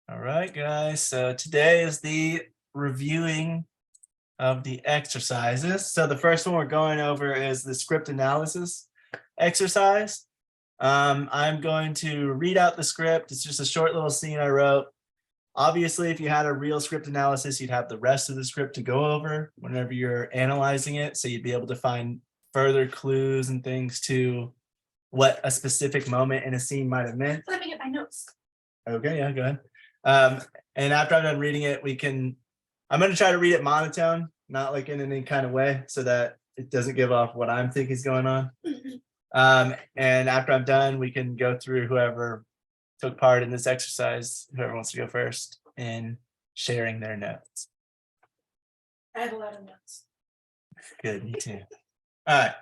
All right, guys. So today is the reviewing of the exercises. So the first one we're going over is the script analysis exercise. I'm going to read out the script. It's just a short little scene I wrote. Obviously, if you had a real script analysis, you'd have the rest of the script to go over whenever you're analyzing it. So you'd be able to find further clues and things to what a specific moment in a scene might have meant. Let me get my notes. Okay, yeah, go ahead. Um, and after I'm done reading it, I'm going to try to read it monotone, not like in any kind of way, so that it doesn't give off what I'm thinking is going on. And after I'm done, we can go through whoever took part in this exercise, whoever wants to go first, in sharing their notes. I have a lot of notes. Good, me too. All right.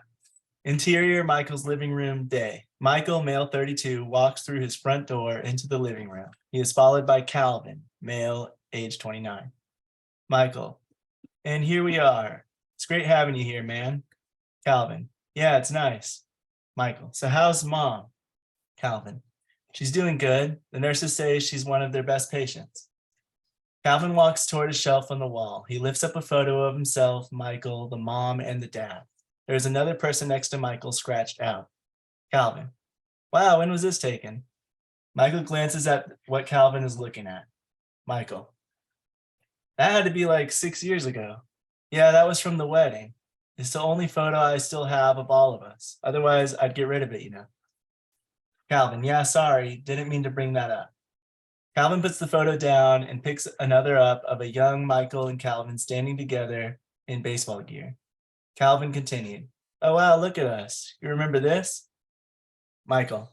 Interior Michael's living room day. Michael, male 32, walks through his front door into the living room. He is followed by Calvin, male, age 29. Michael, and here we are. It's great having you here, man. Calvin, yeah, it's nice. Michael, so how's mom? Calvin, she's doing good. The nurses say she's one of their best patients. Calvin walks toward a shelf on the wall. He lifts up a photo of himself, Michael, the mom, and the dad. There is another person next to Michael scratched out. Calvin, wow, when was this taken? Michael glances at what Calvin is looking at. Michael, that had to be like 6 years ago. Yeah, that was from the wedding. It's the only photo I still have of all of us. Otherwise, I'd get rid of it, Calvin, yeah, sorry, didn't mean to bring that up. Calvin puts the photo down and picks another up of a young Michael and Calvin standing together in baseball gear. Calvin continued, oh, wow, look at us. You remember this? Michael,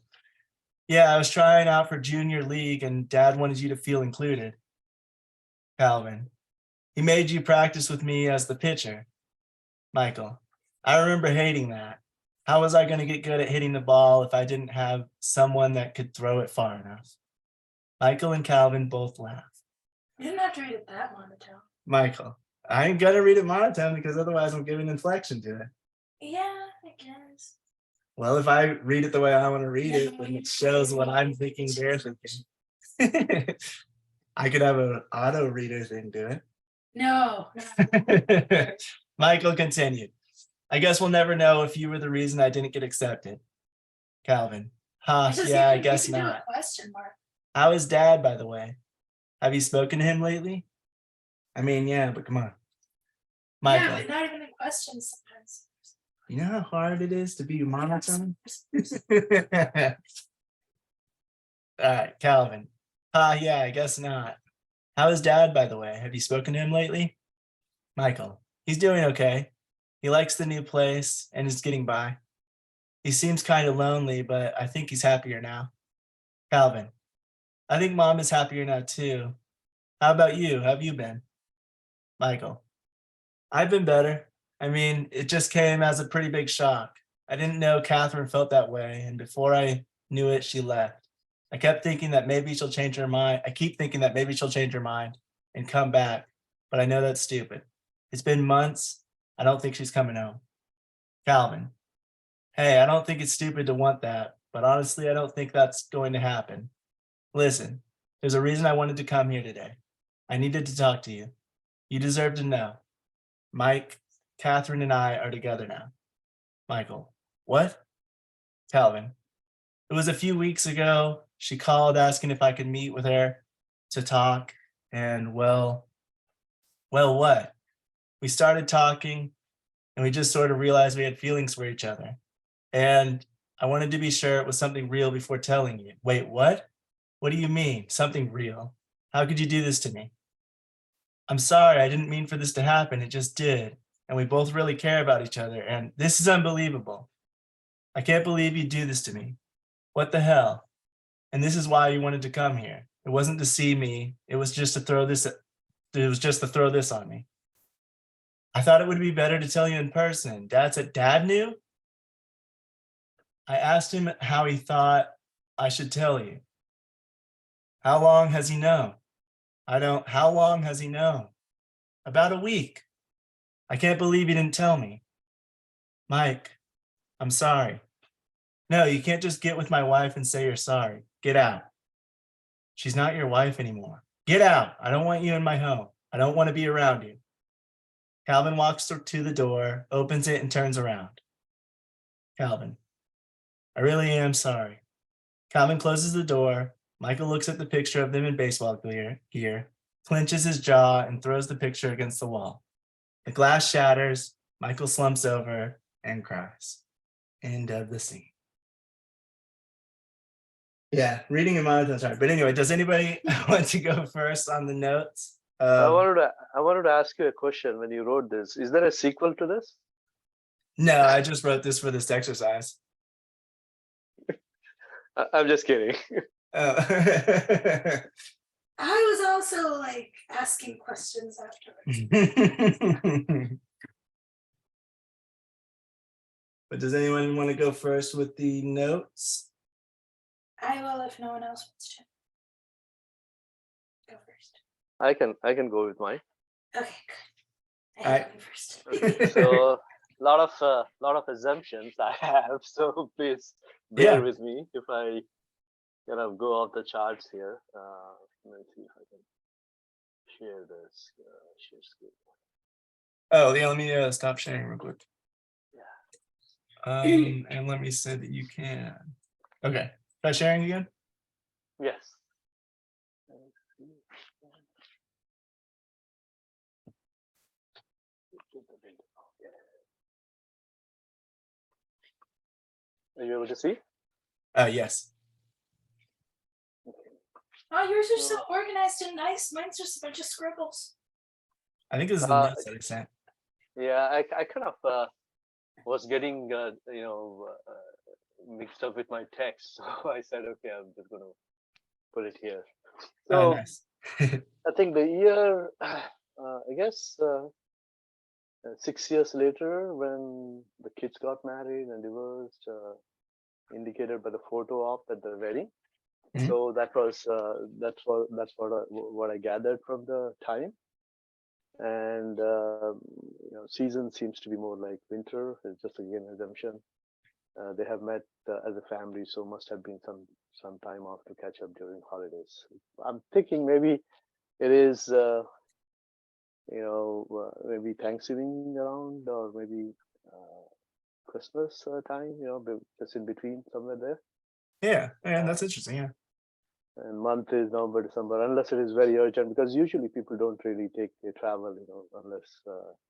yeah, I was trying out for junior league and dad wanted you to feel included. Calvin, he made you practice with me as the pitcher. Michael, I remember hating that. How was I going to get good at hitting the ball if I didn't have someone that could throw it far enough? Michael and Calvin both laugh. You didn't have to read it that monotone. Michael, I ain't gonna read it monotone because otherwise I'm giving inflection to it. Yeah, I guess. Well, if I read it the way I want to read it, then it shows what I'm thinking they're thinking. I could have an auto reader thing do it. No. Michael continued. I guess we'll never know if you were the reason I didn't get accepted. Calvin. Yeah, I guess not. Question mark. How is dad, by the way? Have you spoken to him lately? I mean, yeah, but come on. Michael. Yeah, but not even a question sometimes. You know how hard it is to be monotone? All right, Calvin. Yeah, I guess not. How is dad, by the way? Have you spoken to him lately? Michael. He's doing okay. He likes the new place and is getting by. He seems kind of lonely, but I think he's happier now. Calvin. I think mom is happier now too. How about you? How have you been? Michael. I've been better. I mean, it just came as a pretty big shock. I didn't know Catherine felt that way, and before I knew it, she left. I kept thinking that maybe she'll change her mind. I keep thinking that maybe she'll change her mind and come back, but I know that's stupid. It's been months. I don't think she's coming home. Calvin. Hey, I don't think it's stupid to want that, but honestly, I don't think that's going to happen. Listen, there's a reason I wanted to come here today. I needed to talk to you. You deserve to know. Mike, Catherine, and I are together now. Michael, what? Calvin, it was a few weeks ago. She called asking if I could meet with her to talk, and well, what? We started talking, and we just sort of realized we had feelings for each other. And I wanted to be sure it was something real before telling you. Wait, what? What do you mean, something real? How could you do this to me? I'm sorry, I didn't mean for this to happen. It just did. And we both really care about each other. And this is unbelievable. I can't believe you'd do this to me. What the hell? And this is why you wanted to come here. It wasn't to see me. It was just to throw this on me. I thought it would be better to tell you in person. Dad said, Dad knew? I asked him how he thought I should tell you. How long has he known? How long has he known? About a week. I can't believe he didn't tell me. Mike, I'm sorry. No, you can't just get with my wife and say you're sorry. Get out. She's not your wife anymore. Get out. I don't want you in my home. I don't want to be around you. Calvin walks to the door, opens it, and turns around. Calvin, I really am sorry. Calvin closes the door. Michael looks at the picture of them in baseball gear, clenches his jaw, and throws the picture against the wall. The glass shatters. Michael slumps over and cries. End of the scene. Yeah, reading in monotone's hard. But anyway, does anybody want to go first on the notes? I wanted to ask you a question when you wrote this. Is there a sequel to this? No, I just wrote this for this exercise. I'm just kidding. Oh. I was also like asking questions afterwards. But does anyone want to go first with the notes? I will if no one else wants to. Go first. I can go with mine. Okay, good. Alright. Go first. So lot of assumptions I have. So please bear with me if I kind of go off the charts here. Let me see if I can share this. Share screen. Oh, yeah, let me stop sharing real quick. Yeah. And let me say that you can. Okay, try sharing again. Yes. Are you able to see? Yes. Oh, yours are so organized and nice. Mine's just a bunch of scribbles. I think this is the notes that I sent. Yeah, I kind of was getting mixed up with my text, so I said, okay, I'm just gonna put it here. So Nice. I think the year, I guess 6 years later, when the kids got married and divorced, indicated by the photo op at the wedding. Mhm. So that's what I gathered from the time. And season seems to be more like winter. It's just again assumption. They have met as a family, so must have been some time off to catch up during holidays. I'm thinking maybe it is maybe Thanksgiving around, or maybe Christmas time, just in between somewhere there. Yeah, that's interesting. Yeah. And month is November, December, unless it is very urgent, because usually people don't really take a travel, unless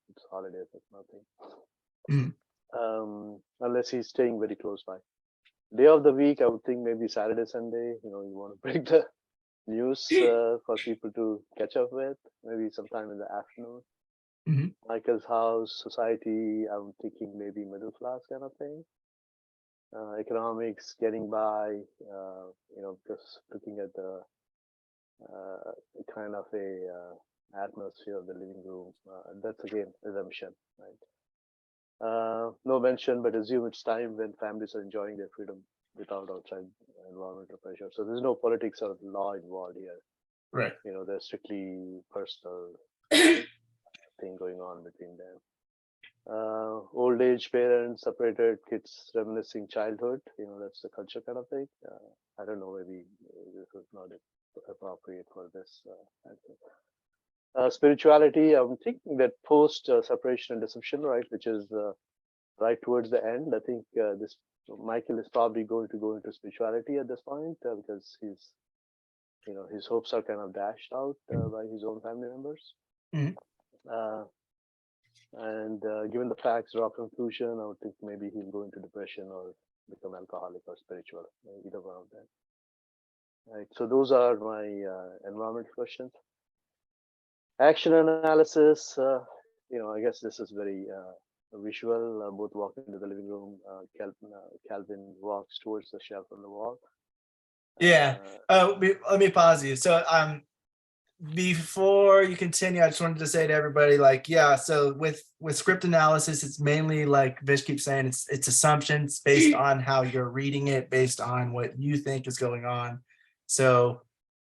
it's holidays or nothing. Unless he's staying very close by. Day of the week, I would think maybe Saturday, Sunday. You want to break the news for people to catch up with, maybe sometime in the afternoon. Michael's house, society, I'm thinking maybe middle class kind of thing. Economics, getting by, just looking at the kind of a atmosphere of the living room. That's again assumption, right? No mention, but assume it's time when families are enjoying their freedom without outside environmental pressure. So there's no politics or law involved here. Right. There's strictly personal thing going on between them. Old age parents, separated kids, reminiscing childhood. That's the culture kind of thing. I don't know, maybe this is not appropriate for this. Spirituality, I'm thinking that post separation and deception, right, which is right towards the end. I think this Michael is probably going to go into spirituality at this point because his hopes are kind of dashed out by his own family members. And given the facts, raw conclusion, I would think maybe he'll go into depression or become alcoholic or spiritual, either one of them. Right. So those are my environmental questions. Action analysis. I guess this is very visual. Both walk into the living room. Calvin walks towards the shelf on the wall. Yeah. Let me pause you. So before you continue, I just wanted to say to everybody, so with script analysis, it's mainly like Vish keeps saying, it's assumptions based on how you're reading it, based on what you think is going on. So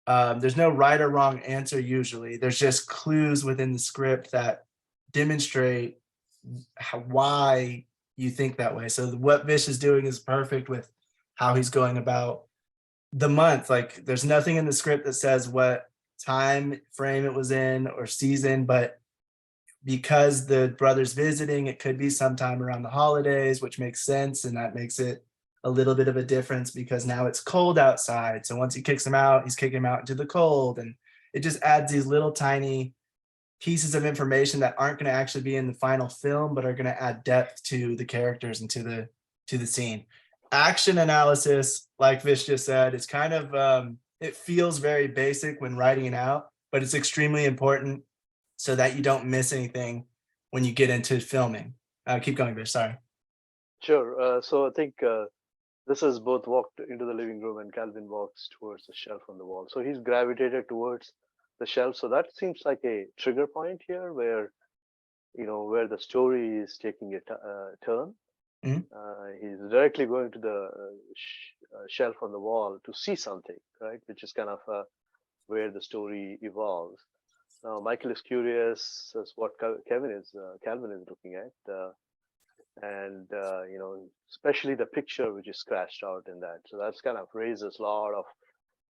there's no right or wrong answer usually. There's just clues within the script that demonstrate why you think that way. So what Vish is doing is perfect with how he's going about the month, like there's nothing in the script that says what time frame it was in or season, but because the brother's visiting, it could be sometime around the holidays, which makes sense. And that makes it a little bit of a difference because now it's cold outside. So once he kicks him out, he's kicking him out into the cold. And it just adds these little tiny pieces of information that aren't going to actually be in the final film, but are going to add depth to the characters and to the scene. Action analysis, like Vish just said, is kind of it feels very basic when writing it out, but it's extremely important so that you don't miss anything when you get into filming. Keep going, Vish. Sorry. Sure. So I think this is both walked into the living room and Calvin walks towards the shelf on the wall. So he's gravitated towards the shelf. So that seems like a trigger point here where, where the story is taking a turn. Mhm. He's directly going to the shelf on the wall to see something, right? Which is kind of where the story evolves. Now, Michael is curious as what Calvin is looking at, and especially the picture which is scratched out in that. So that's kind of raises a lot of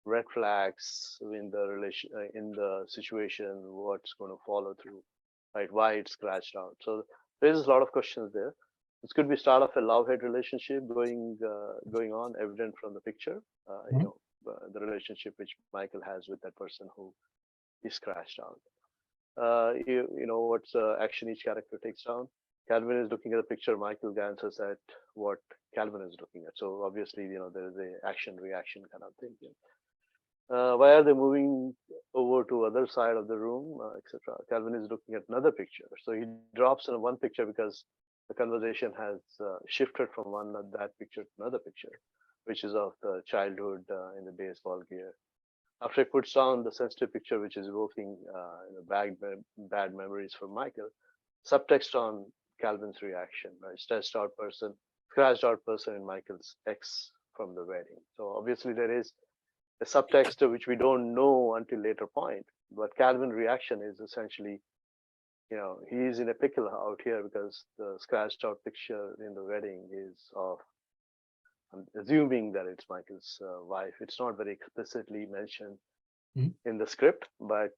red flags in the relation, in the situation, what's going to follow through, right? Why it's scratched out. So raises a lot of questions there. This could be start of a love-hate relationship going on, evident from the picture. The relationship which Michael has with that person who is scratched out. What's the action each character takes down. Calvin is looking at the picture. Michael glances at what Calvin is looking at. So obviously, there is a action reaction kind of thing. Why are they moving over to other side of the room, etc.? Calvin is looking at another picture. So he drops in one picture because the conversation has shifted from that picture to another picture, which is of the childhood in the baseball gear. After he puts down the sensitive picture, which is evoking bad memories for Michael, subtext on Calvin's reaction, right? Stressed out person, scratched out person in Michael's ex from the wedding. So obviously there is a subtext which we don't know until later point. But Calvin's reaction is essentially, he's in a pickle out here because the scratched out picture in the wedding is of, I'm assuming that it's Michael's wife. It's not very explicitly mentioned in the script, but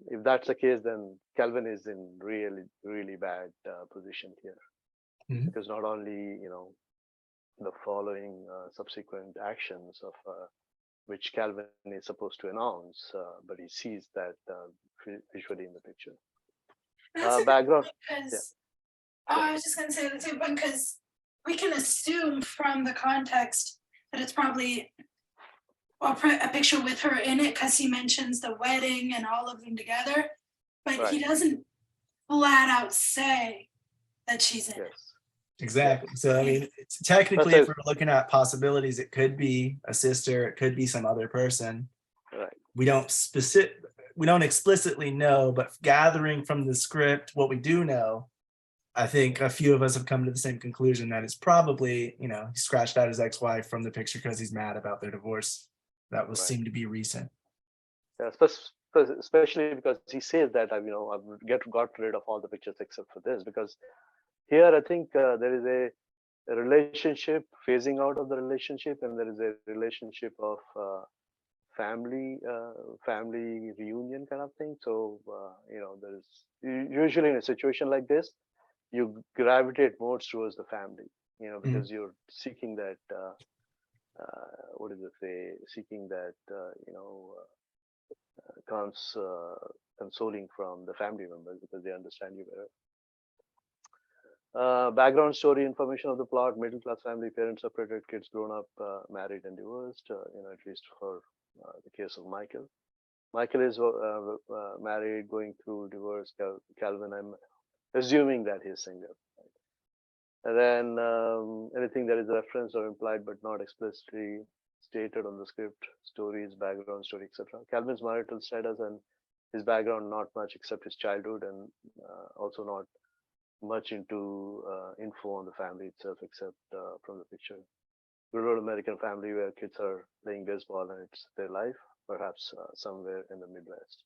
if that's the case, then Calvin is in really, really bad position here, because not only the following subsequent actions of which Calvin is supposed to announce, but he sees that visually in the picture. Background. Because I was just going to say the same one, because we can assume from the context that it's probably a picture with her in it, because he mentions the wedding and all of them together, but Right. he doesn't flat out say that she's in it. Yes. Exactly. So I mean, technically, if we're looking at possibilities, it could be a sister, it could be some other person. Right. We don't explicitly know, but gathering from the script what we do know, I think a few of us have come to the same conclusion that it's probably, he scratched out his ex-wife from the picture because he's mad about their divorce. That was seemed to be recent. Yeah, especially because he says that I've got rid of all the pictures except for this, because here I think there is a relationship phasing out of the relationship, and there is a relationship of family reunion kind of thing. So there is usually in a situation like this, you gravitate more towards the family, because you're seeking that seeking that consoling from the family members because they understand you better. Background story information of the plot: middle class family, parents separated, kids grown up, married and divorced, at least for the case of Michael. Michael is married, going through divorce. Calvin, I'm assuming that he's single. And then anything that is referenced or implied but not explicitly stated on the script, stories, background story, etc. Calvin's marital status and his background, not much except his childhood, and also not much into info on the family itself except from the picture. Rural American family where kids are playing baseball and it's their life, perhaps somewhere in the Midwest.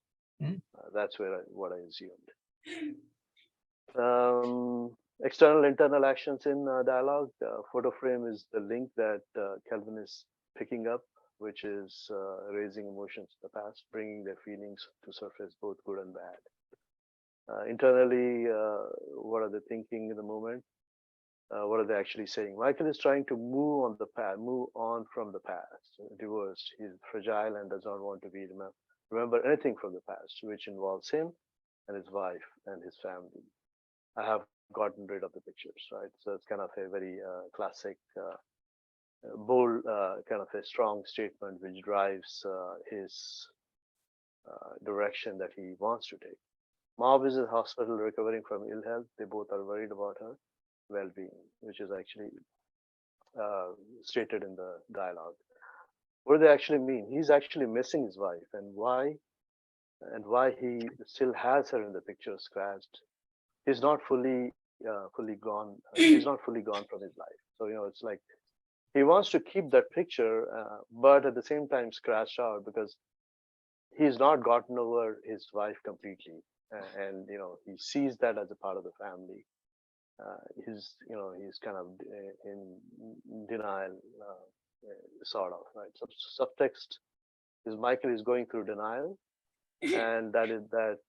That's what I assumed. External internal actions in dialogue. Photo frame is the link that Calvin is picking up which is raising emotions in the past, bringing their feelings to surface, both good and bad. Internally, what are they thinking in the moment? What are they actually saying? Michael is trying to move on from the past. Divorced, he's fragile and does not want to be remember anything from the past, which involves him and his wife and his family. I have gotten rid of the pictures, right? So it's kind of a very classic, bold, kind of a strong statement which drives his direction that he wants to take. Mav is in hospital recovering from ill health. They both are worried about her well-being, which is actually stated in the dialogue. What do they actually mean? He's actually missing his wife, and why he still has her in the picture scratched. He's not fully gone. He's not fully gone from his life. So it's like he wants to keep that picture, but at the same time scratched out because he's not gotten over his wife completely, and he sees that as a part of the family. He's kind of in denial, sort of, right? Subtext is Michael is going through denial, and that is that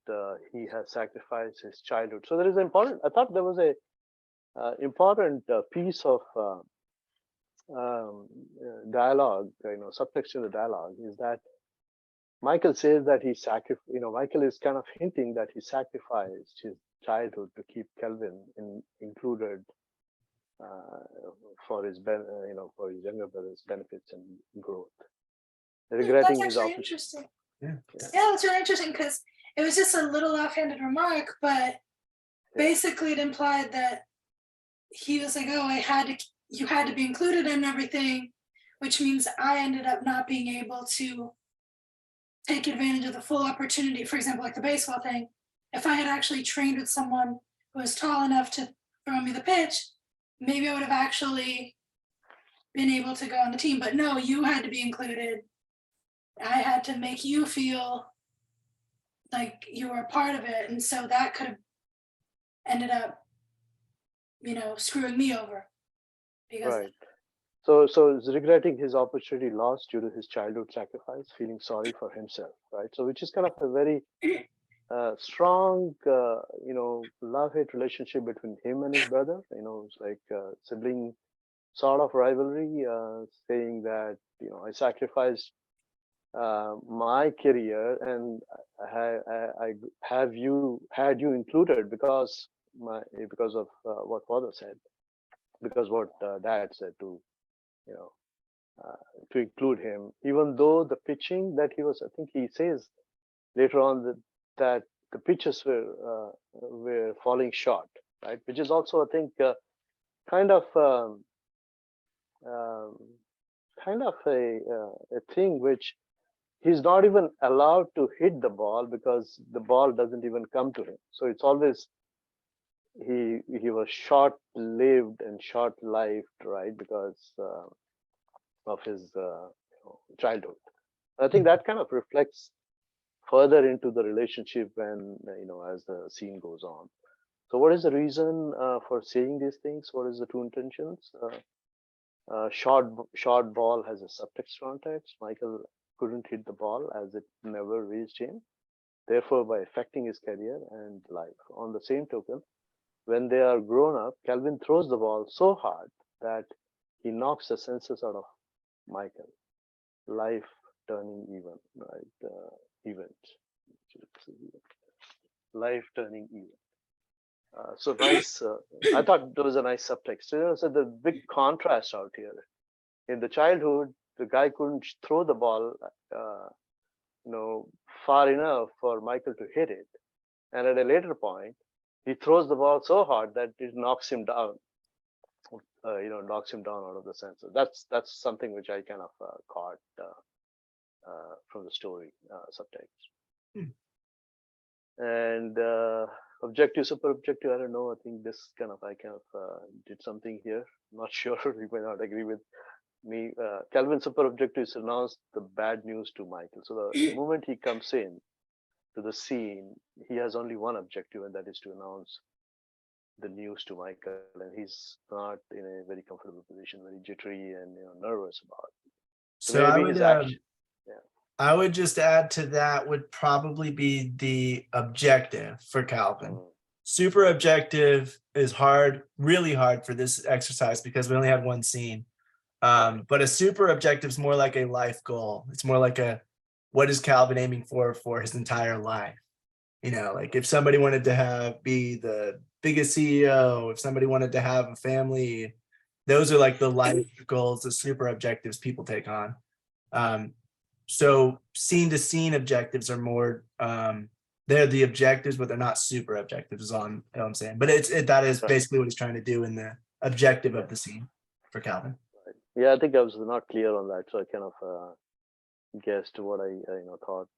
he has sacrificed his childhood. So there is important. I thought there was a important piece of dialogue. Subtext in the dialogue is that Michael says that Michael is kind of hinting that he sacrificed his childhood to keep Kelvin included for his for his younger brother's benefits and growth. Regretting That's his actually opportunity. interesting. Yeah. Yeah, that's really interesting because it was just a little offhanded remark, but basically it implied that he was like, "Oh, you had to be included in everything," which means I ended up not being able to take advantage of the full opportunity. For example, like the baseball thing. If I had actually trained with someone who was tall enough to throw me the pitch, maybe I would have actually been able to go on the team. But no, you had to be included. I had to make you feel like you were a part of it. And so that could have ended up, screwing me over. Because Right. So he's regretting his opportunity lost due to his childhood sacrifice, feeling sorry for himself, right? So which is kind of a very strong, love-hate relationship between him and his brother. It's like sibling sort of rivalry, saying that I sacrificed my career and I had you included because of what father said, because what dad said to include him, even though the pitching that he was, I think he says later on that the pitches were falling short, right? Which is also, I think, kind of um, a thing which he's not even allowed to hit the ball because the ball doesn't even come to him. So it's always he was short-lived and short-lived, right? Because of his childhood. I think that kind of reflects further into the relationship when as the scene goes on. So what is the reason for saying these things? What is the true intentions? Short ball has a subtext context. Michael couldn't hit the ball as it never reached him, therefore by affecting his career and life. On the same token, when they are grown up, Calvin throws the ball so hard that he knocks the senses out of Michael. Life turning event, right? Event. Life turning event. So nice. I thought there was a nice subtext. So the big contrast out here. In the childhood, the guy couldn't throw the ball, far enough for Michael to hit it, and at a later point, he throws the ball so hard that it knocks him down. Knocks him down out of the senses. That's something which I kind of caught from the story subtext. And objective, super objective. I don't know. I think this kind of did something here. Not sure. You may not agree with me. Calvin super objective is announced the bad news to Michael. So the moment he comes in to the scene, he has only one objective, and that is to announce the news to Michael, and he's not in a very comfortable position, very jittery and nervous about So I maybe would his action. I would just add to that would probably be the objective for Calvin. Super objective is hard, really hard for this exercise because we only had one scene. But a super objective is more like a life goal. It's more like what is Calvin aiming for his entire life? You know, like if somebody wanted to be the biggest CEO, if somebody wanted to have a family, those are like the life goals, the super objectives people take on. So scene to scene objectives are more they're the objectives, but they're not super objectives, is all I'm saying. But that is basically what he's trying to do in the objective of the scene for Calvin. Yeah, I think I was not clear on that, so I kind of guessed what I thought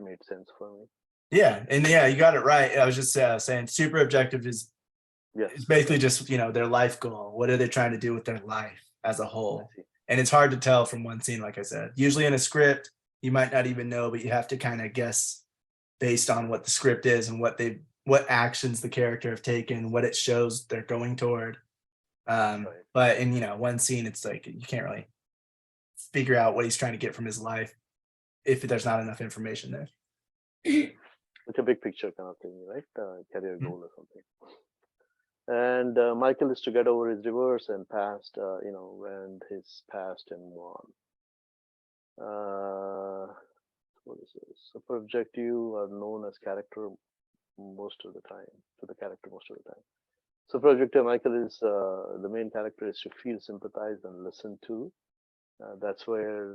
made sense for me. Yeah, and yeah, you got it right. I was just saying super objective is basically just their life goal. What are they trying to do with their life as a whole? And it's hard to tell from one scene, like I said. Usually in a script, you might not even know, but you have to kind of guess based on what the script is and what actions the character have taken, what it shows they're going toward. But in one scene, it's like you can't really figure out what he's trying to get from his life if there's not enough information there. It's a big picture kind of thing, right? Career goal or something. And Michael is to get over his reverse and past, and his past and move on. What is this? Super objective are known as character most of the time. Super objective, Michael is the main character is to feel sympathized and listened to. That's where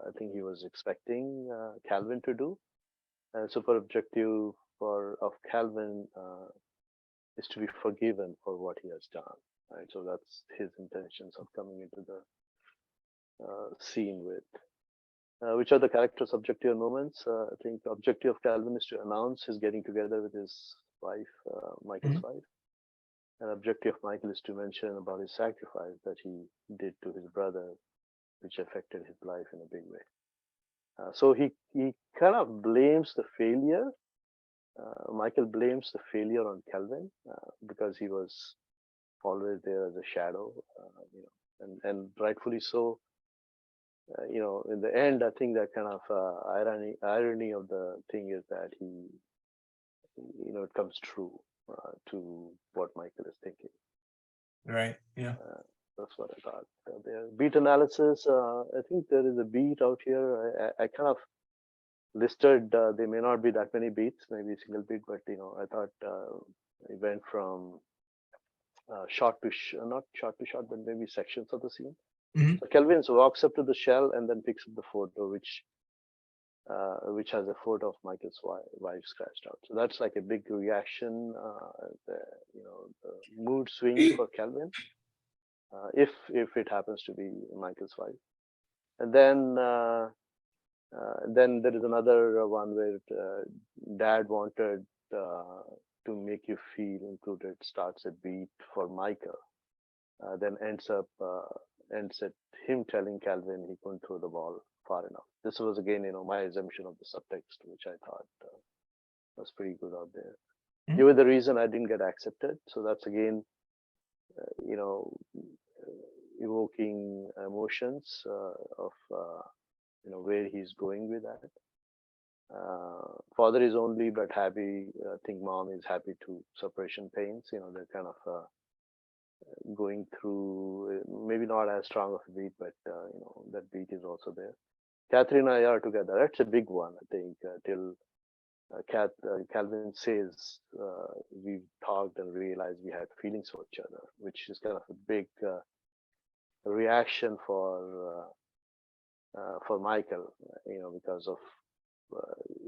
I think he was expecting Calvin to do. And super objective of Calvin is to be forgiven for what he has done. Right, so that's his intentions of coming into the scene with. Which are the character's objective moments? I think the objective of Calvin is to announce his getting together with his wife, Michael's wife. And objective of Michael is to mention about his sacrifice that he did to his brother, which affected his life in a big way. So he kind of blames the failure. Michael blames the failure on Calvin because he was always there as a shadow, and rightfully so. In the end, I think that kind of irony of the thing is that it comes true to what Michael is thinking. Right. Yeah. That's what I thought. There beat analysis. I think there is a beat out here. I kind of listed. There may not be that many beats, maybe a single beat, but I thought it went from shot to not shot to shot, but maybe sections of the scene. So Kelvin walks up to the shell and then picks up the photo, which has a photo of Michael's wife scratched out. So that's like a big reaction, the mood swing for Kelvin, if it happens to be Michael's wife. And then there is another one where Dad wanted to make you feel included. Starts a beat for Michael, then ends at him telling Calvin he couldn't throw the ball far enough. This was again, my assumption of the subtext, which I thought was pretty good out there. Given the reason I didn't get accepted, so that's again, evoking emotions of where he's going with that. Father is only but happy. I think mom is happy to separation pains. They're kind of going through, maybe not as strong of a beat, but that beat is also there. Catherine and I are together. That's a big one, I think, till Calvin says we've talked and realized we had feelings for each other, which is kind of a big reaction for Michael, because of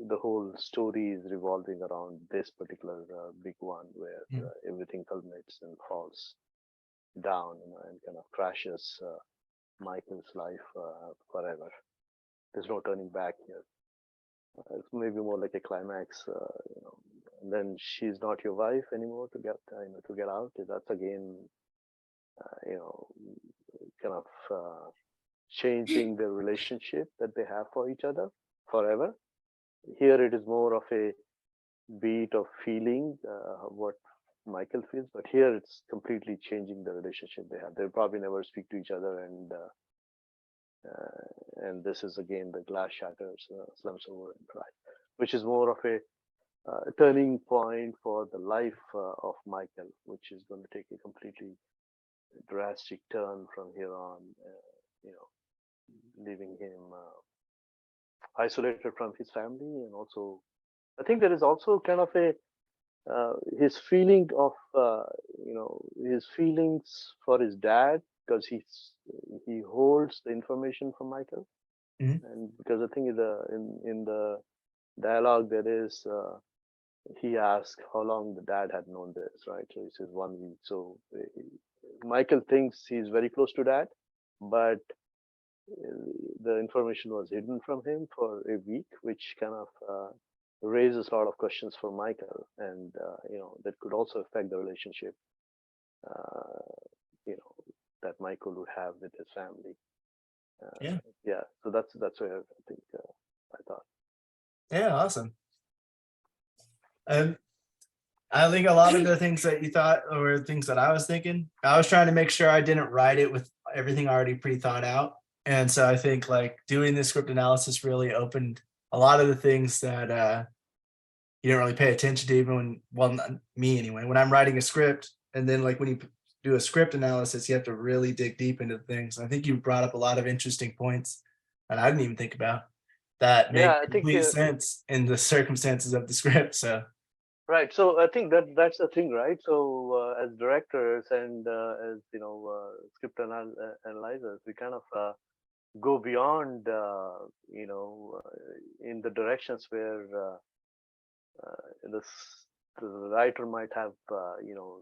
the whole story is revolving around this particular big one where everything culminates and falls down, and kind of crashes Michael's life forever. There's no turning back here. It's maybe more like a climax, and then she's not your wife anymore to get out. That's again, kind of changing the relationship that they have for each other forever. Here it is more of a beat of feeling what Michael feels, but here it's completely changing the relationship they have. They'll probably never speak to each other, and and this is again the glass shatters, slumps over and cries, which is more of a turning point for the life of Michael, which is going to take a completely drastic turn from here on. You know, leaving him isolated from his family, and also I think there is also kind of a his feeling of his feelings for his dad, because he holds the information from Michael, and because I think in the dialogue there is he asks how long the dad had known this, right? So he says 1 week. So Michael thinks he's very close to dad, but the information was hidden from him for a week, which kind of raises a lot of questions for Michael, and that could also affect the relationship, that Michael would have with his family. Yeah. So that's where I think I thought. Yeah, awesome. I think a lot of the things that you thought were things that I was thinking. I was trying to make sure I didn't write it with everything already pre-thought out. And so I think like doing the script analysis really opened a lot of the things that you don't really pay attention to, even when, well, not me anyway, when I'm writing a script. And then like when you do a script analysis, you have to really dig deep into things. I think you brought up a lot of interesting points that I didn't even think about that make I think complete sense in the circumstances of the script. So right. So I think that's the thing, right? So as directors and as script analyzers, we kind of go beyond, in the directions where the writer might have,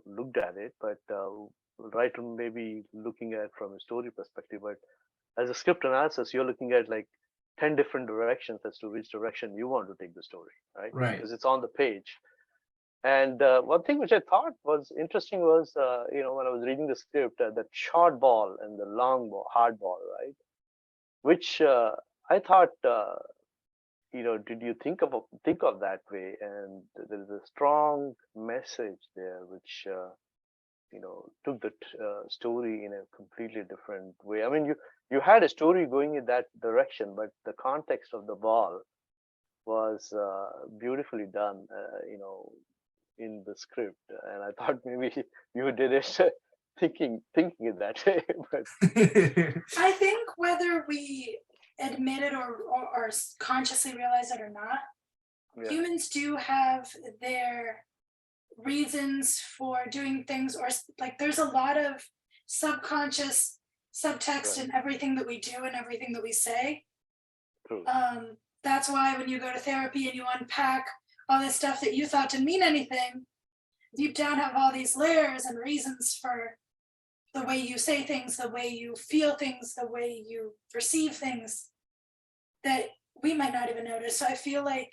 looked at it, but writer may be looking at from a story perspective. But as a script analysis, you're looking at like 10 different directions as to which direction you want to take the story, right? Right. Because it's on the page. And one thing which I thought was interesting was, when I was reading the script, that short ball and the long ball, hard ball, right? Which I thought, did you think of that way? And there is a strong message there, which took the story in a completely different way. I mean, you had a story going in that direction, but the context of the ball was beautifully done. In the script, and I thought maybe you did it thinking it that way. But I think whether we admit it or consciously realize it or not, humans do have their reasons for doing things, or like there's a lot of subconscious subtext in everything that we do and everything that we say. True. That's why when you go to therapy and you unpack all this stuff that you thought didn't mean anything, deep down have all these layers and reasons for the way you say things, the way you feel things, the way you perceive things that we might not even notice. So I feel like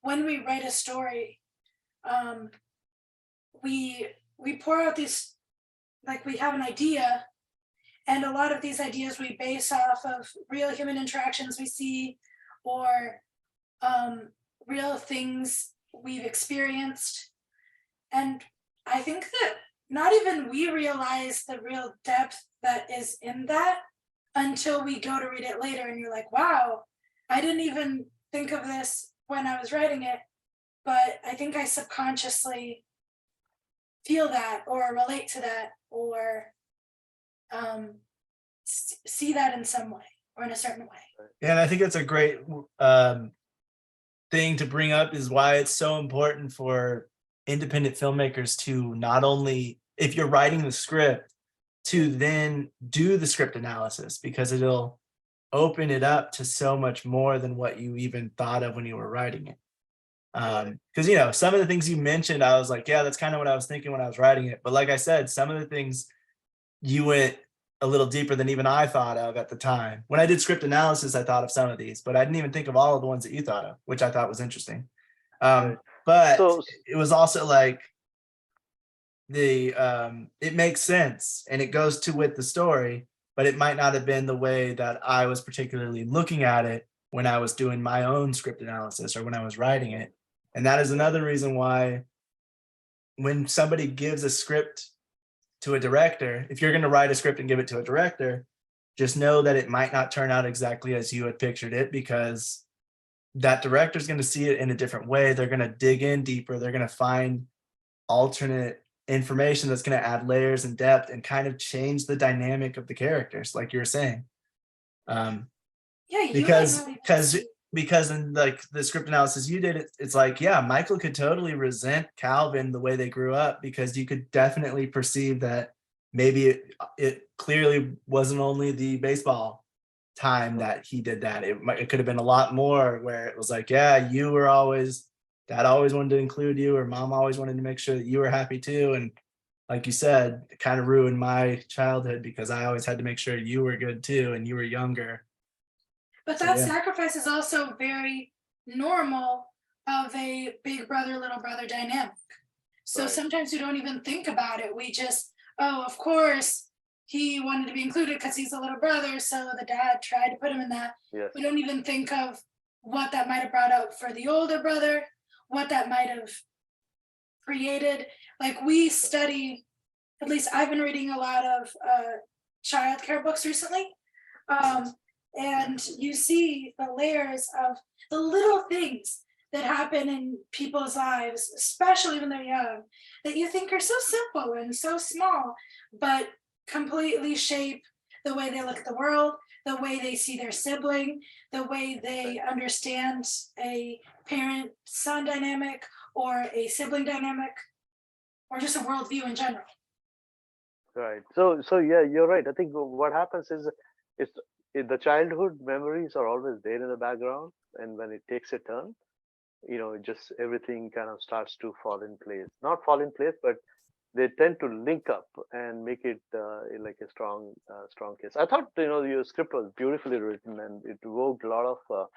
when we write a story, we pour out these, like we have an idea, and a lot of these ideas we base off of real human interactions we see, or real things we've experienced. And I think that not even we realize the real depth that is in that until we go to read it later, and you're like, wow, I didn't even think of this when I was writing it, but I think I subconsciously feel that or relate to that or see that in some way or in a certain way. Yeah, and I think that's a great thing to bring up, is why it's so important for independent filmmakers to not only, if you're writing the script, to then do the script analysis, because it'll open it up to so much more than what you even thought of when you were writing it. Because some of the things you mentioned, I was like, yeah, that's kind of what I was thinking when I was writing it. But like I said, some of the things you went a little deeper than even I thought of at the time. When I did script analysis, I thought of some of these, but I didn't even think of all of the ones that you thought of, which I thought was interesting. But it was also like it makes sense and it goes to with the story, but it might not have been the way that I was particularly looking at it when I was doing my own script analysis or when I was writing it. And that is another reason why when somebody gives a script to a director, if you're going to write a script and give it to a director, just know that it might not turn out exactly as you had pictured it, because that director's going to see it in a different way. They're going to dig in deeper. They're going to find alternate information that's going to add layers and depth and kind of change the dynamic of the characters, like you were saying. Yeah, you Because might not even because see- because in like the script analysis you did, it's like, yeah, Michael could totally resent Calvin the way they grew up, because you could definitely perceive that maybe it clearly wasn't only the baseball time that he did that. It could have been a lot more, where it was like, yeah, you were always, dad always wanted to include you, or mom always wanted to make sure that you were happy too. And like you said, it kind of ruined my childhood because I always had to make sure you were good too, and you were younger. But So, that yeah. sacrifice is also very normal of a big brother, little brother dynamic. So Right. sometimes we don't even think about it. We just, oh, of course, he wanted to be included because he's a little brother. So the dad tried to put him in that. Yes. We don't even think of what that might have brought out for the older brother, what that might have created. Like we study, at least I've been reading a lot of childcare books recently. And you see the layers of the little things that happen in people's lives, especially when they're young, that you think are so simple and so small, but completely shape the way they look at the world, the way they see their sibling, the way they understand a parent-son dynamic or a sibling dynamic, or just a worldview in general. Right. So yeah, you're right. I think what happens is it's the childhood memories are always there in the background, and when it takes a turn, just everything kind of starts to fall in place. Not fall in place, but they tend to link up and make it like a strong case. I thought your script was beautifully written, and it evoked a lot of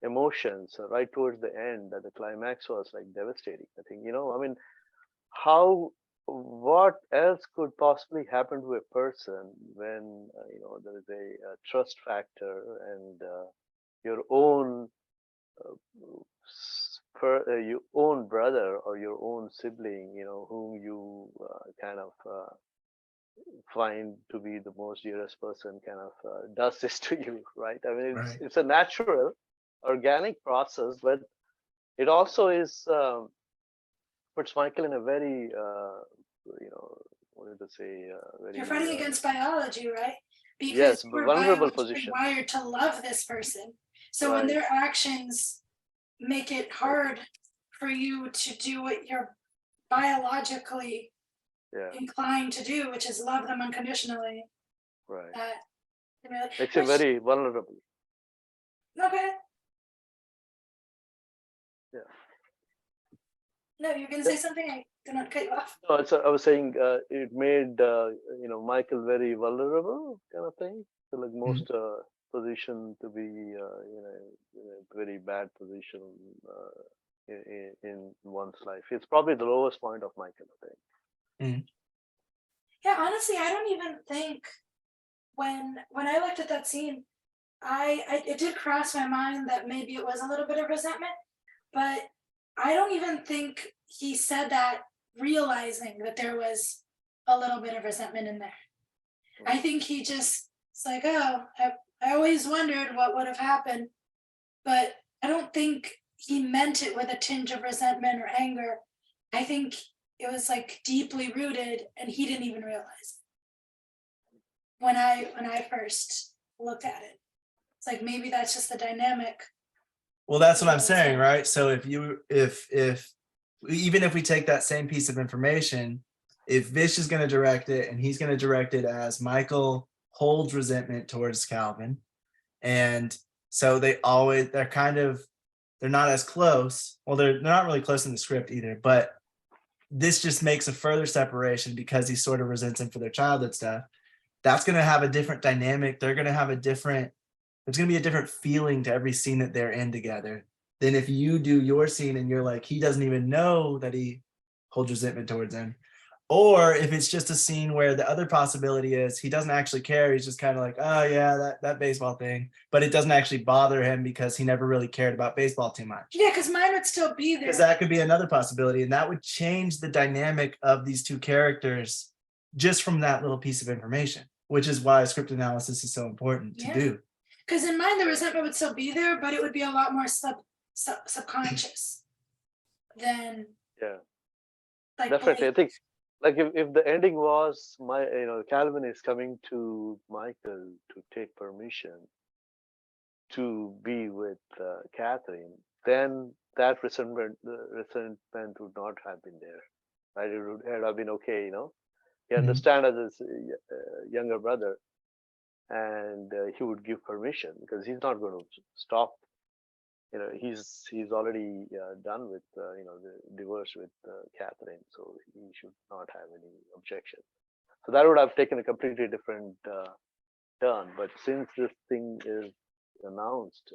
emotions right towards the end. That the climax was like devastating. I think I mean, how what else could possibly happen to a person when there is a trust factor, and your own your own brother or your own sibling, whom you kind of find to be the most dearest person, kind of does this to you, right? I mean, Right. it's a natural, organic process, but it also is puts Michael in a very, what did I say? Very. You're fighting against biology, right? Because Yes, we're vulnerable biologically position. wired to love this person. So when Right. their actions make it hard for you to do what you're biologically Yeah, inclined to do, which is love them unconditionally, right. that really, Makes you very vulnerable. okay. Yeah. No, you're gonna say something. I did not cut you off. No, I was saying it made Michael very vulnerable, kind of thing. So like most position to be in a very bad position in one's life. It's probably the lowest point of Michael, I think. Yeah, honestly, I don't even think when I looked at that scene, it did cross my mind that maybe it was a little bit of resentment, but I don't even think he said that realizing that there was a little bit of resentment in there. I think he just, it's like, oh, I always wondered what would have happened, but I don't think he meant it with a tinge of resentment or anger. I think it was like deeply rooted, and he didn't even realize it when I first looked at it. It's like maybe that's just the dynamic. Well, that's what I'm saying, right? So if even if we take that same piece of information, if Vish is going to direct it, and he's going to direct it as Michael holds resentment towards Calvin, and so they're not as close. Well, they're not really close in the script either, but this just makes a further separation because he sort of resents him for their childhood stuff. That's going to have a different dynamic. There's going to be a different feeling to every scene that they're in together than if you do your scene and you're like, he doesn't even know that he holds resentment towards him. Or if it's just a scene where the other possibility is he doesn't actually care. He's just kind of like, oh yeah, that baseball thing. But it doesn't actually bother him because he never really cared about baseball too much. Yeah, because mine would still be there. Because that could be another possibility. And that would change the dynamic of these two characters just from that little piece of information. which is why script analysis is so important to Yeah. do. Because in mine, the resentment would still be there, but it would be a lot more subconscious than Yeah, like definitely. I blatant. think like if the ending was Calvin is coming to Michael to take permission to be with Catherine, then that resentment would not have been there, right? It would have been okay, He Mhm. understand as his younger brother, and he would give permission because he's not going to stop. He's already done with the divorce with Catherine, so he should not have any objection. So that would have taken a completely different turn. But since this thing is announced,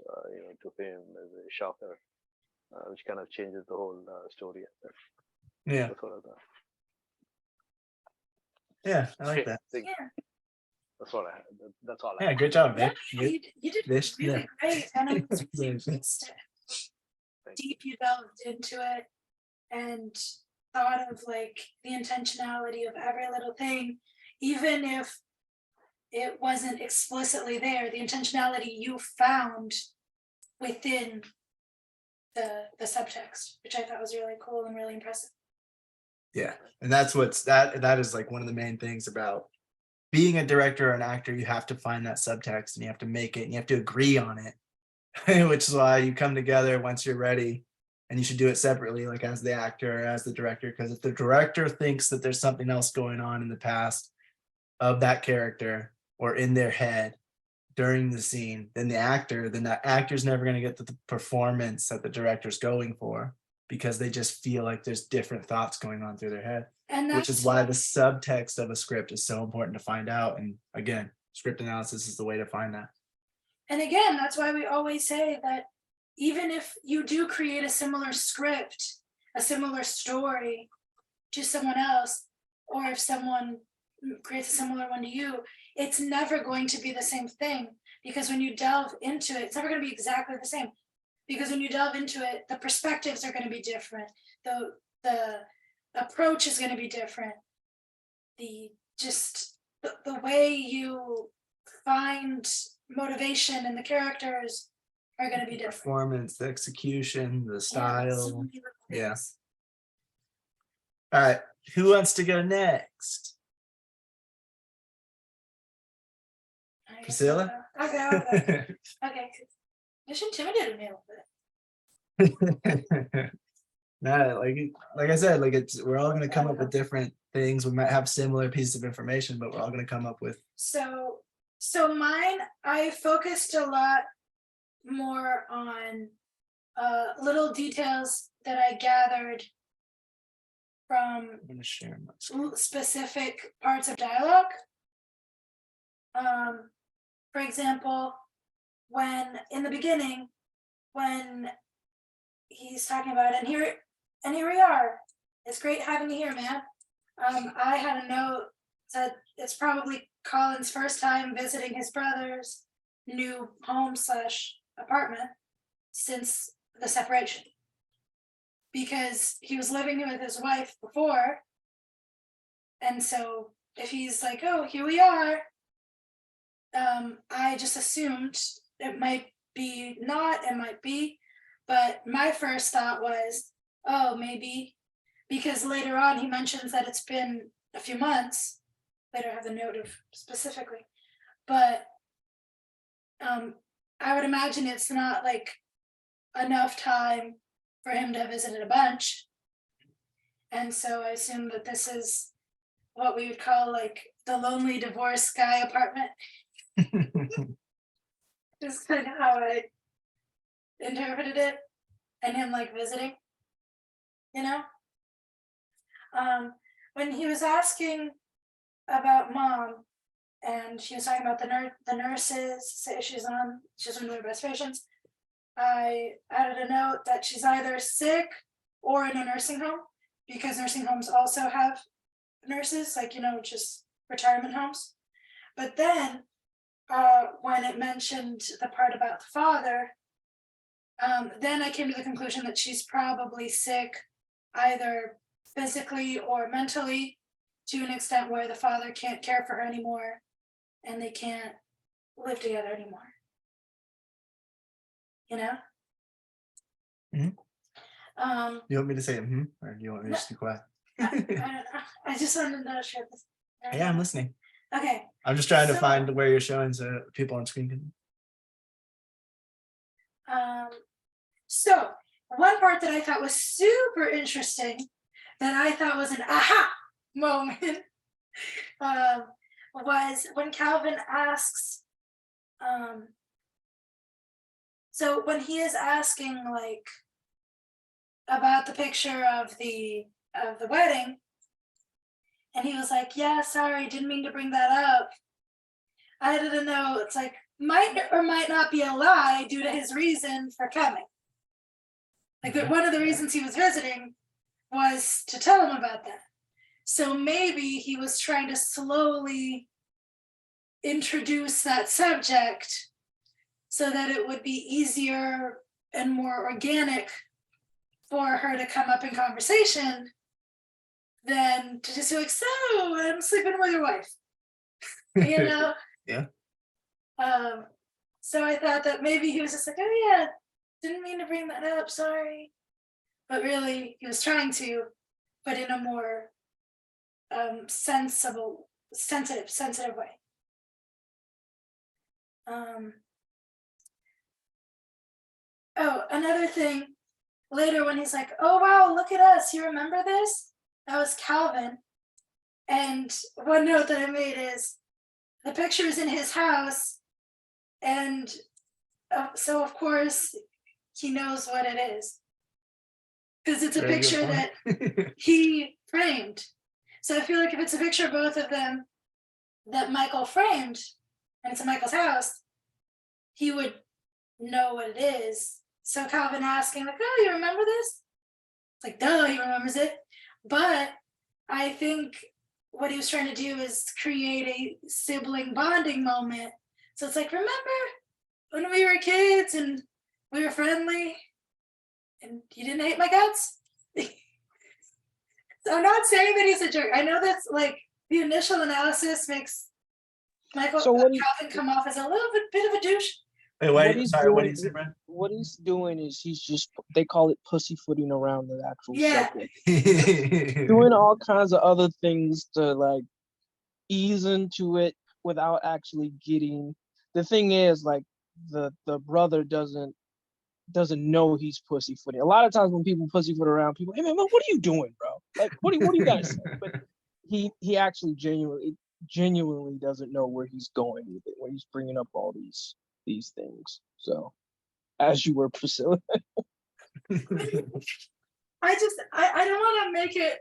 to him as a shocker, which kind of changes the whole story. Yeah, That's what I thought. yeah, I like Okay, that. Yeah. that's all I had. That's all I Yeah, had. good job, Vic. Yeah, you did Vish, really yeah. great, and I'm so Yeah. pleased how Thank deep you delved into it and thought of like the intentionality of every little thing, even if it wasn't explicitly there, the intentionality you found within the subtext, which I thought was really cool and really impressive. Yeah, and that's that is like one of the main things about being a director or an actor. You have to find that subtext and you have to make it and you have to agree on it, which is why you come together once you're ready, and you should do it separately, like as the actor or as the director, because if the director thinks that there's something else going on in the past of that character or in their head during the scene, then that actor's never going to get the performance that the director's going for, because they just feel like there's different thoughts going on through their head, And which that's is why what- the subtext of a script is so important to find out. And again, script analysis is the way to find that. And again, that's why we always say that even if you do create a similar script, a similar story to someone else, or if someone creates a similar one to you, it's never going to be the same thing, because when you delve into it, it's never going to be exactly the same, because when you delve into it, the perspectives are going to be different, the approach is going to be different, the way you find motivation in the characters are going to be different. Performance, the execution, the Yeah, so style. many little Yeah. things. All right, who wants to go next? I guess Priscilla? I'll go. Okay. You should intimidate me a little bit. No, like I said, we're all gonna come up with different things. We might have similar pieces of information, but we're all gonna come up with. So mine, I focused a lot more on little details that I gathered from I'm gonna share my screen. specific parts of dialogue. For example, when in the beginning, when he's talking about, and here we are. It's great having you here, man. I had a note that it's probably Colin's first time visiting his brother's new home / apartment since the separation, because he was living with his wife before, and so if he's like, oh, here we are, I just assumed it might be not, it might be, but my first thought was, oh, maybe, because later on he mentions that it's been a few months. Later I have the note of specifically, but I would imagine it's not like enough time for him to have visited a bunch. And so I assume that this is what we would call like the lonely divorced guy apartment. Is kind of how I interpreted it, and him like visiting, when he was asking about mom, and she was talking about the nurses, say she's one of their best patients. I added a note that she's either sick or in a nursing home, because nursing homes also have nurses, like, just retirement homes. But then when it mentioned the part about the father, then I came to the conclusion that she's probably sick, either physically or mentally, to an extent where the father can't care for her anymore, and they can't live together anymore. You know? You want me to say or do you want me to just be quiet? I don't know. I just wanted to know share this. Yeah, I'm listening. Okay. I'm just trying to So- find where you're showing so people on screen can. So one part that I thought was super interesting, that I thought was an aha moment, was when Calvin asks, so when he is asking like about the picture of the wedding, and he was like, yeah, sorry, didn't mean to bring that up. I didn't know, it's like might or might not be a lie due to his reason for coming. Like that one of the reasons he was visiting was to tell him about that. So maybe he was trying to slowly introduce that subject so that it would be easier and more organic for her to come up in conversation than to just be like, so I'm sleeping with your wife. You know? Yeah. So I thought that maybe he was just like, oh yeah, didn't mean to bring that up, sorry. But really, he was trying to, but in a more sensitive way. Oh, another thing, later when he's like, oh wow, look at us, you remember this? That was Calvin. And one note that I made is, the picture is in his house, and so of course he knows what it is, because it's a Very good picture point. that he framed. So I feel like if it's a picture of both of them that Michael framed, and it's in Michael's house, he would know what it is. So Calvin asking like, oh, you remember this? It's like, duh, he remembers it. But I think what he was trying to do is create a sibling bonding moment. So it's like, remember when we were kids and we were friendly and you didn't hate my guts? So I'm not saying that he's a jerk. I know that's like the initial analysis makes Michael Calvin come off as a little bit of a douche. Wait, what did you say, Brent? What he's doing is he's just, they call it pussyfooting around the actual subject. Doing all kinds of other things to like ease into it without actually getting. The thing is, like, the brother doesn't know he's pussyfooting. A lot of times when people pussyfoot around, people, hey man, what are you doing, bro? Like, what do you guys say? But he actually genuinely doesn't know where he's going with it when he's bringing up all these things. So, as you were, Priscilla. I don't want to make it,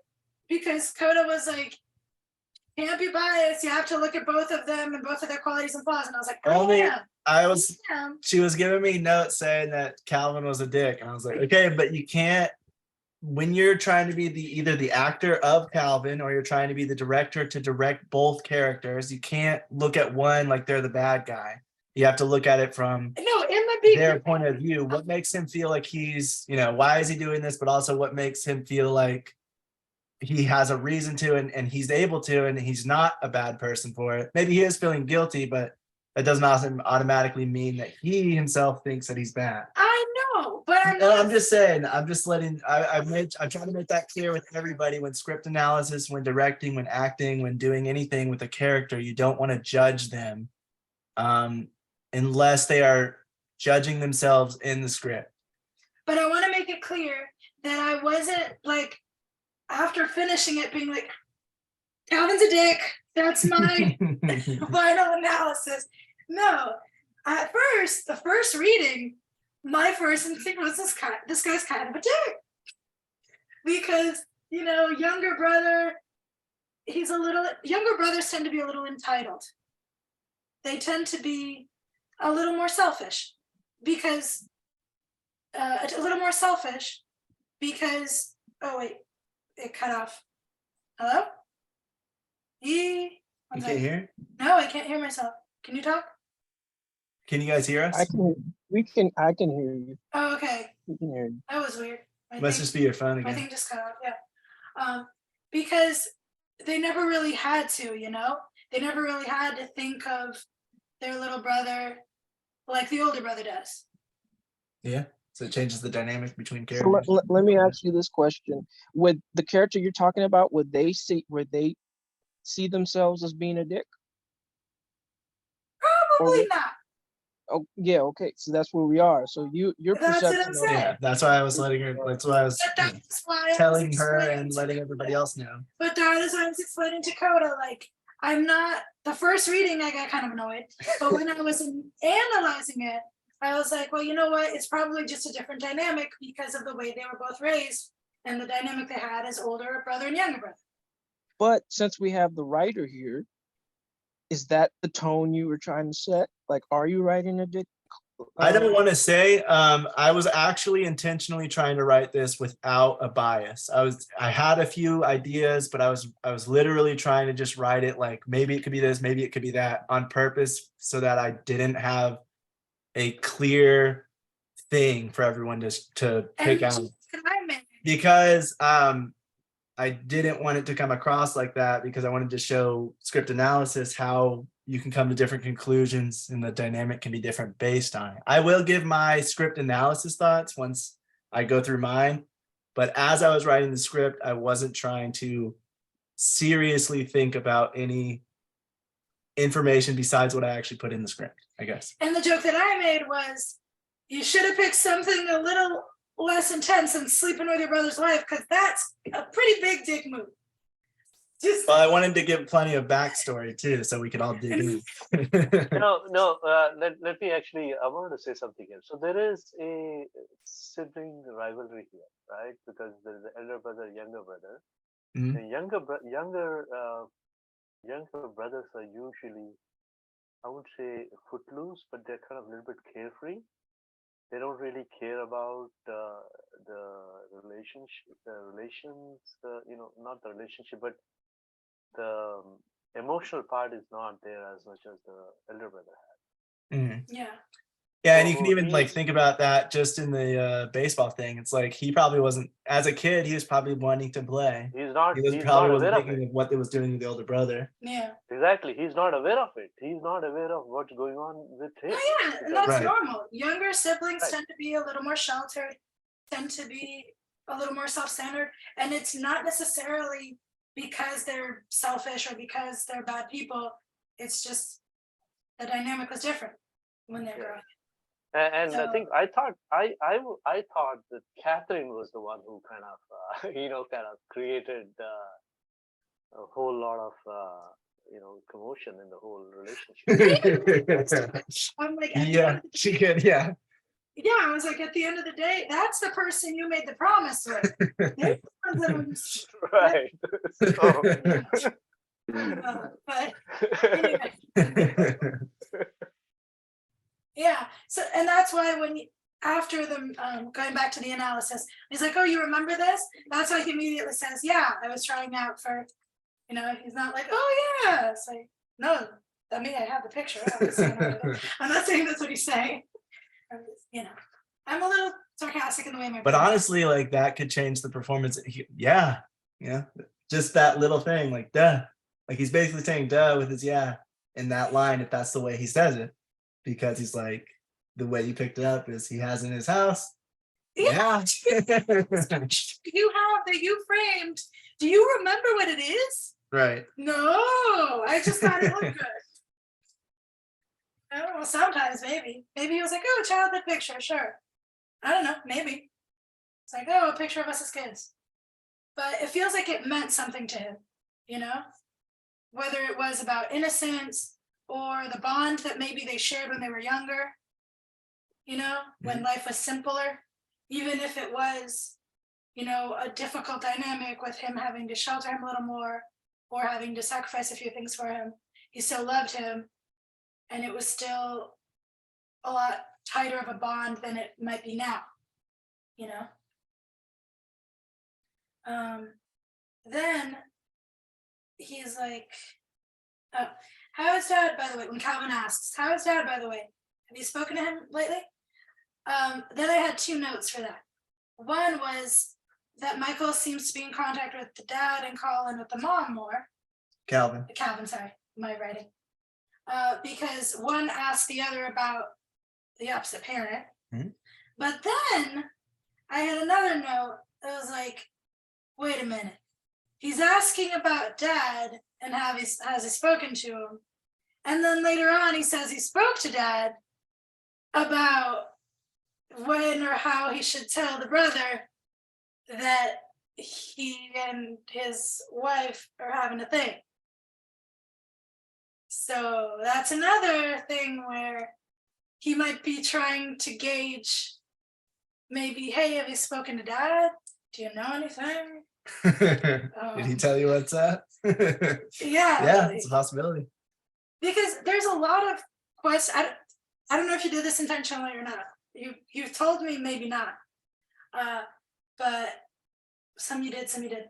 because Coda was like, can't be biased, you have to look at both of them and both of their qualities and flaws. And I was like, she was giving me notes saying that Calvin was a dick. And I was like, okay, but you can't, when you're trying to be either the actor of Calvin or you're trying to be the director to direct both characters, you can't look at one like they're the bad guy. You have to look at it from their point of view. What makes him feel like he's, why is he doing this? But also what makes him feel like he has a reason to and he's able to, and he's not a bad person for it. Maybe he is feeling guilty, but that does not automatically mean that he himself thinks that he's bad. I know, but I'm just saying, I'm just letting, I try to make that clear with everybody when script analysis, when directing, when acting, when doing anything with a character, you don't want to judge them unless they are judging themselves in the script. But I want to make it clear that I wasn't like, after finishing it, being like, Calvin's a dick. That's my final analysis. No, at first, the first reading, my first instinct was this guy's kind of a dick. Because, younger brother, younger brothers tend to be a little entitled. They tend to be a little more selfish because, oh wait, it cut off. Hello? You can't hear? No, I can't hear myself. Can you talk? Can you guys hear us? I can hear you. Oh, okay. We can hear you. That was weird. Must just be your phone again. I think just cut off, yeah. Because they never really had to, they never really had to think of their little brother like the older brother does. Yeah. So it changes the dynamic between So characters. let me ask you this question: would the character you're talking about, would they see themselves as being a dick? Probably not. Oh yeah, okay. So that's where we are. So your That's what I'm perception of saying. Yeah, that's why I was letting her. That's why I was But that's why I was telling her explaining and to letting everybody else know. But that is why I was explaining to Coda, like, I'm not, the first reading, I got kind of annoyed. But when I was analyzing it, I was like, well, you know what? It's probably just a different dynamic because of the way they were both raised and the dynamic they had as older brother and younger brother. But since we have the writer here, is that the tone you were trying to set? Like, are you writing a dick? I don't want to say. I was actually intentionally trying to write this without a bias. I had a few ideas, but I was literally trying to just write it like maybe it could be this, maybe it could be that on purpose, so that I didn't have a clear thing for everyone to pick out. Because I didn't want it to come across like that, because I wanted to show script analysis how you can come to different conclusions and the dynamic can be different based on it. I will give my script analysis thoughts once I go through mine, but as I was writing the script, I wasn't trying to seriously think about any information besides what I actually put in the script, I guess. And the joke that I made was, you should have picked something a little less intense than sleeping with your brother's wife, because that's a pretty big dick move. Just Well, I wanted to give plenty of backstory too, so we could all dig in. No. Let me actually. I wanted to say something here. So there is a sibling rivalry here, right? Because there is the elder brother, younger brother. Mhm. The younger brothers are usually, I would say, footloose, but they're kind of a little bit carefree. They don't really care about the relationship, not the relationship, but the emotional part is not there as much as the elder brother had. Mhm. yeah. Yeah, and you can So even like he's think about that just in the baseball thing. It's like he probably wasn't, as a kid, he was probably wanting to play. he's not He was he's probably not wasn't aware of thinking it. of what it was doing to the older brother. Yeah. Exactly, he's not aware of it. He's not aware of what's going on with him. Oh, yeah, and that's Right. normal. Younger siblings Right. tend to be a little more sheltered, tend to be a little more self-centered, and it's not necessarily because they're selfish or because they're bad people. It's just the dynamic was different when they're Yeah. growing. And I So- think I thought that Catherine was the one who kind of created a whole lot of commotion in the whole relationship. I'm like, at the Yeah, end of the she day- could. Yeah. yeah, I was like, at the end of the day, that's the person you made the promise with. They're the ones that are just- Right. So, but anyway. Yeah, so and that's why after them going back to the analysis, he's like, oh, you remember this? That's why he immediately says, yeah, I was trying out for, he's not like, oh yeah. It's like, no, I mean, I have the picture. I'm not saying that's what he's saying. I'm a little sarcastic in the way my But honestly, like that could change the performance. Yeah, just that little thing, like duh. Like he's basically saying duh with his yeah in that line, if that's the way he says it, because he's like, the way you picked it up is he has in his house. Yeah. you have that you framed. Do you remember what it is? Right. No, I just thought it looked good. I don't know, sometimes maybe. Maybe he was like, oh, childhood picture, sure. I don't know, maybe. It's like, oh, a picture of us as kids. But it feels like it meant something to him, Whether it was about innocence or the bond that maybe they shared when they were younger, when life was simpler, even if it was, a difficult dynamic with him having to shelter him a little more or having to sacrifice a few things for him. He still loved him. And it was still a lot tighter of a bond than it might be now, Then he's like, oh, how is Dad, by the way? When Calvin asks, how is Dad, by the way? Have you spoken to him lately? Then I had two notes for that. One was that Michael seems to be in contact with the dad and Colin with the mom more. Calvin. Calvin, sorry. my writing. Because one asked the other about the opposite parent. But then I had another note that was like, wait a minute. He's asking about dad and has he spoken to him? And then later on he says he spoke to dad about when or how he should tell the brother that he and his wife are having a thing. So that's another thing where he might be trying to gauge maybe, hey, have you spoken to dad? Do you know anything? Did he tell you what's up? Yeah. Yeah, it's a possibility. Because there's a lot of questions. I don't know if you did this intentionally or not. You've told me maybe not. But some you did, some you did.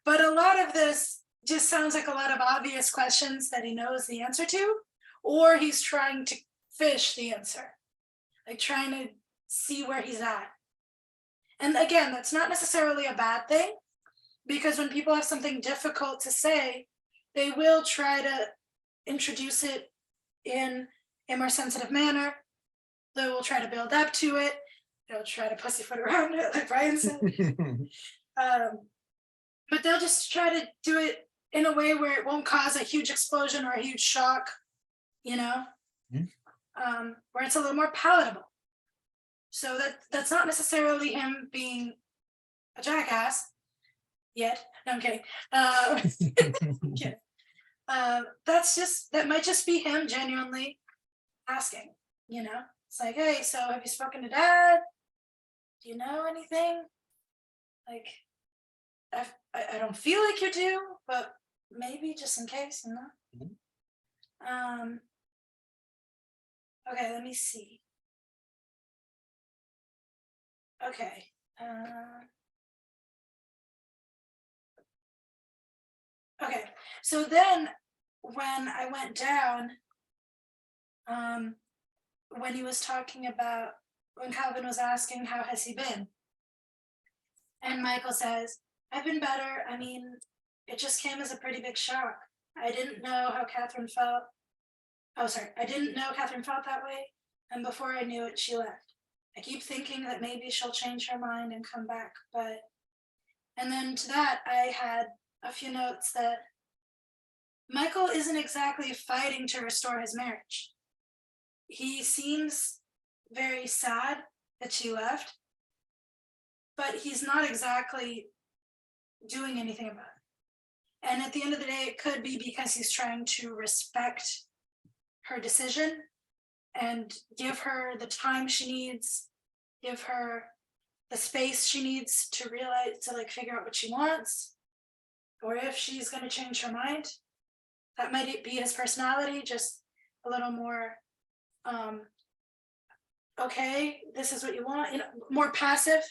But a lot of this just sounds like a lot of obvious questions that he knows the answer to, or he's trying to fish the answer, like trying to see where he's at. And again, that's not necessarily a bad thing, because when people have something difficult to say, they will try to introduce it in a more sensitive manner. They will try to build up to it. They'll try to pussyfoot around it, like Brian said. But they'll just try to do it in a way where it won't cause a huge explosion or a huge shock, you know, where it's a little more palatable. So that's not necessarily him being a jackass yet. No, I'm kidding. That might just be him genuinely asking, you know. It's like, hey, so have you spoken to dad? Do you know anything? Like, I don't feel like you do, but maybe just in case, you know. Okay, let me see. Okay. Okay, so then when I went down, when he was talking about, when Calvin was asking, how has he been? And Michael says, I've been better. I mean, it just came as a pretty big shock. I didn't know how Catherine felt. Oh, sorry. I didn't know Catherine felt that way. And before I knew it, she left. I keep thinking that maybe she'll change her mind and come back. And then to that, I had a few notes that Michael isn't exactly fighting to restore his marriage. He seems very sad that she left, but he's not exactly doing anything about it. And at the end of the day, it could be because he's trying to respect her decision and give her the time she needs, give her the space she needs to realize, to like figure out what she wants, or if she's going to change her mind. That might be his personality, just a little more, okay, this is what you want, you know, more passive,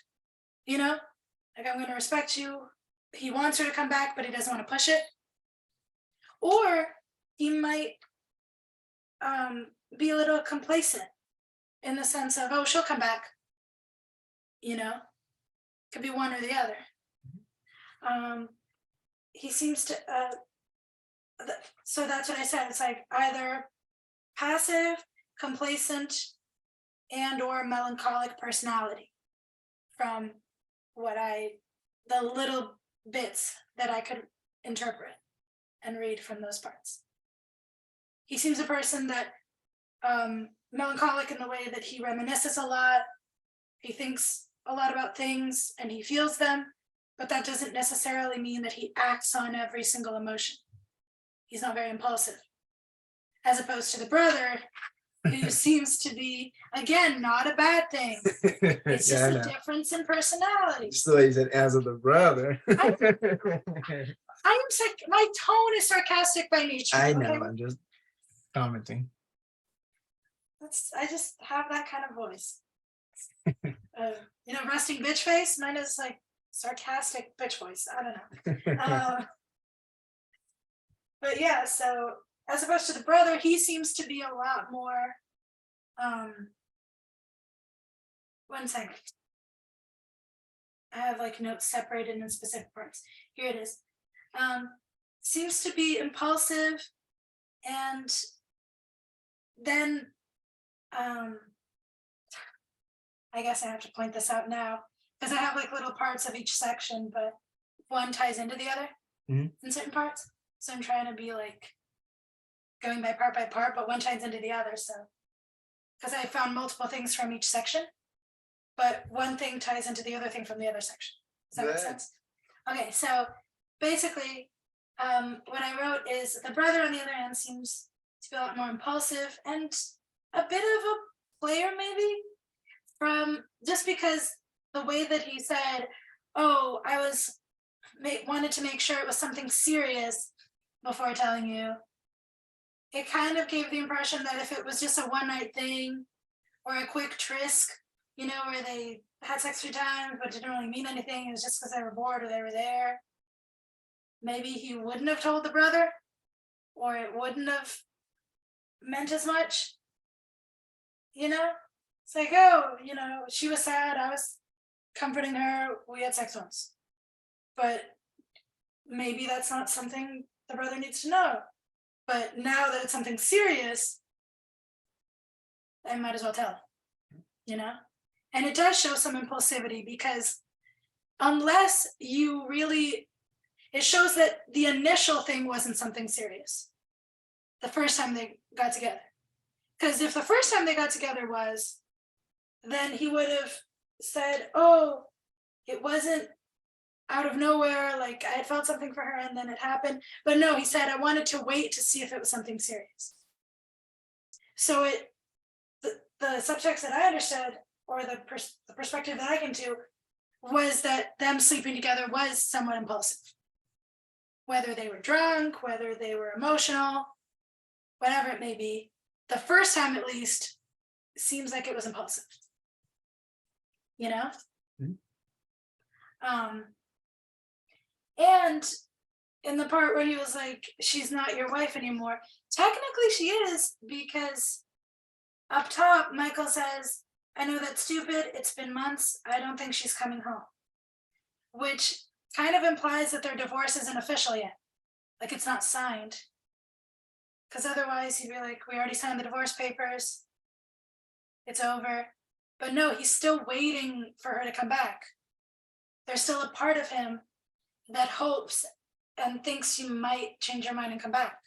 you know, like I'm going to respect you. He wants her to come back, but he doesn't want to push it. Or he might be a little complacent in the sense of, oh, she'll come back, you know, could be one or the other. He seems to, so that's what I said. It's like either passive, complacent, and or melancholic personality from the little bits that I could interpret and read from those parts. He seems a person that melancholic in the way that he reminisces a lot. He thinks a lot about things and he feels them, but that doesn't necessarily mean that he acts on every single emotion. He's not very impulsive, as opposed to the brother, who seems to be, again, not a bad thing. It's just a difference in personality. Just the way he said, as of the brother. I am my tone is sarcastic by nature. I know, okay? I'm just commenting. I just have that kind of voice. You know, resting bitch face. Mine is like sarcastic bitch voice. I don't know. But yeah, so as opposed to the brother, he seems to be a lot more. One second. I have like notes separated in specific parts. Here it is. Seems to be impulsive And then I guess I have to point this out now because I have like little parts of each section, but one ties into the other Mhm. in certain parts. So I'm trying to be like going by part, but one ties into the other. So because I found multiple things from each section, but one thing ties into the other thing from the other section. Does that make Right. sense? Okay, so basically, what I wrote is the brother, on the other hand, seems to be a lot more impulsive and a bit of a player, maybe, from just because the way that he said, "Oh, I wanted to make sure it was something serious before telling you." It kind of gave the impression that if it was just a one-night thing or a quick tryst, where they had sex 3 times but didn't really mean anything, it was just because they were bored or they were there, maybe he wouldn't have told the brother, or it wouldn't have meant as much. It's like, oh, she was sad, I was comforting her, we had sex once, but maybe that's not something the brother needs to know. But now that it's something serious, I might as well tell him, and it does show some impulsivity, because unless you really, it shows that the initial thing wasn't something serious the first time they got together. Because if the first time they got together was, then he would have said, oh, it wasn't out of nowhere, like I had felt something for her and then it happened. But no, he said, I wanted to wait to see if it was something serious. So the subtext that I understood, or the perspective that I came to, was that them sleeping together was somewhat impulsive. Whether they were drunk, whether they were emotional, whatever it may be, the first time at least seems like it was impulsive. Mm-hmm. And in the part where he was like, she's not your wife anymore, technically she is, because up top, Michael says, I know that's stupid, it's been months, I don't think she's coming home. Which kind of implies that their divorce isn't official yet. Like it's not signed. Because otherwise he'd be like, we already signed the divorce papers, it's over. But no, he's still waiting for her to come back. There's still a part of him that hopes and thinks she might change her mind and come back.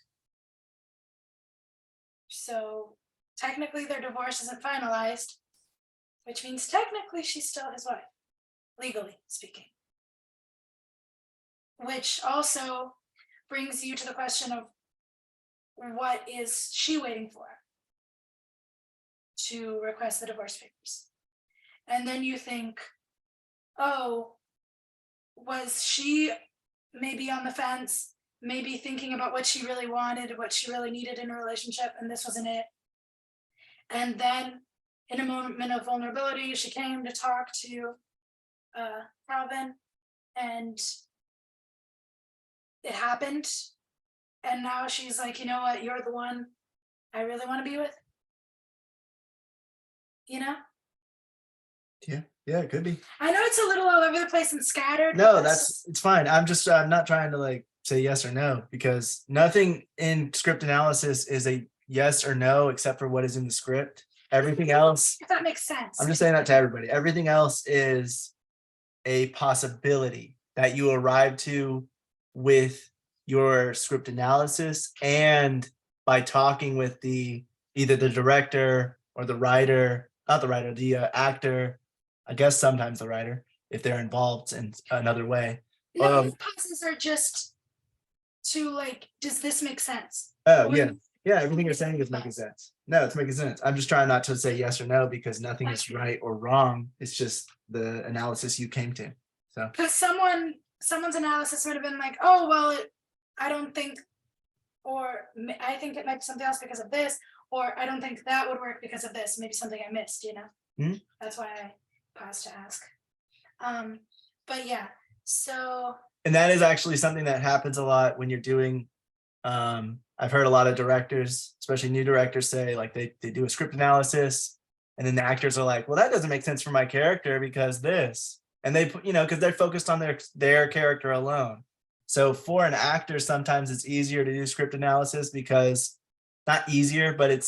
So technically their divorce isn't finalized, which means technically she's still his wife, legally speaking. Which also brings you to the question of, what is she waiting for to request the divorce papers? And then you think, oh, was she maybe on the fence, maybe thinking about what she really wanted, what she really needed in a relationship, and this wasn't it? And then in a moment of vulnerability, she came to talk to Calvin, and it happened. And now she's like, you know what, you're the one I really want to be with. Yeah, it could be. I know it's a little all over the place and scattered. No, it's fine. I'm not trying to like say yes or no, because nothing in script analysis is a yes or no except for what is in the script. Everything else, if that makes sense. I'm just saying that to everybody. Everything else is a possibility that you arrive to with your script analysis and by talking with either the director or the writer, not the writer, the actor, I guess sometimes the writer, if they're involved in another way. No, these pauses are just to like, does this make sense? Oh, yeah. Yeah, everything you're saying is making sense. No, it's making sense. I'm just trying not to say yes or no, because nothing is right or wrong. It's just the analysis you came to. So because someone's analysis would have been like, oh, well, I don't think, or I think it might be something else because of this, or I don't think that would work because of this, maybe something I missed, Mhm. That's why I paused to ask. But yeah, so. And that is actually something that happens a lot when you're doing, I've heard a lot of directors, especially new directors, say like they do a script analysis and then the actors are like, well, that doesn't make sense for my character because this, and they put, because they're focused on their character alone. So for an actor, sometimes it's easier to do script analysis because not easier, but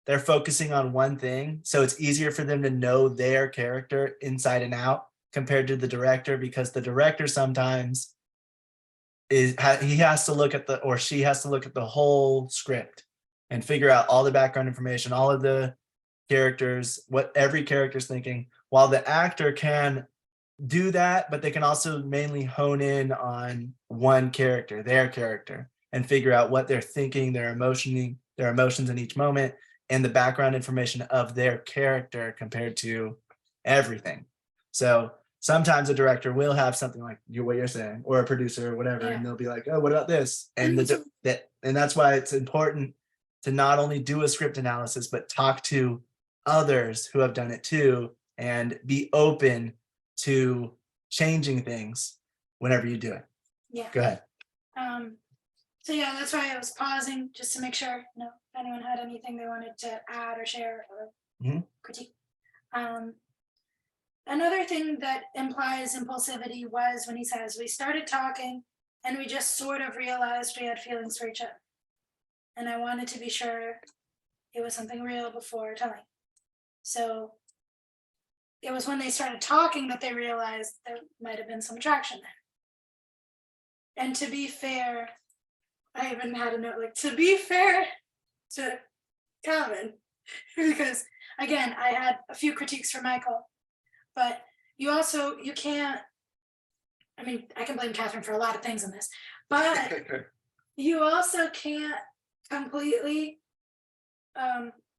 they're focusing on one thing. So it's easier for them to know their character inside and out compared to the director, because the director sometimes he has to look at she has to look at the whole script and figure out all the background information, all of the characters, what every character's thinking, while the actor can do that, but they can also mainly hone in on one character, their character, and figure out what they're thinking, their emotions in each moment, and the background information of their character compared to everything. So sometimes a director will have something like what you're saying, or a producer or whatever, and they'll be like, oh, what about this? And and that's why it's important to not only do a script analysis, but talk to others who have done it too, and be open to changing things whenever you do it. Yeah. Go ahead. So yeah, that's why I was pausing, just to make sure, if anyone had anything they wanted to add or share or critique. Another thing that implies impulsivity was when he says, we started talking and we just sort of realized we had feelings for each other. And I wanted to be sure it was something real before telling. So it was when they started talking that they realized there might have been some attraction there. And to be fair, I even had a note like, to be fair to Calvin, because again, I had a few critiques for Michael, but you can't, I mean, I can blame Catherine for a lot of things in this, but you also can't completely,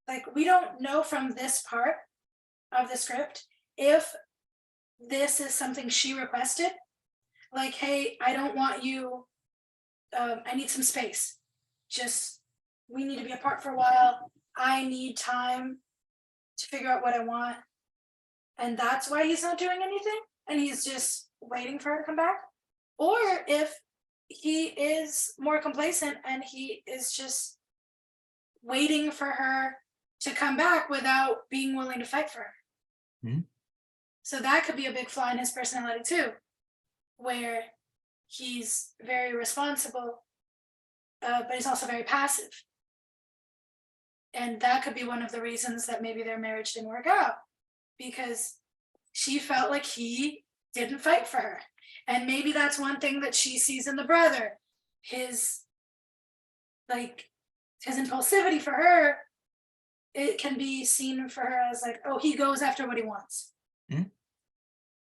like, we don't know from this part of the script if this is something she requested, like, hey, I don't want you, I need some space, we need to be apart for a while, I need time to figure out what I want, and that's why he's not doing anything and he's just waiting for her to come back. Or if he is more complacent and he is just waiting for her to come back without being willing to fight for her. So that could be a big flaw in his personality too, where he's very responsible, but he's also very passive. And that could be one of the reasons that maybe their marriage didn't work out, because she felt like he didn't fight for her. And maybe that's one thing that she sees in the brother, his impulsivity for her, it can be seen for her as like, oh, he goes after what he wants.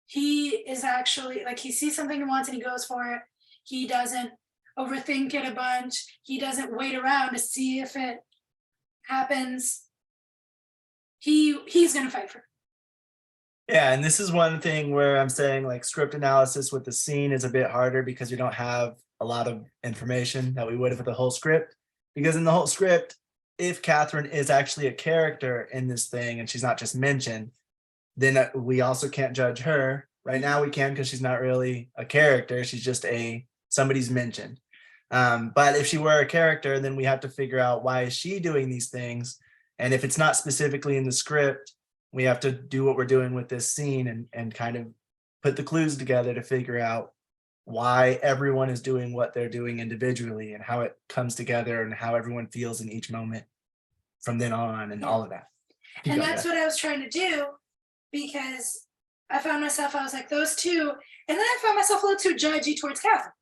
He is actually like, he sees something he wants and he goes for it. He doesn't overthink it a bunch. He doesn't wait around to see if it happens. He's gonna fight for her. Yeah, and this is one thing where I'm saying, like, script analysis with the scene is a bit harder because you don't have a lot of information that we would have with the whole script. Because in the whole script, if Catherine is actually a character in this thing and she's not just mentioned, then we also can't judge her. Right now we can, because she's not really a character. She's just somebody's mentioned. But if she were a character, then we have to figure out, why is she doing these things? And if it's not specifically in the script, we have to do what we're doing with this scene and kind of put the clues together to figure out why everyone is doing what they're doing individually and how it comes together and how everyone feels in each moment from then on and all of that. And that's what I was trying to do, because I found myself, I was like, those two, and then I found myself a little too judgy towards Catherine.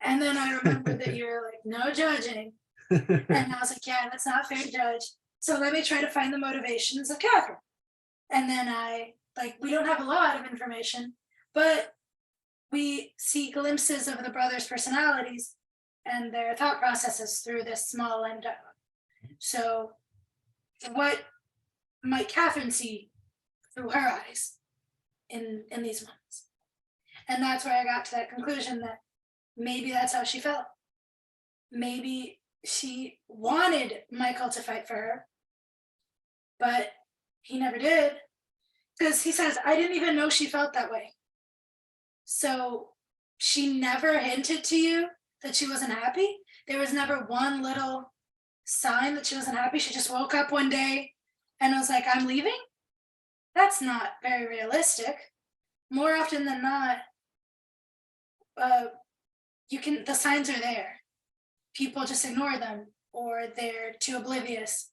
And then I remembered that you're like, no judging. And I was like, yeah, that's not fair to judge. So let me try to find the motivations of Catherine. And then we don't have a lot of information, but we see glimpses of the brothers' personalities and their thought processes through this small line of dialogue. So what might Catherine see through her eyes in these moments? And that's where I got to that conclusion that maybe that's how she felt. Maybe she wanted Michael to fight for her, but he never did, because he says, I didn't even know she felt that way. So she never hinted to you that she wasn't happy? There was never one little sign that she wasn't happy? She just woke up one day and was like, I'm leaving? That's not very realistic. More often than not, the signs are there. People just ignore them or they're too oblivious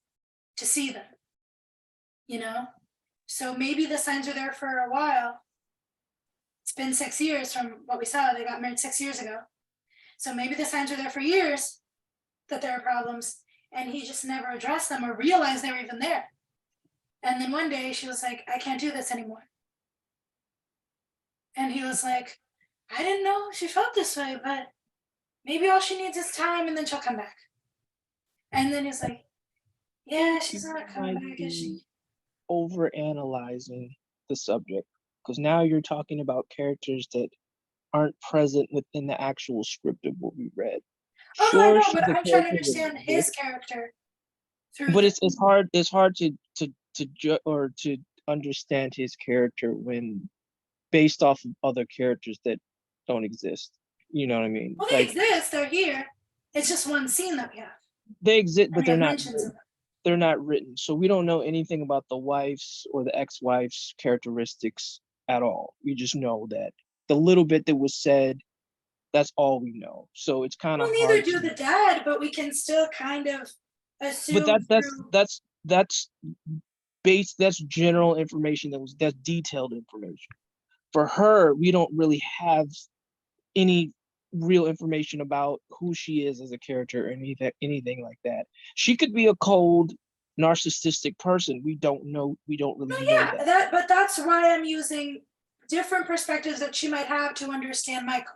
to see them, you know? So maybe the signs are there for a while. It's been 6 years from what we saw. They got married 6 years ago. So maybe the signs are there for years that there are problems, and he just never addressed them or realized they were even there. And then one day she was like, I can't do this anymore. And he was like, I didn't know she felt this way, but maybe all she needs is time and then she'll come back. And then he's like, yeah, she's not coming back, is she? Overanalyzing the subject, because now you're talking about characters that aren't present within the actual script of what we read. Oh, Sure, I know, she's but a I'm trying to character that understand his character. but it's hard to understand his character when based off of other characters that don't exist. You know what I mean? Well, they exist. They're here. It's just one scene that we have. They exist, but they're not. Mentions of them. They're not written, so we don't know anything about the wife's or the ex-wife's characteristics at all. We just know that the little bit that was said, that's all we know. So it's kind of Well, neither do the dad, but we can still kind of assume. But that's base. That's general information. That's detailed information. For her, we don't really have any real information about who she is as a character or anything like that. She could be a cold, narcissistic person. We don't know. We don't really know that. But that's why I'm using different perspectives that she might have to understand Michael.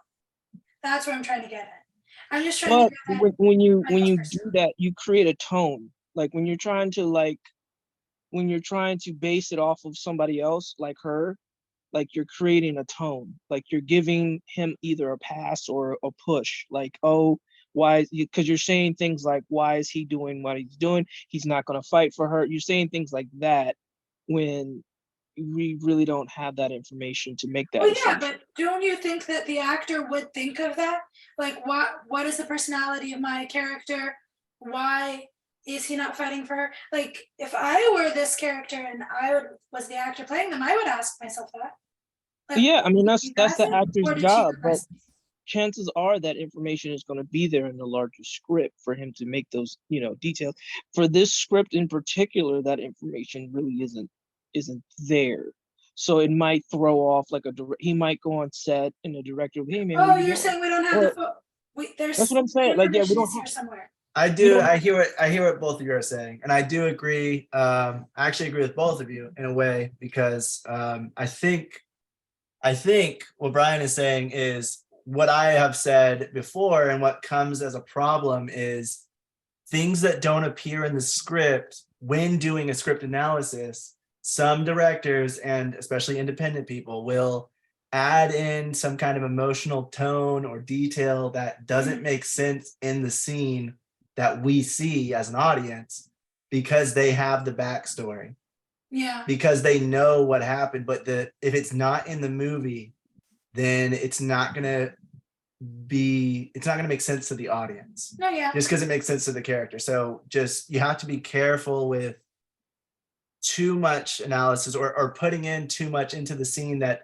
That's what I'm trying to get at. I'm just trying to get at when you do that, you create a tone. Like when you're trying to base it off of somebody else, like her, like you're creating a tone, like you're giving him either a pass or a push, like, oh, why? Because you're saying things like, why is he doing what he's doing? He's not going to fight for her. You're saying things like that when we really don't have that information to make that assumption. But don't you think that the actor would think of that? Like, what is the personality of my character? Why is he not fighting for her? Like, if I were this character and was the actor playing them, I would ask myself that. Like, yeah, I mean, that's the actor's job, but chances are that information is going to be there in the larger script for him to make those, details. For this script in particular, that information really isn't there. So it might throw off he might go on set and the director, hey man. Oh, you're saying we don't have that's what I'm saying. Like, yeah, we don't have somewhere. I hear what both of you are saying, and I do agree. I actually agree with both of you in a way, because I think what Brian is saying is what I have said before, and what comes as a problem is things that don't appear in the script when doing a script analysis. Some directors, and especially independent people, will add in some kind of emotional tone or detail that doesn't make sense in the scene that we see as an audience, because they have the backstory. Yeah. Because they know what happened. But if it's not in the movie, then it's not gonna make sense to the audience. No, yeah. Just because it makes sense to the character. So you have to be careful with too much analysis or putting in too much into the scene that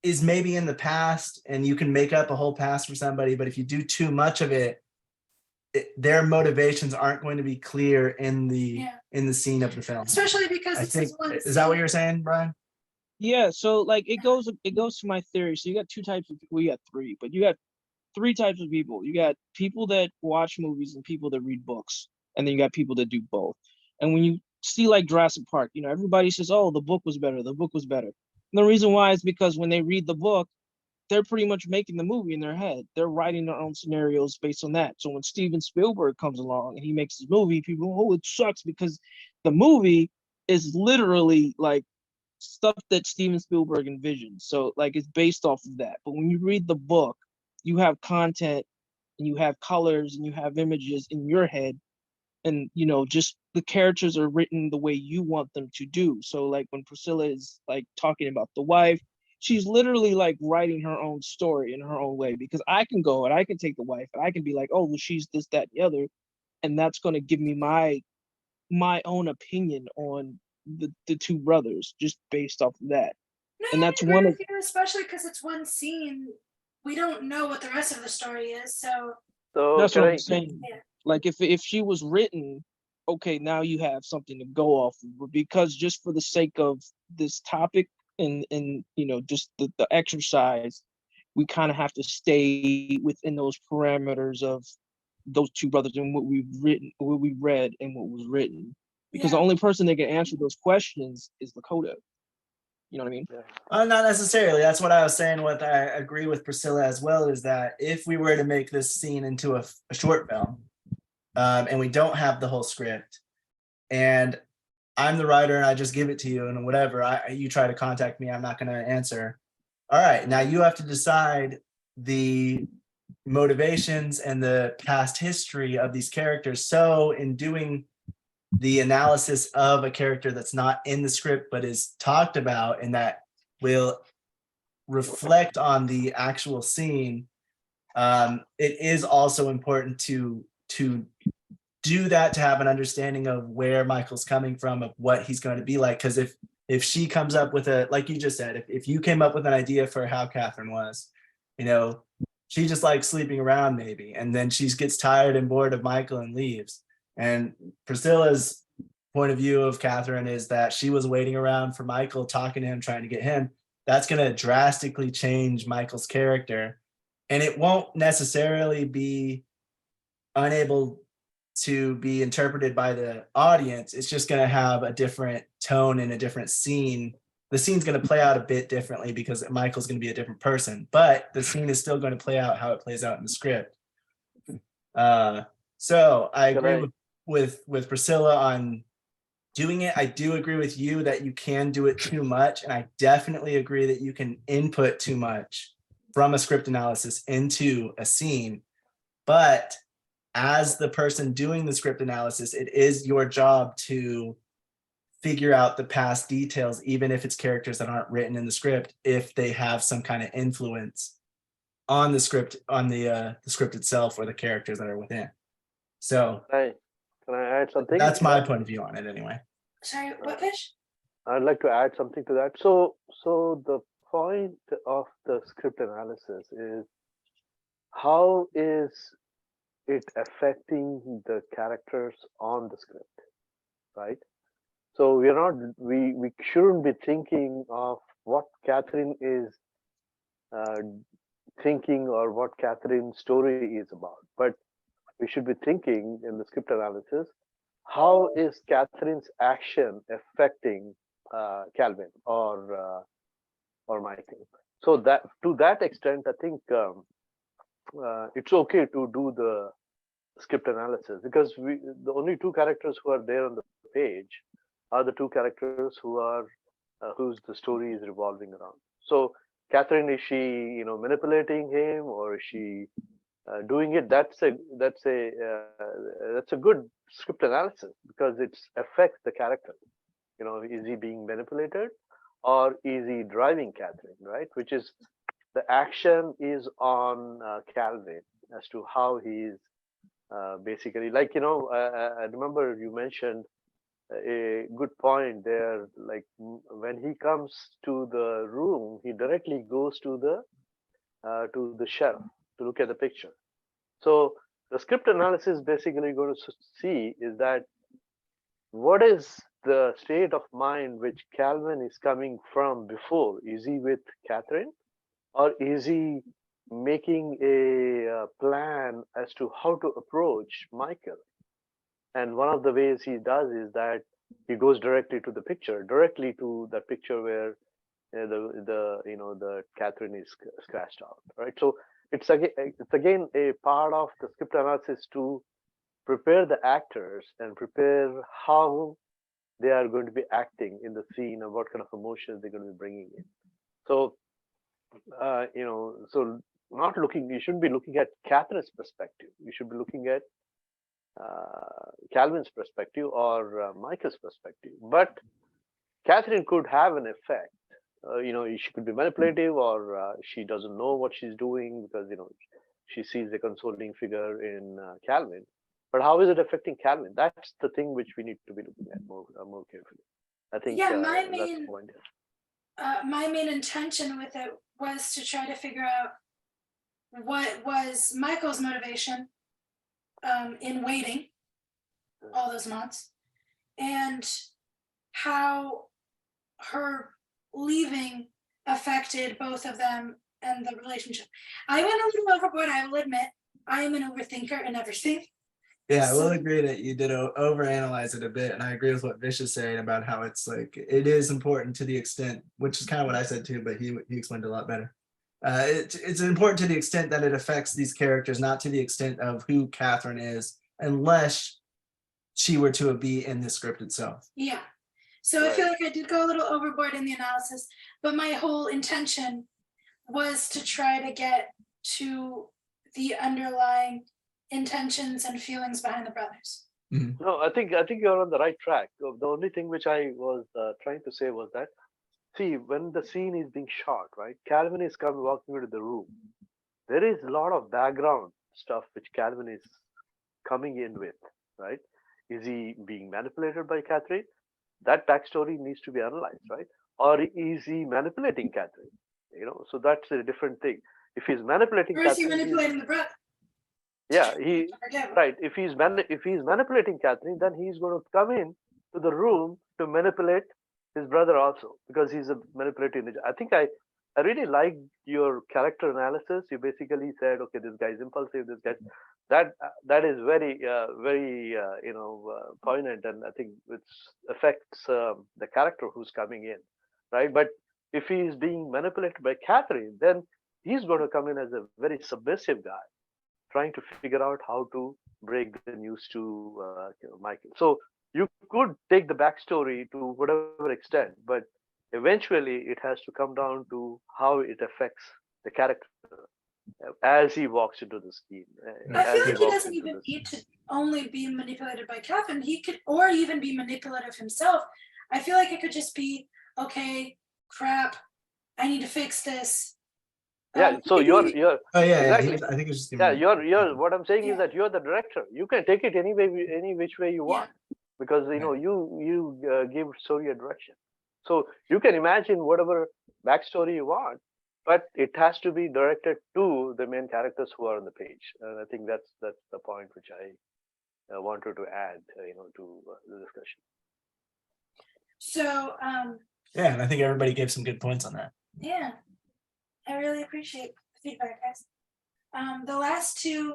is maybe in the past, and you can make up a whole past for somebody. But if you do too much of it, their motivations aren't going to be clear in the scene of the film. Especially because is that what you're saying, Brian? Yeah. So like it goes to my theory. So you got two types of people. You got three, but you got three types of people. You got people that watch movies and people that read books, and then you got people that do both. And when you see like Jurassic Park, everybody says, oh, the book was better. The book was better. And the reason why is because when they read the book, they're pretty much making the movie in their head. They're writing their own scenarios based on that. So when Steven Spielberg comes along and he makes his movie, people, oh, it sucks, because the movie is literally like stuff that Steven Spielberg envisioned. So like it's based off of that. But when you read the book, you have content and you have colors and you have images in your head, and just the characters are written the way you want them to do. So like when Priscilla is like talking about the wife, she's literally like writing her own story in her own way, because I can go and I can take the wife and I can be like, oh, well, she's this, that, and the other, and that's going to give me my own opinion on the two brothers just based off of that. No, and that's one of you, especially because it's one scene. We don't know what the rest of the story is, so that's what I'm saying. Yeah. Like if she was written, okay, now you have something to go off of. But because just for the sake of this topic and just the exercise, we kind of have to stay within those parameters of those two brothers and what we read, and what was written. Because the only person that can answer those questions is Lakota. You know what I mean? Yeah. Not necessarily. That's what I was saying. What I agree with Priscilla as well is that if we were to make this scene into a short film, and we don't have the whole script, and I'm the writer and I just give it to you and whatever, you try to contact me, I'm not going to answer. All right, now you have to decide the motivations and the past history of these characters. So in doing the analysis of a character that's not in the script but is talked about and that will reflect on the actual scene, it is also important to do that, to have an understanding of where Michael's coming from, of what he's going to be like. Because if she comes up with like you just said, if you came up with an idea for how Catherine was, she just likes sleeping around maybe, and then she gets tired and bored of Michael and leaves. And Priscilla's point of view of Catherine is that she was waiting around for Michael, talking to him, trying to get him. That's going to drastically change Michael's character, and it won't necessarily be unable to be interpreted by the audience. It's just going to have a different tone and a different scene. The scene's going to play out a bit differently because Michael's going to be a different person, but the scene is still going to play out how it plays out in the script. So I agree with Priscilla on doing it. I do agree with you that you can do it too much, and I definitely agree that you can input too much from a script analysis into a scene. But as the person doing the script analysis, it is your job to figure out the past details, even if it's characters that aren't written in the script, if they have some kind of influence on the script, on the script itself, or the characters that are within. So Can I add something? That's my point of view on it anyway. Sorry, what fish? I'd like to add something to that. So the point of the script analysis is, how is it affecting the characters on the script, right? So we shouldn't be thinking of what Catherine is thinking or what Catherine's story is about, but we should be thinking in the script analysis, how is Catherine's action affecting Calvin or Michael? So that to that extent, I think it's okay to do the script analysis, because the only two characters who are there on the page are the two characters whose the story is revolving around. So Catherine, is she manipulating him, or is she doing it? That's a good script analysis, because it affects the character. Is he being manipulated, or is he driving Catherine, right? Which is, the action is on Calvin as to how he's basically, like, I remember you mentioned a good point there, like when he comes to the room, he directly goes to the shelf to look at the picture. So the script analysis basically going to see is that, what is the state of mind which Calvin is coming from before? Is he with Catherine, or is he making a plan as to how to approach Michael? And one of the ways he does is that he goes directly to the picture, where the Catherine is scratched out, right? So it's again a part of the script analysis to prepare the actors and prepare how they are going to be acting in the scene and what kind of emotions they're going to be bringing in. So so you shouldn't be looking at Catherine's perspective. You should be looking at Calvin's perspective or Michael's perspective. But Catherine could have an effect. She could be manipulative, or she doesn't know what she's doing, because she sees a consoling figure in Calvin. But how is it affecting Calvin? That's the thing which we need to be looking at more carefully. I think Yeah, that's the point. My main intention with it was to try to figure out what was Michael's motivation, in waiting all those months, and how her leaving affected both of them and the relationship. I went a little overboard, I will admit. I am an overthinker and everything. Yeah, I will agree that you did overanalyze it a bit, and I agree with what Vish is saying about how it's like it is important to the extent, which is kind of what I said too, but he explained it a lot better. It's important to the extent that it affects these characters, not to the extent of who Catherine is, unless she were to be in the script itself. Yeah. So I feel like I did go a little overboard in the analysis, but my whole intention was to try to get to the underlying intentions and feelings behind the brothers. No, I think you're on the right track. The only thing which I was trying to say was that, see, when the scene is being shot, right, Calvin is walking into the room. There is a lot of background stuff which Calvin is coming in with, right? Is he being manipulated by Catherine? That backstory needs to be analyzed, right? Or is he manipulating Catherine? You know, so that's a different thing. If he's manipulating Or is he Catherine, manipulating the brother? yeah, right. If he's manipulating Catherine, then he's going to come in to the room to manipulate his brother also, because he's a manipulative nature. I think I really like your character analysis. You basically said, okay, this guy's impulsive. This guy, that is very poignant, and I think it affects the character who's coming in, right? But if he's being manipulated by Catherine, then he's going to come in as a very submissive guy, trying to figure out how to break the news to Michael. So you could take the backstory to whatever extent, but eventually it has to come down to how it affects the character as he walks into the scheme. I feel like he doesn't even need to only be manipulated by Catherine. He could, or even be manipulative himself. I feel like it could just be, okay, crap, I need to fix this. Yeah, so you're Oh yeah, exactly. I think it's just You're what I'm saying is that you're the director. You can take it any which way you want, because you give story a direction. So you can imagine whatever backstory you want, but it has to be directed to the main characters who are on the page. And I think that's the point which I wanted to add, to the discussion. So yeah, and I think everybody gave some good points on that. yeah, I really appreciate the feedback, guys. The last 2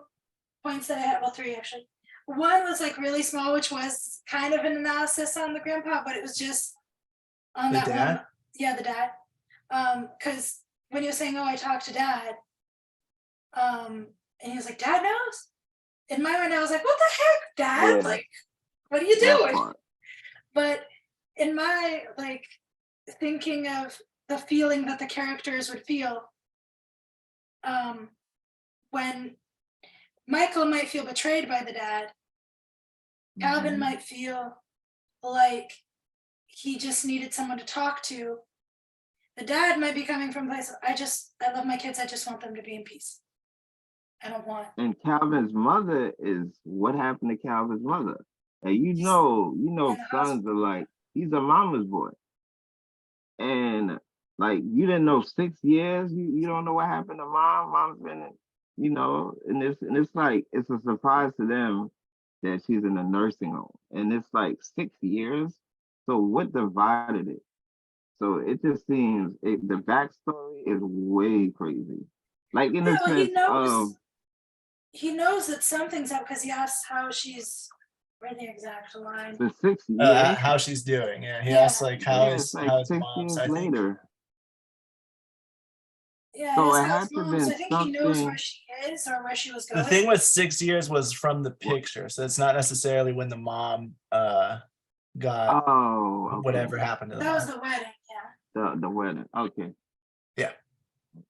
points that I had, well, 3 actually. One was like really small, which was kind of an analysis on the grandpa, but it was just on The that dad? one. Yeah, the dad. Because when he was saying, "Oh, I talked to dad," and he was like, "Dad knows." In my mind, I was like, "What the heck, Dad? Yeah. Like, what are you That doing?" part. But in my thinking of the feeling that the characters would feel, when Michael might feel betrayed by the dad, Calvin might feel like he just needed someone to talk to. The dad might be coming from a place of, I love my kids, I just want them to be in peace. I don't want. And Calvin's mother is what happened to Calvin's mother. And you know, sons are like, he's a mama's boy. And like, you didn't know 6 years, you don't know what happened to mom. Mom's been, and it's like, it's a surprise to them that she's in a nursing home. And it's like 6 years. So what divided it? So it just seems, the backstory is way crazy. Like in the sense of, he knows that something's up because he asks how she's, where the exact line. the 6 years. How she's doing. Yeah, he Yeah. asked like how Yeah, is it's like how is 6 mom. years So I think later. Yeah, So so it had to mom, been so I think he knows something. where she is or where she was the going. thing with 6 years was from the picture, so it's not necessarily when the mom got Oh, okay. whatever happened to the That was mom. the wedding, yeah. The wedding. Okay. Yeah.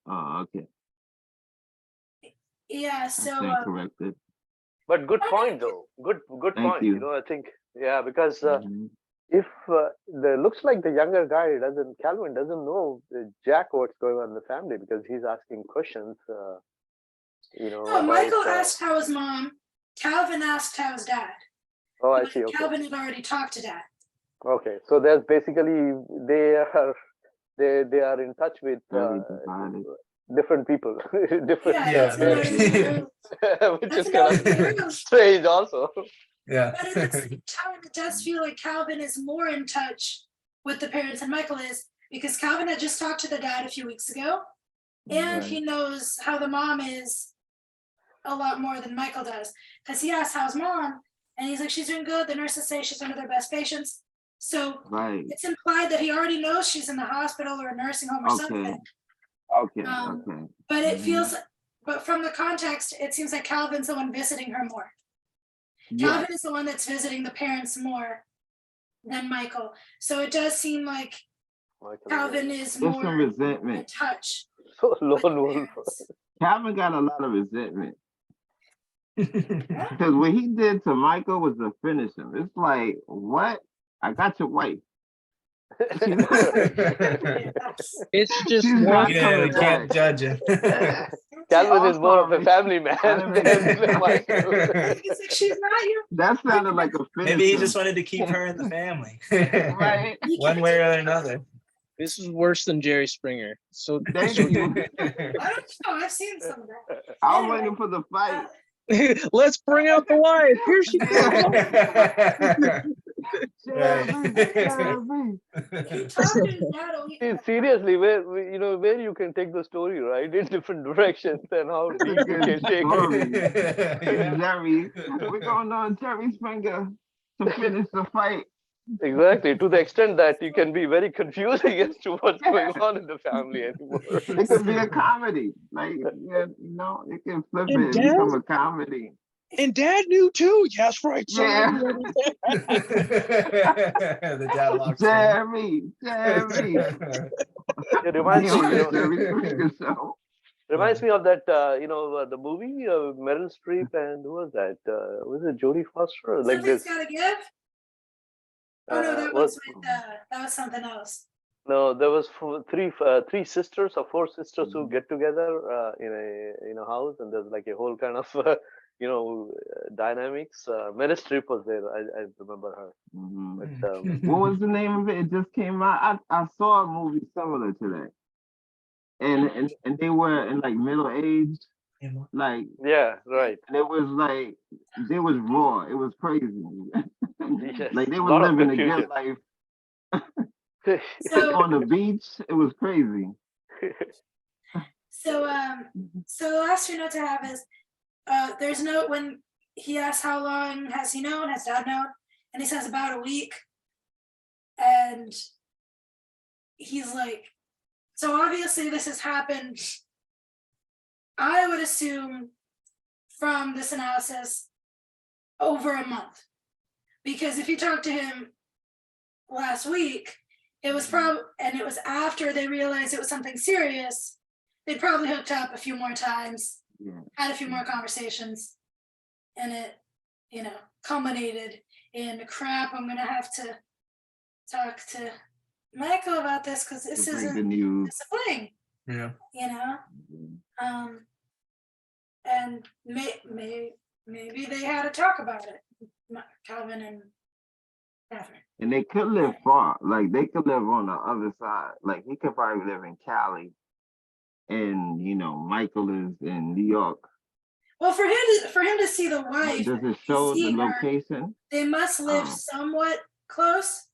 Oh, okay. Yeah, I so stand corrected. But good point, though. Good Thank point. you. I think, yeah, because Mhm. if looks like the younger guy Calvin doesn't know jack what's going on in the family, because he's asking questions. no, about, Michael asked how his mom. Calvin asked how his dad. Oh, I But see. Okay. Calvin had already talked to dad. Okay. So there's basically they are in touch with Very divided. different people, different, Yeah, that's Yeah. which That's is kind another of thing. strange also. Yeah. But at the same time, it does feel like Calvin is more in touch with the parents than Michael is, because Calvin had just talked to the dad a few weeks ago, and he knows how the mom is a lot more than Michael does. Because he asked, "How's mom?" And he's like, "She's doing good. The nurses say she's one of their best patients." So Right. it's implied that he already knows she's in the hospital or a nursing home or something. Okay. But it feels, but from the context, it seems like Calvin's the one visiting her more. Yeah. Calvin is the one that's visiting the parents more than Michael. So it does seem like Calvin is There's more some in resentment. touch. So with the lone wolf. parents. Calvin got a lot of resentment. Because what he did to Michael was to finish him. It's like, what? I got your wife. It's just She's one. not Yeah, coming we can't back. judge him. Calvin is more of a Also, family man than Michael. He's like, she's not your. That sounded like a finish. Maybe he him. just wanted to keep her in the family. Right. One way or another. This is worse than Jerry Springer. So Thank you. I don't know. I've seen some of that. I was Anyway, waiting for the fight. let's bring out the wife. Here she Jeremy. He talked to his dad a week See, ago. seriously, where you can take the story, right, in different directions, and how deep you can take it. Jerry, we're going on Jerry Springer to finish the fight. Exactly, to the extent that you can be very confusing as to what's going on in the family anymore. It could be a comedy, like yeah, you know, it can flip it And and Dad? become a comedy. And Dad knew too. Yes, right. So Yeah. The dad walks in. Jerry. It reminds me, On the Jerry Springer show. reminds me of that, the movie Meryl Streep and who was that? Was it Jodie Foster? Like Something's this. gotta give. Oh no, that was with that was something else. No, there was three sisters or four sisters who get together in a house, and there's like a whole kind of dynamics. Meryl Streep was there. I remember her. Mhm. But, What was the name of it? It just came out. I saw a movie similar to that, and they were in like middle aged, like yeah, right. and it was like they was raw. It was crazy. Yes. Like they were Lot of living a confusion. good life So on the beach. It was crazy. so the last two notes I have is there's a note when he asks how long has he known, has dad known, and he says about a week. And he's like, so obviously this has happened, I would assume, from this analysis, over a month. Because if you talked to him last week, it was and it was after they realized it was something serious, they probably hooked up a few more times, had a few more conversations, and it, culminated in crap. I'm gonna have to talk to Michael about this because this isn't the news. it's a fling. Yeah. And maybe they had a talk about it, Calvin and Catherine. And they could live far. Like they could live on the other side. Like he could probably live in Cali, and Michael is in New York. Well, for him to see the wife, Does it show the see her, location? they must live somewhat close,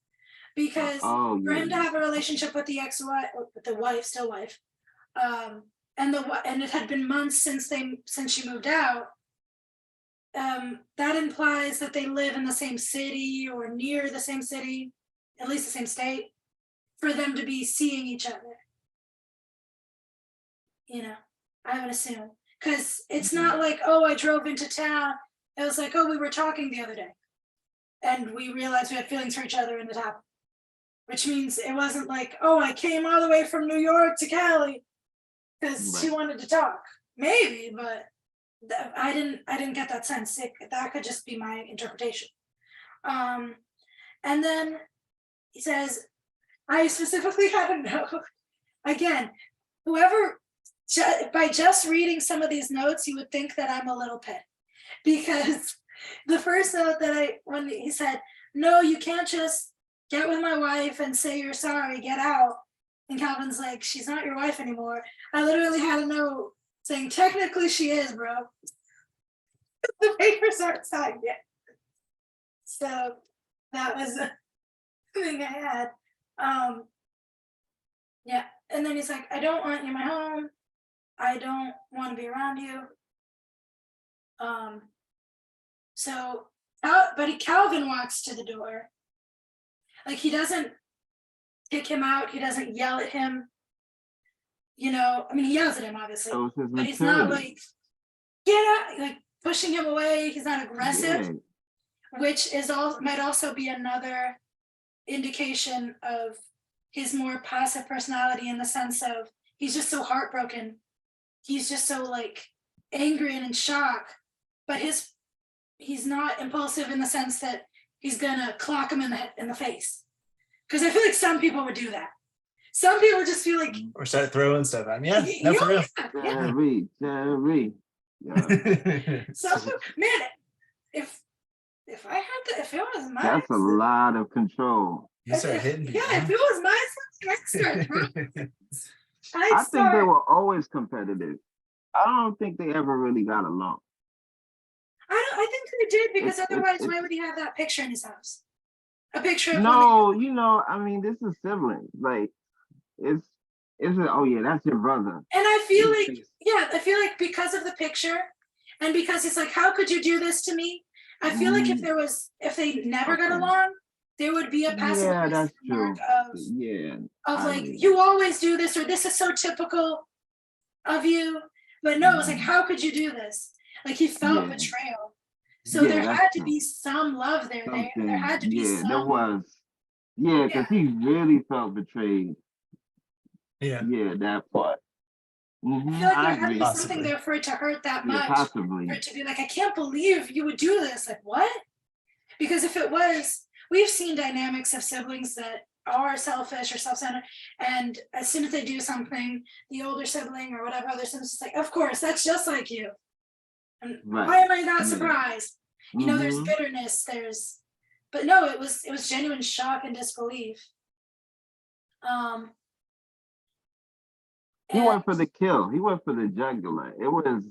because for him to have a relationship with the ex-wife, with the wife, still wife, and it had been months since she moved out. That implies that they live in the same city or near the same city, at least the same state, for them to be seeing each other. I would assume. Because it's not like, oh, I drove into town. It was like, oh, we were talking the other day. And we realized we had feelings for each other and it happened. Which means it wasn't like, oh, I came all the way from New York to Cali because she wanted to talk. Maybe, but I didn't get that sense. That could just be my interpretation. And then he says, I specifically had a note. Again, by just reading some of these notes, you would think that I'm a little pit. Because the first note when he said, no, you can't just get with my wife and say you're sorry, get out. And Calvin's like, she's not your wife anymore. I literally had a note saying, technically she is, bro. The papers aren't signed yet. So that was a thing I had. Yeah, and then he's like, I don't want you in my home. I don't want to be around you. But Calvin walks to the door. Like, he doesn't kick him out. He doesn't yell at him. You know, I mean, he yells at him, obviously. That was his But he's not maturity. like, get out, like pushing him away. He's not aggressive, which might also be another indication of his more passive personality, in the sense of he's just so heartbroken. He's just so like angry and in shock, but he's not impulsive in the sense that he's gonna clock him in the face. Because I feel like some people would do that. Some people just feel like, or start throwing stuff at me. Yeah, no, for real. Jerry. Yeah. So man, if I had to, if it was my That's a lot of control. You start hitting people. yeah, if it was my son, I'd start throwing. I think they were always competitive. I don't think they ever really got along. I think they did, because otherwise, why would he have that picture in his house? A picture of No, you know, I mean, this is siblings. Like, oh yeah, that's your brother. And I feel like because of the picture, and because it's like, how could you do this to me? I feel like if they never got along, there would be a passive aggressive mark of like, you always do this, or this is so typical of you. But no, it's like, how could you do this? Like, he felt betrayal. So there had to be some love there. There had to be some. There was. Yeah, because he really felt betrayed. Yeah. Yeah, that part. I feel like there had to be something there for it to hurt that much. Possibly. For it to be like, I can't believe you would do this. Like, what? Because if it was, we've seen dynamics of siblings that are selfish or self-centered, and as soon as they do something, the older sibling or whatever other siblings is like, of course, that's just like you. And why am I not surprised? You know, there's bitterness, but no, it was genuine shock and disbelief. He went for the kill. He went for the jugular. It was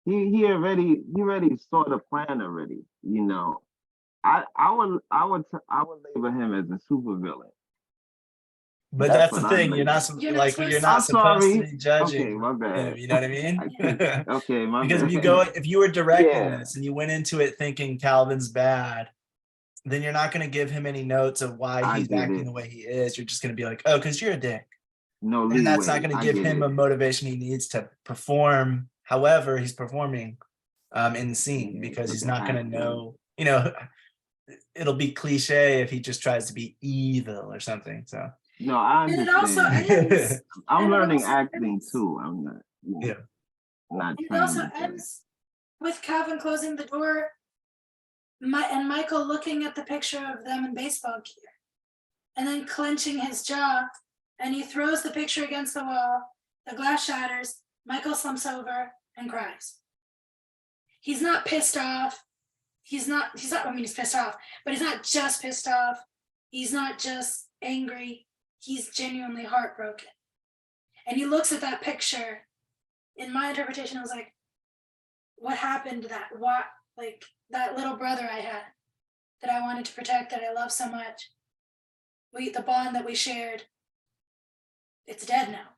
he already saw the plan already. You know, I would label him as a supervillain. But that's the thing. You're not supposed to be judging. Okay, my bad. You know what I mean? Okay, my because bad. if you were directing this and you went into it thinking Calvin's bad, then you're not going to give him any notes of why he's acting the way he is. You're just going to be like, oh, because you're a dick. No leeway. And that's not going to give him a motivation he needs to perform however he's performing in the scene, because he's not going to know, you know, it'll be cliche if he just tries to be evil or something. So no, I understand. And it also ends, I'm learning acting too. I'm not. Not. It also ends with Calvin closing the door, and Michael looking at the picture of them in baseball gear, and then clenching his jaw, and he throws the picture against the wall. The glass shatters. Michael slumps over and cries. He's not pissed off. He's not. I mean, he's pissed off, but he's not just pissed off. He's not just angry. He's genuinely heartbroken. And he looks at that picture. In my interpretation, I was like, what happened to that? What, like, that little brother I had that I wanted to protect, that I love so much. The bond that we shared, it's dead now.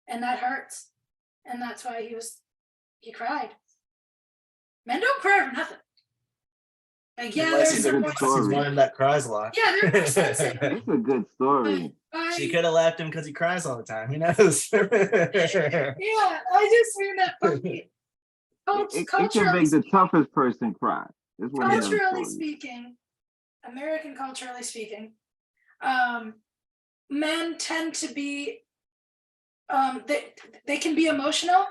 And that hurts. And that's why he cried. Men don't cry for nothing. Like, yeah, there's some more. He's one that cries a lot. Yeah, they're more sensitive. It's a good story. She could have left him because he cries all the time. Who knows? Yeah, I just mean that funny. It can make the toughest person cry. Culturally speaking, American culturally speaking, men tend to be, they can be emotional,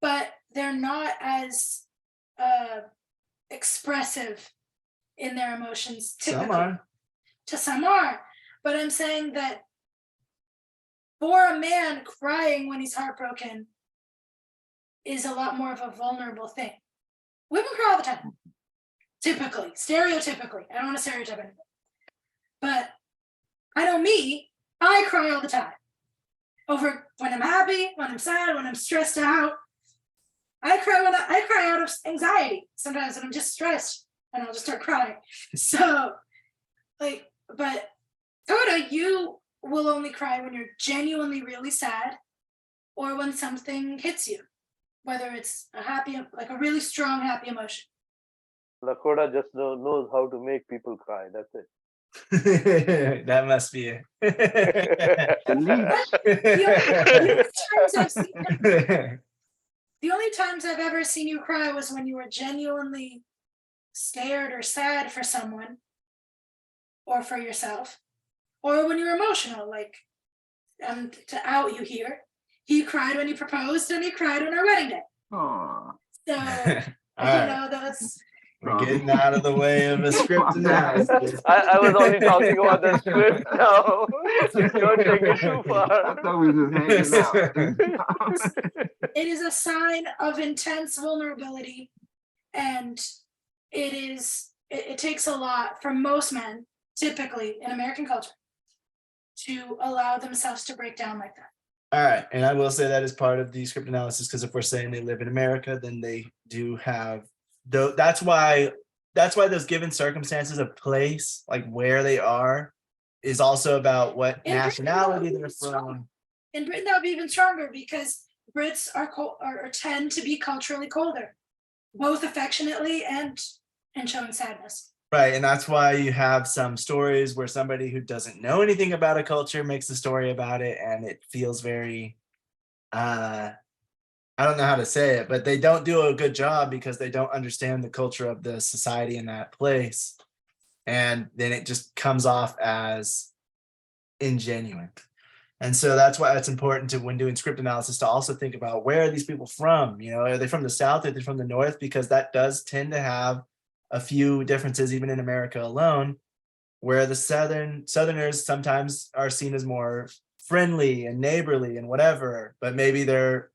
but they're not as expressive in their emotions typically. Some are. But I'm saying that for a man, crying when he's heartbroken is a lot more of a vulnerable thing. Women cry all the time. Typically, stereotypically. I don't want to stereotype anything. But I know me, I cry all the time. Over when I'm happy, when I'm sad, when I'm stressed out. I cry out of anxiety sometimes when I'm just stressed and I'll just start crying. So but Coda, you will only cry when you're genuinely really sad or when something hits you, whether it's a really strong happy emotion. Lakota just knows how to make people cry. That's it. That must be it. The The only times I've ever seen you cry was when you were genuinely scared or sad for someone or for yourself, or when you were emotional, like to out you here. He cried when he proposed and he cried on our wedding day. Aw. So, that's... We're getting out of the way of a script analysis. I was only talking about the script now. You're taking it too far. I thought we were just hanging out. It is a sign of intense vulnerability, and it takes a lot for most men, typically in American culture, to allow themselves to break down like that. All right, and I will say that is part of the script analysis, because if we're saying they live in America, then they do have that's why those given circumstances of place, like where they are, is also about what nationality they're from. In Britain, that would be even stronger because Brits are tend to be culturally colder, both affectionately and showing sadness. Right, and that's why you have some stories where somebody who doesn't know anything about a culture makes a story about it, and it feels very, I don't know how to say it, but they don't do a good job because they don't understand the culture of the society in that place. And then it just comes off as ingenuine. And so that's why it's important to, when doing script analysis, to also think about, where are these people from? Are they from the South? Are they from the North? Because that does tend to have a few differences, even in America alone, where the Southerners sometimes are seen as more friendly and neighborly and whatever, but maybe they're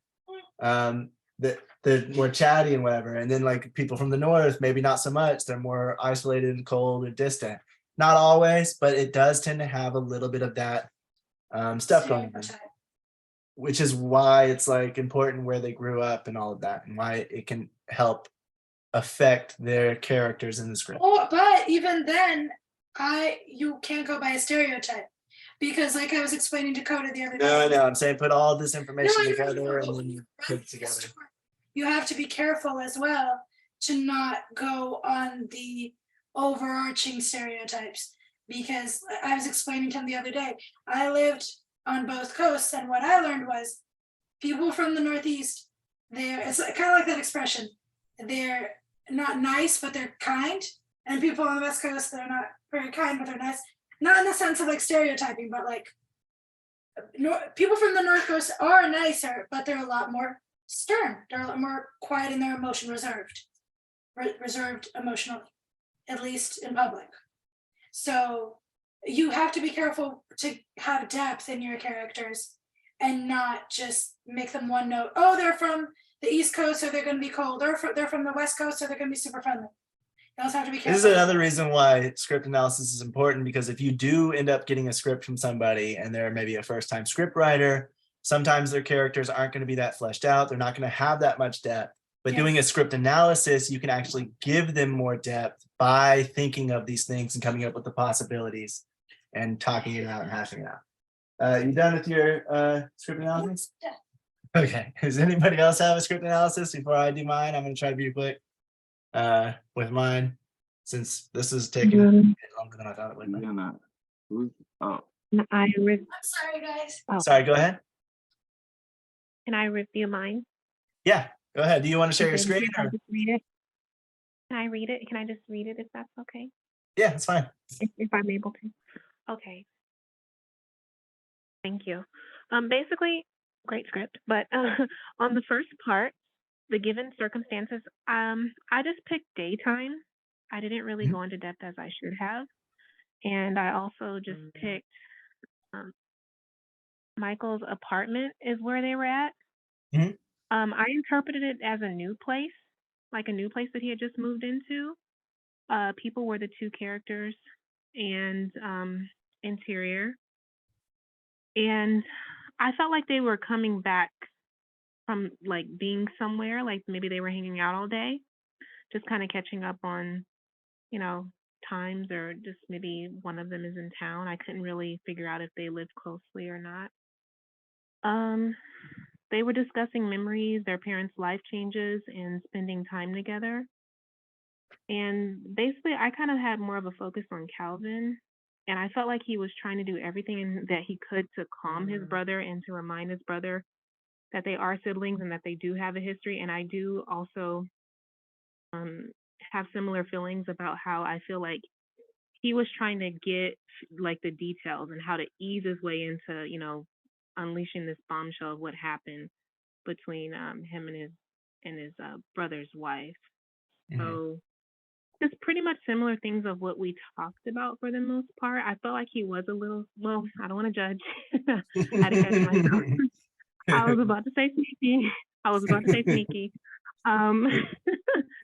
more chatty and whatever. And then like people from the North, maybe not so much. They're more isolated and cold and distant. Not always, but it does tend to have a little bit of that stuff going on, which is why it's like important where they grew up and all of that, and why it can help affect their characters in the script. But even then, you can't go by a stereotype, because like I was explaining to Coda the other day. No, I'm saying put all this information together and then you put it together. You have to be careful as well to not go on the overarching stereotypes, because I was explaining to him the other day, I lived on both coasts, and what I learned was people from the Northeast, it's kind of like that expression, they're not nice, but they're kind. And people on the West Coast, they're not very kind, but they're nice. Not in the sense of like stereotyping, but like people from the North Coast are nicer, but they're a lot more stern. They're a lot more quiet in their emotion, reserved emotionally, at least in public. So you have to be careful to have depth in your characters and not just make them one note. Oh, they're from the East Coast, so they're going to be cold. They're from the West Coast, so they're going to be super friendly. You also have to be careful. This is another reason why script analysis is important, because if you do end up getting a script from somebody and they're maybe a first-time script writer, sometimes their characters aren't going to be that fleshed out. They're not going to have that much depth. But doing a script analysis, you can actually give them more depth by thinking of these things and coming up with the possibilities and talking it out and hashing it out. You done with your script analysis? Yeah. Okay. Does anybody else have a script analysis before I do mine? I'm going to try to be quick with mine, since this is taking longer than I thought it would. Oh. I'm sorry, guys. Oh. Sorry, go ahead. Can I review mine? Yeah, go ahead. Do you want to share your Okay, screen? Can I Or? just read it? Can I read it? Can I just read it if that's okay? Yeah, it's fine. If I'm able to. Okay. Thank you. Basically, great script, but on the first part, the given circumstances, I just picked daytime. I didn't really go into depth as I should have. And I also just picked Michael's apartment is where they were at. I interpreted it as a new place, like a new place that he had just moved into. People were the two characters, and interior. And I felt like they were coming back from like being somewhere, like maybe they were hanging out all day, just kind of catching up on, you know, times, or just maybe one of them is in town. I couldn't really figure out if they lived closely or not. Um, they were discussing memories, their parents' life changes, and spending time together. And basically, I kind of had more of a focus on Calvin. And I felt like he was trying to do everything that he could to calm his brother and to remind his brother that they are siblings and that they do have a history. And I do also um, have similar feelings about how I feel like he was trying to get like the details and how to ease his way into, you know, unleashing this bombshell of what happened between him and his brother's wife. So just pretty much similar things of what we talked about for the most part. I felt like he was a little, well, I don't want to judge. I had to catch myself. I was about to say sneaky. I was about to say sneaky. And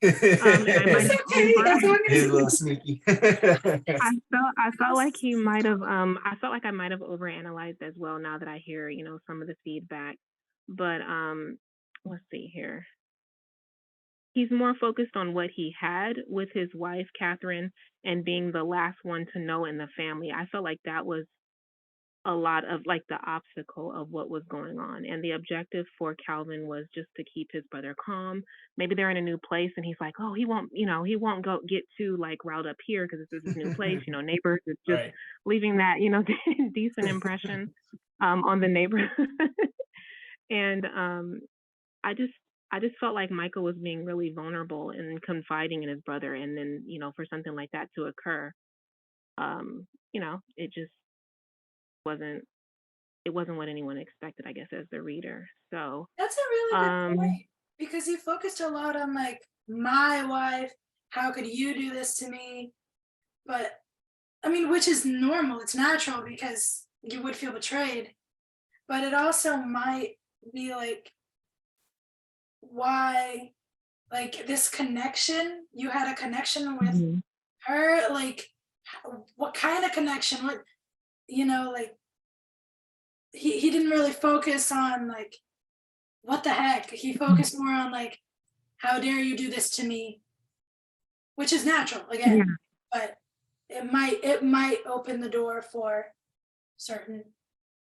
I might It's have okay, as long He's as a little sneaky. I felt like he might have I felt like I might have overanalyzed as well now that I hear, you know, some of the feedback. But let's see here. He's more focused on what he had with his wife, Catherine, and being the last one to know in the family. I felt like that was a lot of like the obstacle of what was going on. And the objective for Calvin was just to keep his brother calm. Maybe they're in a new place and he's like, oh, he won't, you know, he won't go get too like riled up here because this is his new place, you know, neighbors. It's just Right. leaving that, you know, decent impression on the neighborhood. And I just felt like Michael was being really vulnerable and confiding in his brother, and then, you know, for something like that to occur, you know, it just wasn't what anyone expected, I guess, as the reader. So that's a really good um point because you focused a lot on like my wife. How could you do this to me? But I mean, which is normal. It's natural because you would feel betrayed. But it also might be like why, like this connection. You had a connection with mhm. her. Like, what kind of connection? What, you know, like he didn't really focus on like what the heck. He focused more on like, how dare you do this to me, which is natural again, Yeah, but it might open the door for certain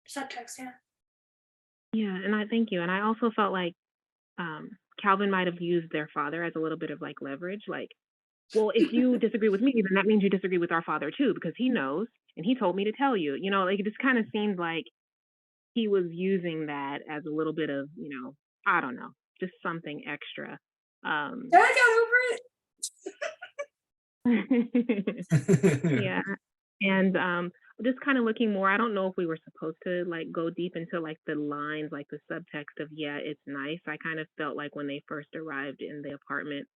subtext. Yeah. yeah, and I thank you. And I also felt like Calvin might have used their father as a little bit of like leverage, like, well, if you disagree with me, then that means you disagree with our father too, because he knows and he told me to tell you. You know, like it just kind of seemed like he was using that as a little bit of, you know, I don't know, just something extra. I got Yeah. And just kind of looking more, I don't know if we were supposed to like go deep into like the lines, like the subtext of yeah, it's nice. I kind of felt like when they first arrived in the apartment,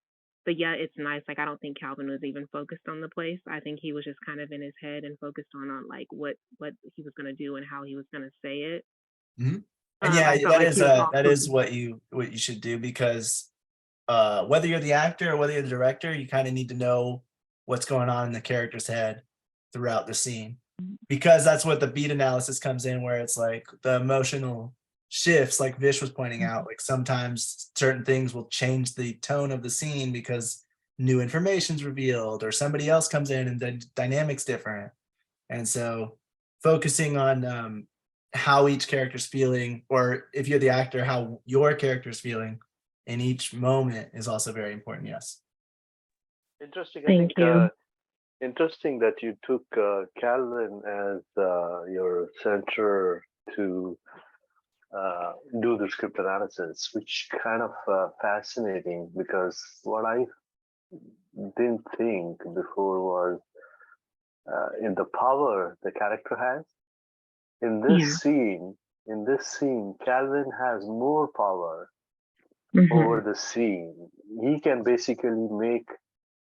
the yeah, it's nice. Like I don't think Calvin was even focused on the place. I think he was just kind of in his head and focused on like what he was gonna do and how he was gonna say it. Mhm. And yeah, I felt like he was that also is what you should do, because whether you're the actor or whether you're the director, you kind of need to know what's going on in the character's head throughout the scene, because that's what the beat analysis comes in, where it's like the emotional shifts, like Vish was pointing out, like sometimes certain things will change the tone of the scene because new information's revealed or somebody else comes in and the dynamic's different. And so focusing on how each character's feeling, or if you're the actor, how your character's feeling in each moment is also very important. Yes. Interesting. I thank think you. interesting that you took Calvin as your center to do the script analysis, which kind of fascinating, because what I didn't think before was in the power the character has. In Yeah. this scene, Calvin has more power over Hmm. the scene. He can basically make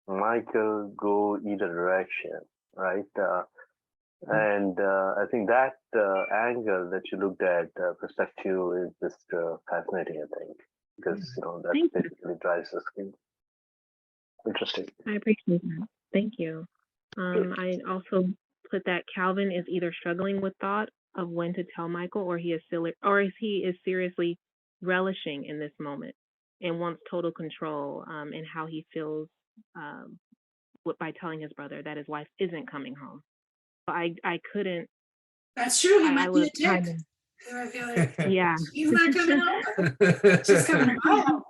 Michael go either direction, right? And I think that angle that you looked at, perspective, is just fascinating, I think, because that Thank you. basically drives the screen. Interesting. I appreciate that. Thank you. I also put that Calvin is either struggling with thought of when to tell Michael, or if he is seriously relishing in this moment and wants total control in how he feels by telling his brother that his wife isn't coming home. So I couldn't. That's true. He I might be a was dick. kind of, I feel like yeah. he's not coming home. She's coming to my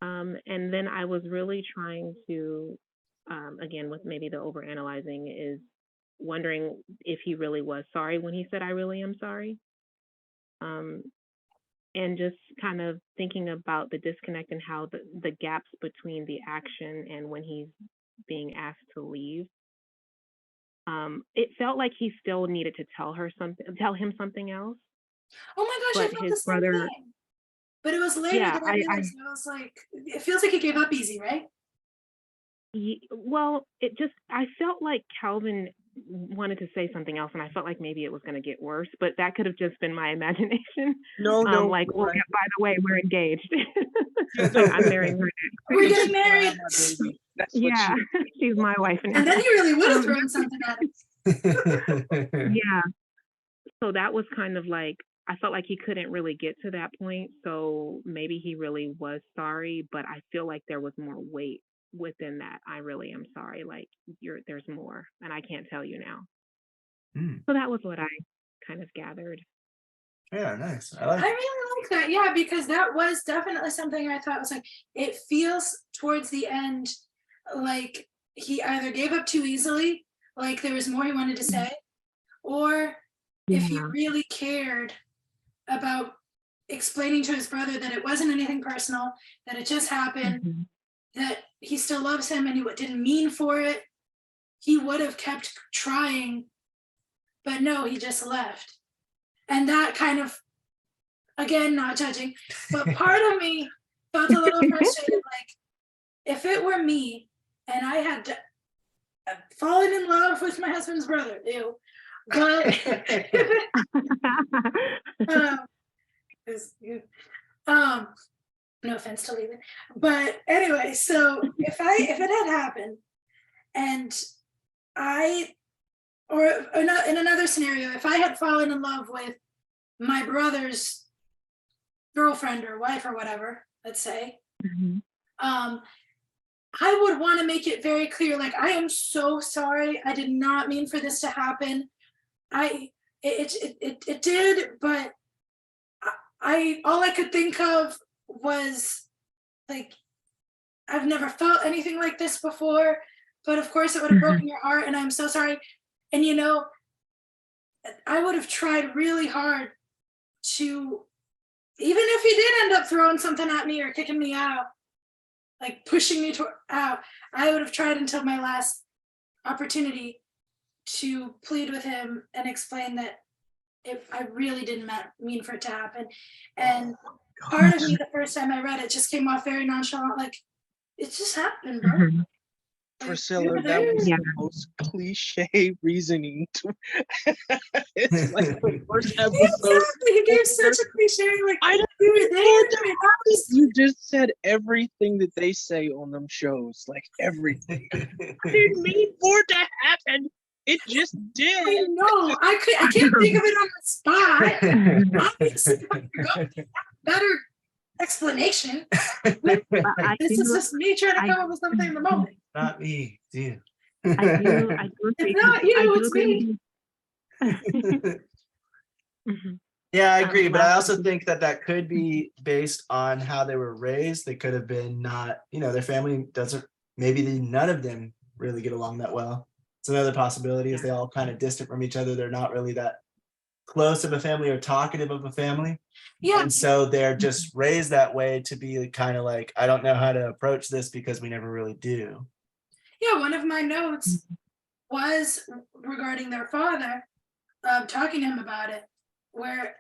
home. And then I was really trying to, again, with maybe the overanalyzing, is wondering if he really was sorry when he said, "I really am sorry." And just kind of thinking about the disconnect and how the gaps between the action and when he's being asked to leave. It felt like he still needed to tell him something else. Oh my gosh, I But felt his the same brother, thing. But it was later yeah, that I realized, I was like, it feels like he gave up easy, right? well, I felt like Calvin wanted to say something else, and I felt like maybe it was going to get worse, but that could have just been my imagination. No, Like, well, yeah, by the way, we're engaged. I'm marrying her next. We're getting married. That's what Yeah, she's my wife now. And then he really would have thrown something at him. Yeah. So that was kind of like, I felt like he couldn't really get to that point. So maybe he really was sorry, but I feel like there was more weight within that. I really am sorry. Like, there's more, and I can't tell you now. So that was what I kind of gathered. Yeah, nice. I really like that. Yeah, because that was definitely something I thought was like, it feels towards the end like he either gave up too easily, like there was more he wanted to say, or if he really cared about explaining to his brother that it wasn't anything personal, that it just happened, that he still loves him and he didn't mean for it, he would have kept trying, but no, he just left. And that kind of, again, not judging, but part of me felt a little frustrated, like if it were me and I had fallen in love with my husband's brother, ew, but no offense to leaving, but anyway, so if it had happened and or in another scenario, if I had fallen in love with my brother's girlfriend or wife or whatever, let's say, I would want to make it very clear, like, I am so sorry. I did not mean for this to happen. It did, but all I could think of was like, I've never felt anything like this before, but of course it would have broken your heart, and I'm so sorry. And I would have tried really hard to, even if he did end up throwing something at me or kicking me out, like pushing me out, I would have tried until my last opportunity to plead with him and explain that I really didn't mean for it to happen. And part of me, the first time I read it, just came off very nonchalant, like, it just happened, bro. Priscilla, that was the most cliche reasoning. It's like the first episode. Exactly, he gave such a cliche, like, I don't we were there. You just said everything that they say on them shows, like everything. I didn't mean for it to happen. It just did. I know. I can't think of it on the spot. Obviously, better explanation. This is just me trying to come up with something in the moment. Not me, dude. I do It's not you, it's me. Yeah, I agree, but I also think that could be based on how they were raised. They could have been not, their family doesn't, maybe none of them really get along that well. It's another possibility is they all kind of distant from each other. They're not really that close of a family or talkative of a family. Yeah. And so they're just raised that way to be kind of like, I don't know how to approach this because we never really do. Yeah, one of my notes was regarding their father, talking to him about it, where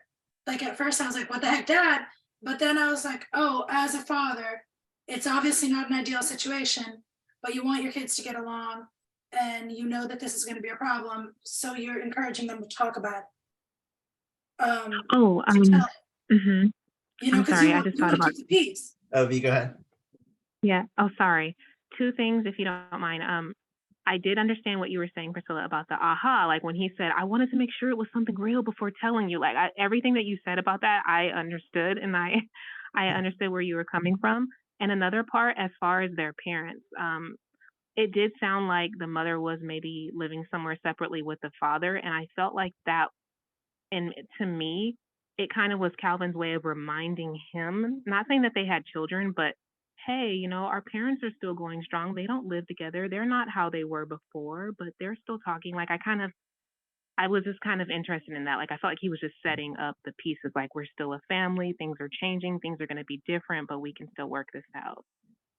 like at first I was like, what the heck, Dad? But then I was like, oh, as a father, it's obviously not an ideal situation, but you want your kids to get along and you know that this is going to be a problem. So you're encouraging them to talk about it. I'm sorry, I just thought about the peace. Oh, V, go ahead. Yeah. Oh, sorry. Two things, if you don't mind. I did understand what you were saying, Priscilla, about the aha. Like when he said, I wanted to make sure it was something real before telling you. Like everything that you said about that, I understood, and I understood where you were coming from. And another part, as far as their parents, it did sound like the mother was maybe living somewhere separately with the father, and I felt like that. And to me, it kind of was Calvin's way of reminding him, not saying that they had children, but hey, our parents are still going strong. They don't live together. They're not how they were before, but they're still talking. Like I was just kind of interested in that. Like I felt like he was just setting up the pieces. Like we're still a family. Things are changing. Things are going to be different, but we can still work this out.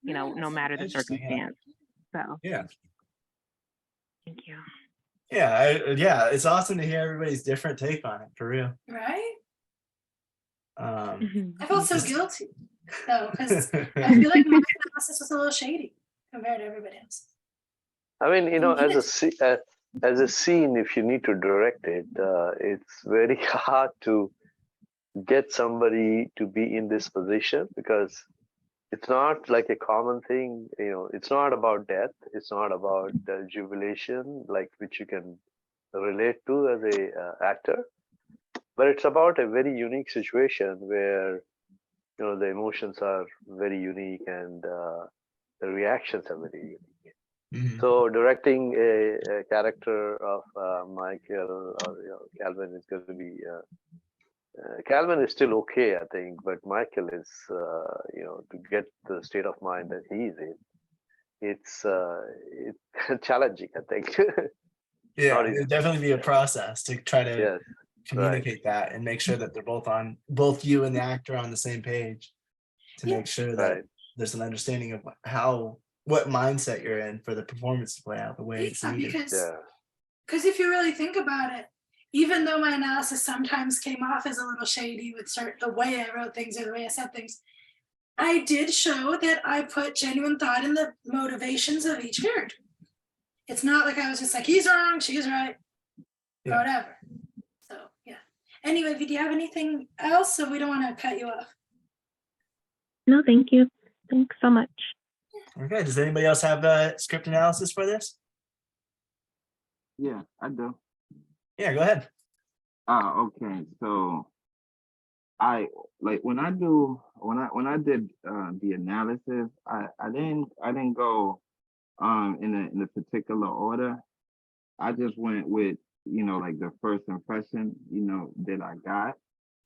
No matter the Interesting, yeah. circumstance. So Yeah. thank you. Yeah, it's awesome to hear everybody's different take on it, for real. Right? Um, I felt so just- guilty though, because I feel like my analysis was a little shady compared to everybody else. I mean, as a scene, if you need to direct it, it's very hard to get somebody to be in this position, because it's not like a common thing. It's not about death. It's not about jubilation, like which you can relate to as a actor. But it's about a very unique situation where the emotions are very unique, and the reactions are very unique. Mhm. So directing a character of Michael or Calvin is going to be Calvin is still okay, I think, but Michael is to get the state of mind that he is in, it's challenging, I think. Yeah, Not easy. it'd definitely be a process to try to Yes, communicate that and make sure that they're both you and the actor on the same page, to Yeah. make sure that right. there's an understanding of what mindset you're in for the performance to play out the way it's Yeah, needed. because if you really think about it, even though my analysis sometimes came off as a little shady with the way I wrote things or the way I said things, I did show that I put genuine thought in the motivations of each character. It's not like I was just like, he's wrong, she's right, or Yeah. whatever. So yeah. Anyway, do you have anything else? So we don't want to cut you off. No, thank you. Thanks so much. Okay, does anybody else have a script analysis for this? Yeah, I do. Yeah, go ahead. Okay. So I like when I did the analysis, I didn't go in a particular order. I just went with like the first impression that I got.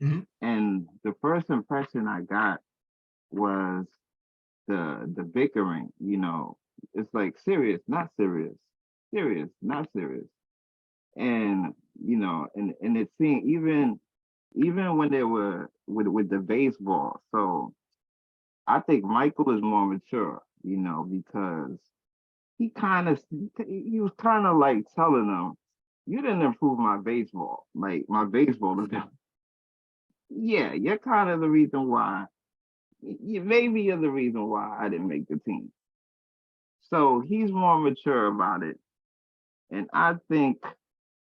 Mhm. And the first impression I got was the bickering. It's like serious, not serious, serious, not serious. And and it seemed even when they were with the baseball. So I think Michael is more mature, because he was kind of like telling them, you didn't improve my baseball. Like my baseball is yeah, you're kind of the reason why. Maybe you're the reason why I didn't make the team. So he's more mature about it, and I think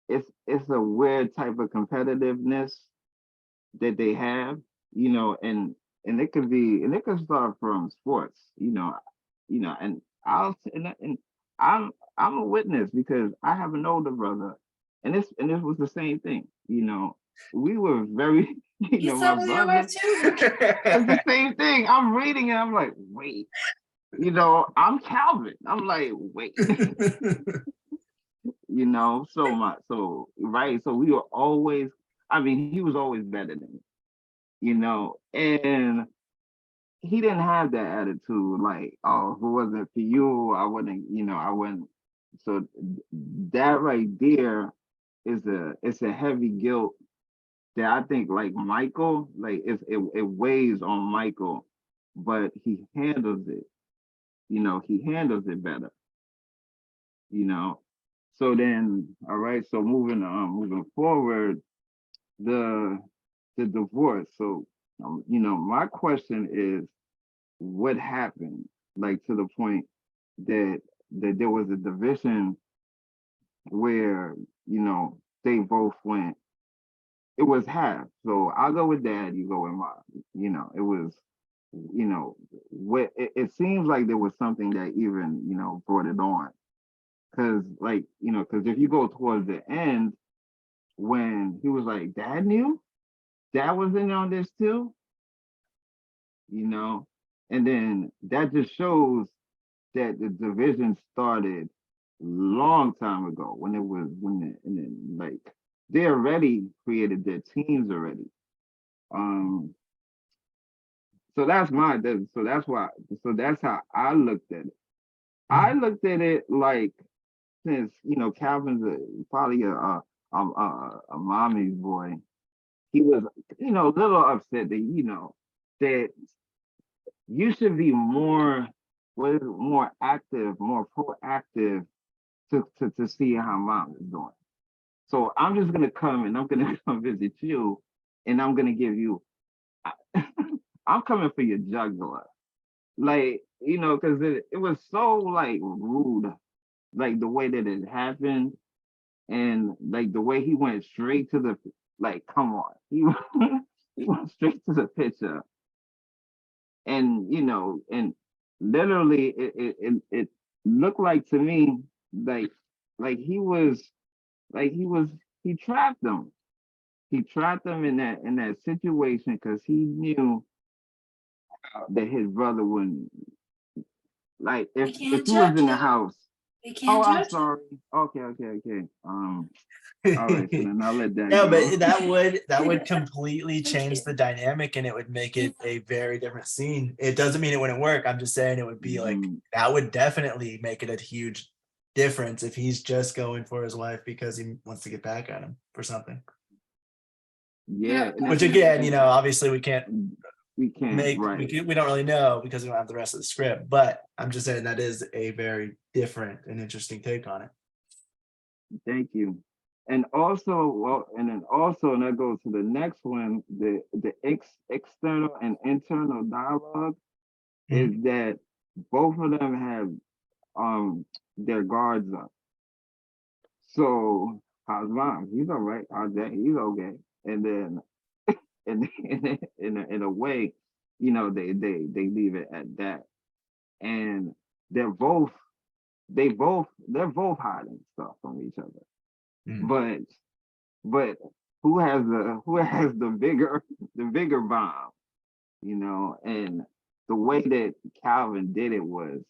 it's a weird type of competitiveness that they have, and it could start from sports, and I'm a witness because I have an older brother, and this was the same thing, we were very, You my saw who you were brother, too. it's the same thing. I'm reading it, I'm like, wait, I'm Calvin. I'm like, wait, so right, so we were always, I mean, he was always better than me, and he didn't have that attitude, like, oh, if it wasn't for you, I wouldn't. So that right there it's a heavy guilt that I think, like Michael, like it weighs on Michael, but he handles it, he handles it better, So then, all right, so moving forward, the divorce. So my question is, what happened, like to the point that there was a division where they both went, it was half. So I'll go with dad, you go with mom. It was, what it seems like there was something that even brought it on, because like, you know, because if you go towards the end, when he was like, Dad knew? Dad was in on this too? You know? And then that just shows that the division started long time ago when like they already created their teams already. So that's so that's how I looked at it. I looked at it like, since, you know, Calvin's probably a mommy's boy, he was, you know, a little upset that, you know, that you should be more, more active, more proactive to see how mom is doing. So I'm just gonna come and I'm gonna come visit you, and I'm gonna give you. I'm coming for your jugular, like, you know, because it was so like rude, like the way that it happened, and like the way he went straight to the, like, come on, he went straight to the picture, and you know, and literally it looked like to me like he was he trapped them. He trapped them in that situation because he knew that his brother wouldn't, like, We if can't he was judge in the them. house. We Oh, can't I'm judge them. sorry. Okay. All right, so then I'll let that No, go. but that would completely change the dynamic, and it would make it a very different scene. It doesn't mean it wouldn't work. I'm just saying it would be like, that would definitely make it a huge difference if he's just going for his wife because he wants to get back at him for something. Yeah. Which again, you know, obviously we can't right. we don't really know because we don't have the rest of the script, but I'm just saying that is a very different and interesting take on it. Thank you. And also, well, and that goes to the next one, the external and internal dialogue is that both of them have their guards up. So how's mom? He's all right. How's that? He's okay. And then in a way, you know, they leave it at that. And they're both hiding stuff from each other. But who has the bigger bomb, you know? And the way that Calvin did it was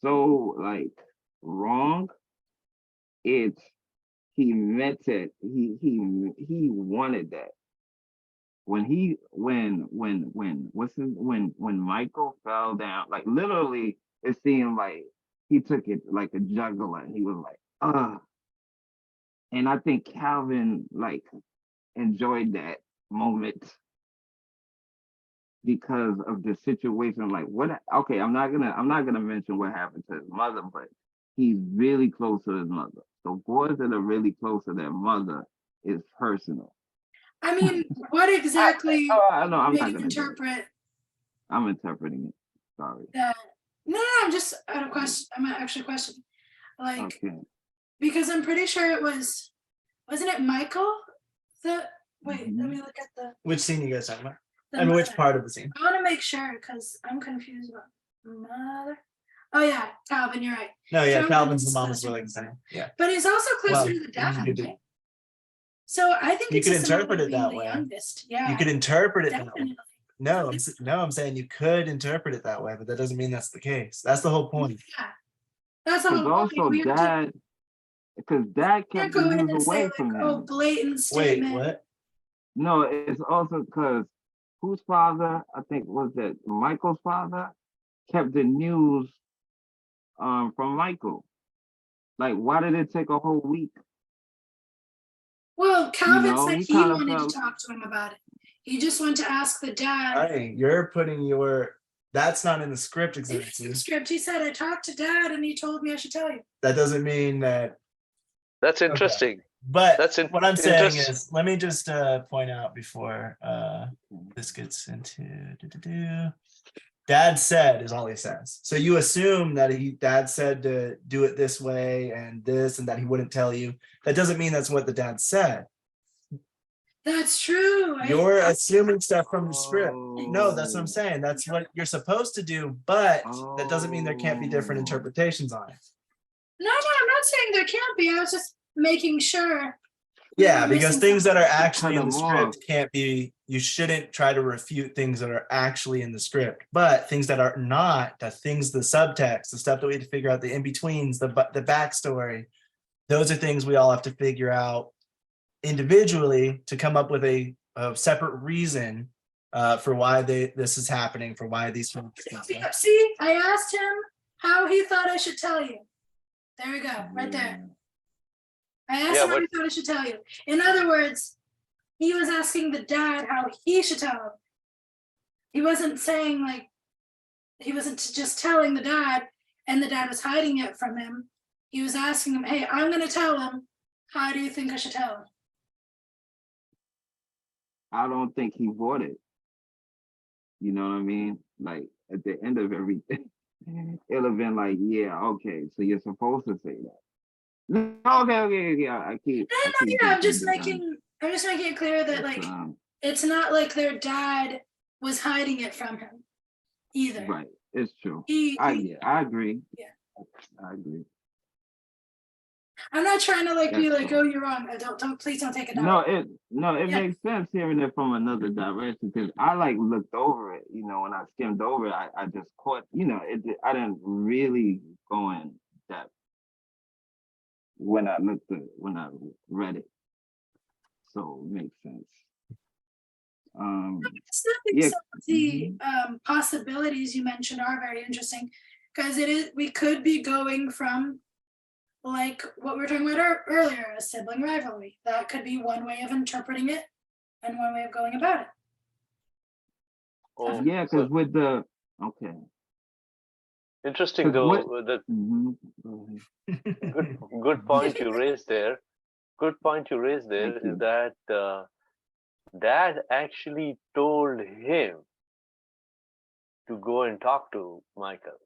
so like wrong. He meant it. He wanted that. When Michael fell down, like literally it seemed like he took it like a juggler, and he was like, ugh. And I think Calvin like enjoyed that moment because of the situation. Like, what? Okay, I'm not gonna mention what happened to his mother, but he's really close to his mother. So boys that are really close to their mother is personal. I mean, what exactly I'm not gonna interpret? I'm interpreting it. Sorry. No, I'm just at a question. I'm actually questioning. Like, okay. Because I'm pretty sure wasn't it Michael? Wait, let me look at the. Which scene you guys talking about? I mean, which part of the scene? I want to make sure because I'm confused about mother. Oh yeah, Calvin, you're right. No, yeah, Calvin's the mom is like the same. Yeah. But he's also closer to the dad. Right? So I think you could interpret it that way. Youngest. Yeah. You could interpret it Definitely. that way. No, I'm saying you could interpret it that way, but that doesn't mean that's the case. That's the whole point. Yeah. That's the whole point. Also, dad, because dad kept the news away from him. Oh, blatant statement. Wait, what? No, it's also because whose father, I think, was that Michael's father, kept the news from Michael. Like, why did it take a whole week? Well, Calvin said he wanted to talk to him about it. He just wanted to ask the dad. Hey, you're putting that's not in the script exactly. It's in the script. He said, I talked to dad and he told me I should tell you. That doesn't mean that. That's interesting. Okay. But what I'm saying is, let me just point out before this gets into Dad said is all he says. So you assume that dad said to do it this way and this, and that he wouldn't tell you. That doesn't mean that's what the dad said. That's true. You're assuming stuff from the script. No, that's what I'm saying. That's what you're supposed to do, but that doesn't mean there can't be different interpretations on it. No, I'm not saying there can't be. I was just making sure. Yeah, We're because missing things that are something. actually in the script can't be, you shouldn't try to refute things that are actually in the script. But things that are not, the subtext, the stuff that we have to figure out, the in-betweens, the backstory, those are things we all have to figure out individually to come up with a separate reason for why this is happening, for why these films. See, I asked him how he thought I should tell you. There we go, right there. I asked him how he thought I should tell you. In other words, he was asking the dad how he should tell him. He wasn't saying like, he wasn't just telling the dad and the dad was hiding it from him. He was asking him, hey, I'm going to tell him. How do you think I should tell him? I don't think he bought it. You know what I mean? Like at the end of everything, it'll have been like, yeah, okay, so you're supposed to say that. No, okay, I keep. I'm just making it clear that like it's not like their dad was hiding it from him either. Right, it's true. I agree. Yeah, I agree. I'm not trying to like be like, oh, you're wrong. Please don't take it down. It makes sense hearing it from another direction because I like looked over it. You know, when I skimmed over it, I just caught. You know, I didn't really go in depth when I read it. So it makes sense. I still think some of the possibilities you mentioned are very interesting because we could be going from like what we were talking about earlier, a sibling rivalry. That could be one way of interpreting it and one way of going about it. Oh, yeah, because with the interesting though, good point you raised there. Good point you raised there is that dad actually told him to go and talk to Michael.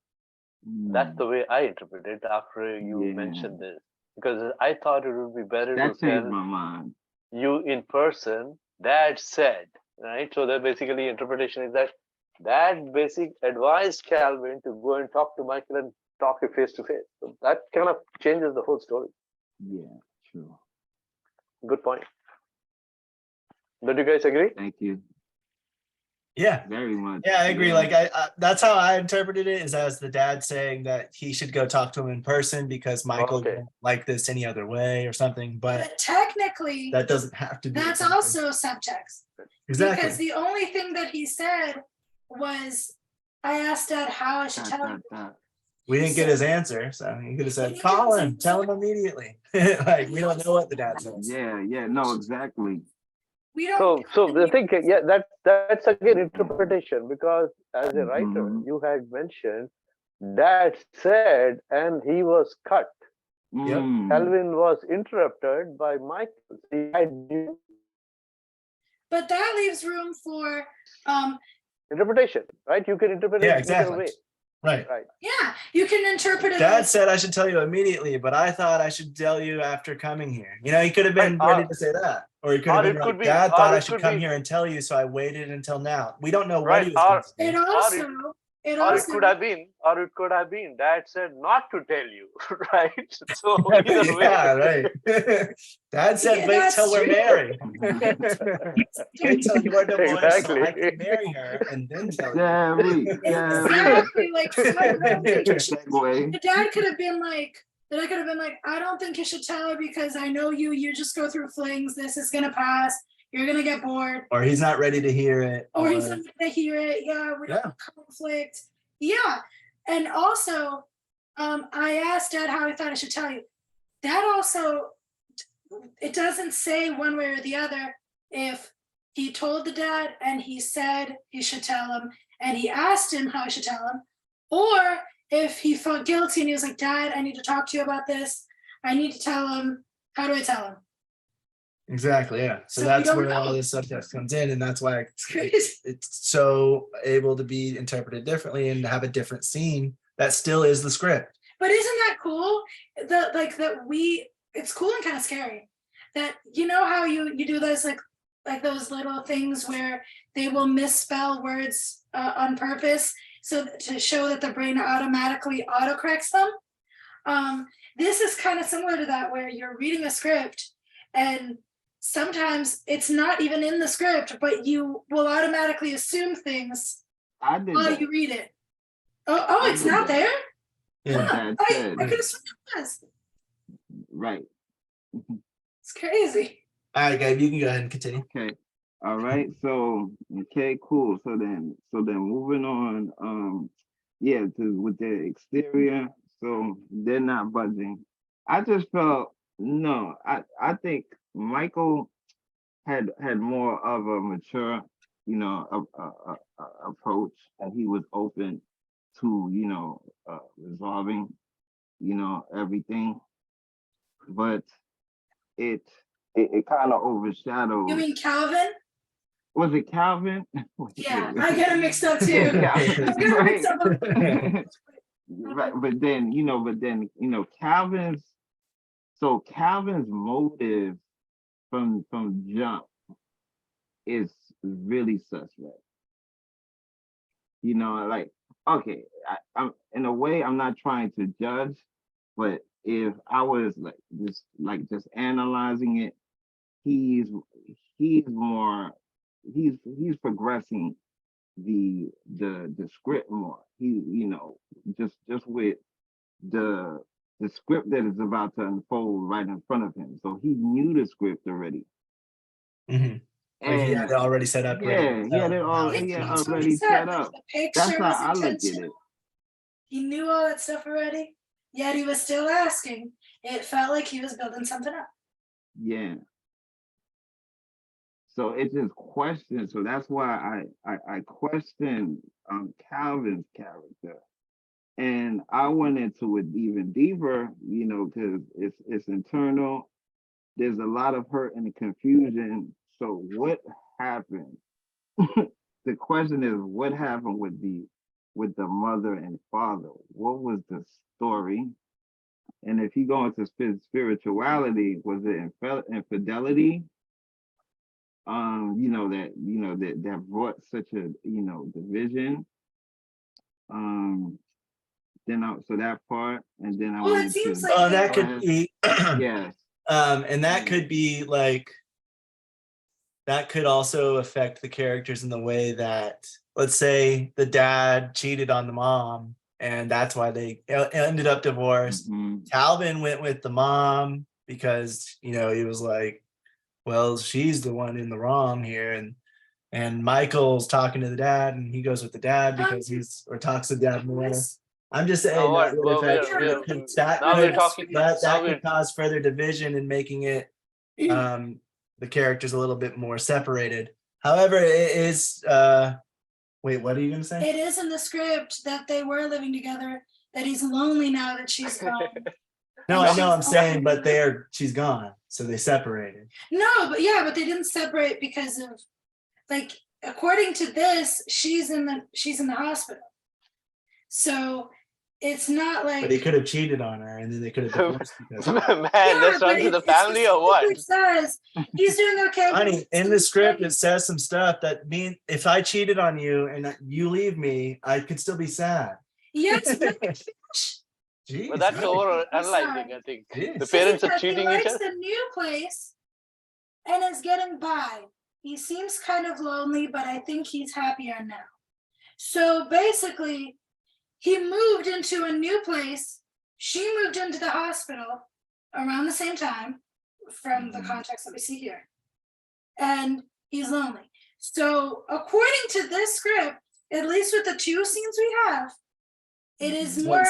That's the way I interpret it after you mentioned this, because I thought it would be better to tell my mind. You in person. Dad said, right? So that basically interpretation is that Dad basic advised Calvin to go and talk to Michael and talk to face. So that kind of changes the whole story. Yeah, true. Good point. Don't you guys agree? Thank you. Yeah, very much. Yeah, I agree. Like I that's how I interpreted it, is as the dad saying that he should go talk to him in person because Michael didn't like this any other way or something. But technically, that doesn't have to be. That's also subtext. Exactly. Because the only thing that he said was, I asked Dad how I should tell him. We didn't get his answer, so he could have said, "Call him, tell him immediately." Like we don't know what the dad says. Yeah, no, exactly. We don't. So the thing, that's again interpretation, because as a writer, you had mentioned Dad said, and he was cut. Yep. Calvin was interrupted by Michael. But that leaves room for interpretation, right? You can interpret it either way. Right. Yeah, you can interpret it. Dad said I should tell you immediately, but I thought I should tell you after coming here. You know, he could have been ready to say that. Or he could have been like, Dad thought I should come here and tell you, so I waited until now. We don't know what he was going to say. It could have been Dad said not to tell you, right? So either way. Yeah, right. Dad said wait till we're married. Wait till you're divorced so I can marry her and then tell you. Exactly. Like the dad could have been like, I don't think you should tell her because I know you just go through flings. This is gonna pass. You're gonna get bored. Or he's not ready to hear it. Or he's not ready to hear it. Yeah, we don't have conflict. Yeah. And also, I asked Dad how he thought I should tell you. That also, it doesn't say one way or the other if he told the dad and he said he should tell him and he asked him how I should tell him, or if he felt guilty and he was like, Dad, I need to talk to you about this. I need to tell him. How do I tell him? Exactly. Yeah. So that's where all this subtext comes in, and that's why it's so able to be interpreted differently and have a different scene that still is the script. But isn't that cool? It's cool and kind of scary. That you know how you do those like those little things where they will misspell words on purpose, so to show that the brain automatically autocorrects them. This is kind of similar to that, where you're reading a script and sometimes it's not even in the script, but you will automatically assume things I did while that. you read it. Oh, it's not there? Yeah. That I said, could have sworn it was. right. It's crazy. All right, Gabe, you can go ahead and continue. Okay. All right. So okay, cool. So then moving on. Yeah, with the exterior. So they're not budging. I just felt no. I think Michael had more of a mature, approach, and he was open to resolving, everything. But it kind of overshadowed. You mean Calvin? Was it Calvin? Yeah, I get him mixed up too. Yeah, I get him mixed up. right, but then Calvin's motive from jump is really suspect. Like, okay, I'm in a way, I'm not trying to judge, but if I was just analyzing it, he's progressing the script more. He, just with the script that is about to unfold right in front of him. So he knew the script already. Mm-hmm. Like he had it already set up. Yeah, he had it already set up. That's how I look at it. He knew all that stuff already, yet he was still asking. It felt like he was building something up. Yeah. So it just questions. So that's why I question Calvin's character. And I went into it even deeper, because it's internal. There's a lot of hurt and confusion. So what happened? The question is, what happened with the mother and father? What was the story? And if you go into spirituality, was it infidelity? That brought such a division. So that part, and then Well, it seems like that could be yes. And that could be like, that could also affect the characters in the way that, let's say the dad cheated on the mom and that's why they ended up divorced. Mhm. Calvin went with the mom because, he was like, well, she's the one in the wrong here. And Michael's talking to the dad and he goes with the dad because talks to dad more. I'm just saying that could cause further division and making it the characters a little bit more separated. However, it is wait, what are you gonna say? It is in the script that they were living together, that he's lonely now that she's gone. No, I know, I'm saying, but she's gone, so they separated. No, but they didn't separate because of, like, according to this, she's in the hospital. So it's not like. But he could have cheated on her, and then they could have divorced because. Man, let's run to the family or what? It says he's doing okay. Honey, in the script it says some stuff that if I cheated on you and you leave me, I could still be sad. Yes. Jeez, But that's over analyzing, I think. The parents are cheating each other. He likes the new place and is getting by. He seems kind of lonely, but I think he's happier now. So basically, he moved into a new place. She moved into the hospital around the same time from the context that we see here. And he's lonely. So according to this script, at least with the two scenes we have, it is more.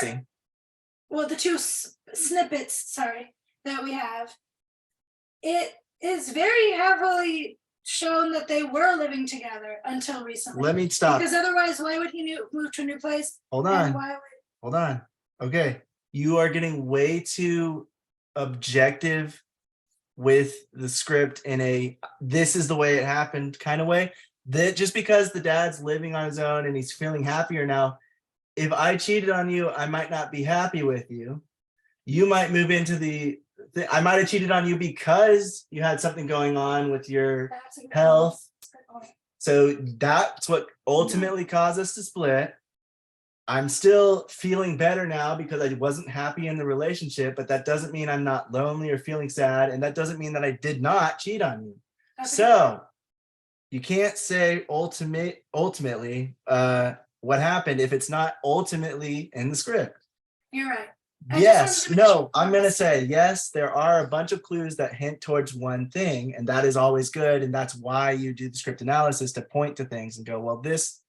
Well, the two snippets, that we have, it is very heavily shown that they were living together until recently. Let me stop. Because otherwise, why would he move to a new place? Hold on. Hold on. Okay. You are getting way too objective with the script in this is the way it happened kind of way. That just because the dad's living on his own and he's feeling happier now, if I cheated on you, I might not be happy with you. You might move into I might have cheated on you because you had something going on with your health. So that's what ultimately caused us to split. I'm still feeling better now because I wasn't happy in the relationship, but that doesn't mean I'm not lonely or feeling sad. And that doesn't mean that I did not cheat on you. Okay. So you can't say ultimately what happened if it's not ultimately in the script. You're right. Yes, no, I'm going to say yes, there are a bunch of clues that hint towards one thing, and that is always good. And that's why you do the script analysis, to point to things and go, well, this,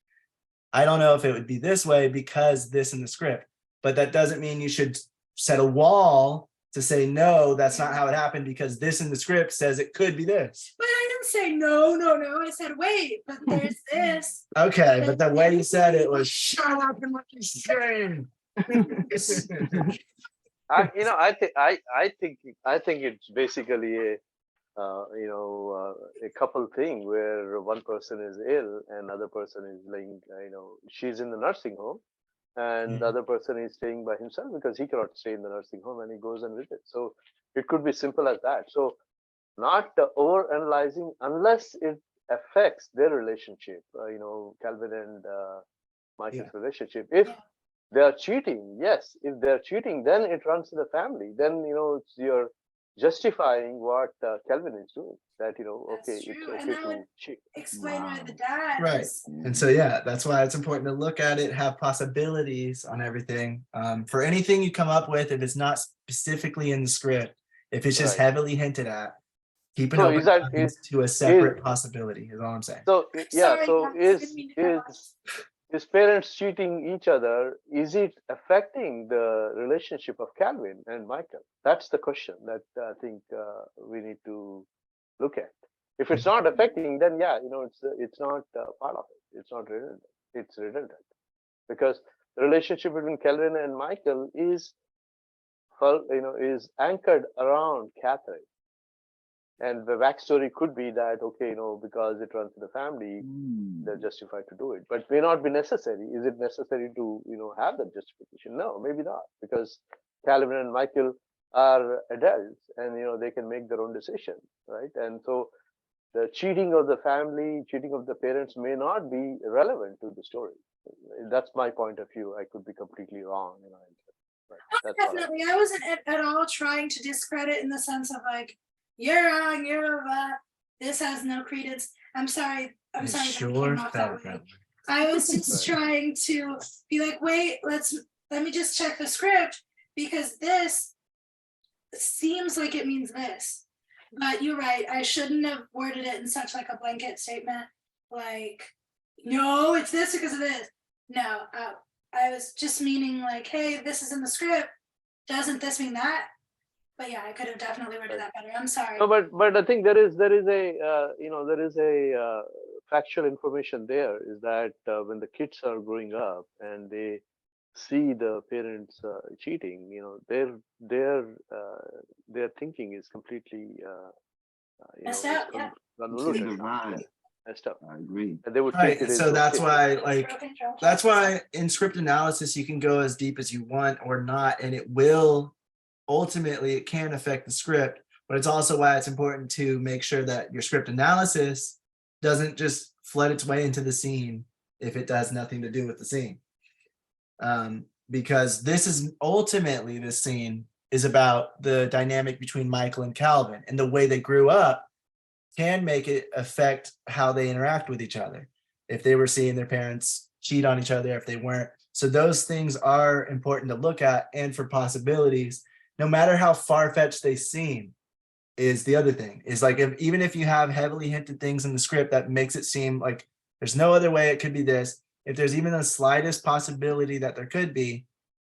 I don't know if it would be this way because this in the script, but that doesn't mean you should set a wall to say, no, that's not how it happened because this in the script says it could be this. But I didn't say no. I said, wait, but there's this. Okay, but the way you said it was, shut up and what you're saying. I think it's basically a couple thing where one person is ill and other person is laying, she's in the nursing home, and the other person is staying by himself because he cannot stay in the nursing home, and he goes and visits. So it could be simple as that. So not over analyzing unless it affects their relationship. Calvin and Michael's relationship. If they are cheating, yes. If they're cheating, then it runs to the family. Then you're justifying what Calvin is doing. That okay, it's okay to cheat. Explain why the dad. Right. And so that's why it's important to look at it, have possibilities on everything. For anything you come up with, if it's not specifically in the script, if it's just heavily hinted at, keep an open mind to a separate possibility. Is all I'm saying. So is parents cheating each other, is it affecting the relationship of Calvin and Michael? That's the question that I think we need to look at. If it's not affecting, then it's not part of it. It's not redundant. It's redundant because the relationship between Calvin and Michael is anchored around Catherine. And the backstory could be that, okay, because it runs in the family, they're justified to do it, but may not be necessary. Is it necessary to, have that justification? No, maybe not, because Calvin and Michael are adults and, they can make their own decision, right? And so the cheating of the family, cheating of the parents may not be relevant to the story. That's my point of view. I could be completely wrong. Definitely. I wasn't at all trying to discredit in the sense of like, you're wrong, this has no credence. I'm sorry. Sure. I was just trying to be like, wait, let me just check the script because this seems like it means this. But you're right. I shouldn't have worded it in such like a blanket statement. Like, no, it's this because of this. No, I was just meaning like, hey, this is in the script. Doesn't this mean that? But yeah, I could have definitely worded that better. I'm sorry. No, but I think there is a factual information there is that when the kids are growing up and they see the parents cheating, their thinking is completely messed up. Yeah. convoluted. Messed up. I agree. And they would take it. So that's why in script analysis you can go as deep as you want or not, and it will. Ultimately, it can affect the script, but it's also why it's important to make sure that your script analysis doesn't just flood its way into the scene if it does nothing to do with the scene. Because this scene is about the dynamic between Michael and Calvin, and the way they grew up can make it affect how they interact with each other. If they were seeing their parents cheat on each other, if they weren't. So those things are important to look at, and for possibilities, no matter how far-fetched they seem, is the other thing. Is like, even if you have heavily hinted things in the script that makes it seem like there's no other way it could be this, if there's even the slightest possibility that there could be,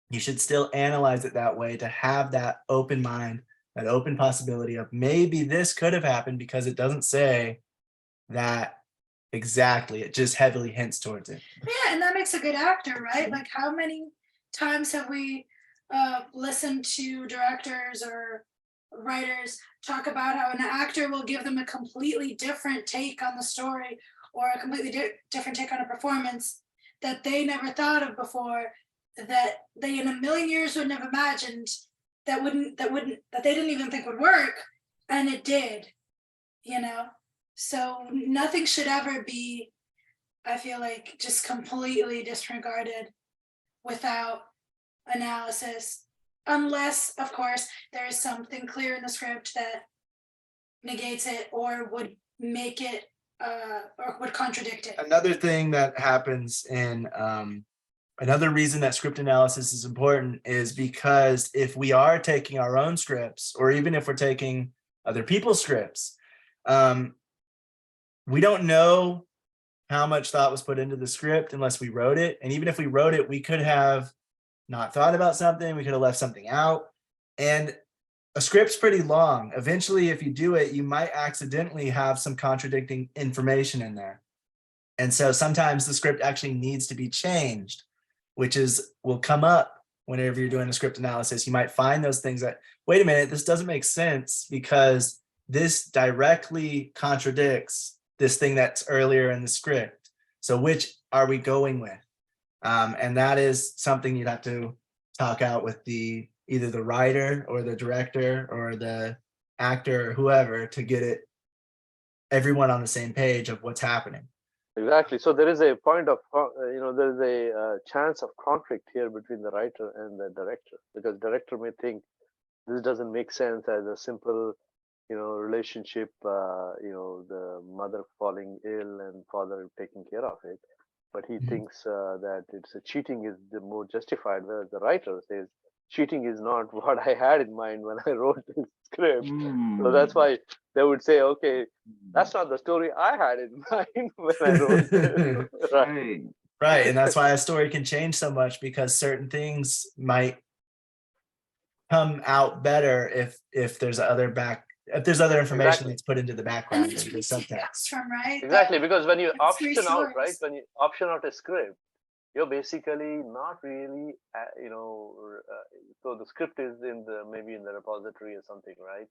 you should still analyze it that way, to have that open mind, that open possibility of maybe this could have happened, because it doesn't say that exactly. It just heavily hints towards it. Yeah, and that makes a good actor, right? Like, how many times have we listen to directors or writers talk about how an actor will give them a completely different take on the story or a completely different take on a performance that they never thought of before, that they in a million years wouldn't have imagined, that they didn't even think would work, and it did, so nothing should ever be, I feel like, just completely disregarded without analysis, unless, of course, there is something clear in the script that negates it or would make it or would contradict it. Another thing that happens in another reason that script analysis is important is because if we are taking our own scripts, or even if we're taking other people's scripts, we don't know how much thought was put into the script unless we wrote it. And even if we wrote it, we could have not thought about something, we could have left something out. And a script's pretty long. Eventually, if you do it, you might accidentally have some contradicting information in there. And so sometimes the script actually needs to be changed, which will come up whenever you're doing a script analysis. You might find those things that, wait a minute, this doesn't make sense because this directly contradicts this thing that's earlier in the script. So which are we going with? And that is something you'd have to talk out with either the writer or the director or the actor or whoever to get everyone on the same page of what's happening. Exactly. So there is a point of, there is a chance of conflict here between the writer and the director, because director may think this doesn't make sense as a simple, relationship, the mother falling ill and father taking care of it. But he thinks that it's cheating is the more justified, whereas the writer says cheating is not what I had in mind when I wrote this script. So that's why they would say, okay, that's not the story I had in mind when I wrote it. Right. And that's why a story can change so much, because certain things might come out better if there's other information that's put into the background. And it's subtext from, right? Exactly, because when you option out, stories. right? When you option out a script, you're basically not really, so the script is maybe in the repository or something, right?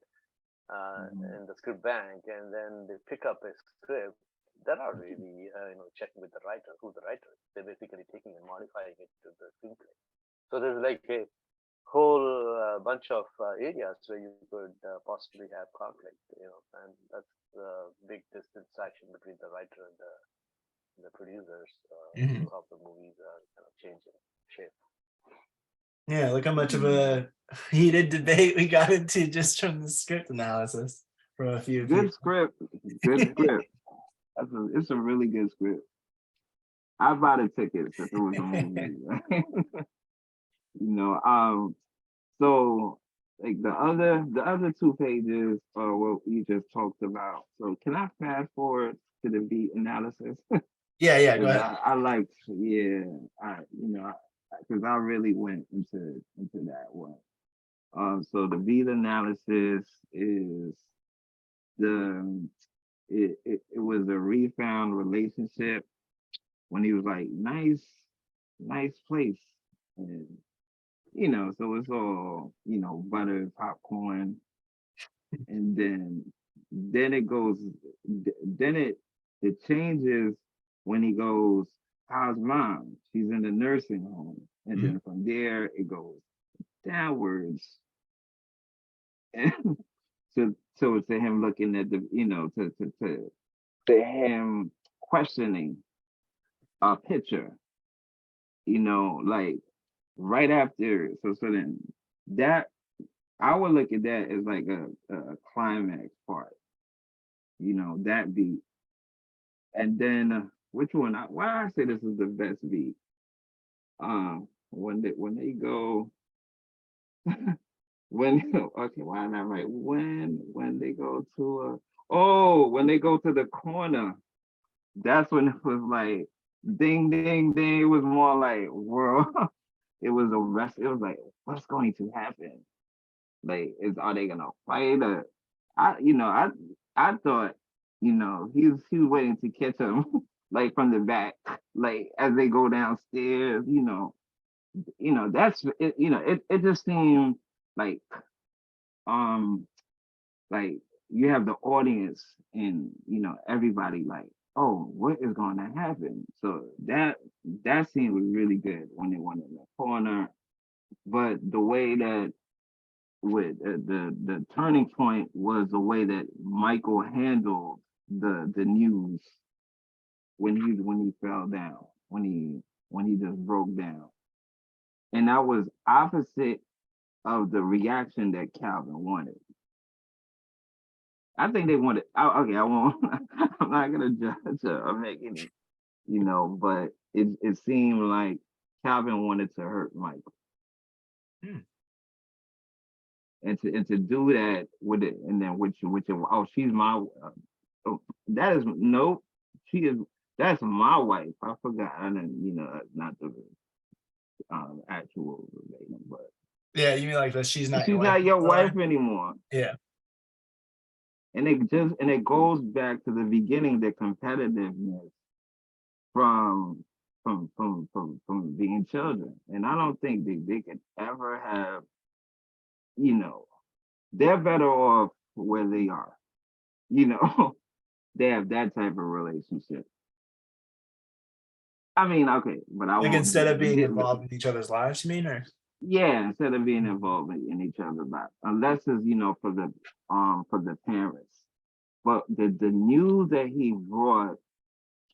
In the script bank, and then they pick up a script. They're not really, checking with the writer, who the writer is. They're basically taking and modifying it to the screenplay. So there's like a whole bunch of areas where you could possibly have conflict, and that's the big distinction between the writer and the producers of the movies are kind of changing shape. Yeah, look how much of a heated debate we got into just from the script analysis from a few good people. Script. It's a really good script. I bought a ticket if it was a movie. So like the other 2 pages are what we just talked about. So can I fast forward to the beat analysis? Yeah, go ahead. I liked, because I really went into that one. So the beat analysis is it was a refound relationship when he was like, nice place. And so it's all, butter, popcorn. And then it goes, it changes when he goes, how's mom? She's in the nursing home. And then from there, it goes downwards. And to him looking at the, to him questioning a picture, like right after. So then that, I would look at that as like a climax part, that beat. And then which one? Why I say this is the best beat? When they go, why not right? When they go to when they go to the corner, that's when it was like ding ding ding. It was more like world. It was a rest. It was like, what's going to happen? Like, are they gonna fight? Or I thought, he was waiting to catch him like from the back, like as they go downstairs. That's it. It just seemed like like you have the audience and everybody like, oh, what is going to happen? So that scene was really good when they went in the corner. But the way that with the turning point was the way that Michael handled the news when he fell down, when he just broke down. And that was opposite of the reaction that Calvin wanted. I think they wanted, okay, I won't, I'm not gonna judge or make any, but it seemed like Calvin wanted to hurt Michael. And to do that with it, and then with your she's my, that is, nope, that's my wife. I forgot, and then, not the actual verbatim, but. Yeah, you mean like that she's not your wife anymore. Yeah. And it goes back to the beginning, the competitiveness from being children. And I don't think they could ever have, they're better off where they are. They have that type of relationship. I mean, okay, but I like won't instead of being involved in each other's lives, you mean, or? Yeah, instead of being involved in each other's lives, unless it's for the parents. But the news that he brought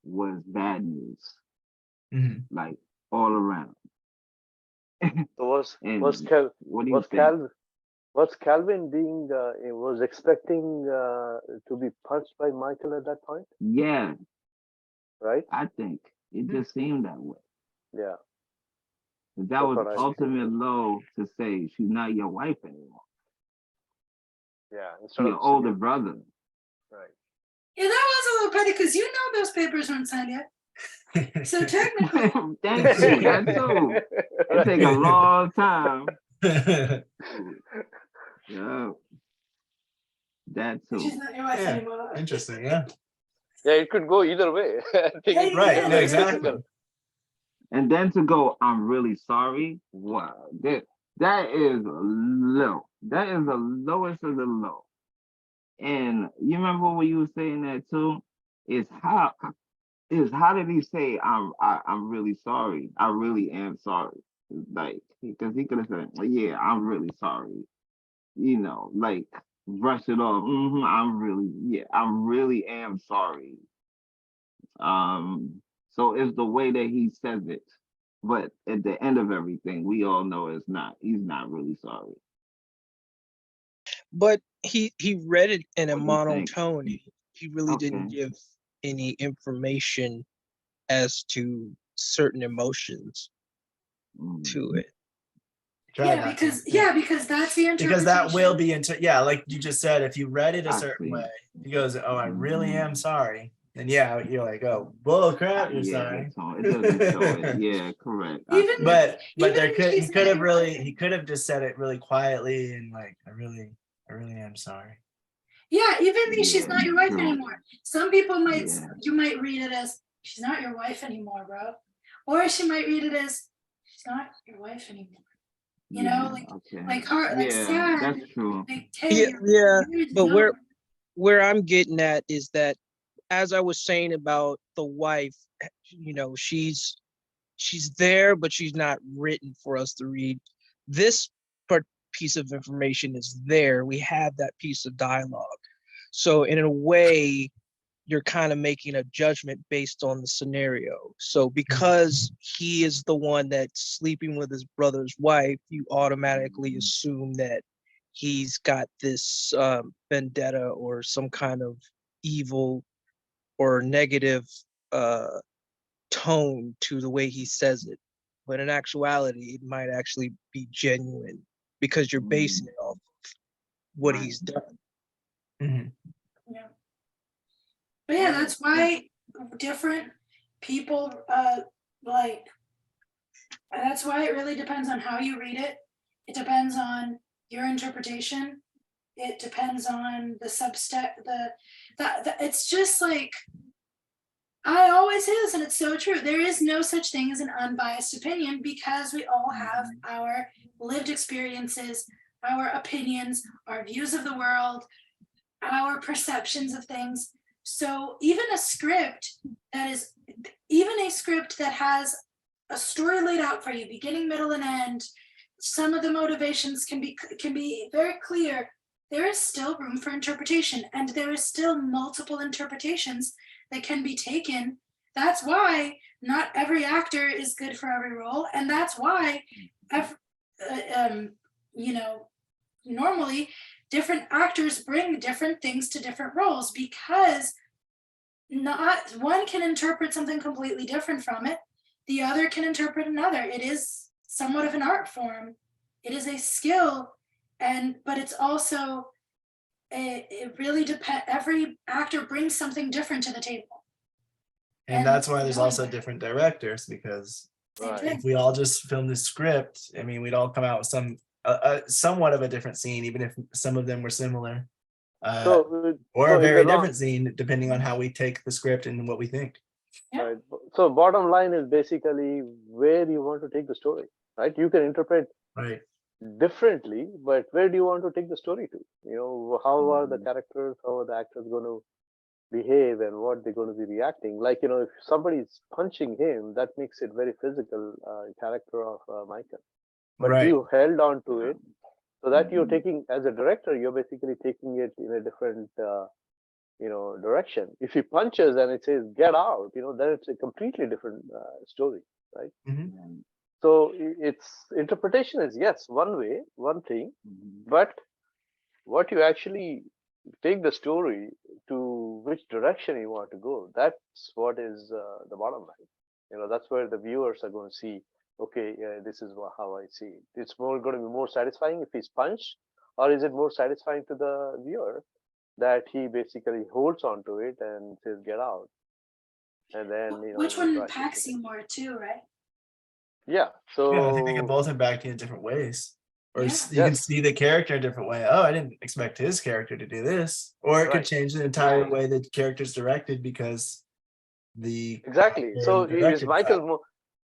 was bad news, like all around. So was Calvin being was expecting to be punched by Michael at that point? Yeah, right. I think it just seemed that way. Yeah. That was ultimate low to say she's not your wife anymore. Yeah, your older brother. Right. Yeah, that was a little petty because those papers weren't signed yet. So technically, thank you. That too. It take a long time. Yeah, that too. She's not your wife anymore. Interesting. Yeah. Yeah, it could go either way. Right. No, exactly. And then to go, I'm really sorry. Wow, that is low. That is the lowest of the low. And you remember when you were saying that too? How did he say I'm really sorry? I really am sorry. Like, because he could have said, well, yeah, I'm really sorry. Like brush it off. I really am sorry. So it's the way that he says it. But at the end of everything, we all know he's not really sorry. But he read it in a monotone. He really didn't give any information as to certain emotions to it. Because that's the interpretation. Because that will be like you just said, if you read it a certain way, he goes, "Oh, I really am sorry." Then you're like, "Oh, bull crap, you're sorry." It doesn't show it. Yeah, correct. But he could have just said it really quietly and like, I really am sorry. Yeah, even though she's not your wife anymore. Some people you might read it as she's not your wife anymore, bro. Or she might read it as she's not your wife anymore. Like sad. That's true. Like, hey, but where I'm getting at is that, as I was saying about the wife, she's there, but she's not written for us to read. This piece of information is there. We have that piece of dialogue. So in a way, you're kind of making a judgment based on the scenario. So because he is the one that's sleeping with his brother's wife, you automatically assume that he's got this vendetta or some kind of evil or negative tone to the way he says it. But in actuality, it might actually be genuine because you're basing it off of what he's done. Yeah. But yeah, that's why different people that's why it really depends on how you read it. It depends on your interpretation. It depends on the it's just like, I always say this, and it's so true. There is no such thing as an unbiased opinion because we all have our lived experiences, our opinions, our views of the world, our perceptions of things. So even a script that has a story laid out for you, beginning, middle, and end, some of the motivations can be very clear. There is still room for interpretation, and there is still multiple interpretations that can be taken. That's why not every actor is good for every role, and that's why you know, normally different actors bring different things to different roles, because not one can interpret something completely different from it, the other can interpret another. It is somewhat of an art form, it is a skill, but it's also it really depends. Every actor brings something different to the table, And that's why there's knowing also that. different directors, because Same Right. thing. if we all just film the script, I mean, we'd all come out with somewhat of a different scene, even if some of them were similar. So, Or so a in the very long, different scene, depending on how we take the script and what we think. Yeah. right. So bottom line is basically where you want to take the story, right? You can interpret Right. differently, but where do you want to take the story to? You know, how are the characters, how are the actors going to behave, and what they're going to be reacting? Like, you know, if somebody's punching him, that makes it very physical character of Michael. But Right. you held on to it, so that you're taking, as a director, you're basically taking it in a different you know, direction. If he punches and it says get out, you know, then it's a completely different story, right? Mhm. So its interpretation is, yes, one way, one thing, but what you actually take the story to, which direction you want to go, that's what is the bottom line. You know, that's where the viewers are going to see, okay, this is how I see it. It's more going to be more satisfying if he's punched, or is it more satisfying to the viewer that he basically holds on to it and says get out, and then, you know, Which he one tries to impacts kick it. you more too, right? Yeah. Yeah, I think they can So both impact you in different ways. Or Yeah. you can yes, see the character a different way. Oh, I didn't expect his character to do this. Or it could right, change the entire way the character's directed because the exactly. actor So and director decided.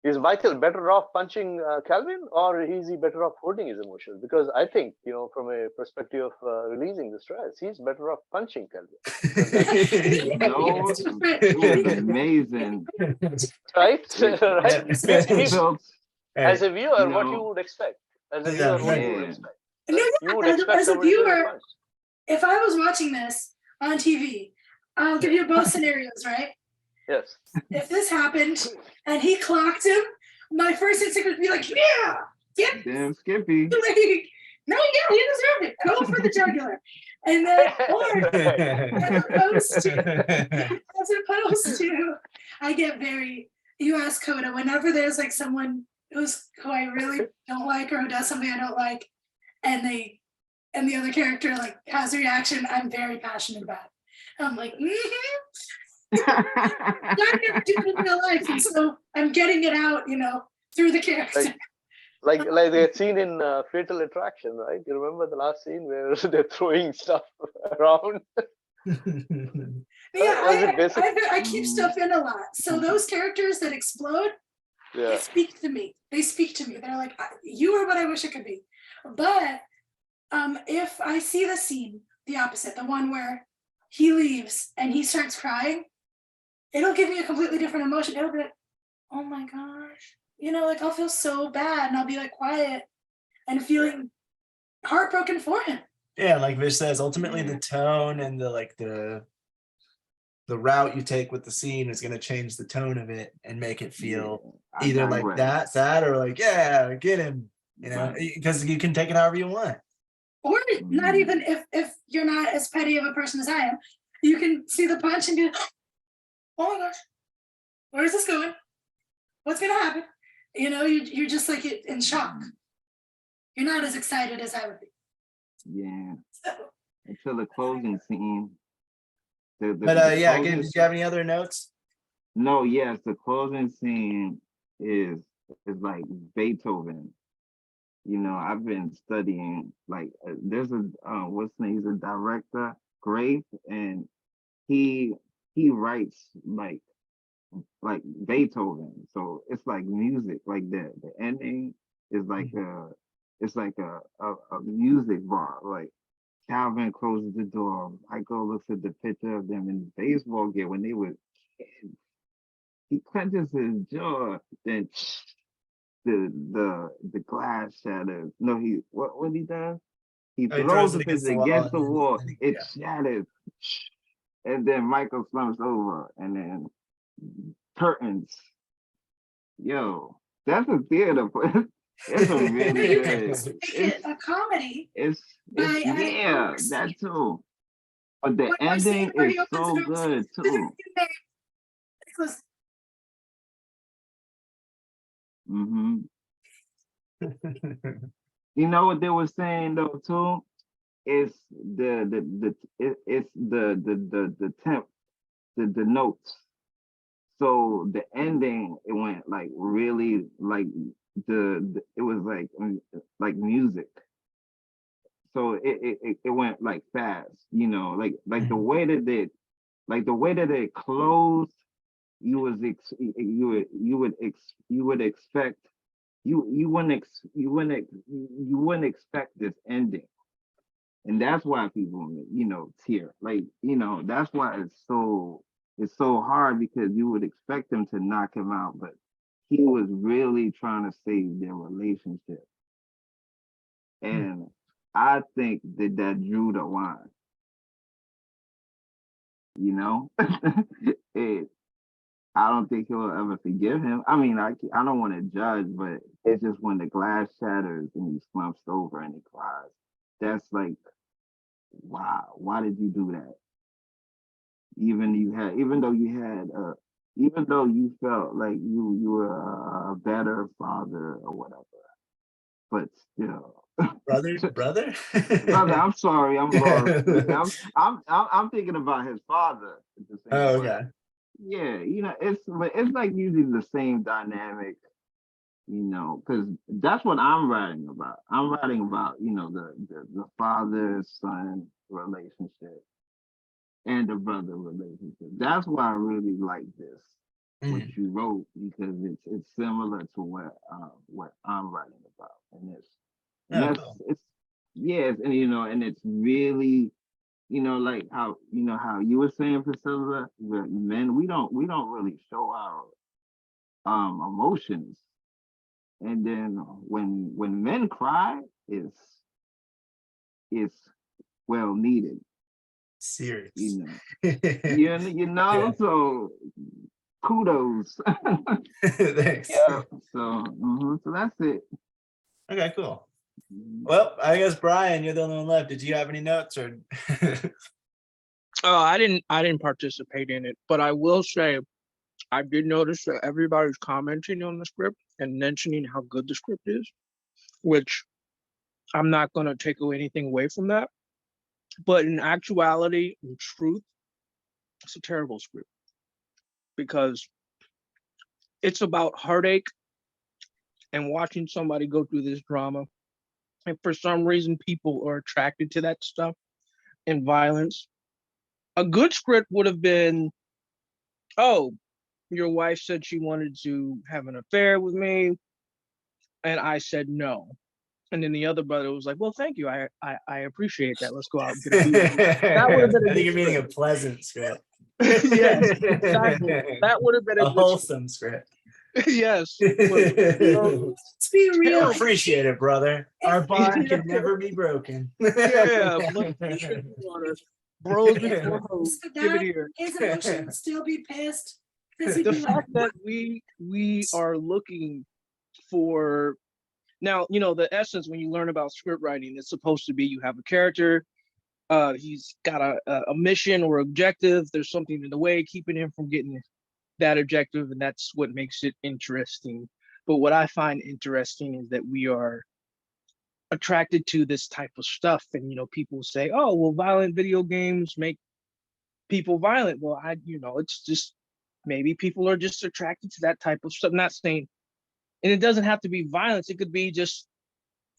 is Michael better off punching Calvin, or is he better off holding his emotions? Because I think, you know, from a perspective of releasing the stress, he's better off punching Calvin. No, It's different. it was amazing. Right? Right? It He's, felt, as Right. a viewer, you what you know, would expect. As a Yeah, viewer, what you would yeah. expect. No, Right? You would yeah, expect as a somebody to get viewer, punched. if I was watching this on TV, I'll give you both scenarios, right? Yes. If this happened and he clocked him, my first instinct would be like, yeah, get Damn Skippy. like, no, yeah, he deserved it. Go for the jugular. And then, or as opposed to, I get very, you ask Coda, whenever there's like someone who I really don't like or who does something I don't like, and the other character like has a reaction, I'm very passionate about. I'm like, I never do it in real life, and so I'm getting it out, you know, through the character. Like that scene in Fatal Attraction, right? You remember the last scene where they're throwing stuff around? Yeah, Was it basic? I keep stuff in a lot. So those characters that explode, they Yeah. speak to me. They speak to me. They're like, you are what I wish I could be. But if I see the scene, the opposite, the one where he leaves and he starts crying, it'll give me a completely different emotion. It'll be like, oh my gosh. You know, like I'll feel so bad and I'll be like quiet and feeling heartbroken for him. Yeah, like Vish says, ultimately the tone and the route you take with the scene is going to change the tone of it and make it feel I either like digress. that sad or like, yeah, get him, you know, Right. because you can take it however you want. Or not even if you're not as petty of a person as I am, you can see the punch and be like, oh my gosh, where is this going? What's gonna happen? You know, you're just like in shock. You're not as excited as I would be. Yeah. So, Until the closing scene. But yeah, closing again, did you have any other notes? No, yes, the closing scene is like Beethoven. You know, I've been studying like there's a what's his name? He's a director, Grace, and he writes like Beethoven. So it's like music, like the ending is like a music bar. Like Calvin closes the door. Michael looks at the picture of them in the baseball game when they were kids. He clenches his jaw, then the glass shatters. No, what he does? He Oh, he throws throws it the against picture the wall. against the wall. And It yeah. shatters, and then Michael slumps over, and then curtains. Yo, that's a theater. It's a But really you can good. make it a comedy It's by adding yeah, more that scenes. too. But the One more scene ending where is he opens so the door and good says, too. Nicholas, Hmm. You know what they were saying though too? It's it's the temp the notes. So the ending, it went like really like it was like music. So it went like fast, like the way that it closed, you would expect you wouldn't expect this ending. And that's why people tear, that's why it's so hard, because you would expect them to knock him out, but he was really trying to save their relationship. And I think that drew the line, you know. it, I don't think he'll ever forgive him. I mean, I don't want to judge, but it's just when the glass shatters and he slumps over and he cries, that's like, wow, why did you do that? Even though you felt like you were a better father or whatever, but still, brother. brother, I'm sorry, I'm lost. I'm thinking about his father at the same Oh, time. okay. Yeah, it's like usually the same dynamic, because that's what I'm writing about. I'm writing about the father son relationship and the brother relationship. That's why I really like this, what you wrote, because it's similar to what I'm writing about, and Cool. it's yes, and it's really, like how you were saying, Priscilla, that men, we don't really show our emotions, and then when men cry, it's well needed, Serious. Yeah. So kudos. Thanks. Yeah. So that's it. Okay, cool. Well, I guess Brian, you're the only one left. Did you have any notes or? Oh, I didn't participate in it, but I will say I did notice that everybody's commenting on the script and mentioning how good the script is, which I'm not going to take anything away from that. But in actuality, in truth, it's a terrible script, because it's about heartache and watching somebody go through this drama. And for some reason, people are attracted to that stuff and violence. A good script would have been, oh, your wife said she wanted to have an affair with me, and I said no. And then the other brother was like, well, thank you. I appreciate that. Let's go out and get a beer. That would have been a I think good you're meaning a script. pleasant script. Yes, exactly. That would have been a a good wholesome script. Yes. Let's be real. Appreciate it, brother. Our bond can never be broken. Yeah, blood pressure, water. Bros before hoes. So Give it that here. his emotion would still be pissed. Because he'd The be like, fact that we are looking for, now, the essence when you learn about script writing, it's supposed to be you have a character, he's got a mission or objective, there's something in the way keeping him from getting that objective, and that's what makes it interesting. But what I find interesting is that we are attracted to this type of stuff, and people say, oh, well, violent video games make people violent. Well, it's just, maybe people are just attracted to that type of stuff. I'm not saying, and it doesn't have to be violence, it could be just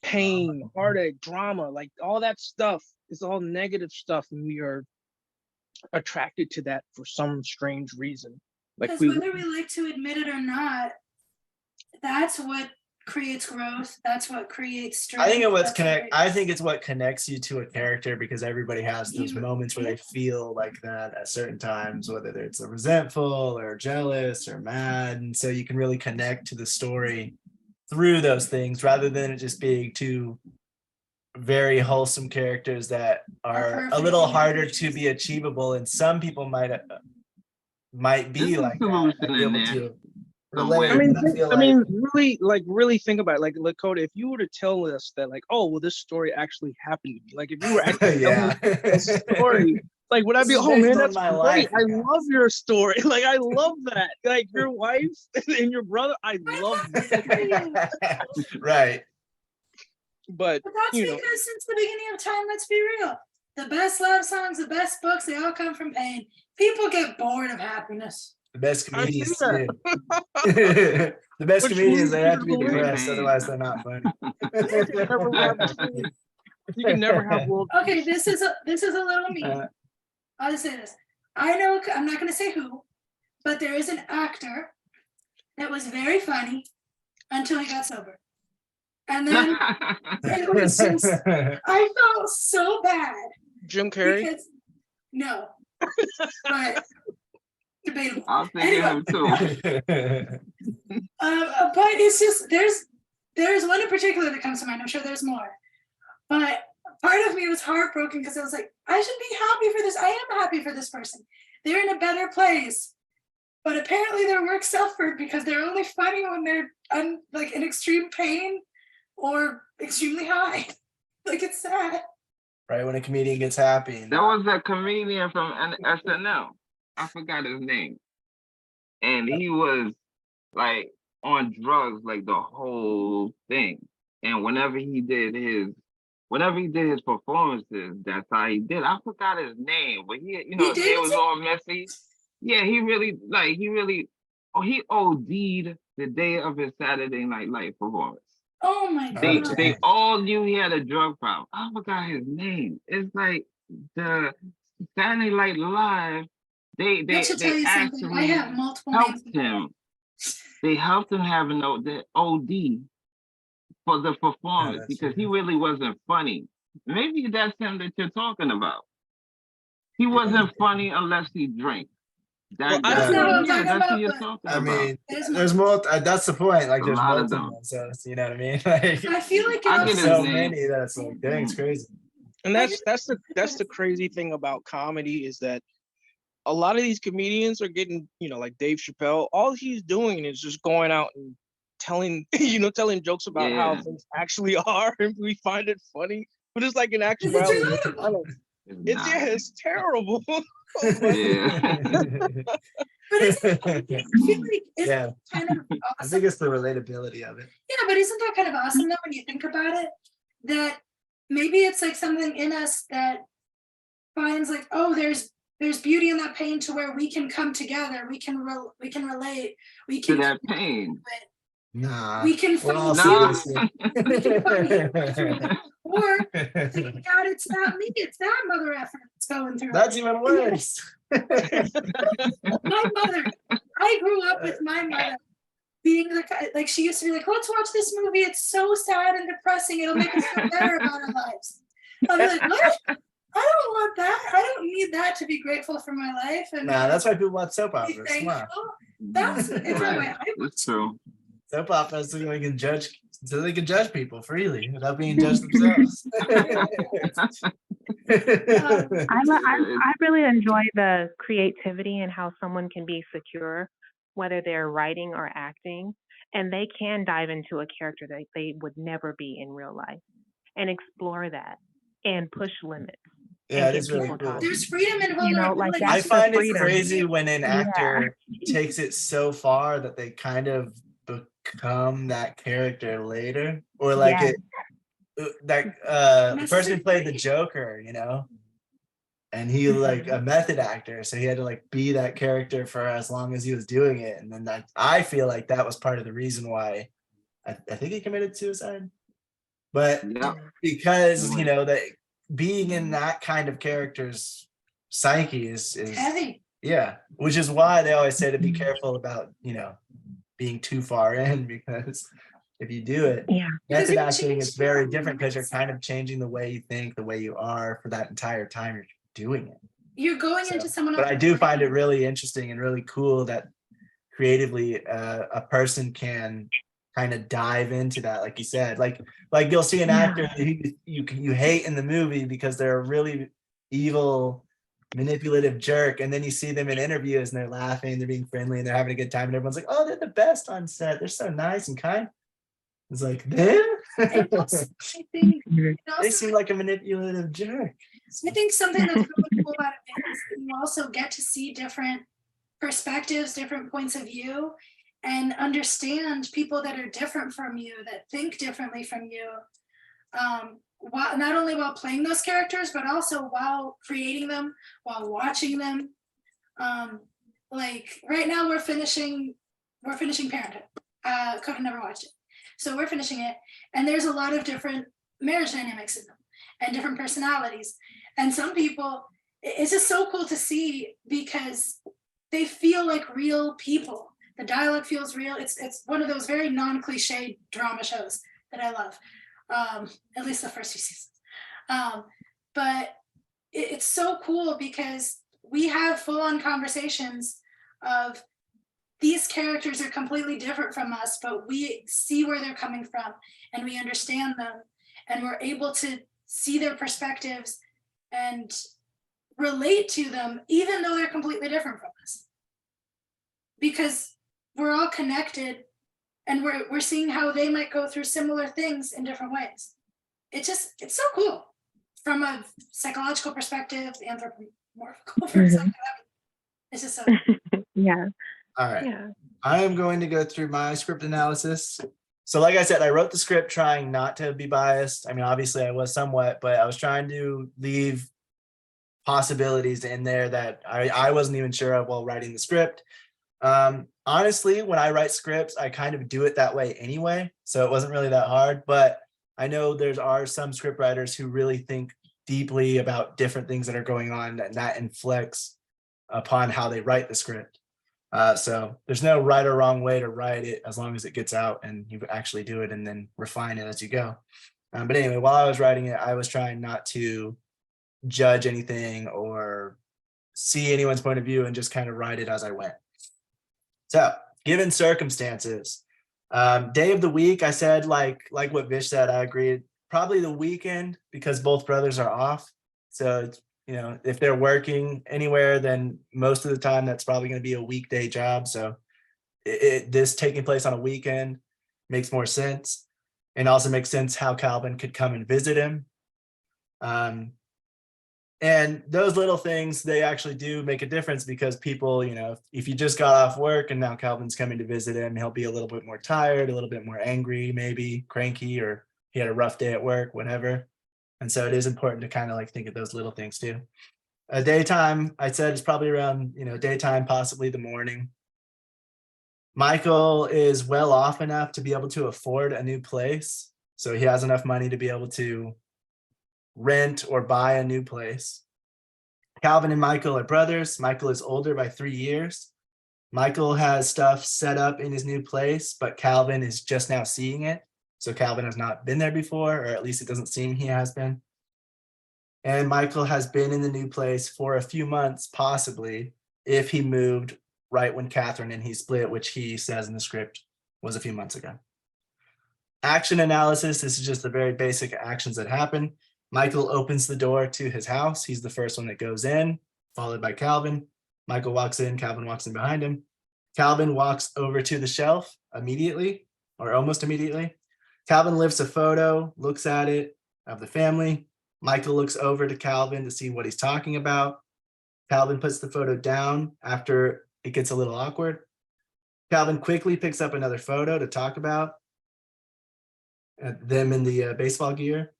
pain, heartache, drama, like all that stuff is all negative stuff, and we are attracted to that for some strange reason. Like because whether we like to admit it or not, that's what creates growth. That's what creates strength. I think it's what connects you to a character, because everybody has those moments where they feel like that at certain times, whether it's resentful or jealous or mad, and so you can really connect to the story through those things, rather than it just being two very wholesome characters that are a little harder to be achievable, and some people might be like that, be able to relate. I mean, feel I like- mean, really think about it. Like, Lakota, if you were to tell us that, like, oh, well, this story actually happened to me. Like, if you were actually telling us a story, like, would I This be, is oh based man, on that's my great. life, I guys. love your story. Like, I love that. Like, your wife and your brother, I love that. Right. But that's you know, because since the beginning of time, let's be real. The best love songs, the best books, they all come from pain. People get bored of happiness. The best I see comedians that. too. The best Which comedians, they leads have to be me to believe- depressed, otherwise they're not funny. You can never have world. Okay, this is a little mean. I'll just say this. I know I'm not gonna say who, but there is an actor that was very funny until he got sober. And then it was just, I felt so bad. Jim Carrey. Because, no, but debatable. I was thinking Anyway. him too. But it's just there's one in particular that comes to mind. I'm sure there's more, but part of me was heartbroken because I was like, I should be happy for this. I am happy for this person. They're in a better place, but apparently their work suffered because they're only funny when they're like in extreme pain or extremely high. Like, it's sad. Right, when a comedian gets happy. There was a comedian from SNL. I forgot his name. And he was like on drugs like the whole thing. And whenever he did his performances, that's how he did. I forgot his name, but he, you know, his hair was all messy. Yeah, he OD'd the day of his Saturday Night Live performance. Oh my God. They all knew he had a drug problem. I forgot his name. It's like the Saturday Night Live. They actually I have multiple helped names. him. They helped him have the OD for the performance because he really wasn't funny. Maybe that's him that you're talking about. He wasn't funny unless he drank. That's who you're talking about. I mean, there's more. That's the point. Like, there's lot of multiple. So you know what I mean? Like, I feel like there's so many that's like, dang, it's crazy. And that's the crazy thing about comedy is that a lot of these comedians are getting, you know, like Dave Chappelle. All he's doing is just going out and telling jokes about how things actually are, and we find it funny. But it's like an actuality. It's terrible. But I feel like it's kind of awesome. I think it's the relatability of it. Yeah, but isn't that kind of awesome though when you think about it? That maybe it's like something in us that finds like, oh, there's beauty in that pain to where we can come together, we can relate, we can to that pain. Nah, we can find or think out it's not me, it's that mother effer that's going through. That's even worse. My mother, I grew up with my mother being like she used to be like, let's watch this movie. It's so sad and depressing. It'll make us feel better about our lives. I'm like, what? I don't want that. I don't need that to be grateful for my life. And that's why people watch soap operas. Come on. That's it's right. It's true. Soap operas so they can judge people freely without being judged themselves. I really enjoy the creativity and how someone can be secure, whether they're writing or acting, and they can dive into a character that they would never be in real life and explore that and push limits. Yeah, it is really cool. There's freedom and vulnerability. You know, like I that's find the it freedom. crazy when an actor takes it so far that they kind of become that character later, or like the person who played the Joker, you know, and he like a method actor, so he had to like be that character for as long as he was doing it, and then I feel like that was part of the reason why I think he committed suicide, but because you know that being in that kind of character's psyche is heavy. Yeah, which is why they always say to be careful about, you know, being too far in, because if you do it, method acting is very different because you're kind of changing the way you think, the way you are for that entire time you're doing it. You're going into someone else. But I do find it really interesting and really cool that creatively a person can kind of dive into that, like you said, like you'll see an actor who you hate in the movie because they're a really evil manipulative jerk, and then you see them in interviews and they're laughing, they're being friendly, and they're having a good time, and everyone's like, oh, they're the best on set, they're so nice and kind. It's like, them? And also, I think it They also seem like a manipulative jerk. I think something that's really cool about it is that you also get to see different perspectives, different points of view, and understand people that are different from you, that think differently from you. While, not only while playing those characters, but also while creating them, while watching them. Like right now we're finishing Parenthood. Coda never watched it. So we're finishing it, and there's a lot of different marriage dynamics in them and different personalities. And some people, it's just so cool to see because they feel like real people. The dialogue feels real. It's one of those very non-cliche drama shows that I love, at least the first few seasons. But it's so cool because we have full-on conversations of these characters are completely different from us, but we see where they're coming from and we understand them, and we're able to see their perspectives and relate to them, even though they're completely different from us. Because we're all connected, and we're seeing how they might go through similar things in different ways. It's so cool from a psychological perspective, anthropomorphical perspective. It's just so Yeah. All right. Yeah. I am going to go through my script analysis. So like I said, I wrote the script trying not to be biased. I mean, obviously I was somewhat, but I was trying to leave possibilities in there that I wasn't even sure of while writing the script. Honestly, when I write scripts, I kind of do it that way anyway. So it wasn't really that hard, but I know there are some script writers who really think deeply about different things that are going on, and that inflects upon how they write the script. So there's no right or wrong way to write it as long as it gets out and you actually do it and then refine it as you go. But anyway, while I was writing it, I was trying not to judge anything or see anyone's point of view and just kind of write it as I went. So given circumstances, day of the week, I said, like what Vish said, I agreed, probably the weekend because both brothers are off. So it's, you know, if they're working anywhere, then most of the time that's probably going to be a weekday job. So this taking place on a weekend makes more sense, and also makes sense how Calvin could come and visit him. And those little things, they actually do make a difference because people, you know, if you just got off work and now Calvin's coming to visit him, he'll be a little bit more tired, a little bit more angry, maybe cranky, or he had a rough day at work, whatever. And so it is important to kind of like think of those little things too. Daytime, I said, is probably around, you know, daytime, possibly the morning. Michael is well off enough to be able to afford a new place. So he has enough money to be able to rent or buy a new place. Calvin and Michael are brothers. Michael is older by 3 years. Michael has stuff set up in his new place, but Calvin is just now seeing it. So Calvin has not been there before, or at least it doesn't seem he has been. And Michael has been in the new place for a few months, possibly, if he moved right when Catherine and he split, which he says in the script was a few months ago. Action analysis, this is just the very basic actions that happen. Michael opens the door to his house. He's the first one that goes in, followed by Calvin. Michael walks in, Calvin walks in behind him. Calvin walks over to the shelf immediately, or almost immediately. Calvin lifts a photo, looks at it, of the family. Michael looks over to Calvin to see what he's talking about. Calvin puts the photo down after it gets a little awkward. Calvin quickly picks up another photo to talk about them in the baseball gear.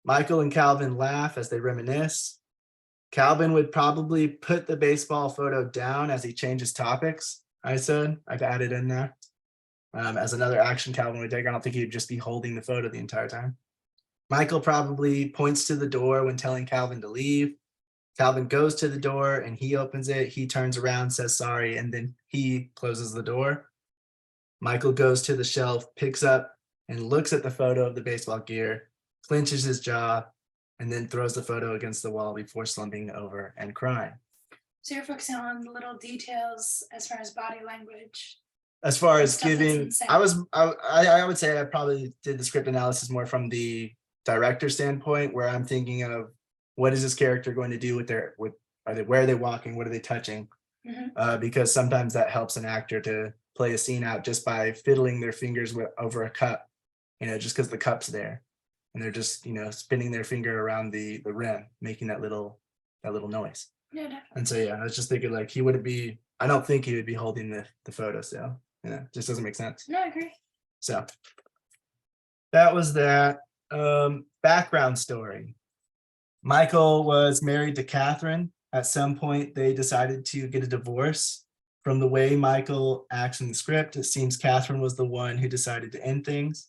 Michael and Calvin laugh as they reminisce. Calvin would probably put the baseball photo down as he changes topics. I've added in there as another action Calvin would take. I don't think he'd just be holding the photo the entire time. Michael probably points to the door when telling Calvin to leave. Calvin goes to the door and he opens it. He turns around, says sorry, and then he closes the door. Michael goes to the shelf, picks up and looks at the photo of the baseball gear, clenches his jaw, and then throws the photo against the wall before slumping over and crying. So you're focusing on the little details as far as body language. As far as Stuff that's giving, insane. I would say I probably did the script analysis more from the director standpoint, where I'm thinking of what is this character going to do with where are they walking? What are they touching? Because sometimes that helps an actor to play a scene out just by fiddling their fingers over a cup, just because the cup's there, and they're just spinning their finger around the rim, making that little noise. Yeah, definitely. And so I was just thinking like he wouldn't be. I don't think he would be holding the photo still. Just doesn't make sense. No, I agree. So that was that. Background story. Michael was married to Catherine. At some point, they decided to get a divorce. From the way Michael acts in the script, it seems Catherine was the one who decided to end things.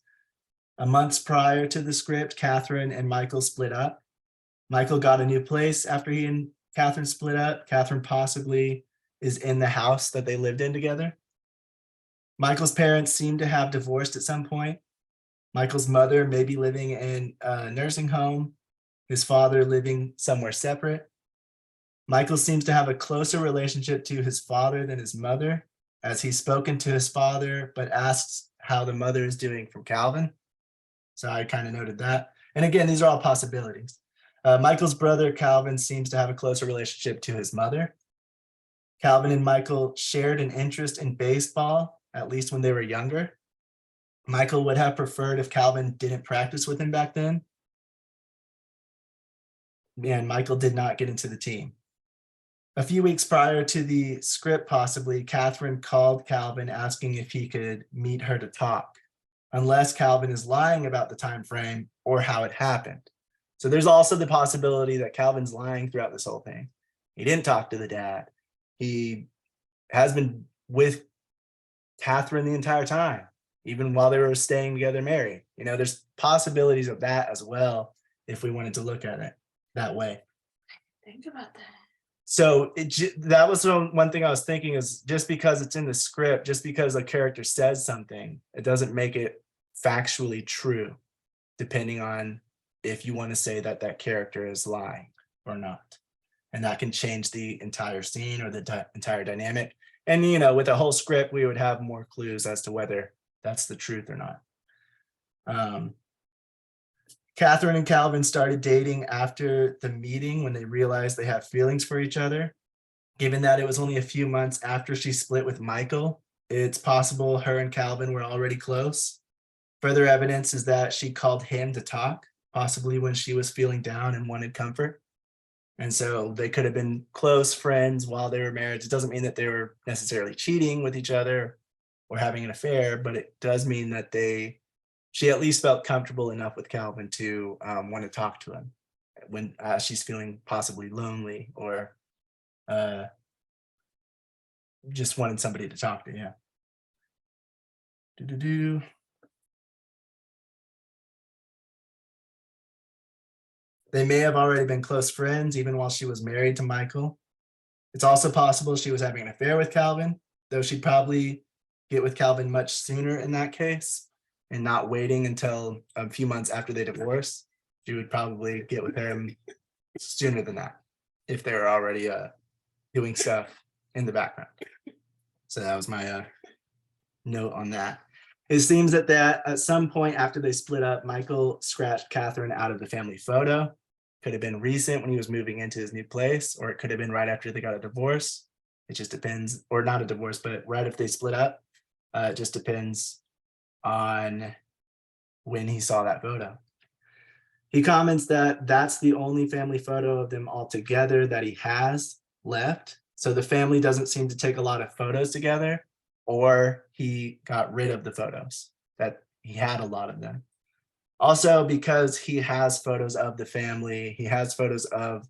A month prior to the script, Catherine and Michael split up. Michael got a new place after he and Catherine split up. Catherine possibly is in the house that they lived in together. Michael's parents seem to have divorced at some point. Michael's mother may be living in a nursing home, his father living somewhere separate. Michael seems to have a closer relationship to his father than his mother, as he's spoken to his father, but asks how the mother is doing from Calvin. So I kind of noted that. And again, these are all possibilities. Michael's brother, Calvin, seems to have a closer relationship to his mother. Calvin and Michael shared an interest in baseball, at least when they were younger. Michael would have preferred if Calvin didn't practice with him back then. And Michael did not get into the team. A few weeks prior to the script, possibly, Catherine called Calvin asking if he could meet her to talk, unless Calvin is lying about the time frame or how it happened. So there's also the possibility that Calvin's lying throughout this whole thing. He didn't talk to the dad. He has been with Catherine the entire time, even while they were staying together married. There's possibilities of that as well, if we wanted to look at it that way. Think about that. So that was one thing I was thinking, is just because it's in the script, just because a character says something, it doesn't make it factually true, depending on if you want to say that that character is lying or not. And that can change the entire scene or the entire dynamic. And, with a whole script, we would have more clues as to whether that's the truth or not. Catherine and Calvin started dating after the meeting when they realized they had feelings for each other. Given that it was only a few months after she split with Michael, it's possible her and Calvin were already close. Further evidence is that she called him to talk, possibly when she was feeling down and wanted comfort. And so they could have been close friends while they were married. It doesn't mean that they were necessarily cheating with each other or having an affair, but it does mean that she at least felt comfortable enough with Calvin to want to talk to him when she's feeling possibly lonely or just wanted somebody to talk to. Yeah. They may have already been close friends even while she was married to Michael. It's also possible she was having an affair with Calvin, though she'd probably get with Calvin much sooner in that case and not waiting until a few months after they divorce. She would probably get with him sooner than that if they were already doing stuff in the background. So that was my note on that. It seems that at some point after they split up, Michael scratched Catherine out of the family photo. Could have been recent when he was moving into his new place, or it could have been right after they got a divorce. It just depends, or not a divorce, but right if they split up. It just depends on when he saw that photo. He comments that that's the only family photo of them all together that he has left. So the family doesn't seem to take a lot of photos together, or he got rid of the photos, that he had a lot of them. Also, because he has photos of the family, he has photos of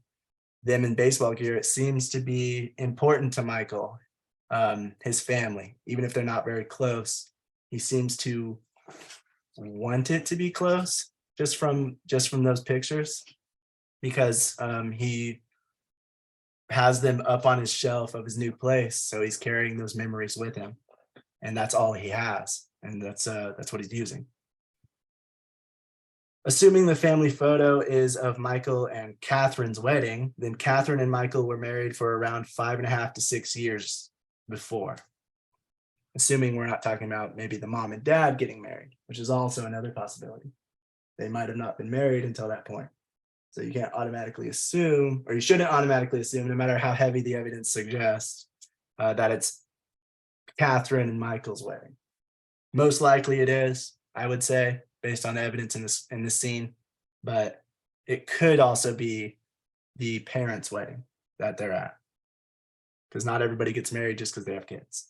them in baseball gear, it seems to be important to Michael, his family, even if they're not very close. He seems to want it to be close just from those pictures, because he has them up on his shelf of his new place. So he's carrying those memories with him, and that's all he has. And that's what he's using. Assuming the family photo is of Michael and Catherine's wedding, then Catherine and Michael were married for around 5.5 to 6 years before. Assuming we're not talking about maybe the mom and dad getting married, which is also another possibility. They might have not been married until that point. So you can't automatically assume, or you shouldn't automatically assume, no matter how heavy the evidence suggests, that it's Catherine and Michael's wedding. Most likely it is, I would say, based on the evidence in this scene, but it could also be the parents' wedding that they're at, because not everybody gets married just because they have kids.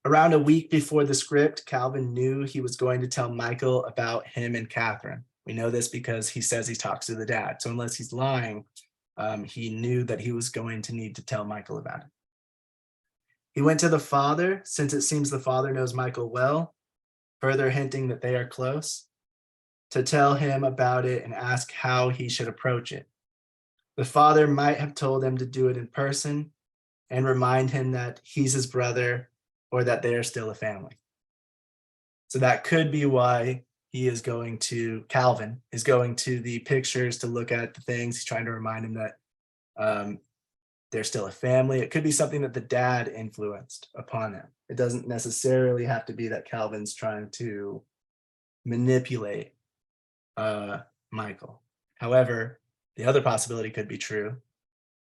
Around a week before the script, Calvin knew he was going to tell Michael about him and Catherine. We know this because he says he talks to the dad. So unless he's lying, he knew that he was going to need to tell Michael about it. He went to the father, since it seems the father knows Michael well, further hinting that they are close, to tell him about it and ask how he should approach it. The father might have told him to do it in person and remind him that he's his brother or that they are still a family. So that could be why Calvin is going to the pictures to look at the things. He's trying to remind him that they're still a family. It could be something that the dad influenced upon him. It doesn't necessarily have to be that Calvin's trying to manipulate Michael. However, the other possibility could be true,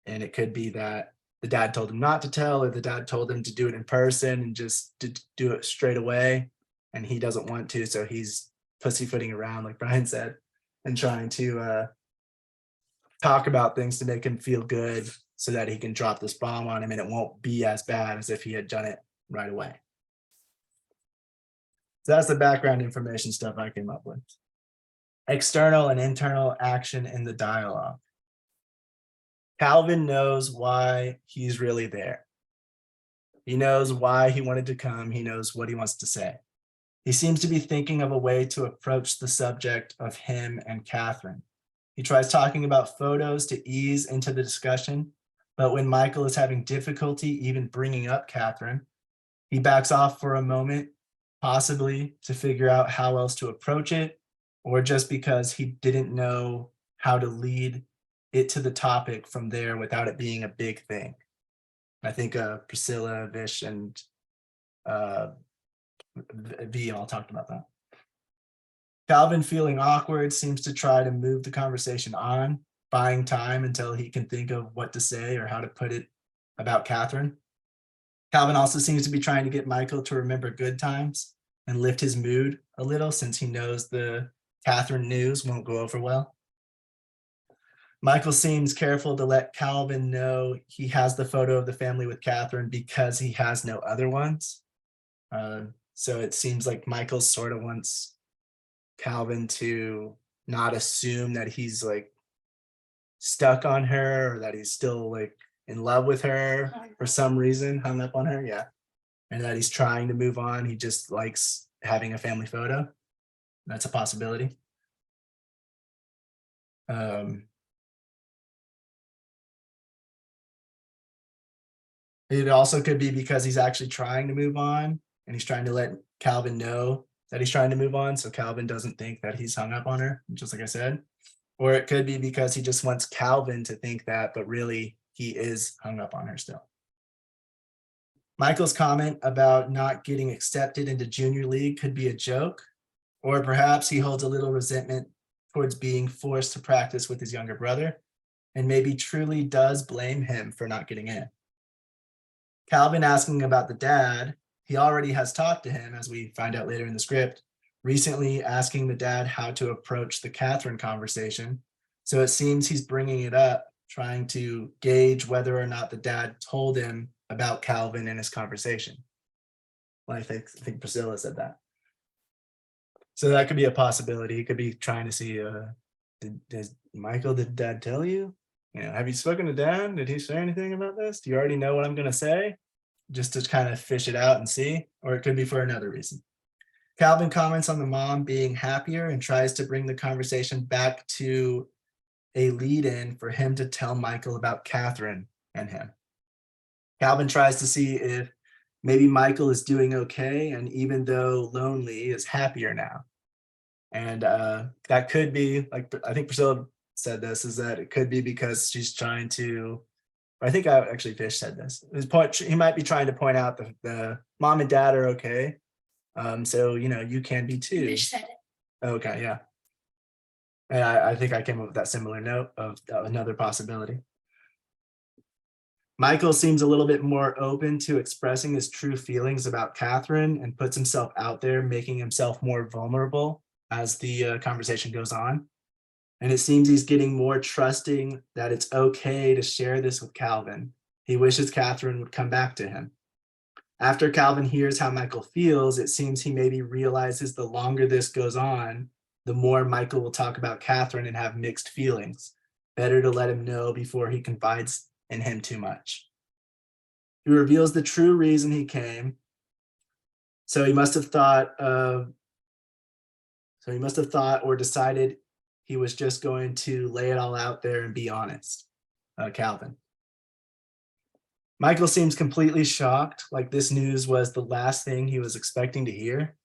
and it could be that the dad told him not to tell, or the dad told him to do it in person and just to do it straight away, and he doesn't want to, so he's pussyfooting around, like Brian said, and trying to talk about things to make him feel good so that he can drop this bomb on him and it won't be as bad as if he had done it right away. So that's the background information stuff I came up with. External and internal action in the dialogue. Calvin knows why he's really there. He knows why he wanted to come. He knows what he wants to say. He seems to be thinking of a way to approach the subject of him and Catherine. He tries talking about photos to ease into the discussion, but when Michael is having difficulty even bringing up Catherine, he backs off for a moment, possibly to figure out how else to approach it, or just because he didn't know how to lead it to the topic from there without it being a big thing. I think Priscilla, Vish, and V all talked about that. Calvin, feeling awkward, seems to try to move the conversation on, buying time until he can think of what to say or how to put it about Catherine. Calvin also seems to be trying to get Michael to remember good times and lift his mood a little, since he knows the Catherine news won't go over well. Michael seems careful to let Calvin know he has the photo of the family with Catherine because he has no other ones. So it seems like Michael sort of wants Calvin to not assume that he's like stuck on her, or that he's still like in love with her for some reason, hung up on her. Yeah. And that he's trying to move on. He just likes having a family photo. That's a possibility. It also could be because he's actually trying to move on, and he's trying to let Calvin know that he's trying to move on, so Calvin doesn't think that he's hung up on her, just like I said. Or it could be because he just wants Calvin to think that, but really he is hung up on her still. Michael's comment about not getting accepted into junior league could be a joke, or perhaps he holds a little resentment towards being forced to practice with his younger brother, and maybe truly does blame him for not getting in. Calvin asking about the dad, he already has talked to him, as we find out later in the script, recently asking the dad how to approach the Catherine conversation. So it seems he's bringing it up, trying to gauge whether or not the dad told him about Calvin in his conversation. Well, I think Priscilla said that. So that could be a possibility. He could be trying to see, did dad tell you? Have you spoken to dad? Did he say anything about this? Do you already know what I'm going to say? Just to kind of fish it out and see, or it could be for another reason. Calvin comments on the mom being happier and tries to bring the conversation back to a lead-in for him to tell Michael about Catherine and him. Calvin tries to see if maybe Michael is doing okay, and even though lonely, is happier now. And that could be, like I think Priscilla said this, is that it could be because she's trying to, I think actually Fish said this. He might be trying to point out that the mom and dad are okay. So, you can be too. Fish said it. Okay, yeah. And I think I came up with that similar note of another possibility. Michael seems a little bit more open to expressing his true feelings about Catherine and puts himself out there, making himself more vulnerable as the conversation goes on. And it seems he's getting more trusting that it's okay to share this with Calvin. He wishes Catherine would come back to him. After Calvin hears how Michael feels, it seems he maybe realizes the longer this goes on, the more Michael will talk about Catherine and have mixed feelings. Better to let him know before he confides in him too much. He reveals the true reason he came. So he must have thought or decided he was just going to lay it all out there and be honest. Calvin. Michael seems completely shocked, like this news was the last thing he was expecting to hear.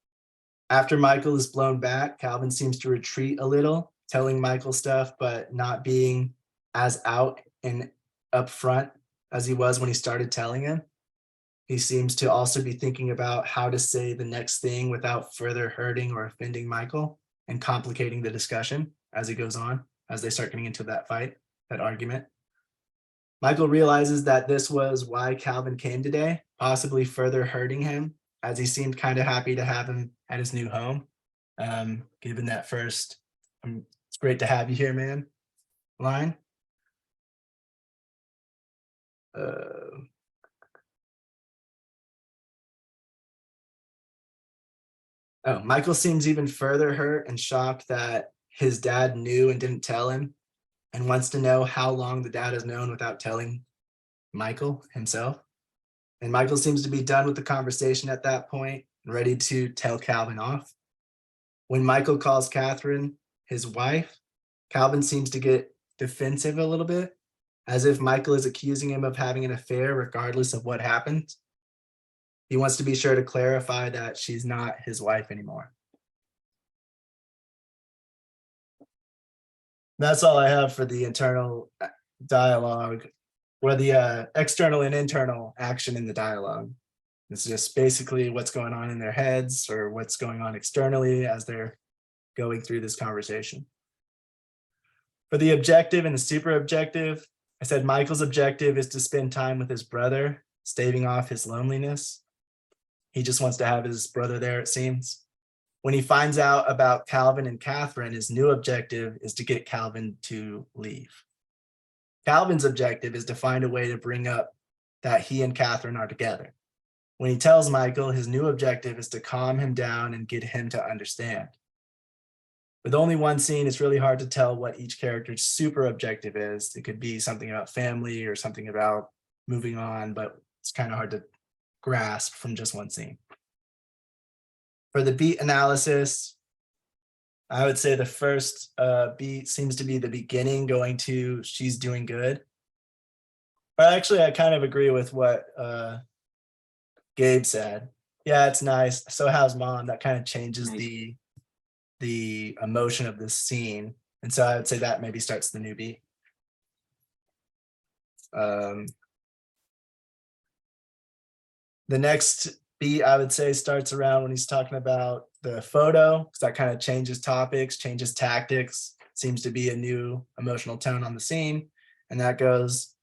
After Michael is blown back, Calvin seems to retreat a little, telling Michael stuff, but not being as out and upfront as he was when he started telling him. He seems to also be thinking about how to say the next thing without further hurting or offending Michael and complicating the discussion as he goes on, as they start getting into that fight, that argument. Michael realizes that this was why Calvin came today, possibly further hurting him, as he seemed kind of happy to have him at his new home. Given that first, it's great to have you here, man, line. Michael seems even further hurt and shocked that his dad knew and didn't tell him, and wants to know how long the dad has known without telling Michael himself. And Michael seems to be done with the conversation at that point, ready to tell Calvin off. When Michael calls Catherine his wife, Calvin seems to get defensive a little bit, as if Michael is accusing him of having an affair regardless of what happened. He wants to be sure to clarify that she's not his wife anymore. That's all I have for the internal dialogue, or the external and internal action in the dialogue. It's just basically what's going on in their heads or what's going on externally as they're going through this conversation. For the objective and the super objective, I said Michael's objective is to spend time with his brother, staving off his loneliness. He just wants to have his brother there, it seems. When he finds out about Calvin and Catherine, his new objective is to get Calvin to leave. Calvin's objective is to find a way to bring up that he and Catherine are together. When he tells Michael, his new objective is to calm him down and get him to understand. With only one scene, it's really hard to tell what each character's super objective is. It could be something about family or something about moving on, but it's kind of hard to grasp from just one scene. For the beat analysis, I would say the first beat seems to be the beginning going to she's doing good. But actually, I kind of agree with what Gabe said. Yeah, it's nice. So how's mom? That kind of changes the emotion of this scene. And so I would say that maybe starts the new beat. The next beat, I would say, starts around when he's talking about the photo, because that kind of changes topics, changes tactics, seems to be a new emotional tone on the scene. And that goes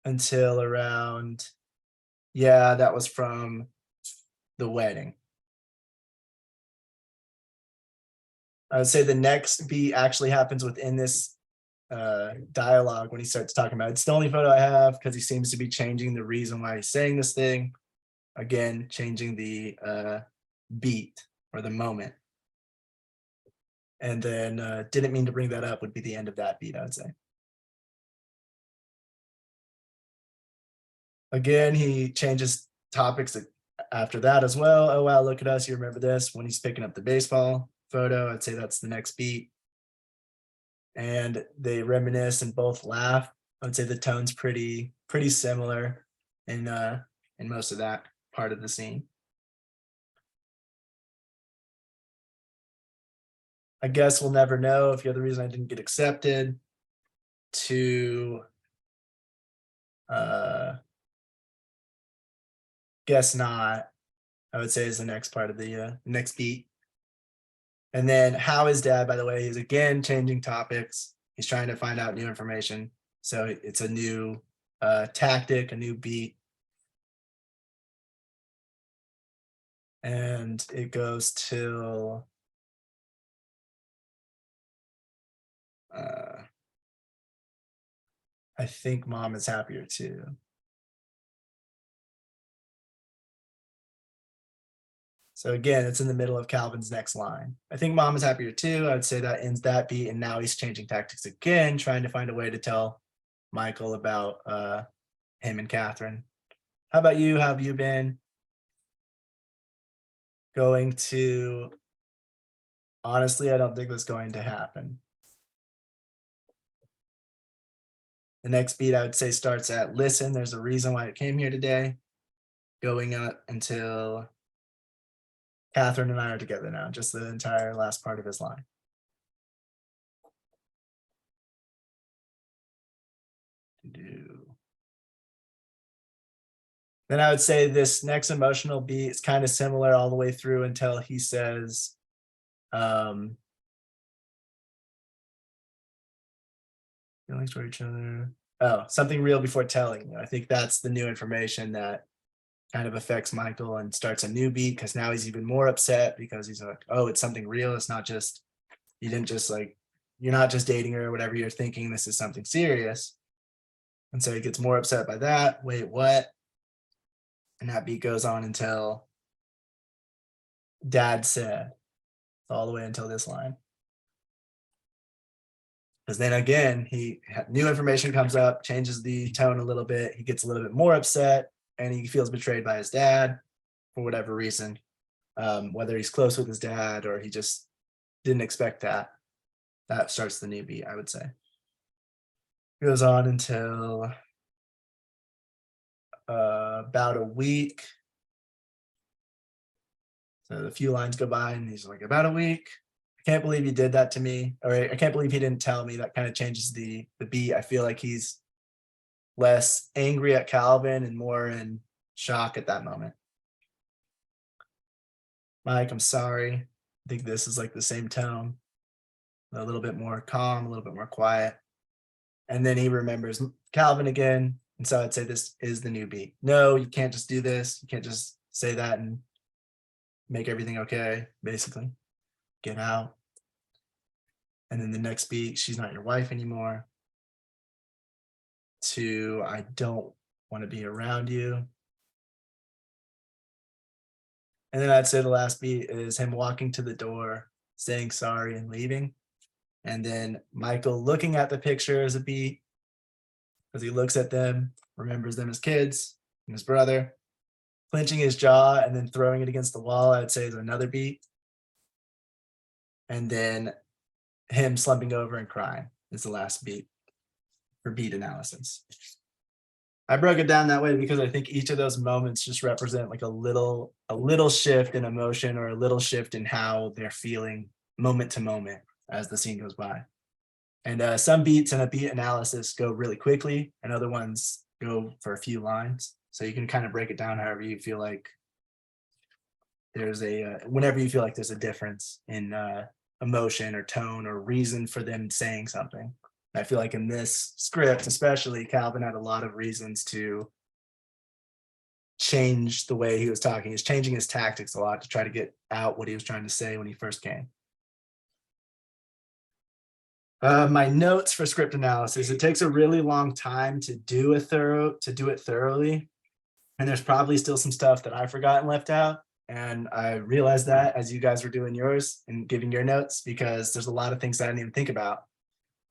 until around, yeah, that was from the wedding. I would say the next beat actually happens within this dialogue when he starts talking about it's the only photo I have, because he seems to be changing the reason why he's saying this thing. Again, changing the beat or the moment. And then didn't mean to bring that up would be the end of that beat, I would say. Again, he changes topics after that as well. Oh, wow, look at us. You remember this? When he's picking up the baseball photo, I'd say that's the next beat. And they reminisce and both laugh. I would say the tone's pretty similar in most of that part of the scene. I guess we'll never know if you're the reason I didn't get accepted. To guess not, I would say is the next part of the next beat. And then how is dad, by the way, he's again changing topics. He's trying to find out new information. So it's a new tactic, a new beat. And it goes till I think mom is happier too. So again, it's in the middle of Calvin's next line. I think mom is happier too. I would say that ends that beat, and now he's changing tactics again, trying to find a way to tell Michael about him and Catherine. How about you? How have you been? Going to, honestly, I don't think that's going to happen. The next beat I would say starts at listen, there's a reason why I came here today, going up until Catherine and I are together now, just the entire last part of his line. Then I would say this next emotional beat is kind of similar all the way through until he says, feelings for each other. Oh, something real before telling you. I think that's the new information that kind of affects Michael and starts a new beat, because now he's even more upset because he's like, oh, it's something real. It's not just, you didn't just like, you're not just dating her or whatever you're thinking, this is something serious. And so he gets more upset by that. Wait, what? And that beat goes on until dad said, all the way until this line. Because then again, new information comes up, changes the tone a little bit. He gets a little bit more upset, and he feels betrayed by his dad for whatever reason, whether he's close with his dad or he just didn't expect that. That starts the new beat, I would say. Goes on until about a week. So a few lines go by and he's like, about a week. I can't believe he did that to me. Or I can't believe he didn't tell me. That kind of changes the beat. I feel like he's less angry at Calvin and more in shock at that moment. Mike, I'm sorry. I think this is like the same tone. A little bit more calm, a little bit more quiet. And then he remembers Calvin again. And so I'd say this is the new beat. No, you can't just do this. You can't just say that and make everything okay, basically. Get out. And then the next beat, she's not your wife anymore. To, I don't want to be around you. And then I'd say the last beat is him walking to the door, saying sorry and leaving. And then Michael looking at the picture as a beat, because he looks at them, remembers them as kids and his brother, clenching his jaw and then throwing it against the wall, I'd say is another beat. And then him slumping over and crying is the last beat for beat analysis. I broke it down that way because I think each of those moments just represent like a little shift in emotion or a little shift in how they're feeling moment to moment as the scene goes by. And some beats in a beat analysis go really quickly and other ones go for a few lines. So you can kind of break it down however you feel like there's whenever you feel like there's a difference in emotion or tone or reason for them saying something. I feel like in this script, especially, Calvin had a lot of reasons to change the way he was talking. He's changing his tactics a lot to try to get out what he was trying to say when he first came. My notes for script analysis, it takes a really long time to do it thoroughly. And there's probably still some stuff that I forgot and left out. And I realized that as you guys were doing yours and giving your notes, because there's a lot of things that I didn't even think about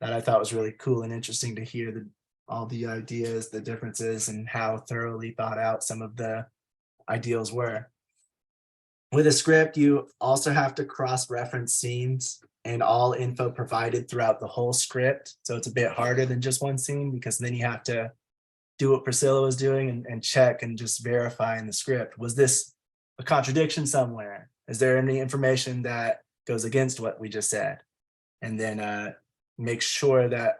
that I thought was really cool and interesting to hear all the ideas, the differences, and how thoroughly thought out some of the ideals were. With a script, you also have to cross-reference scenes and all info provided throughout the whole script. So it's a bit harder than just one scene, because then you have to do what Priscilla was doing and check and just verify in the script. Was this a contradiction somewhere? Is there any information that goes against what we just said? And then make sure that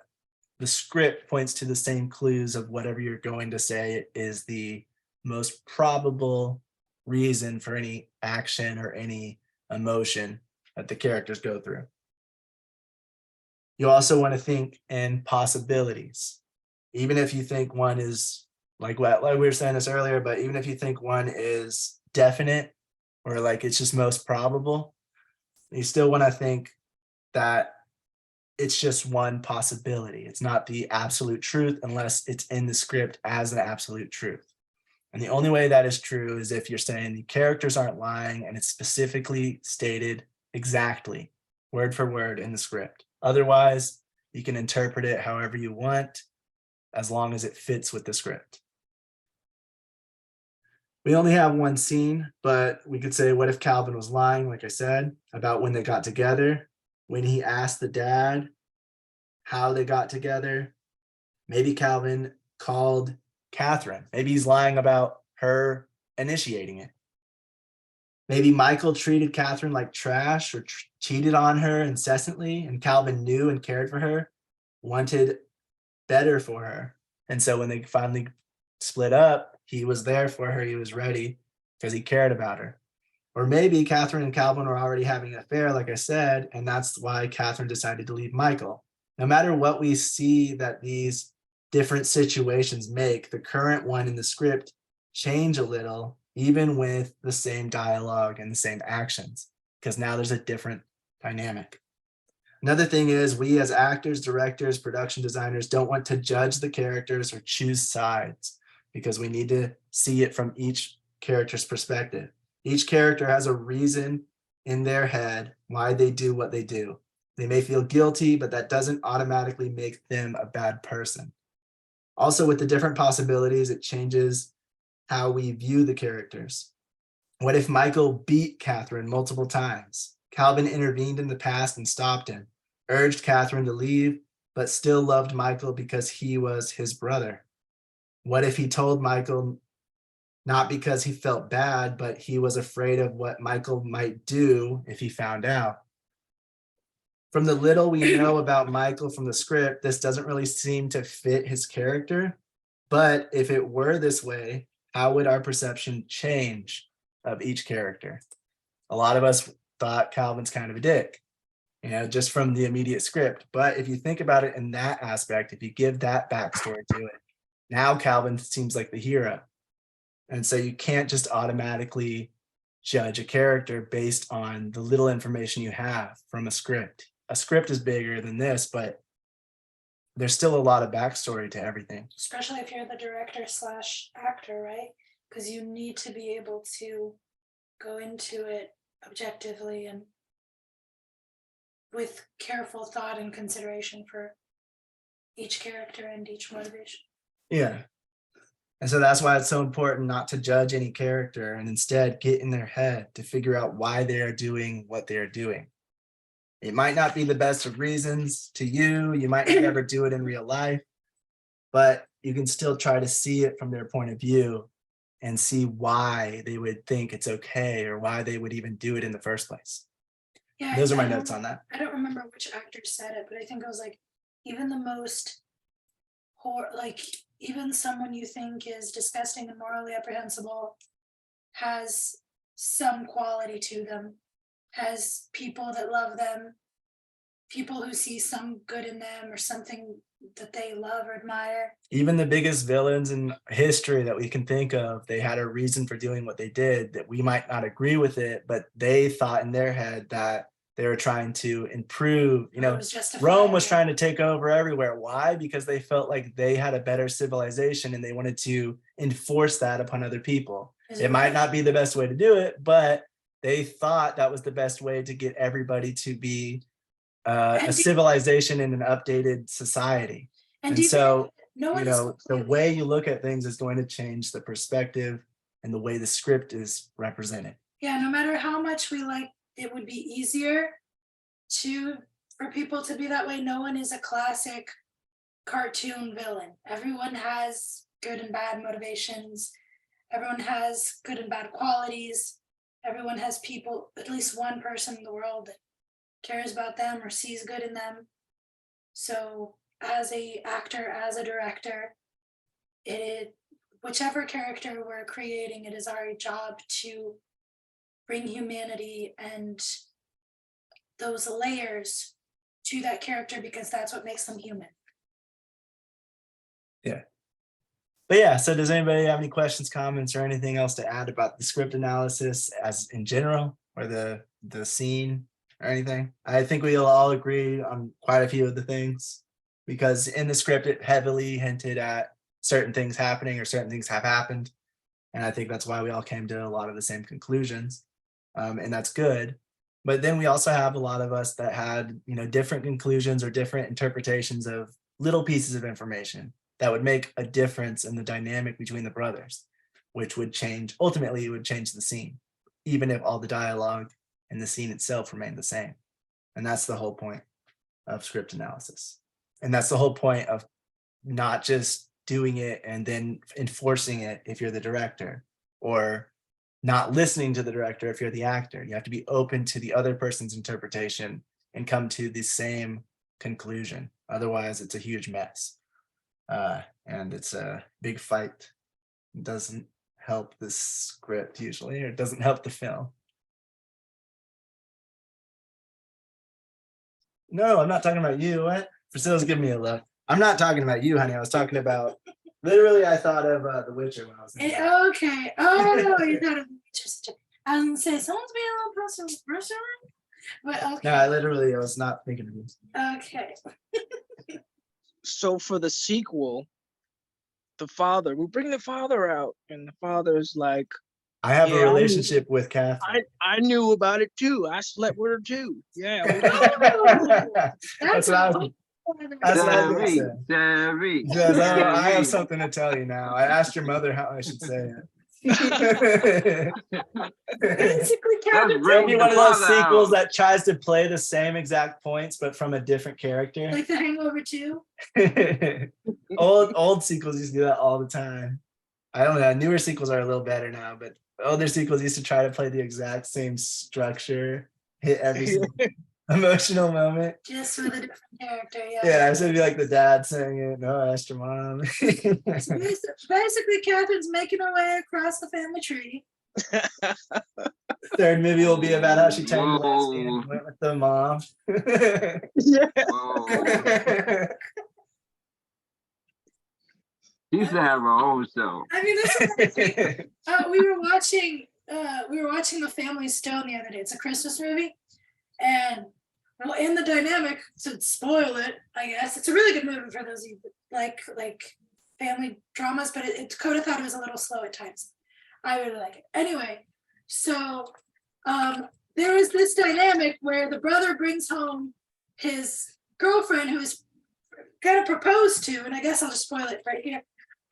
the script points to the same clues of whatever you're going to say is the most probable reason for any action or any emotion that the characters go through. You also want to think in possibilities. Even if you think one is like we were saying this earlier, but even if you think one is definite or like it's just most probable, you still want to think that it's just one possibility. It's not the absolute truth unless it's in the script as an absolute truth. And the only way that is true is if you're saying the characters aren't lying and it's specifically stated exactly, word for word in the script. Otherwise, you can interpret it however you want, as long as it fits with the script. We only have one scene, but we could say, what if Calvin was lying, like I said, about when they got together, when he asked the dad how they got together? Maybe Calvin called Catherine. Maybe he's lying about her initiating it. Maybe Michael treated Catherine like trash or cheated on her incessantly, and Calvin knew and cared for her, wanted better for her. And so when they finally split up, he was there for her. He was ready because he cared about her. Or maybe Catherine and Calvin were already having an affair, like I said, and that's why Catherine decided to leave Michael. No matter what we see that these different situations make, the current one in the script change a little, even with the same dialogue and the same actions, because now there's a different dynamic. Another thing is, we as actors, directors, production designers don't want to judge the characters or choose sides, because we need to see it from each character's perspective. Each character has a reason in their head why they do what they do. They may feel guilty, but that doesn't automatically make them a bad person. Also, with the different possibilities, it changes how we view the characters. What if Michael beat Catherine multiple times? Calvin intervened in the past and stopped him, urged Catherine to leave, but still loved Michael because he was his brother. What if he told Michael not because he felt bad, but he was afraid of what Michael might do if he found out? From the little we know about Michael from the script, this doesn't really seem to fit his character. But if it were this way, how would our perception change of each character? A lot of us thought Calvin's kind of a dick, just from the immediate script. But if you think about it in that aspect, if you give that backstory to it, now Calvin seems like the hero. And so you can't just automatically judge a character based on the little information you have from a script. A script is bigger than this, but there's still a lot of backstory to everything. Especially if you're the director/actor, right? Because you need to be able to go into it objectively and with careful thought and consideration for each character and each motivation. Yeah. And so that's why it's so important not to judge any character and instead get in their head to figure out why they are doing what they are doing. It might not be the best of reasons to you. You might never do it in real life, but you can still try to see it from their point of view and see why they would think it's okay or why they would even do it in the first place. Yeah, Those are my notes on that. I don't remember which actor said it, but I think it was like, even the most even someone you think is disgusting and morally reprehensible has some quality to them, has people that love them, people who see some good in them or something that they love or admire. Even the biggest villains in history that we can think of, they had a reason for doing what they did that we might not agree with it, but they thought in their head that they were trying to improve. Rome was trying to take over everywhere. Why? Because they felt like they had a better civilization and they wanted to enforce that upon other people. It might not be the best way to do it, but they thought that was the best way to get everybody to be a civilization in an updated society. And so, the way you look at things is going to change the perspective and the way the script is represented. Yeah, no matter how much we like, it would be easier for people to be that way. No one is a classic cartoon villain. Everyone has good and bad motivations. Everyone has good and bad qualities. Everyone has people, at least one person in the world that cares about them or sees good in them. So as a actor, as a director, whichever character we're creating, it is our job to bring humanity and those layers to that character because that's what makes them human. Yeah. But yeah, so does anybody have any questions, comments, or anything else to add about the script analysis as in general, or the scene or anything? I think we'll all agree on quite a few of the things, because in the script it heavily hinted at certain things happening or certain things have happened. And I think that's why we all came to a lot of the same conclusions. And that's good. But then we also have a lot of us that had, different conclusions or different interpretations of little pieces of information that would make a difference in the dynamic between the brothers, which would ultimately it would change the scene, even if all the dialogue and the scene itself remained the same. And that's the whole point of script analysis. And that's the whole point of not just doing it and then enforcing it if you're the director, or not listening to the director if you're the actor. You have to be open to the other person's interpretation and come to the same conclusion. Otherwise, it's a huge mess. And it's a big fight. It doesn't help the script usually, or it doesn't help the film. No, I'm not talking about you. What? Priscilla's giving me a look. I'm not talking about you, honey. I was talking about, literally, I thought of The Witcher when I was thinking. Okay. Oh, you thought of The Witcher. I was going to say, someone's being a little personal. But okay. No, I literally was not thinking of you. Okay. So for the sequel, we bring the father out, and the father's like, I have a relationship with Catherine. I knew about it too. I slept with her too. Yeah. That's what I was. That's what I was saying. Yes, I have something to tell you now. I asked your mother how I should say it. Basically, Maybe one of those sequels that tries to play the same exact points but from a different character. Like The Hangover 2. Old sequels used to do that all the time. I don't know. Newer sequels are a little better now, but older sequels used to try to play the exact same structure, hit every single emotional moment. Just with a different character, yeah. Yeah, so it'd be like the dad saying it. No, I asked your mom. Basically, Catherine's making her way across the family tree. Third movie will be about how she turned lesbian and went with the mom. She used to have her own show. I mean, this we were watching The Family Stone the other day. It's a Christmas movie, and well, in the dynamic, to spoil it, I guess it's a really good movie for those of you like family dramas, but Dakota thought it was a little slow at times. I really like it. Anyway, so there is this dynamic where the brother brings home his girlfriend who is going to propose to, and I guess I'll just spoil it right here.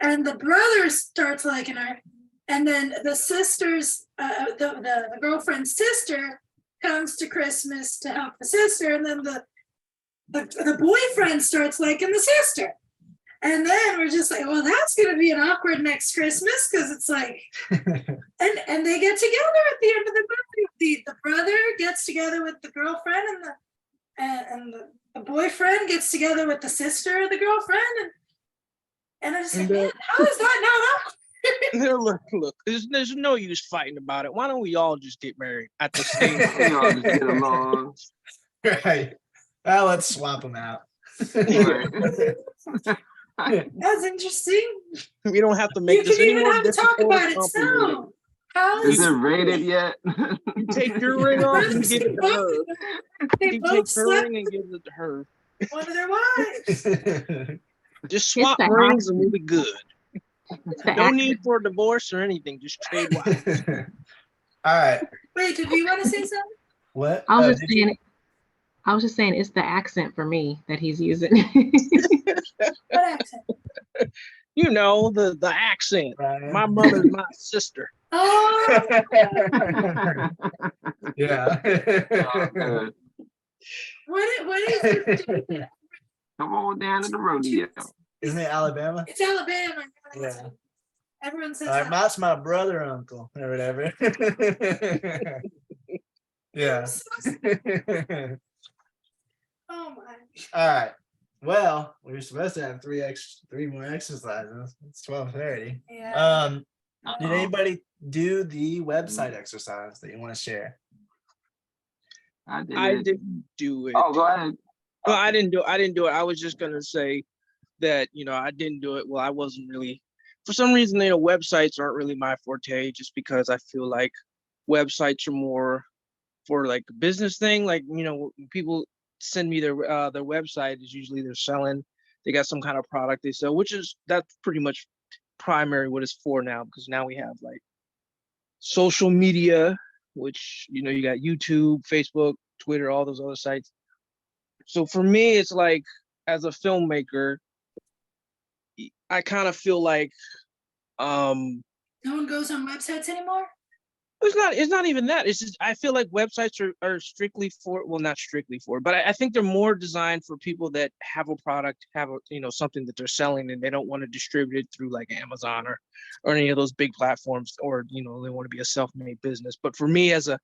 And the brother starts liking her, and then the sister's, the girlfriend's sister comes to Christmas to help the sister, and then the boyfriend starts liking the sister. And then we're just like, well, that's going to be an awkward next Christmas, because it's like, and they get together at the end of the movie. The brother gets together with the girlfriend, and the boyfriend gets together with the sister of the girlfriend, and I just like, man, how is that not awkward? Look, there's no use fighting about it. Why don't we all just get married at the same time? We all just get along. Right. Well, let's swap them out. That's interesting. We don't have to make this You can even any more have to talk difficult about or it. complicated. So, how Is is it rated yet? You take your ring off and give it to her. they You both take her slept ring and give it to her. with one of their wives? Just swap the rings and we'll be good. It's the No act- need for a divorce or anything. Just trade wives. All right. Wait, did you want to say something? What? I was Oh, just did you? saying. I was just saying it's the accent for me that he's using. What accent? You know, the accent. Ryan? My mother's my sister. Oh, Yeah. what is it? Come on down to the rodeo. Isn't it Alabama? It's Alabama. Yeah. Everyone says Like, that. that's my brother, uncle, or whatever. Yeah. Oh my. All right. Well, we were supposed to have three more exercises. It's 12:30. Yeah. Did anybody do the website exercise that you want to share? I did I it. didn't do it. Oh, go ahead. No, I didn't do it. I was just gonna say that, I didn't do it. Well, I wasn't really, for some reason, websites aren't really my forte, just because I feel like websites are more for like a business thing. Like, when people send me their website, is usually they're selling, they got some kind of product they sell, that's pretty much primary what it's for now, because now we have like social media, which, you got YouTube, Facebook, Twitter, all those other sites. So for me, it's like, as a filmmaker, I kind of feel like No one goes on websites anymore? it's not even that. It's just, I feel like websites are strictly for, well, not strictly for, but I think they're more designed for people that have a product, have something that they're selling, and they don't want to distribute it through like Amazon or any of those big platforms, or they want to be a self-made business. But for me, as a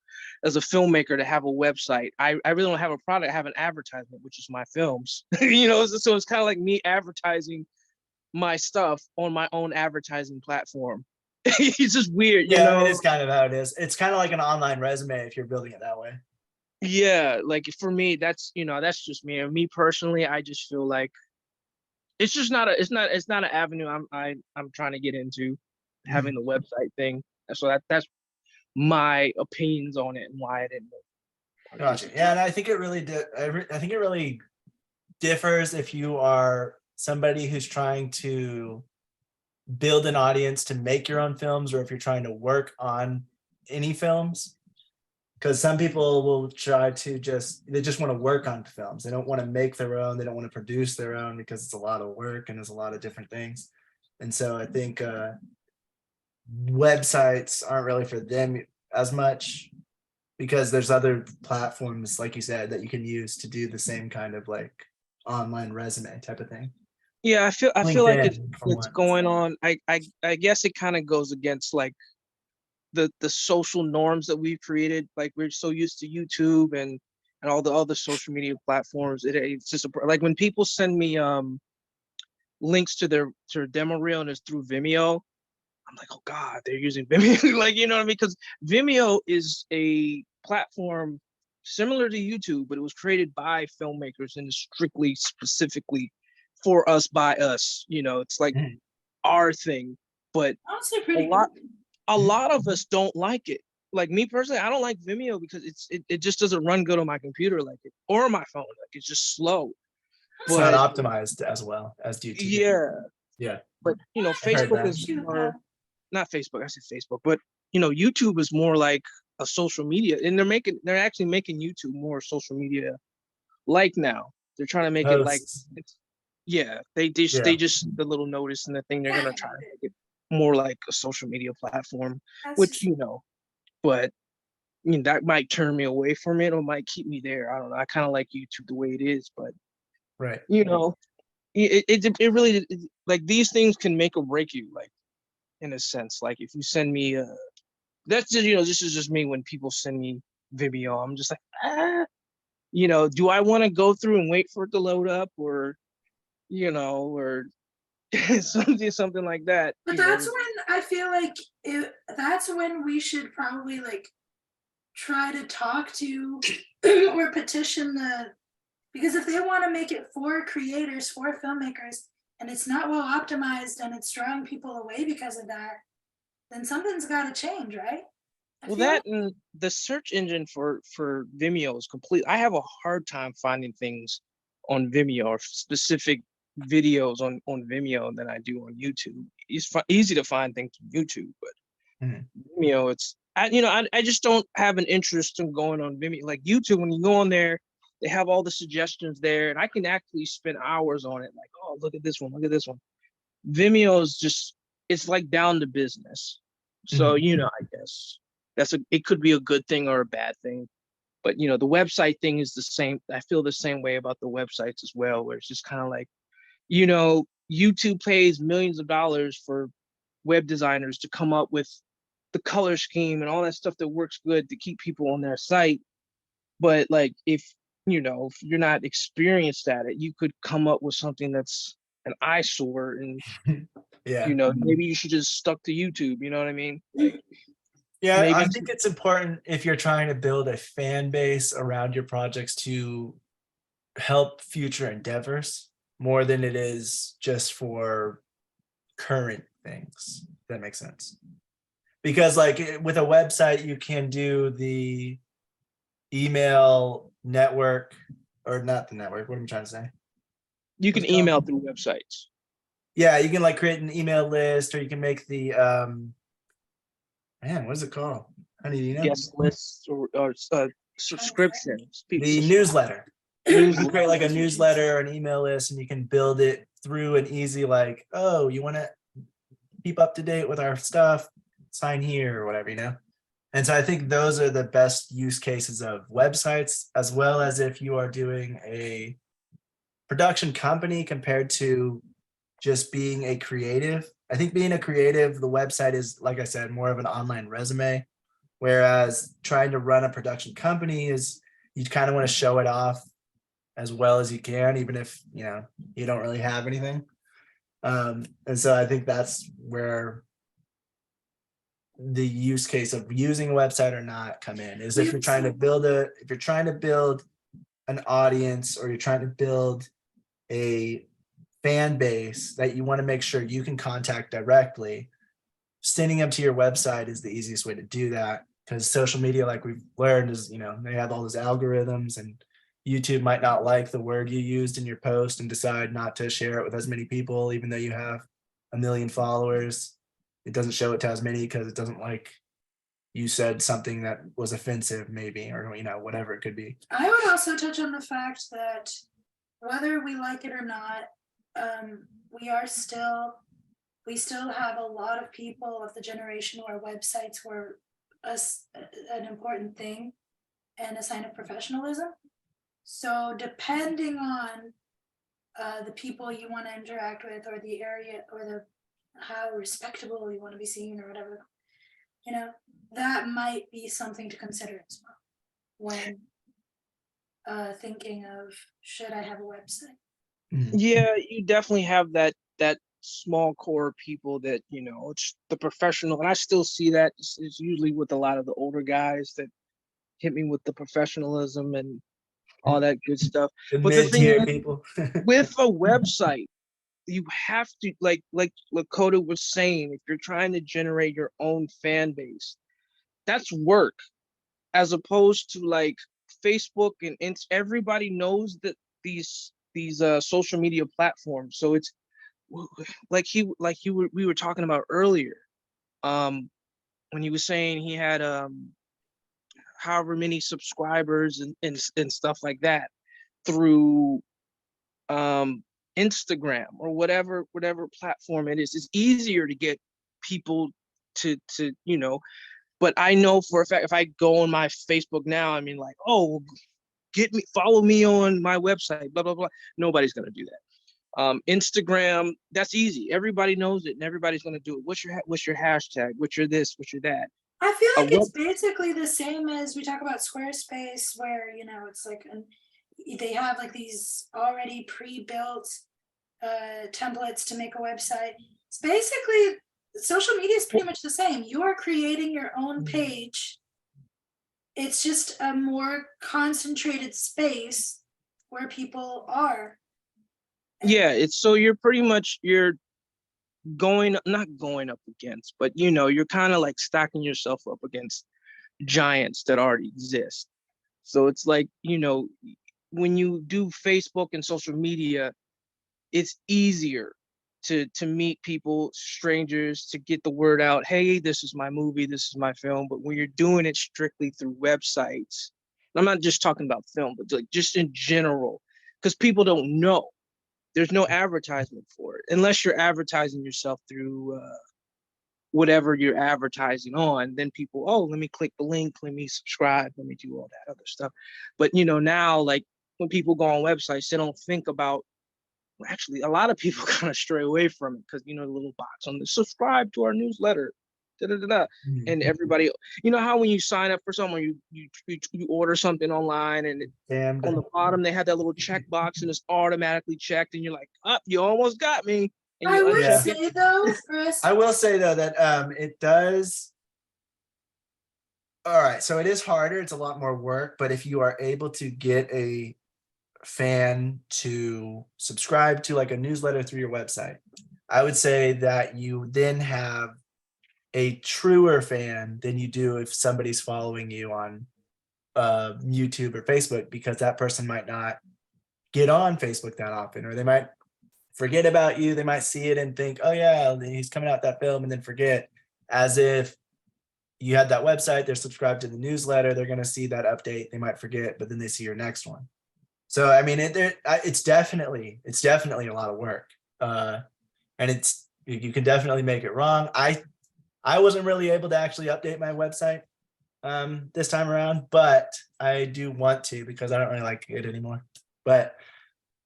filmmaker, to have a website, I really don't have a product. I have an advertisement, which is my films. So it's kind of like me advertising my stuff on my own advertising platform. It's just weird, Yeah, it is kind of how it is. It's kind of like an online resume if you're building it that way. Yeah, like for me, that's just me. And me personally, I just feel like it's just not it's not an avenue I'm trying to get into, having the website thing. So that's my opinions on it and why I didn't. Gotcha. Yeah, and I think it really I think it really differs if you are somebody who's trying to build an audience to make your own films, or if you're trying to work on any films. Because some people will try to they just want to work on films. They don't want to make their own. They don't want to produce their own, because it's a lot of work and there's a lot of different things. And so I think websites aren't really for them as much, because there's other platforms, like you said, that you can use to do the same kind of like online resume type of thing. Yeah, I feel like it's LinkedIn, going on. I guess it kind of goes against like the social norms that we've created. Like, we're so used to YouTube and all the other social media platforms. It's just like when people send me links to their demo reel and it's through Vimeo, I'm like, oh God, they're using Vimeo. Like, you know what I mean? Because Vimeo is a platform similar to YouTube, but it was created by filmmakers and is strictly, specifically for us, by us. It's like our thing. But Honestly, pretty good. A lot of us don't like it. Like me personally, I don't like Vimeo because it just doesn't run good on my computer like it, or my phone. Like, it's just slow. It's not optimized as well as YouTube. Yeah. But Facebook is more, not Facebook, I said Facebook, but YouTube is more like a social media, and they're actually making YouTube more social media like now. They're trying to make it like, they just the little notice and the thing, they're gonna try to make it more like a social media platform, which but that might turn me away from it or might keep me there. I don't know. I kind of like YouTube the way it is, but right. It really, like, these things can make or break you, like, in a sense. Like, if you send me that's just, this is just me. When people send me Vimeo, I'm just like, do I want to go through and wait for it to load up, or or something like that. But that's when I feel like that's when we should probably like try to talk to or petition because if they want to make it for creators, for filmmakers, and it's not well optimized and it's drawing people away because of that, then something's got to change, right? And the search engine for Vimeo is complete. I have a hard time finding things on Vimeo, or specific videos on Vimeo, than I do on YouTube. It's easy to find things on YouTube, but Vimeo, I just don't have an interest in going on Vimeo. Like YouTube, when you go on there, they have all the suggestions there, and I can actually spend hours on it. Like, oh, look at this one, look at this one. Vimeo is just, it's like down to business. So, I guess it could be a good thing or a bad thing. But the website thing is the same. I feel the same way about the websites as well, where it's just kind of like, YouTube pays millions of dollars for web designers to come up with the color scheme and all that stuff that works good to keep people on their site. But like, if you're not experienced at it, you could come up with something that's an eyesore, and maybe you should just stuck to YouTube. You know what I mean? Like, Yeah, maybe I think it's important if you're trying to build a fan base around your projects to help future endeavors more than it is just for current things. If that makes sense. Because like with a website, you can do the email network, or not the network. What am I trying to say? you can What's it called? email through websites. Yeah, you can like create an email list, or you can make the man, what is it called? Honey, do you know? Guest lists or subscriptions. The newsletter. You can create like a newsletter, an email list, and you can build it through an easy like, oh, you want to keep up to date with our stuff, sign here or whatever, you know? And so I think those are the best use cases of websites, as well as if you are doing a production company compared to just being a creative. I think being a creative, the website is, like I said, more of an online resume, whereas trying to run a production company is you kind of want to show it off as well as you can, even if you don't really have anything. And so I think that's where the use case of using a website or not come in, is if you're trying to build an audience, or you're trying to build a fan base that you want to make sure you can contact directly, sending them to your website is the easiest way to do that, because social media, like we've learned, is they have all those algorithms, and YouTube might not like the word you used in your post and decide not to share it with as many people, even though you have 1 million followers. It doesn't show it to as many because it doesn't like you said something that was offensive, maybe, or whatever it could be. I would also touch on the fact that whether we like it or not, we still have a lot of people of the generation where websites were an important thing and a sign of professionalism. So depending on the people you want to interact with, or the area, or how respectable you want to be seen, or whatever, that might be something to consider as well when thinking of, should I have a website? Yeah, you definitely have that small core of people that it's the professional, and I still see that. It's usually with a lot of the older guys that hit me with the professionalism and all that good stuff. But the thing is, people with a website, you have to like Lakota was saying, if you're trying to generate your own fan base, that's work, as opposed to like Facebook and everybody knows that these social media platforms. So it's we were talking about earlier, when he was saying he had however many subscribers and stuff like that through Instagram or whatever platform it is. It's easier to get people to but I know for a fact, if I go on my Facebook now, I mean, like, oh, follow me on my website, blah blah blah. Nobody's gonna do that. Instagram, that's easy. Everybody knows it, and everybody's gonna do it. What's your hashtag? What's your this? What's your that? I feel like it's basically the same as we talk about Squarespace, where it's like they have like these already pre-built templates to make a website. It's basically, social media is pretty much the same. You are creating your own page. It's just a more concentrated space where people are. Yeah, it's so you're not going up against, but you're kind of like stacking yourself up against giants that already exist. So it's like, when you do Facebook and social media, it's easier to meet people, strangers, to get the word out. Hey, this is my movie, this is my film. But when you're doing it strictly through websites, I'm not just talking about film, but like just in general, because people don't know. There's no advertisement for it, unless you're advertising yourself through whatever you're advertising on. Then people, oh, let me click the link, let me subscribe, let me do all that other stuff. But now, like when people go on websites, they don't think about, actually a lot of people kind of stray away from it, because the little box on the subscribe to our newsletter, and everybody, how when you sign up for someone, you order something online, and on the bottom they have that little check box, and it's automatically checked, and you're like, you almost got me. And I will say though, Chris, I will say though that it does All right, so it is harder. It's a lot more work, but if you are able to get a fan to subscribe to like a newsletter through your website, I would say that you then have a truer fan than you do if somebody's following you on YouTube or Facebook, because that person might not get on Facebook that often, or they might forget about you. They might see it and think, oh yeah, he's coming out that film, and then forget. As if you had that website, they're subscribed to the newsletter, they're going to see that update, they might forget, but then they see your next one. So I mean, it's definitely a lot of work, and you can definitely make it wrong. I wasn't really able to actually update my website this time around, but I do want to, because I don't really like it anymore. But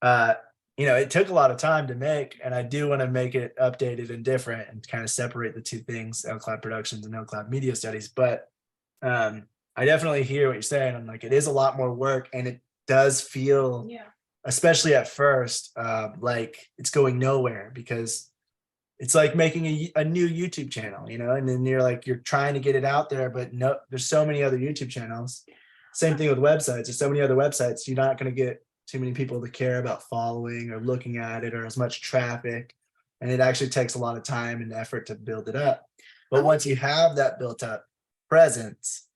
it took a lot of time to make, and I do want to make it updated and different and kind of separate the two things, LCloud Productions and LCloud Media Studies. But I definitely hear what you're saying. I'm like, it is a lot more work, and it does feel, especially at first, like it's going nowhere, because it's like making a new YouTube channel, and then you're trying to get it out there, but no, there's so many other YouTube channels. Same thing with websites. There's so many other websites. You're not going to get too many people to care about following or looking at it, or as much traffic. And it actually takes a lot of time and effort to build it up. But once you have that built up presence,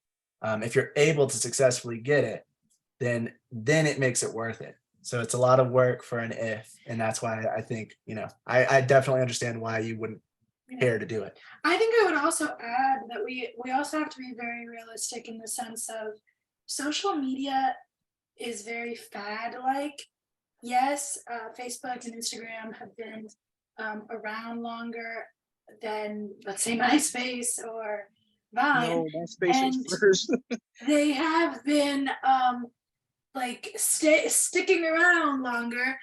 if you're able to successfully get it, then it makes it worth it. So it's a lot of work for an if, and that's why I think, I definitely understand why you wouldn't care to do it. I think I would also add that we also have to be very realistic in the sense of social media is very fad-like. Yes, Facebook and Instagram have been around longer than, let's say, MySpace or Vine. No, MySpace is first. They have been sticking around longer.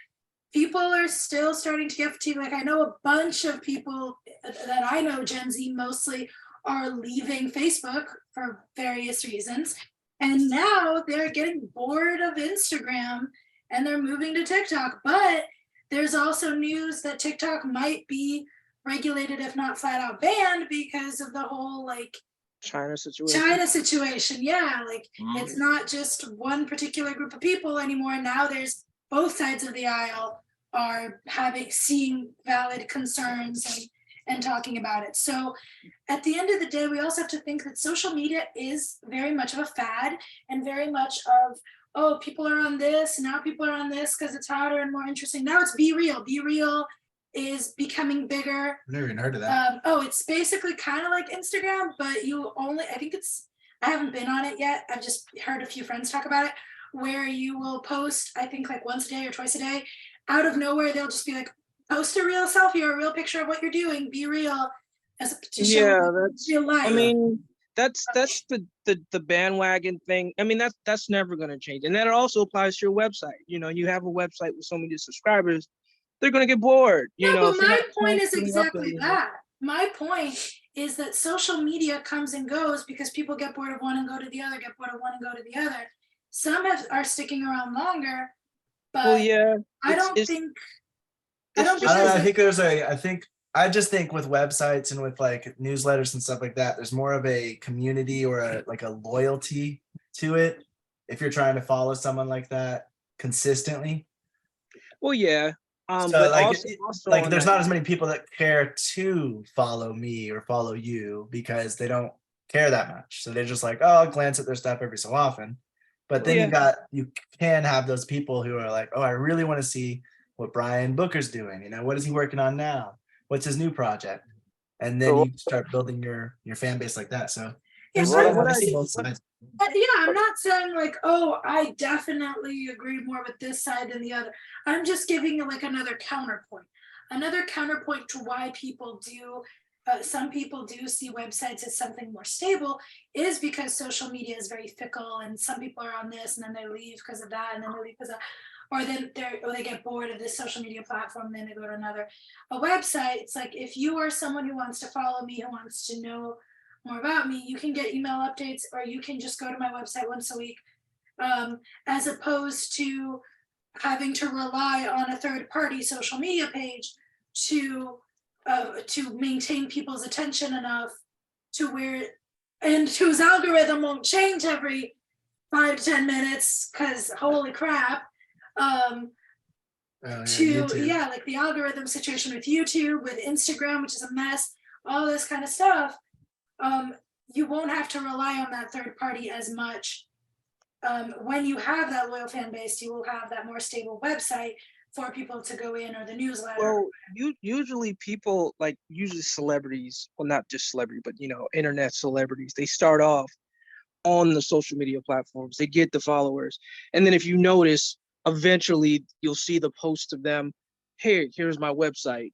People are still starting to get fatigued. Like, I know a bunch of people that I know, Gen Z mostly, are leaving Facebook for various reasons. And now they're getting bored of Instagram and they're moving to TikTok. But there's also news that TikTok might be regulated, if not flat out banned, because of the whole China situation. Yeah, it's not just one particular group of people anymore. Now there's both sides of the aisle are seeing valid concerns and talking about it. So at the end of the day, we also have to think that social media is very much of a fad, and very much of, oh, people are on this, now people are on this because it's hotter and more interesting. Now it's Be Real. Be Real is becoming bigger. I've never even heard of that. It's basically kind of like Instagram, but I haven't been on it yet. I've just heard a few friends talk about it, where you will post, I think once a day or twice a day. Out of nowhere, they'll just be like, post a real selfie or a real picture of what you're doing. Be real, That's real life. I mean, that's the bandwagon thing. I mean, that's never going to change, and that also applies to your website. You have a website with so many subscribers, they're going to get bored. But my point is exactly that. My point is that social media comes and goes because people get bored of one and go to the other, get bored of one and go to the other. Some are sticking around longer, but I just think with websites and with newsletters and stuff like that, there's more of a community or a loyalty to it if you're trying to follow someone like that consistently. Well, yeah. So there's not as many people that care to follow me or follow you because they don't care that much. So they're just like, oh, I'll glance at their stuff every so often. But then you can have those people who are like, oh, I really want to see what Brian Booker's doing. What is he working on now? What's his new project? And then you start building your fan base like that. So there's both sides. I'm not saying oh, I definitely agree more with this side than the other. I'm just giving another counterpoint. Another counterpoint to why people do, some people do see websites as something more stable, is because social media is very fickle, and some people are on this and then they leave because of that, and then they leave because of, or then they get bored of this social media platform, then they go to another. A website, it's like, if you are someone who wants to follow me, who wants to know more about me, you can get email updates, or you can just go to my website once a week, as opposed to having to rely on a third-party social media page to maintain people's attention enough to where and whose algorithm won't change every 5 to 10 minutes because holy crap. YouTube. Like the algorithm situation with YouTube, with Instagram, which is a mess, all this kind of stuff. You won't have to rely on that third party as much. When you have that loyal fan base, you will have that more stable website for people to go in, or the newsletter. Well, usually people, like usually celebrities, well, not just celebrity, but internet celebrities, they start off on the social media platforms. They get the followers, and then if you notice, eventually you'll see the post of them. Hey, here's my website.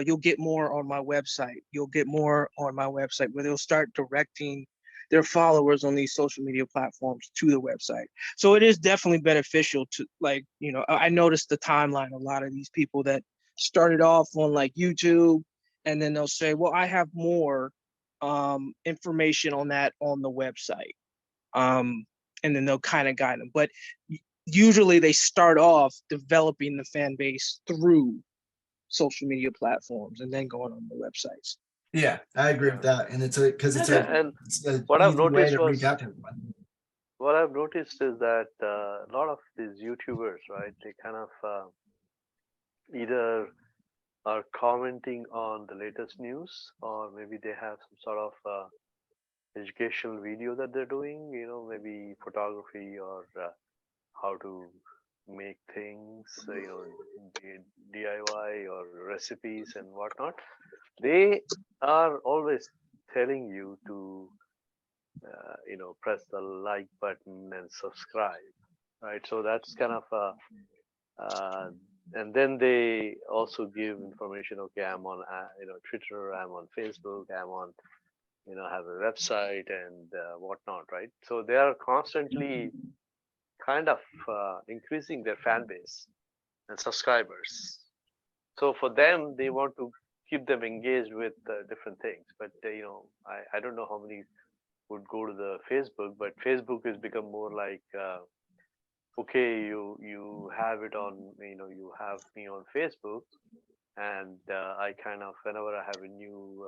You'll get more on my website. You'll get more on my website, where they'll start directing their followers on these social media platforms to the website. So it is definitely beneficial to, like, I noticed the timeline, a lot of these people that started off on like YouTube, and then they'll say, well, I have more information on that on the website. And then they'll kind of guide them. But usually they start off developing the fan base through social media platforms and then going on the websites. Yeah, I agree with that, and it's a what I've easy way noticed to was reach out to everyone. what I've noticed is that a lot of these YouTubers, right? They kind of either are commenting on the latest news, or maybe they have some sort of educational video that they're doing. Maybe photography or how to make things, DIY or recipes and whatnot. They are always telling you to, press the like button and subscribe, right? So that's kind of and then they also give information. Okay, I'm on, Twitter, I'm on Facebook, I'm on, have a website and whatnot, right? So they are constantly kind of increasing their fan base and subscribers. So for them, they want to keep them engaged with different things. But I don't know how many would go to the Facebook, but Facebook has become more like, okay, you have it on, you have me on Facebook, and I kind of, whenever I have a new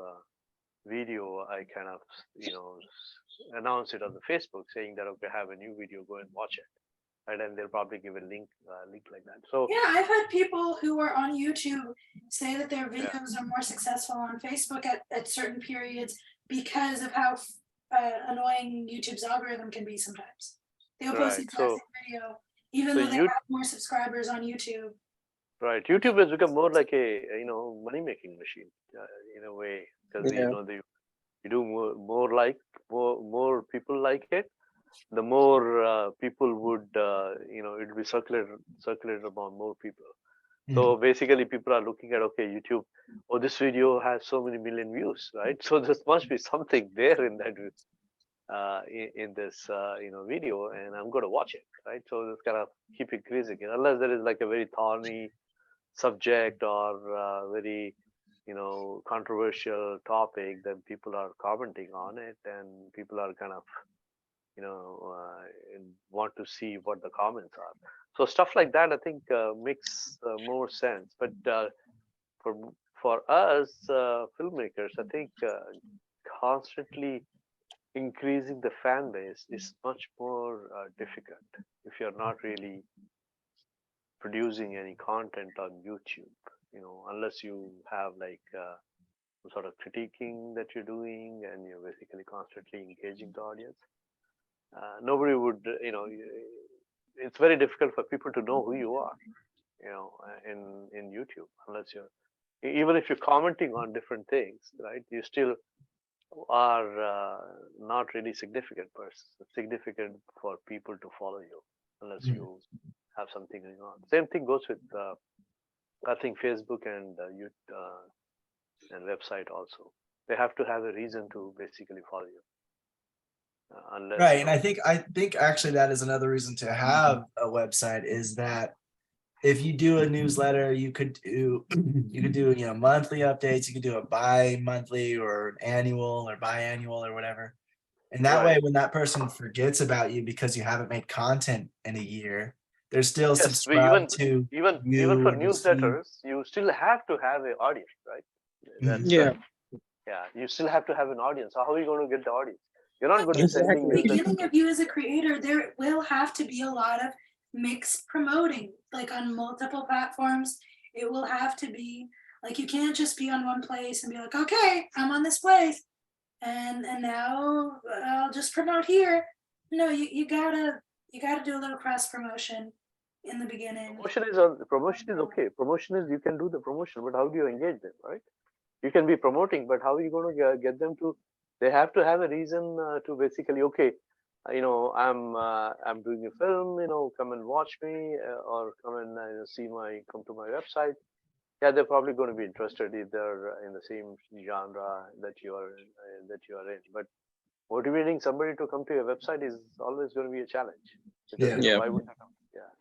video, I kind of, announce it on the Facebook saying that, okay, I have a new video, go and watch it. And then they'll probably give a link like that. So yeah, I've had people who are on YouTube say that their videos are more successful on Facebook at certain periods because of how annoying YouTube's algorithm can be sometimes. They'll post the exact same video, even though they have more subscribers on YouTube. Right, YouTube has become more like a money making machine in a way, because you do more people like it, the more people would it'll be circulated among more people. So basically people are looking at, okay, YouTube, oh, this video has so many million views, right? So there must be something there in that in this video, and I'm going to watch it, right? So it's kind of keep increasing it, unless there is like a very thorny subject or very controversial topic, then people are commenting on it, and people are kind of want to see what the comments are. So stuff like that, I think, makes more sense. But for us filmmakers, I think constantly increasing the fan base is much more difficult if you're not really producing any content on YouTube, unless you have like some sort of critiquing that you're doing, and you're basically constantly engaging the audience. Nobody would, it's very difficult for people to know who you are, in YouTube, unless you're, even if you're commenting on different things, right? You still are not really significant for people to follow you, unless you have something going on. Same thing goes with, I think, Facebook and and website also. They have to have a reason to basically follow you. Unless, right, and I think actually that is another reason to have a website, is that if you do a newsletter, you could do monthly updates, you could do a bi-monthly or annual or biannual or whatever, and that way when that person forgets about you because you haven't made content in a year, they're still subscribed to even for newsletters, you still have to have an audience, right? That's, you still have to have an audience. So how are you going to get the audience? You're not going to be sending At the this. beginning of you as a creator, there will have to be a lot of mixed promoting, like on multiple platforms. It will have to be like, you can't just be on one place and be like, okay, I'm on this place, and now I'll just promote here. No, you gotta do a little cross promotion in the beginning. Promotion is okay. Promotion is, you can do the promotion, but how do you engage them, right? You can be promoting, but how are you going to get them to? They have to have a reason to basically, okay, I'm doing a film, come and watch me, or come and come to my website. Yeah, they're probably going to be interested if they're in the same genre that you are in. But motivating somebody to come to your website is always going to be a challenge. Because, Yeah. why would they come? Yeah.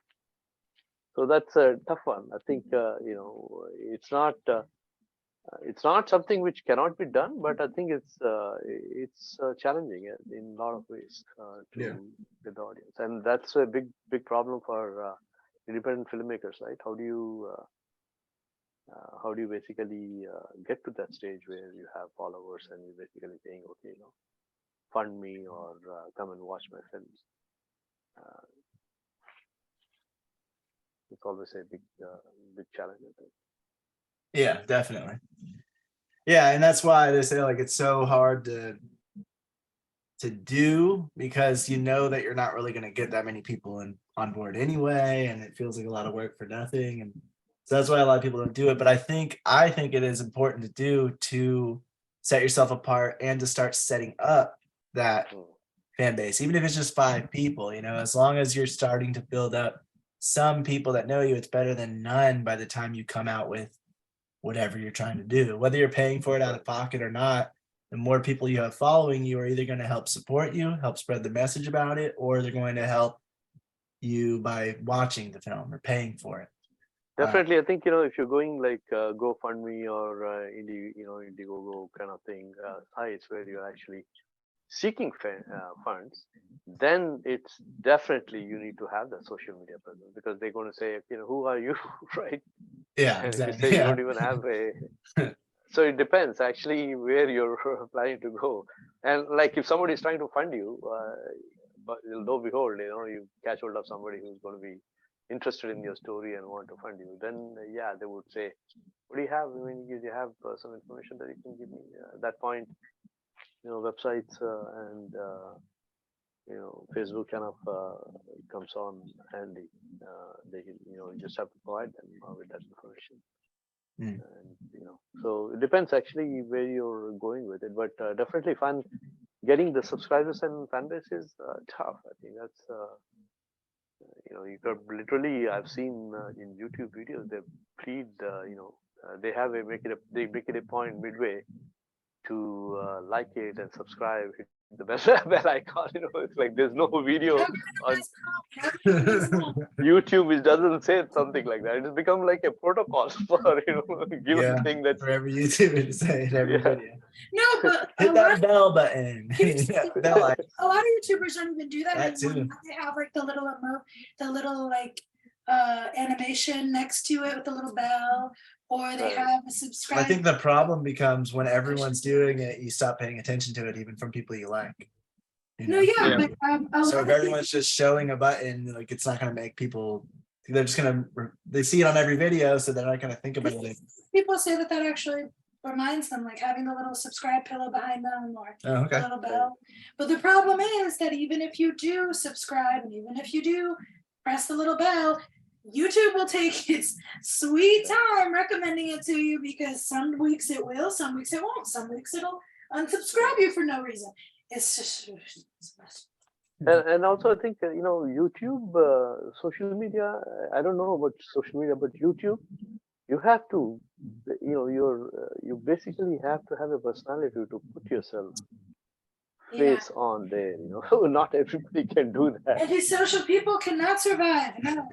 So that's a tough one. I think it's not something which cannot be done, but I think it's challenging in a lot of ways to get the audience, and that's a big problem for independent filmmakers, right? How do you basically get to that stage where you have followers and you're basically saying, okay, fund me or come and watch my films? It's always a big challenge, I think. Yeah, definitely. Yeah, and that's why they say like it's so hard to do, because you know that you're not really going to get that many people on board anyway, and it feels like a lot of work for nothing, and so that's why a lot of people don't do it. But I think it is important to do, to set yourself apart and to start setting up that fan base, even if it's just 5 people. As long as you're starting to build up some people that know you, it's better than none by the time you come out with whatever you're trying to do. Whether you're paying for it out of pocket or not, the more people you have following you are either going to help support you, help spread the message about it, or they're going to help you by watching the film or paying for it. Definitely, I think if you're going like GoFundMe or Indiegogo kind of thing, sites where you're actually seeking funds, then it's definitely you need to have that social media presence, because they're going to say, who are you, right? Yeah, and exactly. if you say you don't even have a so it depends actually where you're planning to go. And like if somebody is trying to fund you, but lo and behold, you catch hold of somebody who's going to be interested in your story and want to fund you, then yeah, they would say, what do you have? I mean, you have some information that you can give me. At that point, websites and Facebook kind of comes on handy. They you just have to provide them with that information. And so it depends actually where you're going with it, but definitely getting the subscribers and fan base is tough. I think that's you could literally, I've seen in YouTube videos, they plead they make it a point midway to like it and subscribe, hit the bell icon. It's like there's no video on YouTube which doesn't say something like that. It's become like a protocol for given thing that for every YouTuber to say in every video. No, but Hit that bell button. Bell icon. a lot of YouTubers don't even do that That anymore. too. They have like the little like animation next to it with the little bell, or they have a subscribe. I think the problem becomes when everyone's doing it, you stop paying attention to it, even from people you like. No, yeah, but so if everyone's just showing a button, like it's not going to make people. They're just gonna. They see it on every video, so they're not going to think about it. People say that actually reminds them, like having the little subscribe pillow behind them, or the little bell. But the problem is that even if you do subscribe, and even if you do press the little bell, YouTube will take its sweet time recommending it to you, because some weeks it will, some weeks it won't, some weeks it'll unsubscribe you for no reason. It's just and also I think YouTube, social media. I don't know about social media, but YouTube, you have to, you basically have to have a personality to put yourself face on there. Not everybody can do that. And these social people cannot survive. No.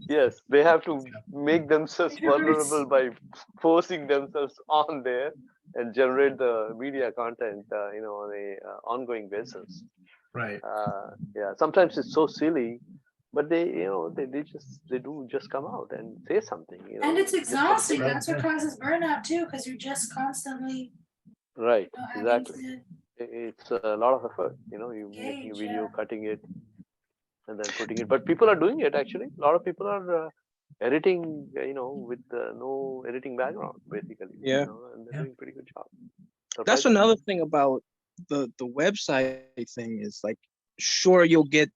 Yes, they have to make themselves vulnerable by forcing themselves on there and generate the media content, on a ongoing basis. Right. Yeah. Sometimes it's so silly, but they do just come out and say something. And it's exhausting. That's what causes burnout too, because you're just constantly. Right. Exactly. It's a lot of effort, you making a Gauge, video, yeah. cutting it, and then putting it. But people are doing it actually. A lot of people are editing, with no editing background, basically. Yeah. And they're Yeah. doing a pretty good job. That's Surprising. another thing about the website thing is like, sure, you'll get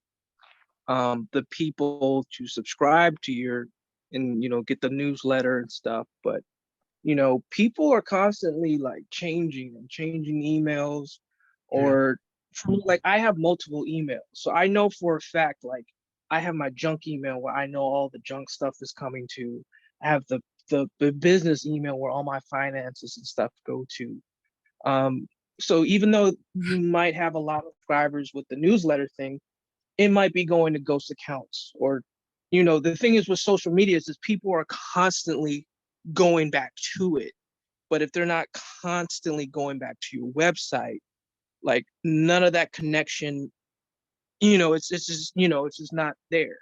the people to subscribe to your and get the newsletter and stuff, but people are constantly like changing emails, or like I have multiple emails, so I know for a fact, like I have my junk email where I know all the junk stuff is coming to. I have the business email where all my finances and stuff go to. So even though you might have a lot of subscribers with the newsletter thing, it might be going to ghost accounts, or the thing is with social media is people are constantly going back to it. But if they're not constantly going back to your website, like none of that connection, it's just it's just not there.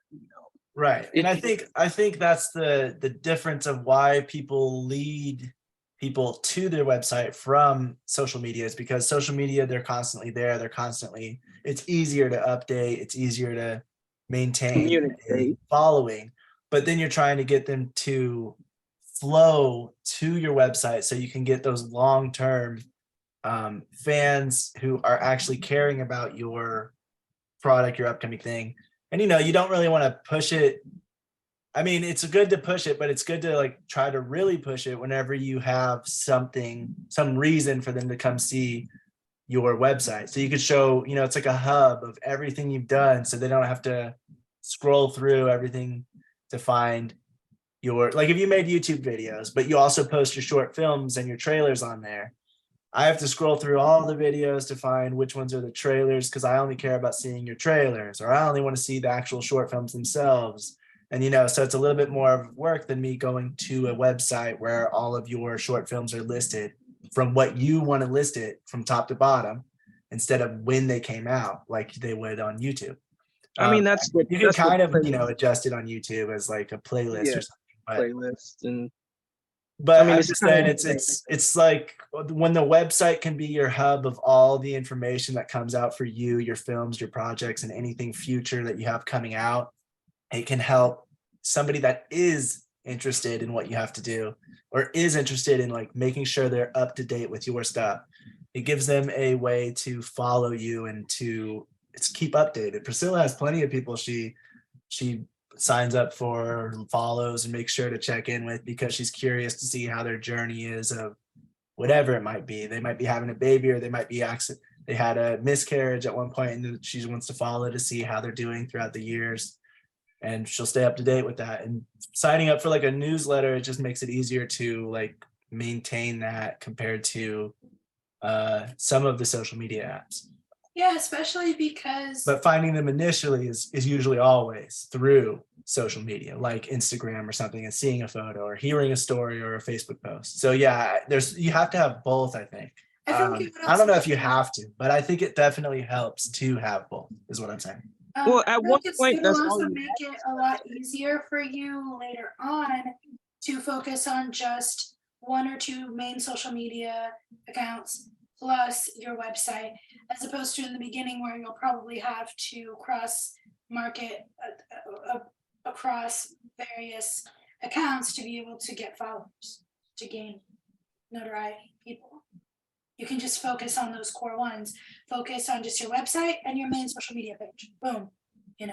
Right. And I think that's the difference of why people lead people to their website from social media, is because social media, they're constantly there. It's easier to update. It's easier to maintain a Communicate. following, but then you're trying to get them to flow to your website so you can get those long-term fans who are actually caring about your product, your upcoming thing. And you don't really want to push it. I mean, it's good to push it, but it's good to like try to really push it whenever you have some reason for them to come see your website. So you could show, it's like a hub of everything you've done, so they don't have to scroll through everything to find like if you made YouTube videos, but you also post your short films and your trailers on there. I have to scroll through all the videos to find which ones are the trailers, because I only care about seeing your trailers, or I only want to see the actual short films themselves. And so it's a little bit more of work than me going to a website where all of your short films are listed from what you want to list it from top to bottom, instead of when they came out like they would on YouTube. I mean, that's what you can kind of adjust it on YouTube as like a playlist or something. Playlist and. But I mean, I'm it's just kind saying of it's like when the website can be your hub of all the information that comes out for you, your films, your projects, and anything future that you have coming out. It can help somebody that is interested in what you have to do, or is interested in like making sure they're up to date with your stuff. It gives them a way to follow you and to keep updated. Priscilla has plenty of people she signs up for, follows, and makes sure to check in with, because she's curious to see how their journey is of whatever it might be. They might be having a baby, or they might be they had a miscarriage at one point, and she wants to follow to see how they're doing throughout the years, and she'll stay up to date with that. And signing up for like a newsletter, it just makes it easier to like maintain that compared to some of the social media apps. Yeah, especially because. But finding them initially is usually always through social media, like Instagram or something, and seeing a photo or hearing a story or a Facebook post. So yeah, you have to have both, I think. I don't know if you have to, but I think it definitely helps to have both, is what I'm saying. Well, at one point, it'll that's all also you make it a lot easier for you later on to focus on just one or two main social media accounts plus your website, as opposed to in the beginning where you'll probably have to cross market across various accounts to be able to get followers, to gain notoriety, people. You can just focus on those core ones. Focus on just your website and your main social media page. Boom. You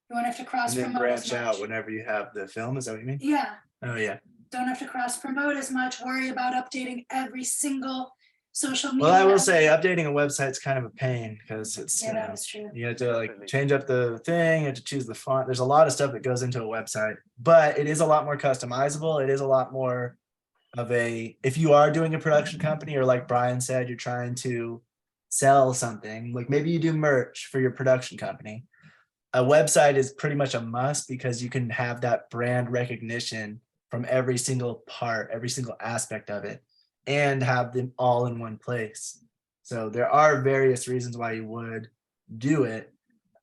won't have to cross And then promote as branch much. out whenever you have the film. Is that what you mean? Yeah. Oh yeah. Don't have to cross promote as much. Worry about updating every single social media. Well, I will say updating a website is kind of a pain, because it's that's true. You have to like change up the thing, you have to choose the font. There's a lot of stuff that goes into a website, but it is a lot more customizable. It is a lot more of if you are doing a production company, or like Brian said, you're trying to sell something, like maybe you do merch for your production company, a website is pretty much a must, because you can have that brand recognition from every single part, every single aspect of it, and have them all in one place. So there are various reasons why you would do it.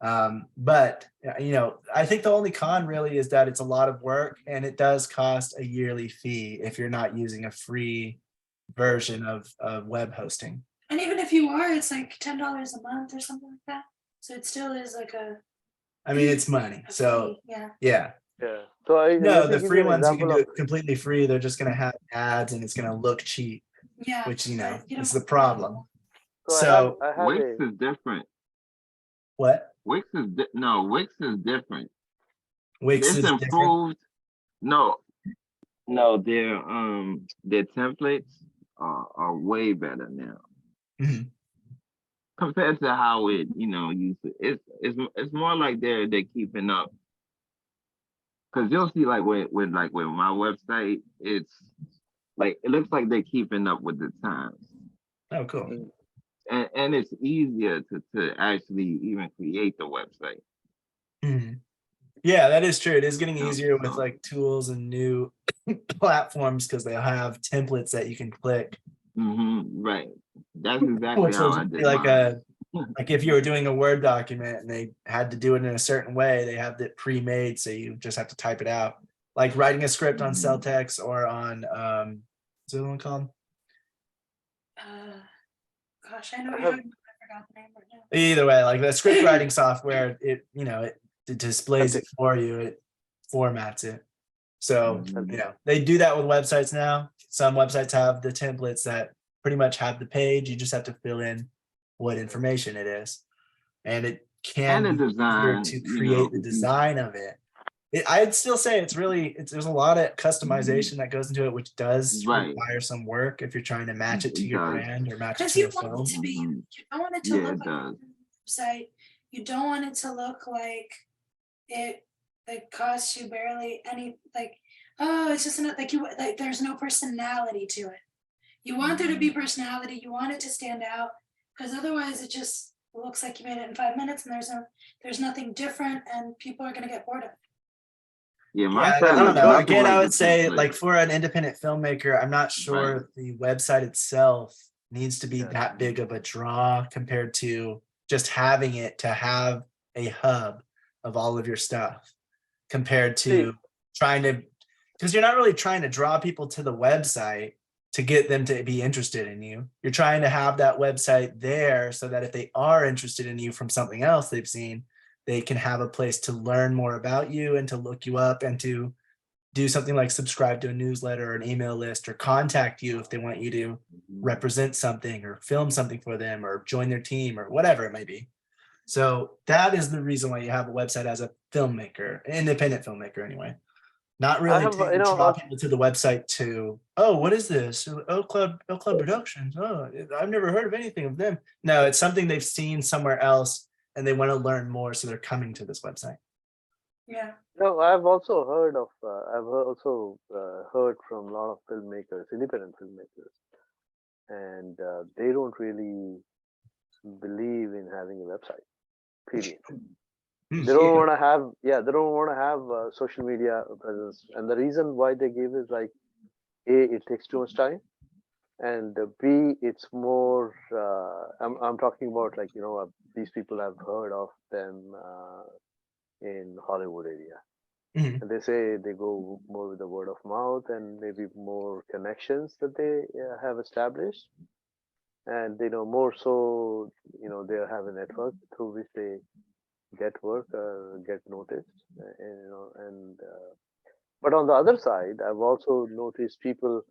But I think the only con really is that it's a lot of work, and it does cost a yearly fee if you're not using a free version of web hosting. And even if you are, it's like $10 a month or something like that. So it still is like I mean, it's money. a So fee, yeah. yeah. Yeah. So No, let me the give free you an ones you can example do of it completely free. They're just gonna have ads and it's gonna look cheap, Yeah. which you know but you is don't- the problem. so So I have Wix a is different. what? Wix is no, Wix is different. Wix It's is different. improved. No, no, their templates are way better now Mhm. compared to how it used to. It's more like they're keeping up. Because you'll see like with my website, it's like it looks like they're keeping up with the times. Oh, cool. And it's easier to actually even create the website. Mhm. Yeah, that is true. It is getting Um, easier with so- like tools and new platforms because they have templates that you can click, right. That's exactly which will how I just be did like mine. like if you were doing a Word document and they had to do it in a certain way, they have it pre-made, so you just have to type it out. Like writing a script on Celtex or on what's the other one called? Gosh, I know I you're have- talking about, I forgot the name right now. Either way, like the script writing software, it displays it for you, it formats it. So they do that with websites now. Some websites have the templates that pretty much have the page. You just have to fill in what information it is, and it can And the be easier design, to create the design of it. I'd still say there's a lot of customization that goes into it, which does Right. require some work if you're trying to match it to It your does. brand or match it Because to you a want film. it to be, you don't want it to Yeah, look it like does. a website. You don't want it to look like it costs you barely any, like, oh, it's just not like there's no personality to it. You want there to be personality, you want it to stand out, because otherwise it just looks like you made it in 5 minutes and there's nothing different and people are gonna get bored of it. Yeah, my Yeah, I site don't looks know. nothing Again, like I the would say template. like for an independent filmmaker, I'm not sure Right. if the website itself needs to be Yeah. that big of a draw compared to just having it to have a hub of all of your stuff compared to trying to, because you're not really trying to draw people to the website to get them to be interested in you. You're trying to have that website there so that if they are interested in you from something else they've seen, they can have a place to learn more about you and to look you up and to do something like subscribe to a newsletter or an email list or contact you if they want you to represent something or film something for them or join their team or whatever it may be. So that is the reason why you have a website as a filmmaker, independent filmmaker anyway. Not really have, to draw people to the website to, oh, what is this? LCloud Productions. Oh, I've never heard of anything of them. No, it's something they've seen somewhere else and they want to learn more, so they're coming to this website. Yeah. No, I've also heard of. Heard from a lot of filmmakers, independent filmmakers, and they don't really believe in having a website. Period. They don't want to have. Yeah, they don't want to have social media presence, and the reason why they give is like, A, it takes too much time, and B, it's more. I'm talking about like these people I've heard of them in Hollywood area. Mhm. And they say they go more with the word of mouth and maybe more connections that they have established, and more so they have a network through which they get work or get noticed, but on the other side I've also noticed people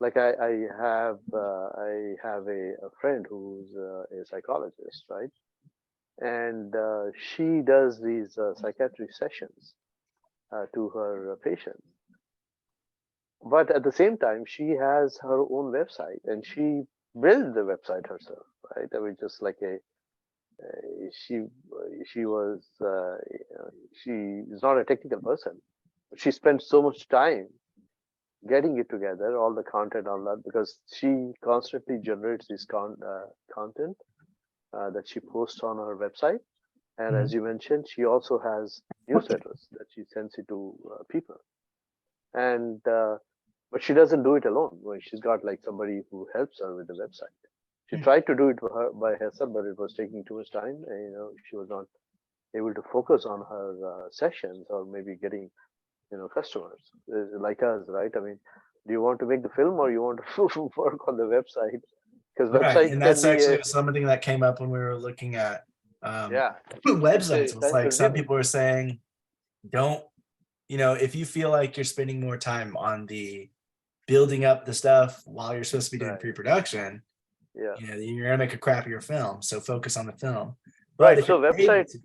like I have a friend who's a psychologist, right? And she does these psychiatric sessions to her patients. But at the same time, she has her own website and she built the website herself, right? I mean, just like she was, she is not a technical person. But she spent so much time getting it together, all the content on that, because she constantly generates this content that she posts on her website. And as you mentioned, she also has newsletters that she sends it to people. And but she doesn't do it alone. Well, she's got like somebody who helps her with the website. She tried to do it by herself, but it was taking too much time. And, she was not able to focus on her sessions or maybe getting customers like us, right? I mean, do you want to make the film or you want to work on the website? because Right. website And can that's be actually a, something that came up when we were looking at yeah, websites. It was time like some consuming. people were saying, don't, if you feel like you're spending more time on the building up the stuff while you're supposed to be doing Right. pre-production, Yeah. you're gonna make a crappier film. So focus on the film. But Right. if So you're able website, to,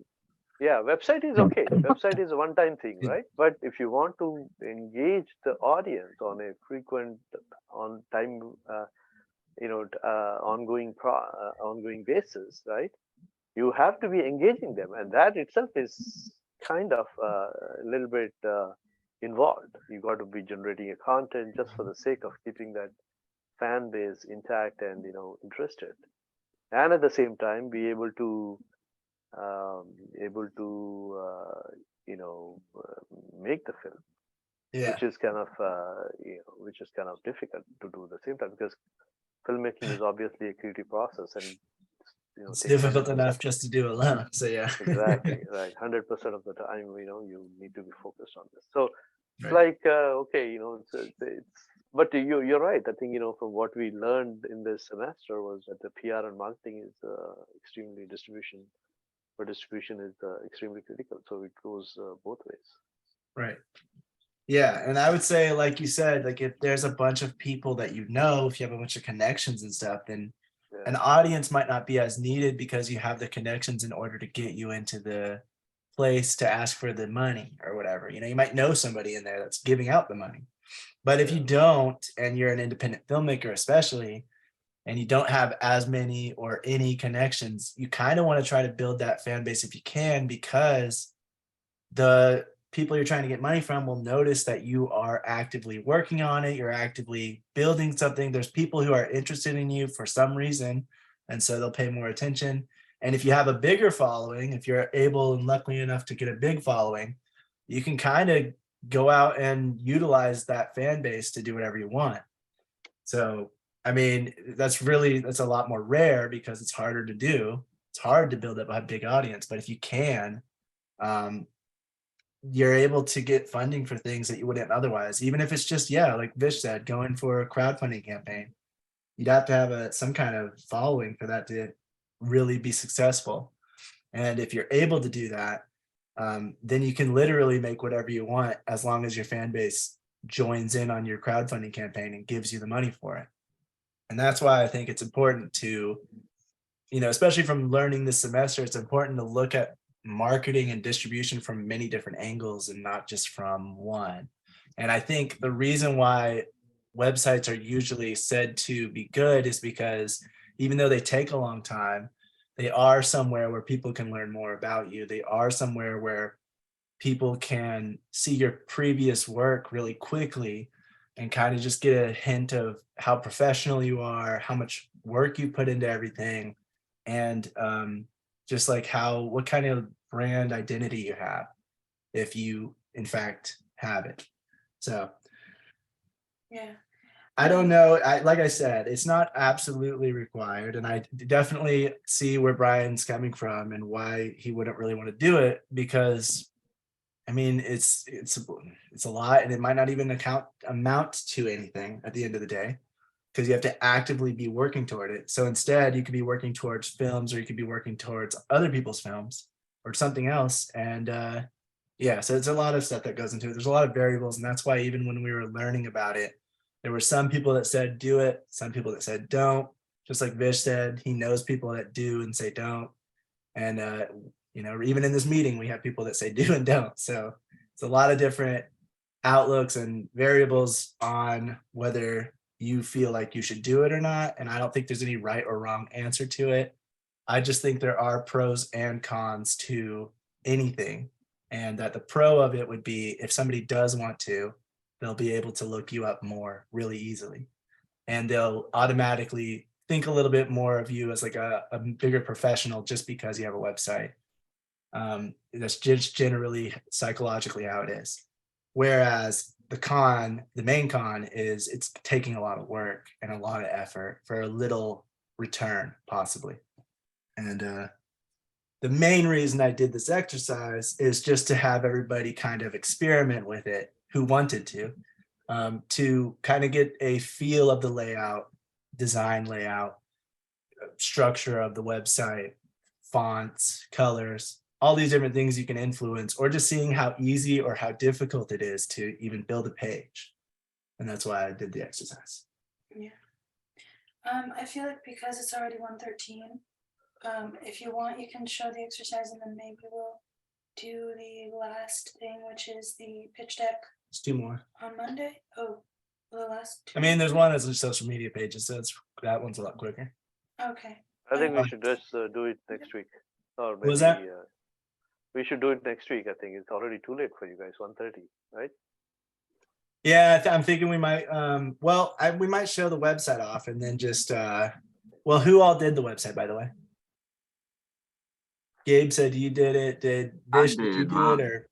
yeah, website is okay. Website is a one-time thing, Yeah. right? But if you want to engage the audience on a frequent, on time, ongoing basis, right? You have to be engaging them, and that itself is kind of a little bit involved. You got to be generating a content just for the sake of keeping that fan base intact and interested, and at the same time be able to um, able to make the film, yeah, which is kind of difficult to do at the same time, because filmmaking is obviously a creative process, and it's takes difficult 100%. enough just to do alone. So yeah. Exactly, right. 100% of the time, you need to be focused on this. So it's Right. like, okay, but you're right. I think, from what we learned in this semester was that the PR and marketing is extremely distribution is extremely critical. So it goes both ways. Right. Yeah, and I would say, like you said, like if there's a bunch of people that if you have a bunch of connections and stuff, then an Yeah, audience might not be as needed because you have the connections in order to get you into the place to ask for the money or whatever. You might know somebody in there that's giving out the money. But if you yeah, don't, and you're an independent filmmaker, especially, and you don't have as many or any connections, you kind of want to try to build that fan base if you can, because the people you're trying to get money from will notice that you are actively working on it. You're actively building something. There's people who are interested in you for some reason. And so they'll pay more attention. And if you have a bigger following, if you're able and lucky enough to get a big following, you can kind of go out and utilize that fan base to do whatever you want. So, I mean, that's a lot more rare because it's harder to do. It's hard to build up a big audience, but if you can, um, you're able to get funding for things that you wouldn't otherwise, even if it's just, like Vish said, going for a crowdfunding campaign. You'd have to have some kind of following for that to really be successful. And if you're able to do that, then you can literally make whatever you want as long as your fan base joins in on your crowdfunding campaign and gives you the money for it. And that's why I think it's important to, especially from learning this semester, it's important to look at marketing and distribution from many different angles and not just from one. And I think the reason why websites are usually said to be good is because even though they take a long time, they are somewhere where people can learn more about you. They are somewhere where people can see your previous work really quickly and kind of just get a hint of how professional you are, how much work you put into everything, and just like what kind of brand identity you have, if you in fact have it. So Yeah. I don't know. Like I said, it's not absolutely required, and I definitely see where Brian's coming from and why he wouldn't really want to do it, because I mean, it's a lot, and it might not even amount to anything at the end of the day, because you have to actively be working toward it. So instead, you could be working towards films, or you could be working towards other people's films or something else. And so it's a lot of stuff that goes into it. There's a lot of variables, and that's why even when we were learning about it, there were some people that said do it, some people that said don't. Just like Vish said, he knows people that do and say don't. And even in this meeting, we have people that say do and don't. So it's a lot of different outlooks and variables on whether you feel like you should do it or not. And I don't think there's any right or wrong answer to it. I just think there are pros and cons to anything. And that the pro of it would be, if somebody does want to, they'll be able to look you up more really easily. And they'll automatically think a little bit more of you as like a bigger professional just because you have a website. That's just generally psychologically how it is. Whereas the main con is it's taking a lot of work and a lot of effort for a little return, possibly. And the main reason I did this exercise is just to have everybody kind of experiment with it who wanted to kind of get a feel of the design layout, structure of the website, fonts, colors, all these different things you can influence, or just seeing how easy or how difficult it is to even build a page. And that's why I did the exercise. Yeah. I feel like because it's already 1:13, if you want, you can show the exercise and then maybe we'll do the last thing, which is the pitch deck Let's do more. on Monday. Oh, the last two. I mean, there's one that's a social media pages, so that one's a lot quicker. Okay. I think we should just do it next week, or maybe What was that? We should do it next week. I think it's already too late for you guys. 1:30, right? Yeah, I'm thinking we might. We might show the website off and then just. Well, who all did the website, by the way? Gabe said you did it. Did Vish? Did you did, do it or?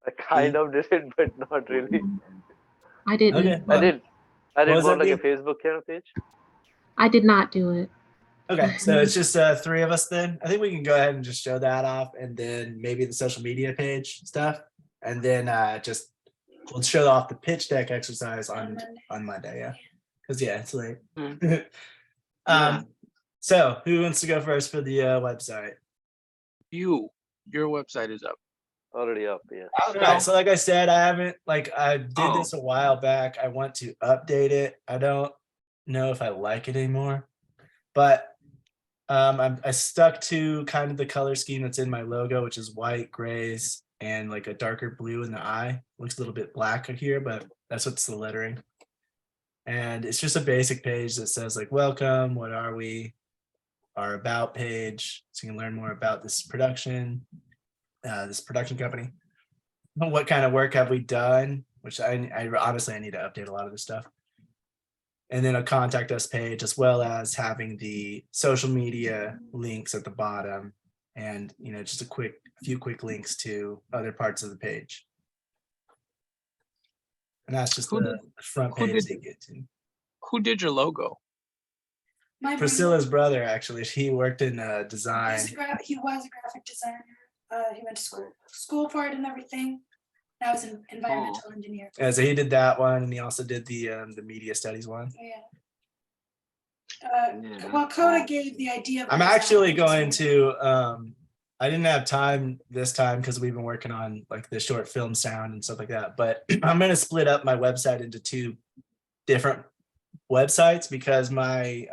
I kind of did it, but not really. I didn't. Okay. I did. I did was more that, like a Gabe? Facebook kind of page. I did not do it. Okay, so it's just three of us then. I think we can go ahead and just show that off, and then maybe the social media page stuff, and then just we'll show off the pitch deck exercise on Monday. Yeah, because it's late. So who wants to go first for the website? Your website is up. Already up, yeah. Okay, so like I said, I did this a while back. I want to update it. I don't know if I like it anymore, but I stuck to kind of the color scheme that's in my logo, which is white, grays, and like a darker blue in the eye. Looks a little bit black here, but that's what's the lettering. And it's just a basic page that says like, welcome, what are we? Our about page, so you can learn more about this production company. What kind of work have we done? Which I honestly, I need to update a lot of this stuff. And then a contact us page, as well as having the social media links at the bottom, and just a few quick links to other parts of the page. And that's just the front page they get to. Who did your logo? My Priscilla's brother, actually. He worked in design. He was a graphic designer. He went to school for it and everything. I was an environmental engineer. Yeah, so he did that one, and he also did the media studies one. Yeah. Well, Coda gave the idea. I'm actually going to. I didn't have time this time because we've been working on like the short film sound and stuff like that. But I'm going to split up my website into two different websites because my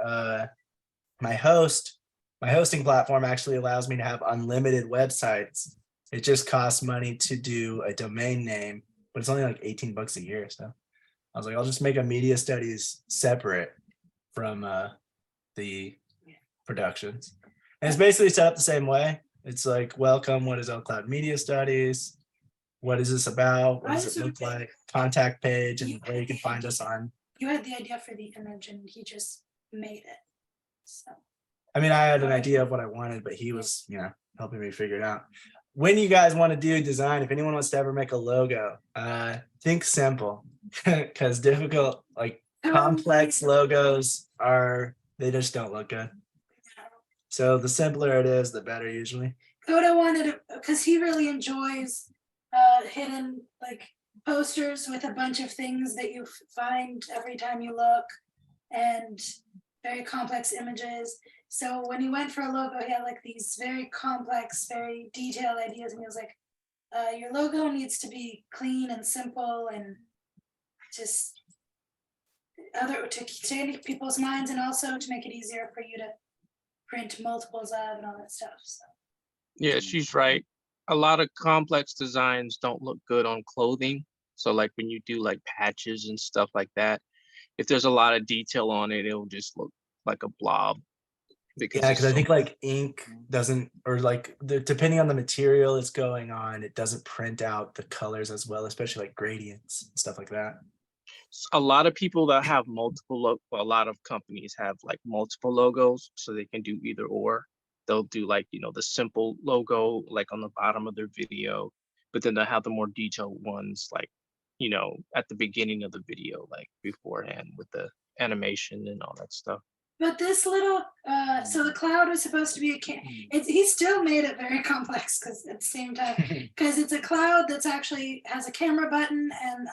hosting platform actually allows me to have unlimited websites. It just costs money to do a domain name, but it's only like $18 a year. So I was like, I'll just make a media studies separate from the productions. And it's basically set up the same way. It's like, welcome, what is LCloud Media Studies? What is this about? What does it look like? Contact page and where you can find us on. You had the idea for the image and he just made it. So I mean, I had an idea of what I wanted, but he was, helping me figure it out. When you guys want to do design, if anyone wants to ever make a logo, think simple, because difficult, like complex logos they just don't look good. So the simpler it is, the better usually. Coda wanted it because he really enjoys hidden like posters with a bunch of things that you find every time you look and very complex images. So when he went for a logo, he had like these very complex, very detailed ideas, and he was like, your logo needs to be clean and simple and just to stay in people's minds, and also to make it easier for you to print multiples of and all that stuff. So Yeah, she's right. A lot of complex designs don't look good on clothing. So like when you do like patches and stuff like that, if there's a lot of detail on it, it'll just look like a blob. Because I think like ink doesn't, or like depending on the material it's going on, it doesn't print out the colors as well, especially like gradients and stuff like that. A lot of people that have a lot of companies have like multiple logos, so they can do either or. They'll do like, the simple logo like on the bottom of their video, but then they'll have the more detailed ones like, at the beginning of the video, like beforehand with the animation and all that stuff. But this little, so the cloud was supposed to be he still made it very complex because at the same time, because it's a cloud that's actually has a camera button and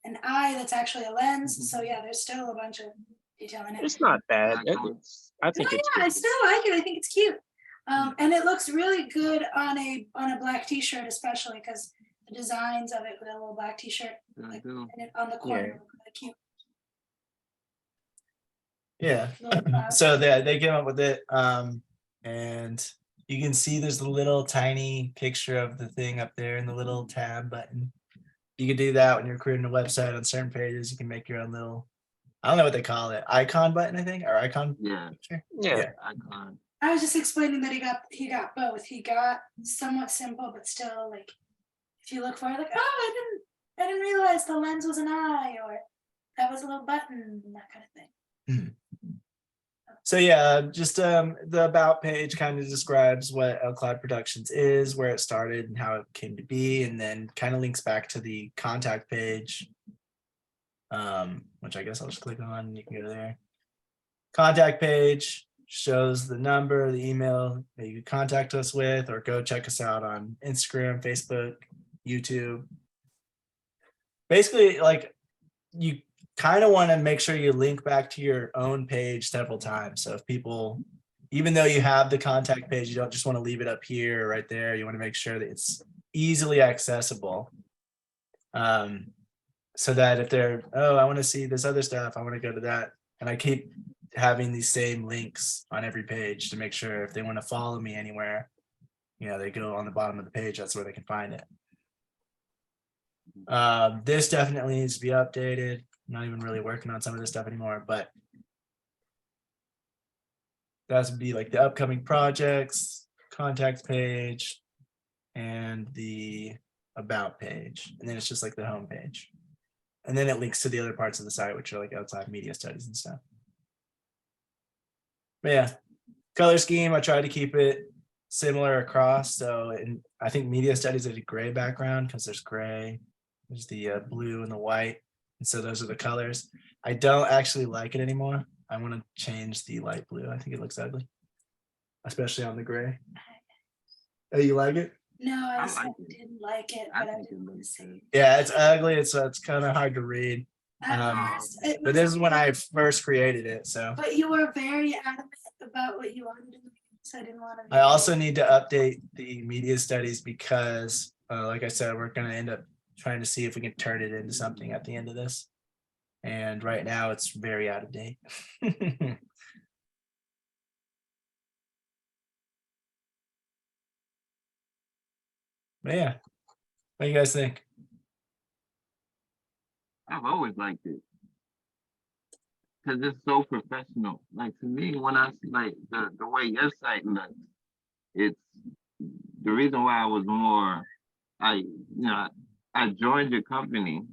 an eye that's actually a lens. So yeah, there's still a bunch of detailing it. It's not bad. Icon. I think it's I good. still like it. I think it's cute. And it looks really good on a black t-shirt, especially because the designs of it with a little black t-shirt I like, do. and it on the corner Yeah. look really cute. Yeah. Little cloud. So they came up with it. And you can see there's a little tiny picture of the thing up there in the little tab button. You can do that when you're creating a website on certain pages. You can make your own little, I don't know what they call it, icon button, I think, or icon Yeah, picture. Yeah. icon. I was just explaining that he got both. He got somewhat simple, but still like if you look for it, like, oh, I didn't realize the lens was an eye, or that was a little button, that kind of thing. So yeah, just the about page kind of describes what LCloud Productions is, where it started and how it came to be, and then kind of links back to the contact page, which I guess I'll just click on and you can go there. Contact page shows the number, the email that you can contact us with, or go check us out on Instagram, Facebook, YouTube. Basically, like, you kind of want to make sure you link back to your own page several times. So if people, even though you have the contact page, you don't just want to leave it up here or right there. You want to make sure that it's easily accessible. So that if they're, oh, I want to see this other stuff, I want to go to that. And I keep having these same links on every page to make sure if they want to follow me anywhere, you know, they go on the bottom of the page, that's where they can find it. This definitely needs to be updated. I'm not even really working on some of this stuff anymore, but that would be like the upcoming projects, contact page, and the about page. And then it's just like the home page. And then it links to the other parts of the site, which are like outside media studies and stuff. But yeah, color scheme, I try to keep it similar across. So, and I think media studies is a gray background because there's gray, there's the blue and the white. And so those are the colors. I don't actually like it anymore. I want to change the light blue. I think it looks ugly, especially on the gray. Oh, you like it? No, I I just like it. didn't like it, I but I think it didn't want to looks say. good. Yeah, it's ugly. It's kind of hard to read. But this is when I first created it. So But you were very adamant about what you wanted to do, so I didn't want to. I also need to update the media studies because, like I said, we're going to end up trying to see if we can turn it into something at the end of this. And right now it's very out of date. But yeah, what do you guys think? I've always liked it because it's so professional. Like to me, when I see like the way your site looks, it's the reason why I was more. I joined your company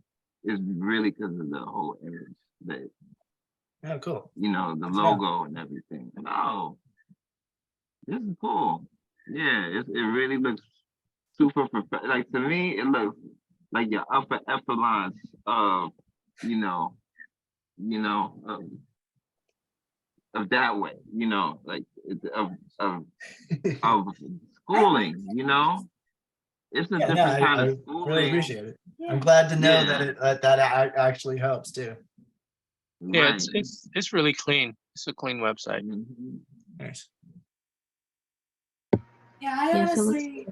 is really because of the whole image, that Oh, cool. the Good to know. logo and everything. And oh, this is cool. Yeah, it really looks super professional. Like to me, it looks like your upper echelons of of that way, like of schooling, It's a Yeah, no, different kind I of really schooling. appreciate it. Yeah. I'm glad to know Yeah. that actually helps too. Yeah, Right. it's really clean. It's a clean website. Mhm. Nice. Yeah, I Yes, it looks honestly,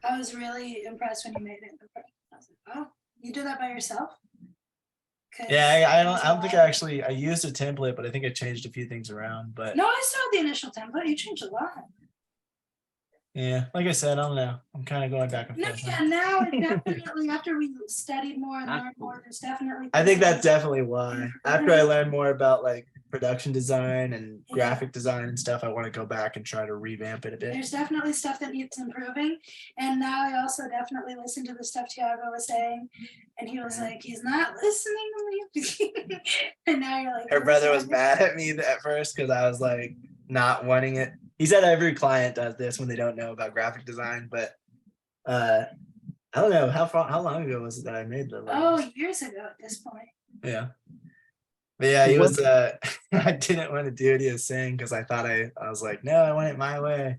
I was really impressed when you made it. I was like, oh, you did that by yourself? 'Cause Yeah, I there's a don't think lot. I used a template, but I think I changed a few things around. But No, I saw the initial template. You changed a lot. yeah, like I said, I don't know. I'm kind of going back and No, forth. yeah, now it definitely after we studied more and That's learned cool. more, there's definitely. I think things that's that- definitely why. After I learned more about like production design and graphic design and stuff, I want to go back and try to revamp it a bit. There's definitely stuff that needs improving. And now I also definitely listened to the stuff Tiago was saying. And he was like, he's not listening to me. And now you're like, Her brother was mad at me at first because I was like not wanting it. He said every client does this when they don't know about graphic design, but I don't know how long ago was it that I made the logos? Oh, years ago at this point. Yeah. But yeah, he was I didn't want to do what he was saying because I thought I was like, no, I want it my way.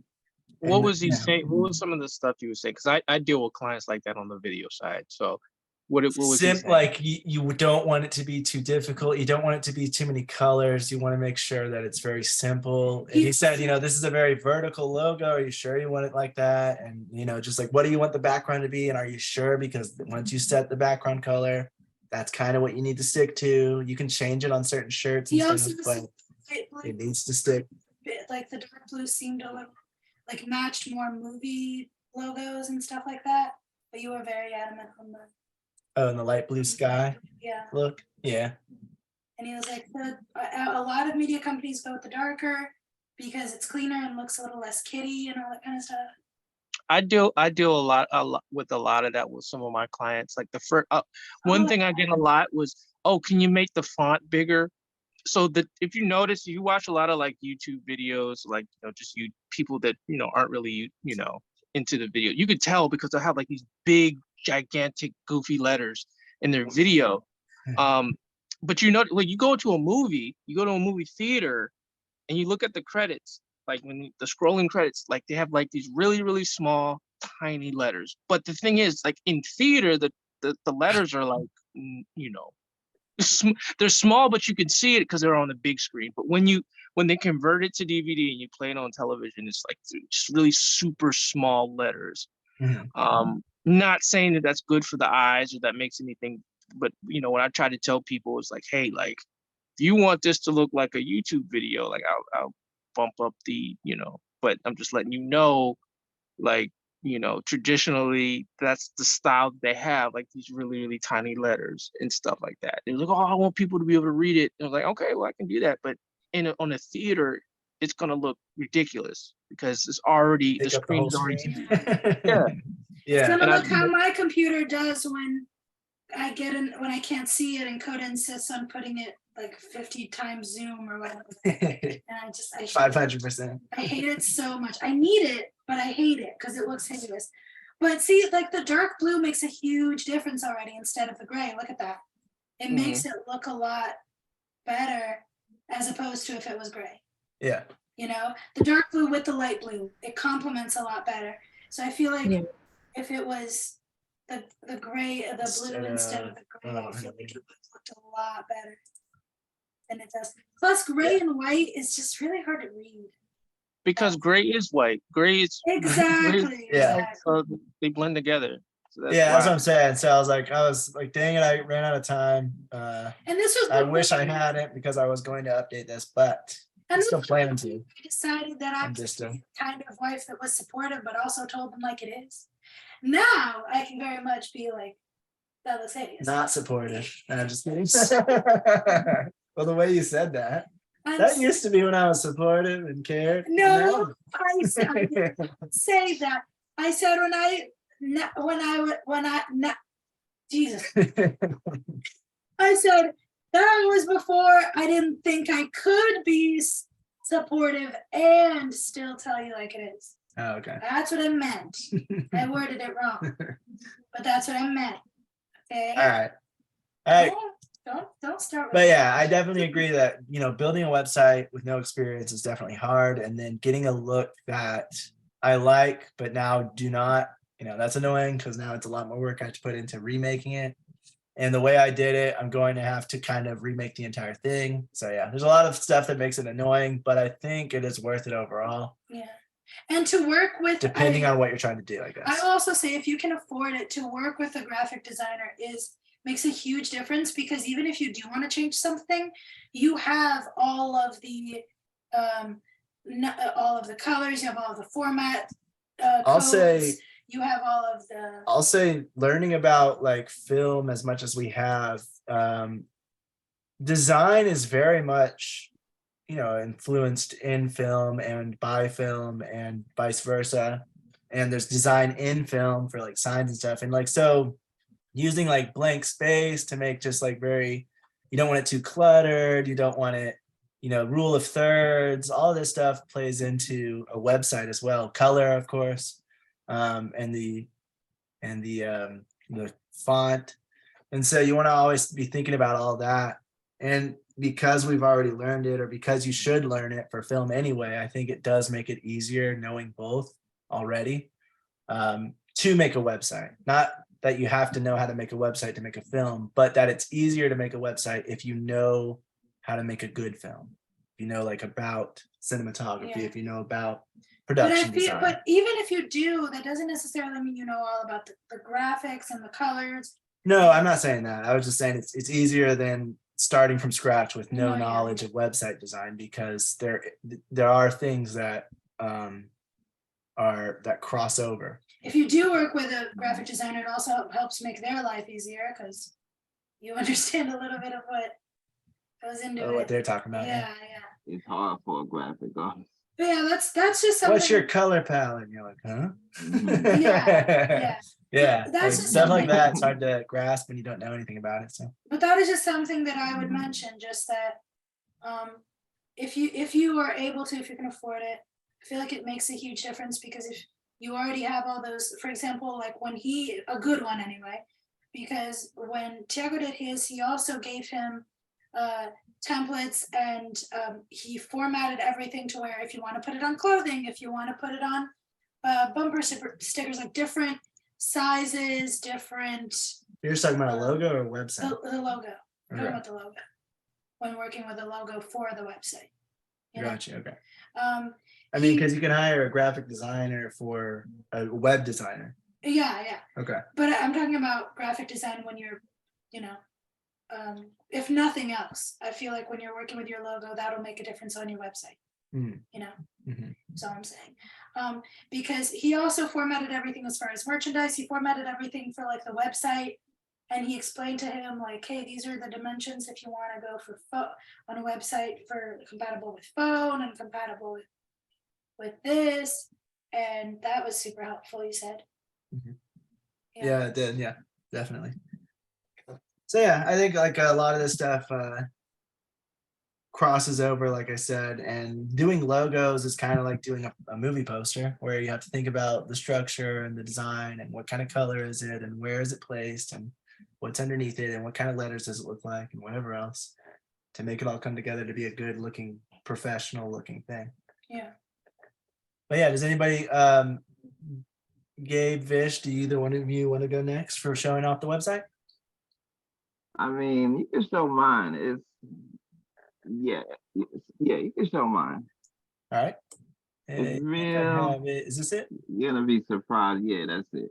What And, was he yeah. saying? What was some of the stuff you would say? Because I deal with clients like that on the video side. So What was he saying? Like you don't want it to be too difficult. You don't want it to be too many colors. You want to make sure that it's very simple. And he said, this is a very vertical logo. Are you sure you want it like that? And, just like, what do you want the background to be? And are you sure? Because once you set the background color, that's kind of what you need to stick to. You can change it on certain shirts and stuff, but it needs to stick. Like the dark blue seemed a little like matched more movie logos and stuff like that. But you were very adamant on the and the light blue sky. Yeah. Look. Yeah. And he was like, a lot of media companies go with the darker because it's cleaner and looks a little less kiddie and all that kind of stuff. I do a lot with a lot of that with some of my clients. Like the first one thing I get a lot was, oh, can you make the font bigger? So that if you notice, you watch a lot of like YouTube videos, like just people that aren't really into the video. You could tell because they have like these big, gigantic, goofy letters in their video. But when you go to a movie theater, and you look at the credits, like when the scrolling credits, like they have like these really, really small, tiny letters. But the thing is, like in theater, the letters are like, they're small, but you can see it because they're on the big screen. But when they convert it to DVD and you play it on television, it's like just really super small letters. Not saying that that's good for the eyes or that makes anything, but what I try to tell people is like, hey, like if you want this to look like a YouTube video, like I'll bump up the, but I'm just letting you know, like, traditionally that's the style they have, like these really, really tiny letters and stuff like that. They're like, oh, I want people to be able to read it. And I was like, okay, well, I can do that. But on a theater, it's gonna look ridiculous because it's already the screen's already. Yeah. It's gonna look how my computer does when I when I can't see it and Coda insists on putting it like 50 times zoom or whatever. And I 500%. I hate it so much. I need it, but I hate it because it looks hideous. But see, like the dark blue makes a huge difference already instead of the gray. Look at that. It makes it look a lot better as opposed to if it was gray. Yeah. The dark blue with the light blue, it complements a lot better. So I feel like if it was the gray, the blue instead of the gray, I feel like it would look a lot better than it does. Plus, gray and white is just really hard to read. Because gray is white. Gray is exactly. So they blend together. So that's what I'm saying. So I was like, dang it, I ran out of time. And this was. I wish I had it because I was going to update this, but I'm still planning to. I decided that I'm just the kind of wife that was supportive, but also told them like it is. Now I can very much be like, that looks hideous. Not supportive. I'm just kidding. Well, the way you said that. That used to be when I was supportive and cared. No, I didn't say that. I said Jesus. I said that was before I didn't think I could be supportive and still tell you like it is. Oh, okay. That's what I meant. I worded it wrong, but that's what I meant. Okay. All right. Don't start with but yeah, I definitely agree that building a website with no experience is definitely hard, and then getting a look that I like but now do not, that's annoying because now it's a lot more work I have to put into remaking it. And the way I did it, I'm going to have to kind of remake the entire thing. So yeah, there's a lot of stuff that makes it annoying, but I think it is worth it overall. Yeah. And to work with, depending on what you're trying to do, I guess. I also say if you can afford it, to work with a graphic designer makes a huge difference, because even if you do want to change something, you have all of the colors, you have all of the format codes, you have all of the. I'll say learning about like film as much as we have, design is very much influenced in film and by film and vice versa. And there's design in film for like signs and stuff. And like, so using like blank space to make just like you don't want it too cluttered. You don't want it, rule of thirds, all this stuff plays into a website as well. Color, of course, and the font. And so you want to always be thinking about all that. And because we've already learned it, or because you should learn it for film anyway, I think it does make it easier knowing both already, to make a website. Not that you have to know how to make a website to make a film, but that it's easier to make a website if you know how to make a good film. If you know like about cinematography, if you know about production design. But even if you do, that doesn't necessarily mean you know all about the graphics and the colors. No, I'm not saying that. I was just saying it's easier than starting from scratch with no knowledge of website design, because there are things that cross over. If you do work with a graphic designer, it also helps make their life easier because you understand a little bit of what goes into it. What they're talking about. Yeah. It's hard for a graphic artist. But yeah, that's just something. What's your color palette? And you're like, huh? Yeah. Yeah, That's like, just stuff like something- that. It's hard to grasp when you don't know anything about it. So, But that is just something that I would mention, just that if you are able to, if you can afford it, I feel like it makes a huge difference, because if you already have all those, for example, like when a good one anyway, because when Tiago did his, he also gave him templates, and he formatted everything to where if you want to put it on clothing, if you want to put it on bumper stickers, like different sizes, different. you're just talking about a logo or a website? The logo. I'm talking Okay. about the logo. When working with a logo for the website. You know? Gotcha. Okay. I mean, because you can hire a graphic designer for a web designer. Yeah. Okay. But I'm talking about graphic design when you're, if nothing else, I feel like when you're working with your logo, that'll make a difference on your website. That's all I'm saying. Because he also formatted everything as far as merchandise. He formatted everything for like the website, and he explained to him like, hey, these are the dimensions if you want to go for on a website for compatible with phone and compatible with this, and that was super helpful, he said. Yeah, it did. Yeah, definitely. So yeah, I think like a lot of this stuff crosses over, like I said, and doing logos is kind of like doing a movie poster, where you have to think about the structure and the design and what kind of color is it and where is it placed and what's underneath it and what kind of letters does it look like and whatever else, to make it all come together to be a good looking, professional looking thing. Yeah. But yeah, does anybody, Gabe, Vish, do either one of you want to go next for showing off the website? I mean, you can show mine. You can show mine. All right. It's If I real. have it, is this it? You're gonna be surprised. Yeah, that's it.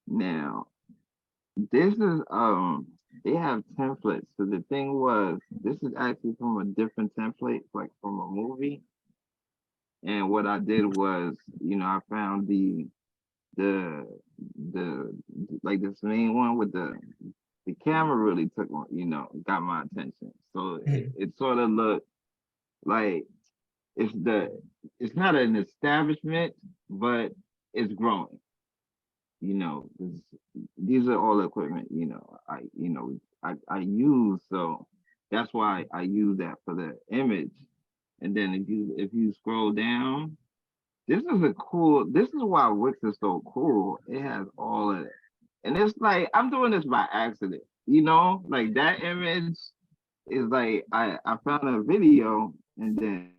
Now, this is they have templates. So the thing was, this is actually from a different template, like from a movie. And what I did was, I found the like this main one with the camera really took on, got my attention. So it sort of looked like it's not an establishment, but it's growing. These are all equipment, I use, so that's why I use that for the image. And then if you scroll down, this is why Wix is so cool. It has all of it. And it's like, I'm doing this by accident, like that image is like, I found a video and then.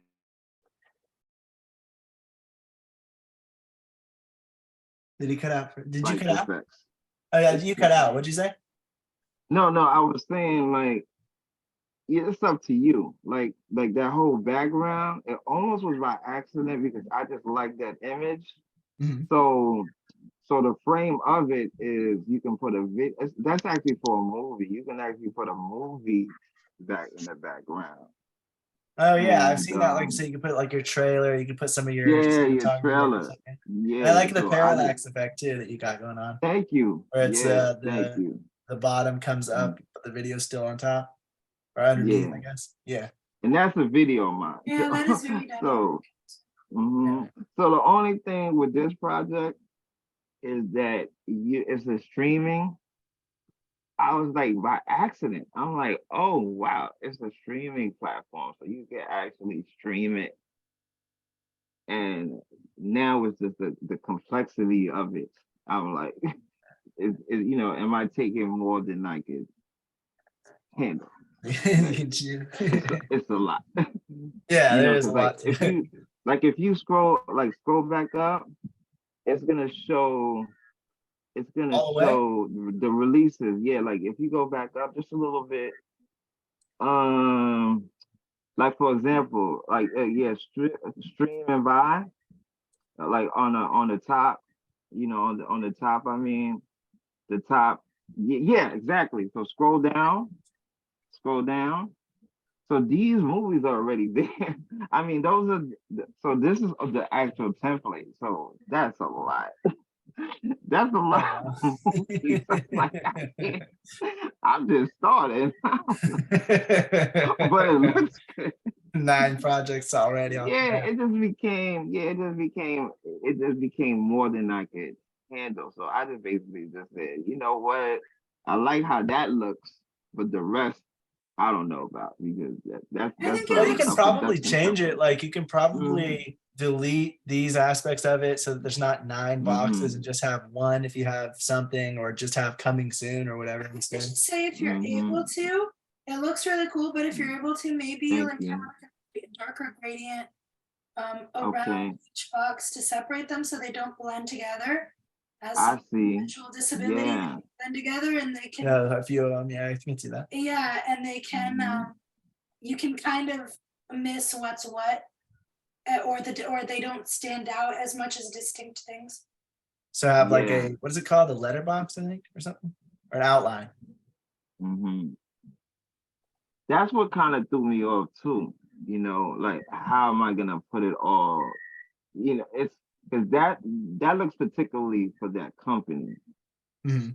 Did he cut out? Did you like cut out? effects. Oh yeah, you cut out. What'd you say? No, I was saying like, yeah, it's up to you. Like that whole background, it almost was by accident because I just like that image. So the frame of it is you can put a video. That's actually for a movie. You can actually put a movie back in the background. Oh yeah, I've seen that. Like, so you can put like your trailer. You can put some of your your trailer. Yeah, I like the parallax effect too that you got going on. Thank you. Where it's thank you. The bottom comes up, but the video's still on top or underneath, I guess. Yeah. And that's a video mine. Yeah, that is very dynamic. So the only thing with this project is that it's a streaming. I was like, by accident, I'm like, oh wow, it's a streaming platform, so you can actually stream it. And now it's just the complexity of it. I'm like, am I taking more than I could handle? It's a lot. Yeah, there is a lot. If you scroll back up, it's gonna show it's gonna All the way? show the releases. Yeah, like if you go back up just a little bit, like for example, like yeah, stream and buy, like on the top, on the top. I mean, the top. Yeah, exactly. So scroll down. So these movies are already there. I mean, those are so this is the actual template. So that's a lot. That's a lot of movies. I'm like, I'm just starting, but it looks good. 9 projects already on. Yeah, it just became more than I could handle. So I just basically just said, you know what? I like how that looks, but the rest I don't know about because that's I think Well, you it can looks- probably production change it. template. Like you can probably delete these aspects of it so that there's not 9 boxes and just have one if you have something, or just have coming soon or whatever I instead. should say if you're able to, it looks really cool, but if you're able to, maybe Thank like you. have a darker gradient Okay. around each box to separate them so they don't blend together. As I see. visual disability Yeah. blend together and they can Yeah, a few of them. Yeah, I can see that. yeah, and they can you can kind of miss what's what, or they don't stand out as much as distinct things. So have like Yeah. a, what is it called? A letterbox, I think, or something, or an outline. That's what kind of threw me off too. Like how am I gonna put it all? It's because that looks particularly for that company, Mhm.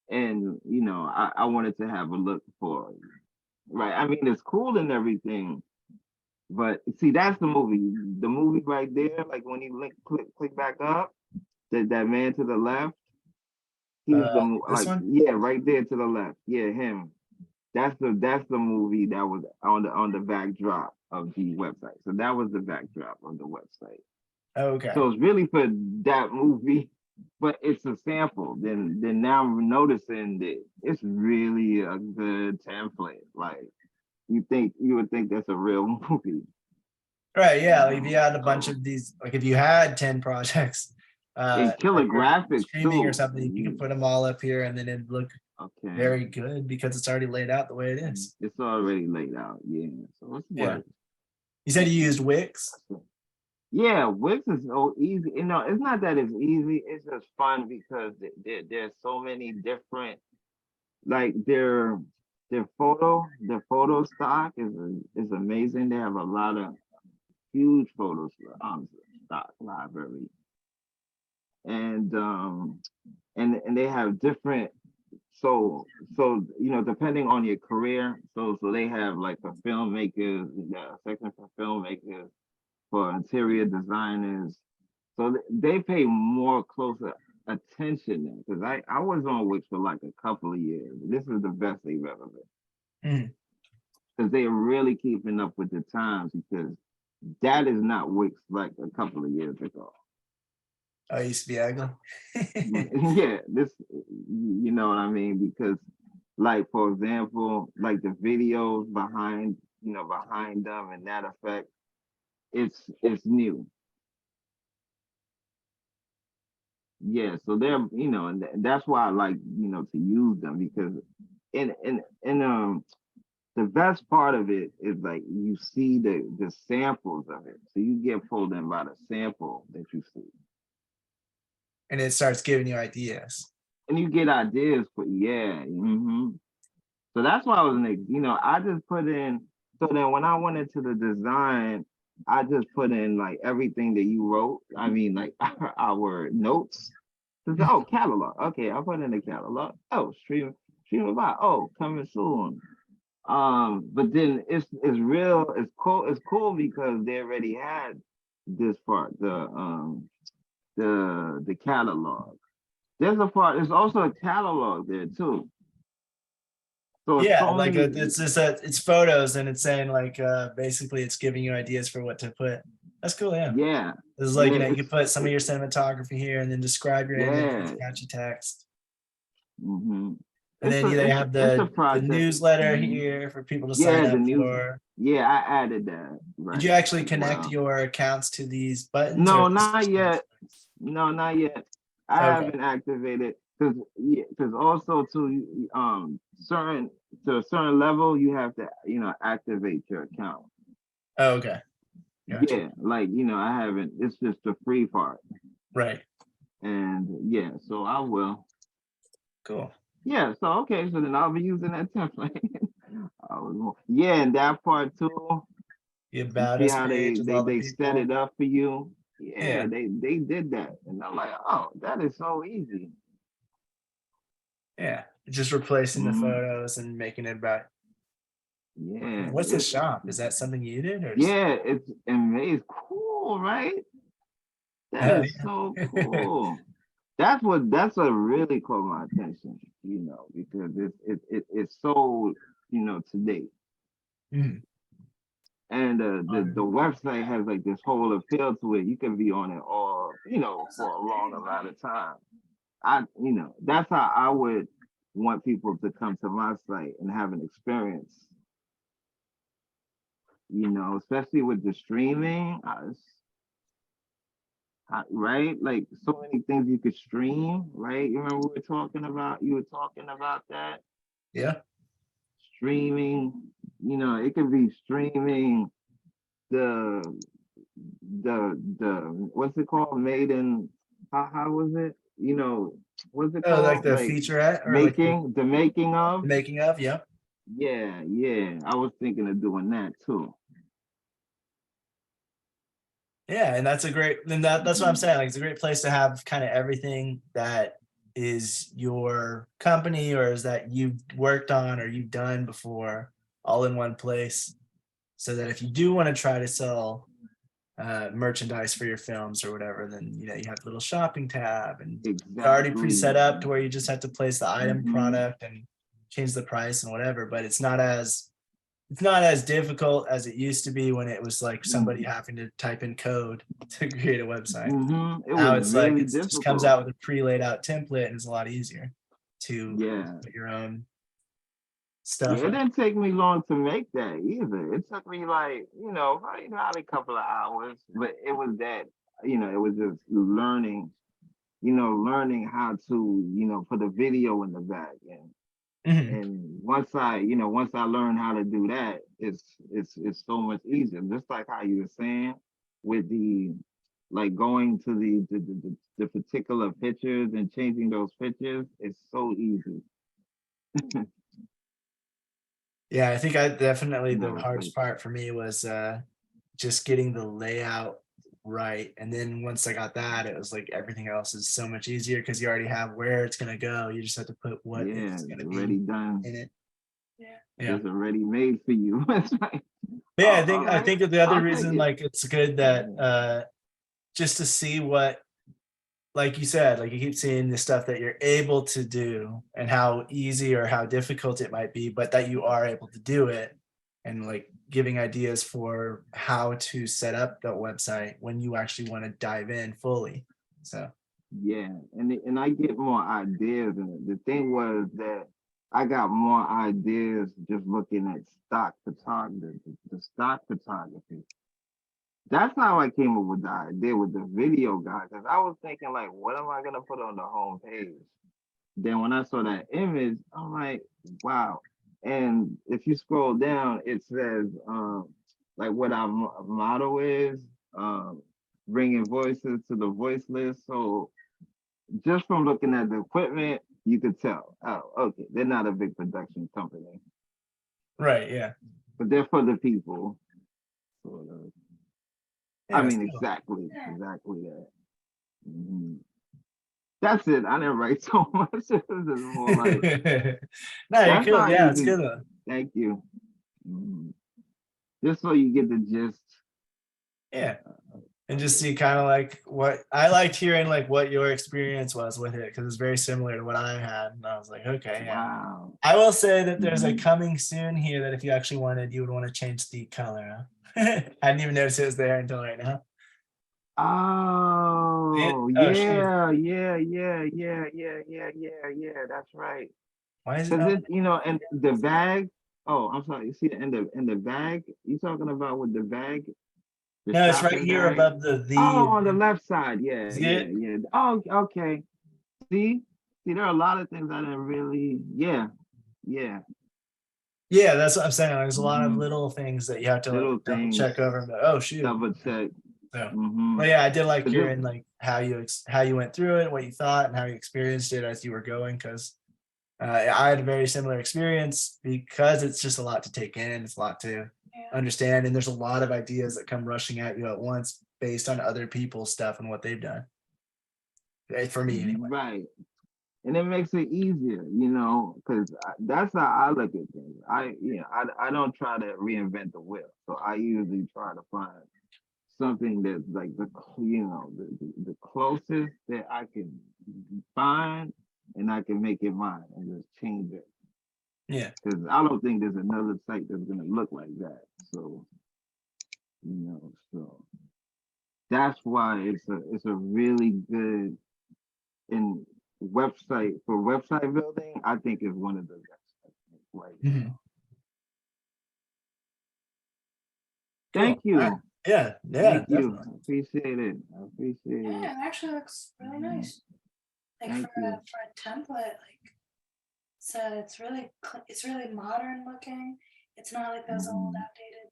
and I wanted to have a look for it. Right. I mean, it's cool and everything, but see, that's the movie. The movie right there, like when you click back up, that man to the left, he's the This like one? yeah, right there to the left. Yeah, him. That's the movie that was on the backdrop of the website. So that was the backdrop of the website. Okay. So it's really for that movie, but it's a sample. Then now I'm noticing that it's really a good template. Like you would think that's a real movie. Right, yeah, like if you had a bunch of these, like if you had 10 projects, And killer that were graphics streaming or too. something, you can put them all up here and then it'd look Okay. very good because it's already laid out the way it is. It's already laid out. Yeah. So it's Yeah. work. You said you used Wix? Yeah, Wix is so easy. It's not that it's easy. It's just fun because there's so many different, like their photo stock is amazing. They have a lot of huge photo stock library, and they have different. So depending on your career, so they have like for filmmakers, a section for filmmakers, for interior designers. So they pay more closer attention now because I was on Wix for like a couple of years. This is the best they've ever been because they're really keeping up with the times because that is not Wix like a couple of years ago. Oh, it used to be ugly. Yeah, you know what I mean? Because like for example, like the videos behind them and that effect, it's new. Yeah, so they're and that's why I like to use them because and the best part of it is like you see the samples of it, so you get pulled in by the sample that you see, And it starts giving you ideas. and you get ideas for So that's why I was I just put in. So then when I went into the design, I just put in like everything that you wrote. I mean, like our notes. Oh, catalog. Okay, I put in the catalog. Oh, stream about. Oh, coming soon. But then it's real. It's cool. It's cool because they already had this part. The catalog. There's a part. There's also a catalog there too. So it's Yeah, so like many, it's just it's photos and it's saying like basically it's giving you ideas for what to put. That's cool, yeah. Yeah. It's like Yeah, you can put some of your cinematography here and then describe your image Yeah. with catchy text. Mm-hmm. And then they have it's a the project. newsletter Mhm. here for people to Yeah, sign the up news. for. Yeah, I added that. Right. Did you actually connect Wow. your accounts to these buttons? No, or not yet. No, not yet. I Okay. haven't activated because also to a certain level you have to activate your account. Oh, okay. Gotcha. Yeah, like I haven't. It's just the free part, Right. and yeah, so I will. Cool. Yeah, so okay, so then I'll be using that template. Yeah, and that part too. The You about see us how page with all the they set people. it up for you. Yeah, Yeah. they did that, and I'm like, oh, that is so easy. Yeah. Just replacing the Mhm. photos and making it about. Yeah. What's the shop? Is that something you did or? Yeah, it's amazing. Cool, right? That Oh, is so yeah. cool. That's what really caught my attention, because it's so, today. Mhm. And the website has like this whole appeal to it. You can be on it all, for a long amount of time. That's how I would want people to come to my site and have an experience. Especially with the streaming, right? Like so many things you could stream, right? You remember you were talking about that Yeah. streaming. It could be streaming the what's it called? Made in how was it? What's it Oh, like called? the Like featurette or like the making of. the making of? Yeah. Yeah, yeah. I was thinking of doing that too. Yeah, and that's a great. And that's what I'm saying. Like, it's a great place to have kind of everything that is your company or is that you've worked on or you've done before, all in one place. So that if you do want to try to sell merchandise for your films or whatever, then you have a little shopping tab and it's already Exactly. pre-set up to where you just have to place the item Mhm. product and change the price and whatever. But it's not as difficult as it used to be when it was like somebody having to type in code to create a website. It Now was it's like really it just comes difficult. out with a pre-laid out template and it's a lot easier to Yeah. put your own Yeah, stuff it up. didn't take me long to make that either. It took me like, probably a couple of hours, but it was that, it was just learning, learning how to, put a video in the back. Mhm. And once I learned how to do that, it's so much easier. Just like how you were saying with the like going to the particular pictures and changing those pictures, it's so easy. Yeah, I think I definitely the It's hardest like, part for me was just getting the layout right. And then once I got that, it was like everything else is so much easier because you already have where it's gonna go. You just have to put what yeah, it's it's gonna already be done. in it. Yeah. Yeah. It's already made for you. It's like, But yeah, all I right, think that the other I'll take reason it. like it's good that just to see what, like you said, like you keep seeing the stuff that you're able to do and how easy or how difficult it might be, but that you are able to do it, and like giving ideas for how to set up the website when you actually want to dive in fully. So Yeah, and I get more ideas, and the thing was that I got more ideas just looking at stock photography, the stock photography. That's how I came up with the idea with the video guy, because I was thinking like, what am I gonna put on the home page? Then when I saw that image, I'm like, wow. And if you scroll down, it says like what our motto is, bringing voices to the voiceless. So just from looking at the equipment, you could tell, oh, okay, they're not a big production company, right, yeah. but they're for the people. Sort of. Yeah, I that's mean, cool. exactly that. Mhm. That's it. I didn't write so much. It's just more like No, you're that's cool. how Yeah, it's easy. good though. Thank you. Mhm. Just so you get the gist. Yeah. And just see kind of like what I liked hearing, like what your experience was with it, because it's very similar to what I had. And I was like, okay, yeah. Wow. I will say that there's a Mhm. coming soon here that if you actually wanted, you would want to change the color. I didn't even notice it was there until right now. Oh, Oh, shoot. yeah. That's right. Why is it? Because Oh, and the bag. Oh, I'm sorry. You see in the bag. You talking about with the bag, the no, it's right shopping here bag? above the Oh, on the and left side. Yeah, see it? yeah. Oh, okay. See, there are a lot of things I didn't really. Yeah. Yeah, that's what I'm saying. There's a lot of Mhm. little things that you have to like Little double things. check over and be, oh shoot. Double check. So, Mm-hmm. but yeah, I did like Is it- hearing like how you went through it, what you thought, and how you experienced it as you were going. Because I had a very similar experience because it's just a lot to take in. It's a lot to understand, and there's a lot of ideas that come rushing at you at once based on other people's stuff and what they've done. For me, anyway. Right. And it makes it easier, you know, because that's how I look at things. I don't try to reinvent the wheel. So I usually try to find something that's like the closest that I can find, and I can make it mine and just change it. Yeah. Because I don't think there's another site that's gonna look like that. So, so that's why it's a really good website for website building. I think is one of the best right now. Thank you. Right. Yeah, Thank you. definitely. I appreciate it. Yeah, it actually looks really nice. Like Thank for a template, like so it's really modern looking. It's not like those old outdated.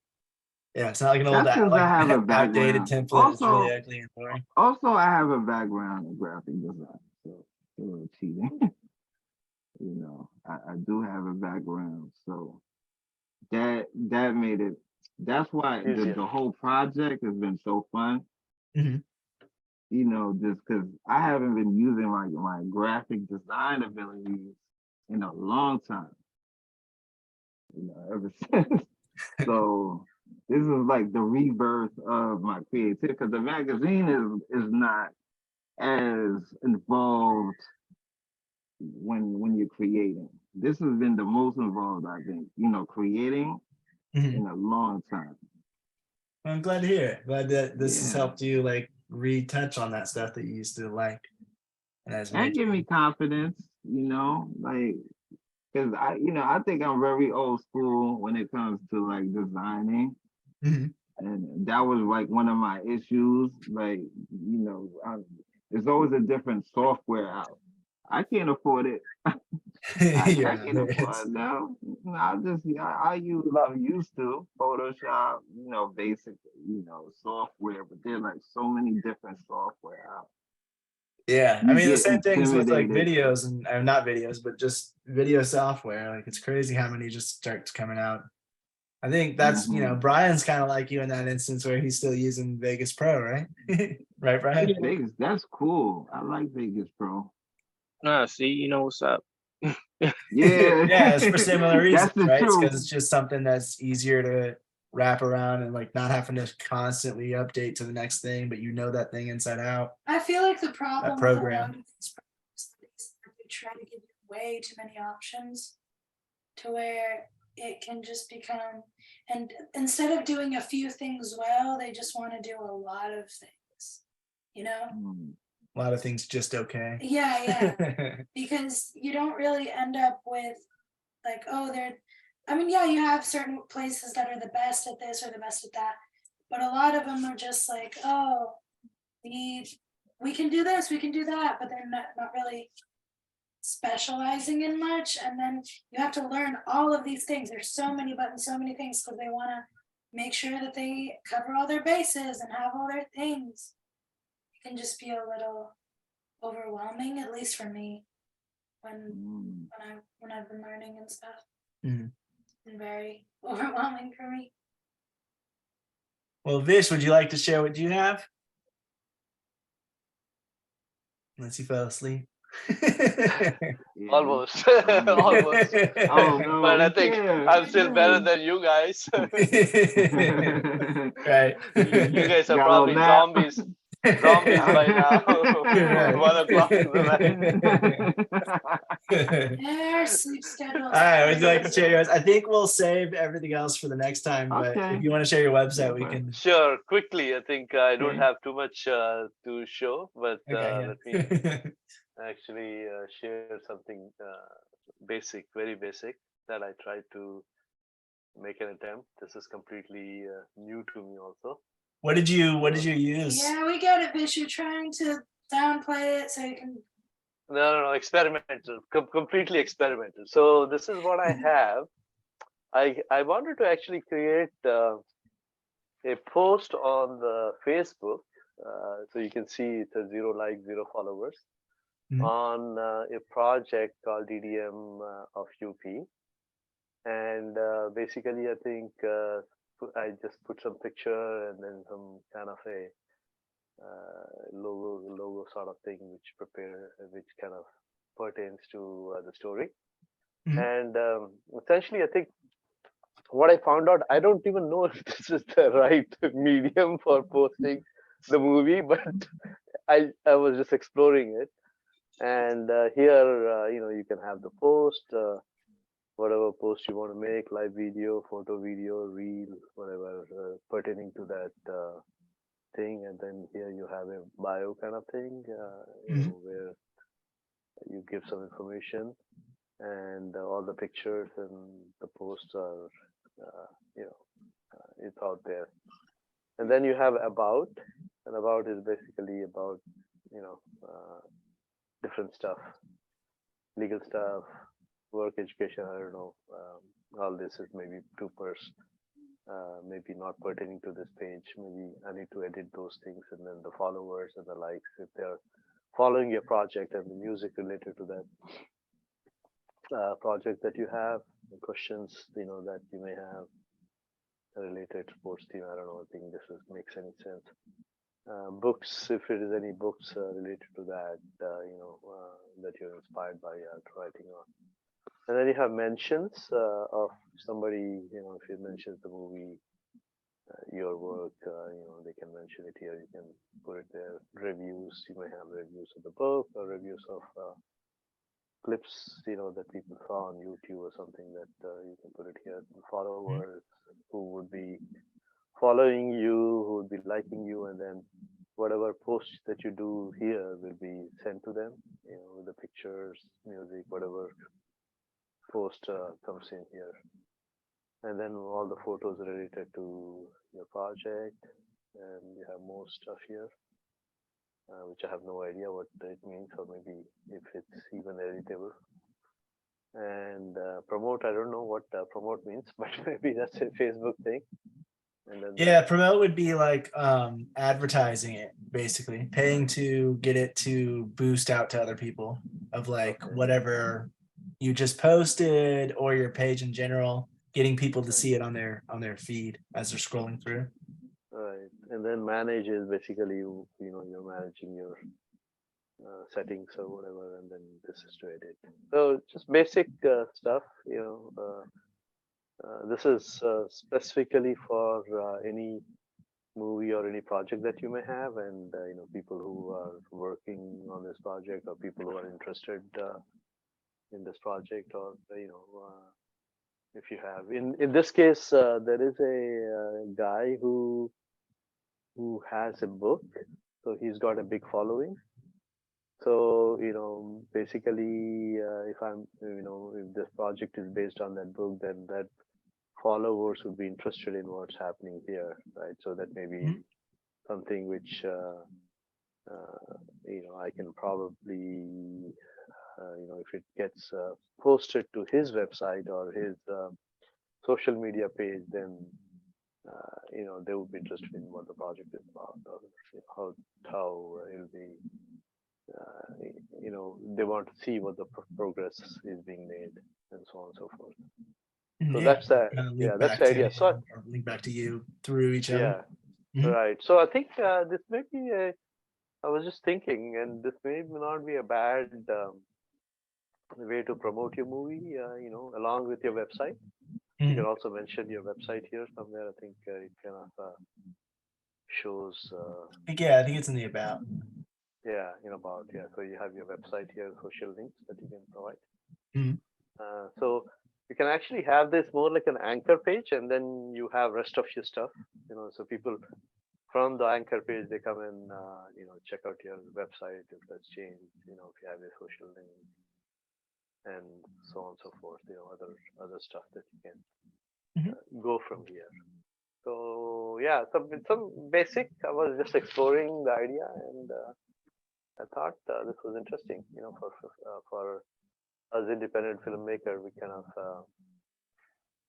Yeah, it's not like an old That's 'cause I have a outdated background. template. It's really ugly and boring. Also, I have a background in graphic design, so it's a little cheating. I do have a background, so that made it. That's why the whole project has been so fun. Mhm. Just because I haven't been using my graphic design abilities in a long time. Ever since. So this is like the rebirth of my creativity, because the magazine is not as involved when you're creating. This has been the most involved, I think, creating in a long time. I'm glad to hear it. Glad that this has helped you like retouch on that stuff that you used to like. And give me confidence, like, because I think I'm very old school when it comes to like designing. And that was like one of my issues. Like, there's always a different software out. I can't afford it. I can't afford it now. I used to Photoshop, basic, software, but there's like so many different software out. Yeah, I mean the same things with like intimidated. videos and not videos, but just video software. Like it's crazy how many just starts coming out. I think that's Brian's kind of like you in that instance where he's still using Vegas Pro, right? Right, Brian? Vegas, that's cool. I like Vegas Pro. See, you know what's up. Yeah, yeah, it's for similar reasons, the right? truth. Because it's just something that's easier to wrap around and like not having to constantly update to the next thing, but that thing inside out. I feel like the problem with a program. lot of these programs is that they try to give you way too many options to where it can just become, and instead of doing a few things well, they just want to do a lot of things, A lot of things just okay. Yeah. Because you don't really end up with like, you have certain places that are the best at this or the best at that, but a lot of them are just like, oh, we can do this, we can do that, but they're not really specializing in much. And then you have to learn all of these things. There's so many buttons, so many things, because they want to make sure that they cover all their bases and have all their things. It can just be a little overwhelming, at least for me, when I've been learning and stuff. And very overwhelming for me. Well, Vish, would you like to share what you have? Unless you fell asleep. Almost. Almost. Oh no! But I think I'm still better than you guys. Right. You guys are probably zombies. Zombies by now. 1 o'clock in the night. Their sleep schedules. All right, would you like to share yours? I think we'll save everything else for the next time, but if you want to share your website, we can. Sure, quickly. I think I don't have too much to show, but let me actually share something basic, very basic, that I tried to make an attempt. This is completely new to me also. What did you use? Yeah, we get it, Vish. You're trying to downplay it so you can No, experimental, completely experimental. So this is what I have. I wanted to actually create a post on the Facebook, so you can see it's a 0 likes, 0 followers, on a project called DDM of UP. And basically, I think I just put some picture and then some kind of a logo sort of thing, which kind of pertains to the story. And essentially, I think what I found out, I don't even know if this is the right medium for posting the movie, but I was just exploring it. And here, you can have the post, whatever post you want to make, live video, photo, video, reel, whatever pertaining to that thing. And then here you have a bio kind of thing, where you give some information, and all the pictures and the posts are, it's out there. And then you have about, and about is basically about, different stuff, legal stuff, work, education, I don't know. All this is maybe two-pers, maybe not pertaining to this page. Maybe I need to edit those things, and then the followers and the likes, if they're following your project and the music related to that project that you have, the questions, that you may have related to sports team. I don't know, I think this makes any sense. Books, if it is any books related to that, that you're inspired by writing on. And then you have mentions of somebody, if you mention the movie, your work, they can mention it here. You can put it there. Reviews, you may have reviews of the book or reviews of clips, that people saw on YouTube or something, that you can put it here. Followers who would be following you, who would be liking you, and then whatever posts that you do here will be sent to them, with the pictures, music, whatever post comes in here. And then all the photos related to your project, and you have more stuff here, which I have no idea what it means, or maybe if it's even editable. And promote, I don't know what promote means, but maybe that's a Facebook thing. And then yeah, promote would be like advertising it, basically paying to get it to boost out to other people of like whatever you just posted, or your page in general, getting people to see it on their feed as they're scrolling through. Right. And then manage is basically you're managing your settings or whatever, and then this is to edit. So just basic stuff. This is specifically for any movie or any project that you may have, and people who are working on this project, or people who are interested in this project, or if you have, in this case, there is a guy who has a book, so he's got a big following. So basically, if this project is based on that book, then that followers would be interested in what's happening here, right? So that may be something which I can probably if it gets posted to his website or his social media page, then they would be interested in what the project is about, or how it'll be. They want to see what the progress is being made, and so on and so forth. So that's the that's the idea. So link back to you through each other. Right. So I think this may be I was just thinking, and this may not be a bad way to promote your movie, along with your website. You can also mention your website here somewhere. I think it kind of shows. I think it's in the about. Yeah, about. Yeah, so you have your website here, social links that you can provide. So you can actually have this more like an anchor page, and then you have rest of your stuff. So people from the anchor page, they come and check out your website if that's changed. If you have your social links, and so on and so forth. Other stuff that you can go from here. So yeah, some basic. I was just exploring the idea, and I thought this was interesting. For as independent filmmaker, we kind of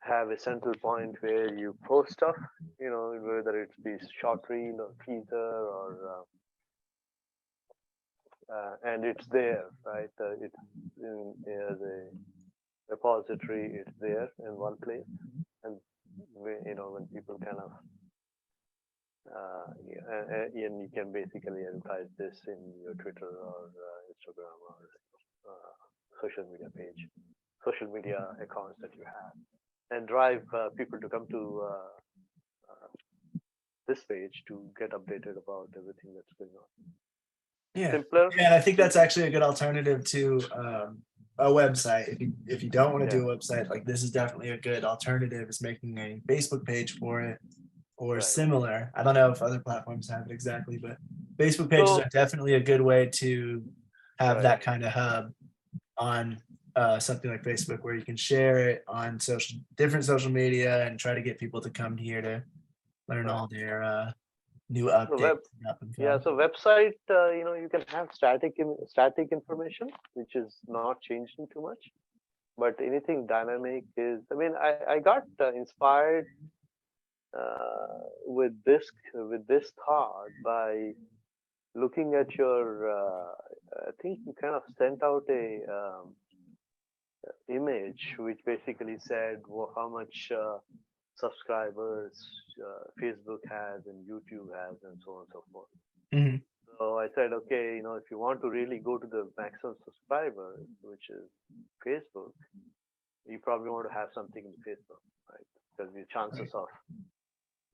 have a central point where you post stuff. Whether it be short reel or teaser or and it's there, right? It's as a repository. It's there in one place, and when people kind of and you can basically advertise this in your Twitter or Instagram or social media page, social media accounts that you have, and drive people to come to this page to get updated about everything that's going on. Yeah. Simpler. Yeah, and I think that's actually a good alternative to a website. If you don't want to do a website, like this is definitely a good alternative, is making a Facebook page for it or Right. similar. I don't know if other platforms have it exactly, but Facebook pages are definitely a good way to have that kind of hub on something like Facebook, where you can share it on different social media and try to get people to come here to learn all their new updates. So website, you can have static information, which is not changing too much, but anything dynamic is. I mean, I got inspired with this thought by looking at your. I think you kind of sent out a image which basically said how much subscribers Facebook has and YouTube has, and so on and so forth. Mm-hmm. So I said, okay, if you want to really go to the maximum subscribers, which is Facebook, you probably want to have something in Facebook, right? Because the chances of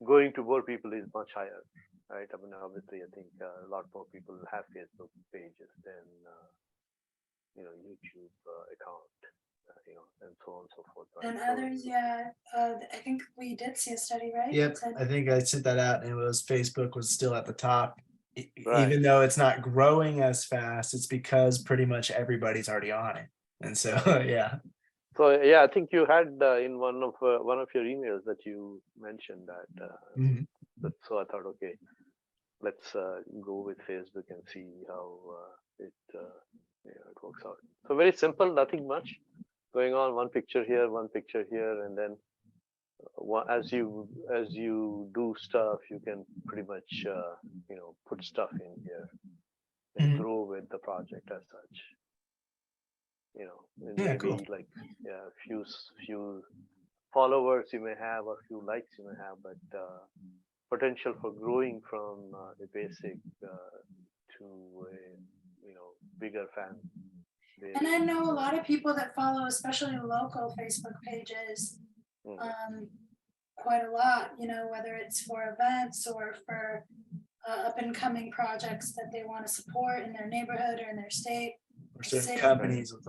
going to more people is much higher, right? I mean, obviously, I think a lot more people have Facebook pages than YouTube account. And so on and so forth. Right? And others, I think we did see a study, right? Yep, I think I sent that out, and it was Facebook was still at the top, Right. even though it's not growing as fast. It's because pretty much everybody's already on it, and so yeah. So yeah, I think you had in one of your emails that you mentioned that. So I thought, okay, let's go with Facebook and see how it works out. So very simple, nothing much going on. One picture here, and then as you do stuff, you can pretty much put stuff in here and grow with the project as such. And maybe like few followers you may have, or few likes you may have, but potential for growing from a basic to a bigger fan. And I know a lot of people that follow, especially local Facebook pages, quite a lot, whether it's for events or for up and coming projects that they want to support in their neighborhood or in their state. Or certain companies with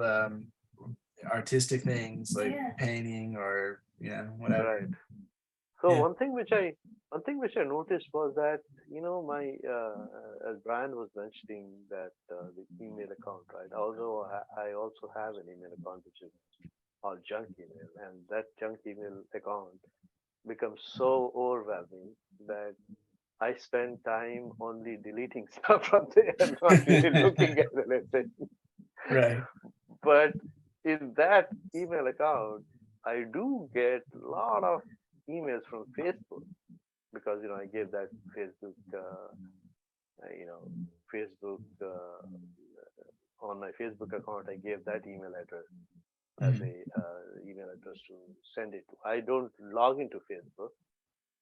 artistic things like painting or whatever. Right. So one thing which I noticed was that my as Brian was mentioning that the email account, right? I also have an email account which is called junk email, and that junk email account becomes so overwhelming that I spend time only deleting stuff from there and not really looking at anything. Right. But in that email account, I do get a lot of emails from Facebook, because I gave that Facebook on my Facebook account, I gave that email address as a email address to send it to. I don't log into Facebook,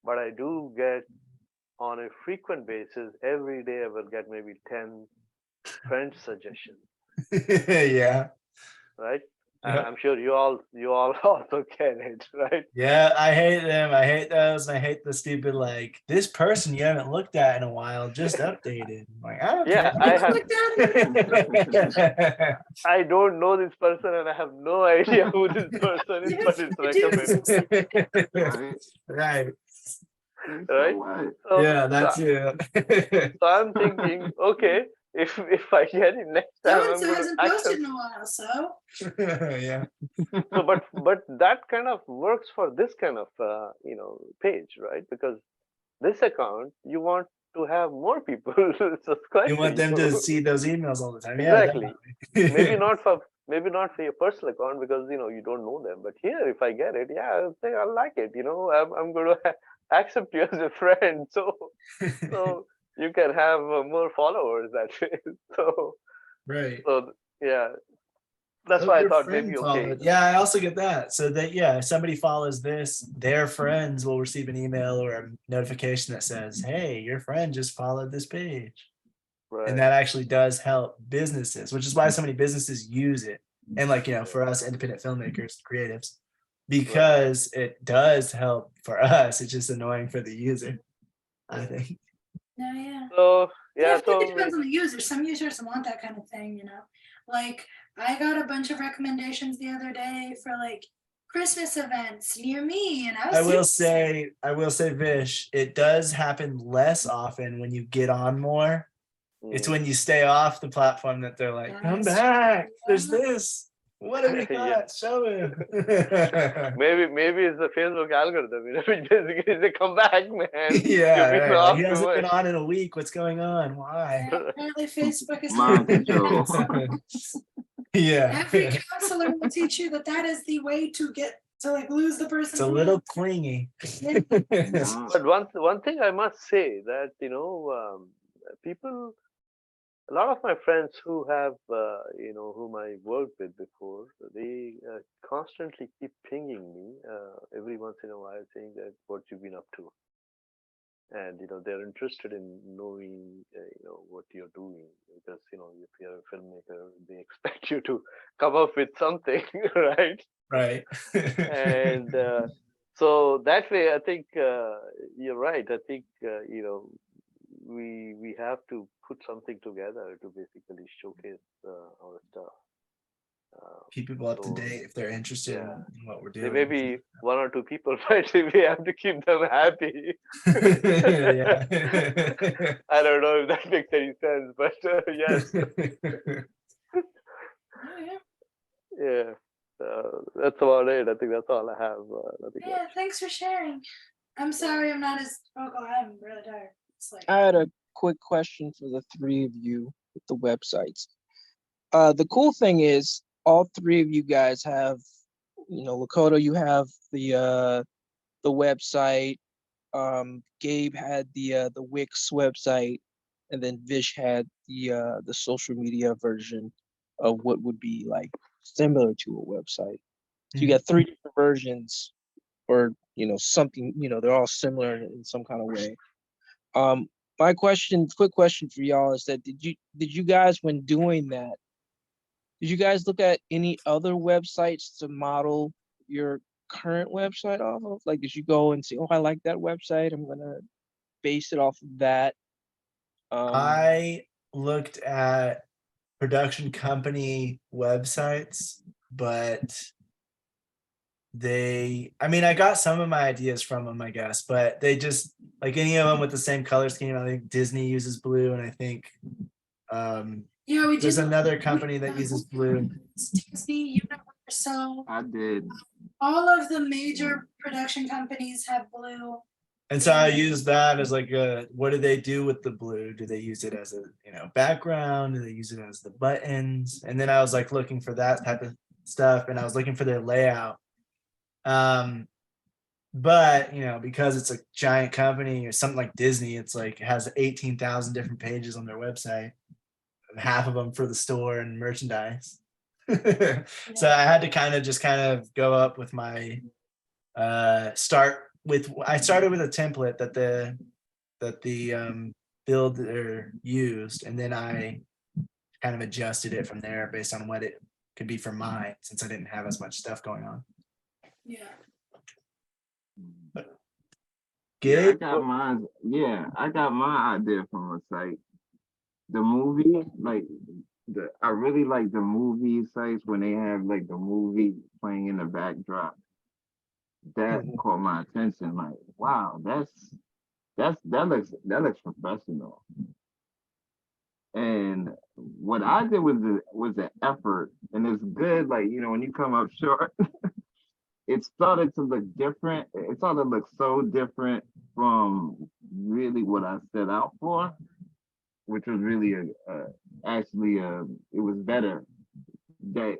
but I do get on a frequent basis. Every day I will get maybe 10 friend suggestions. Yeah. Right. I'm sure you all also get it, right? Yeah, I hate them. I hate those, and I hate the stupid like this person you haven't looked at in a while just updated. Like, I don't care. I don't know this person, and I have no idea who this person is, but it's recommended. Right. Right. So yeah, that's it. So I'm thinking, okay, if I get it next time, I'm going to posted in a while, so yeah. So, but that kind of works for this kind of page, right? Because this account, you want to have more people subscribe. You want to them to see those emails all the time. Yeah, Exactly. definitely. Maybe not for your personal account because you don't know them. But here, if I get it, yeah, I think I like it. I'm going to accept you as a friend. So you can have more followers that way. So Right. so yeah, that's Oh, why I your thought friend maybe okay. followed. Yeah, I also get that. So that, yeah, if somebody follows this, their friends will receive an email or a notification that says, hey, your friend just followed this page. Right. And that actually does help businesses, which is why so many businesses use it. And like, for us independent filmmakers, creatives, because it does help for us. It's just annoying for the user, I think. No, yeah. So Yeah, yeah, I think so it depends on the user. Some users want that kind of thing, Like I got a bunch of recommendations the other day for like Christmas events near me, and I will say, Vish, it does happen less often when you get on more. It's when you stay off the platform that they're like, come back. There's this. What have you got? Yeah. Show him. maybe it's the Facebook algorithm, which basically is a comeback, man. Yeah, You've been right. off Like, he too hasn't been much. on in a week. What's going on? Why? Yeah, apparently Facebook is Mind control. Yeah. Every counselor will teach you that is the way to get to like lose the person. It's a little clingy. But one thing I must say that people, a lot of my friends who have whom I worked with before, they constantly keep pinging me every once in a while, saying that what you've been up to, and they're interested in knowing what you're doing, because if you're a filmmaker, they expect you to come up with something, right? Right. And so that way, I think you're right. I think we have to put something together to basically showcase our stuff. Keep people up to So, date if they're interested yeah. in what we're There doing. may be one or two people, but we have to keep them happy. Yeah. I don't know if that makes any sense, but yes, yeah. That's about it. I think that's all I have. Nothing Yeah, much. thanks for sharing. I'm sorry I'm not as vocal. I'm really tired. It's like I had a quick question for the three of you with the websites. The cool thing is all three of you guys have, Lakota, you have the website. Gabe had the Wix website, and then Vish had the social media version of what would be like similar to a website. So you got three different versions, or something. They're all similar in some kind of way. My quick question for y'all is that did you guys, when doing that, did you guys look at any other websites to model your current website off of? Like, did you go and say, oh, I like that website, I'm gonna base it off of that? I looked at production company websites, but I got some of my ideas from them, I guess, but they just, like any of them with the same color scheme. I think Disney uses blue, and I think yeah, we there's did another company that uses blue. Disney, Universal. I did. All of the major production companies have blue. And so I use that as like what do they do with the blue? Do they use it as a background? Do they use it as the buttons? And then I was like looking for that type of stuff, and I was looking for their layout. But because it's a giant company or something like Disney, it's like it has 18,000 different pages on their website, half of them for the store and merchandise. So I had to kind of go up with my I started with a template that the builder used, and then I kind of adjusted it from there based on what it could be for mine, since I didn't have as much stuff going on. Yeah. Yeah, I got my idea from a site. The movie, I really like the movie sites when they have like the movie playing in the backdrop. That caught my attention. Like, wow, that looks professional. And what I did was an effort, and it's good. Like, when you come up short, it started to look different. It started to look so different from really what I set out for, which was really it was better that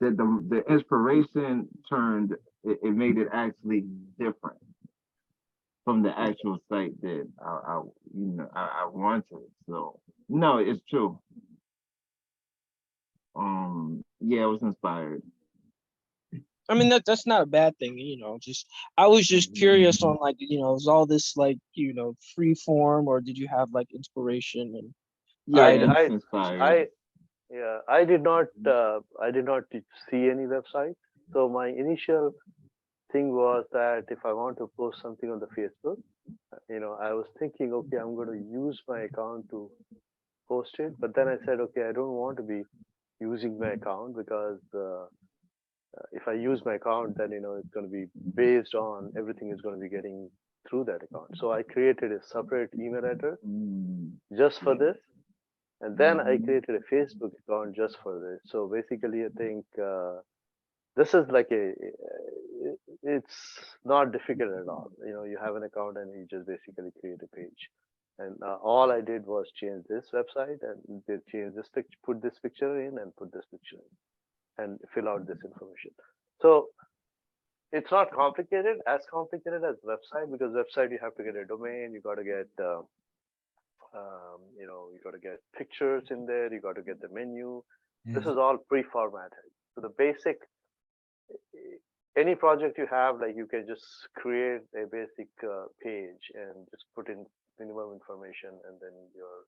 that the inspiration it made it actually different from the actual site that I wanted. So no, it's true. Yeah, I was inspired. I mean, that's not a bad thing, just I was just curious on like, is all this like, free form, or did you have like inspiration and Yeah, guidance? it's inspired. I did not see any website. So my initial thing was that if I want to post something on the Facebook, I was thinking, okay, I'm going to use my account to post it. But then I said, okay, I don't want to be using my account because if I use my account, then it's going to be based on everything is going to be getting through that account. So I created a separate email address just for this, and then I created a Facebook account just for this. So basically, I think this is like it's not difficult at all. You have an account and you just basically create a page. And all I did was change this website and they change this picture, put this picture in and put this picture in and fill out this information. So it's not as complicated as website, because website you have to get a domain, you got to get you got to get pictures in there, you got to get the menu. This is all pre-formatted. So the basic, any project you have, like you can just create a basic page and just put in minimum information, and then you're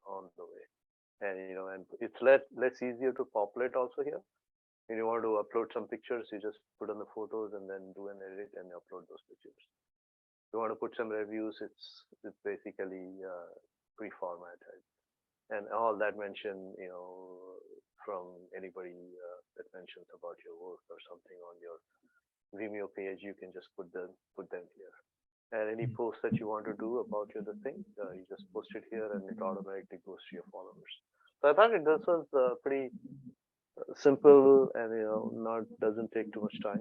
on the way. And and it's less easier to populate also here. When you want to upload some pictures, you just put on the photos and then do an edit and upload those pictures. If you want to put some reviews, it's basically pre-formatted, and all that mention, from anybody that mentions about your work or something on your Vimeo page, you can just put them here. And any post that you want to do about the thing, you just post it here, and it automatically goes to your followers. So I thought this was pretty simple, and not doesn't take too much time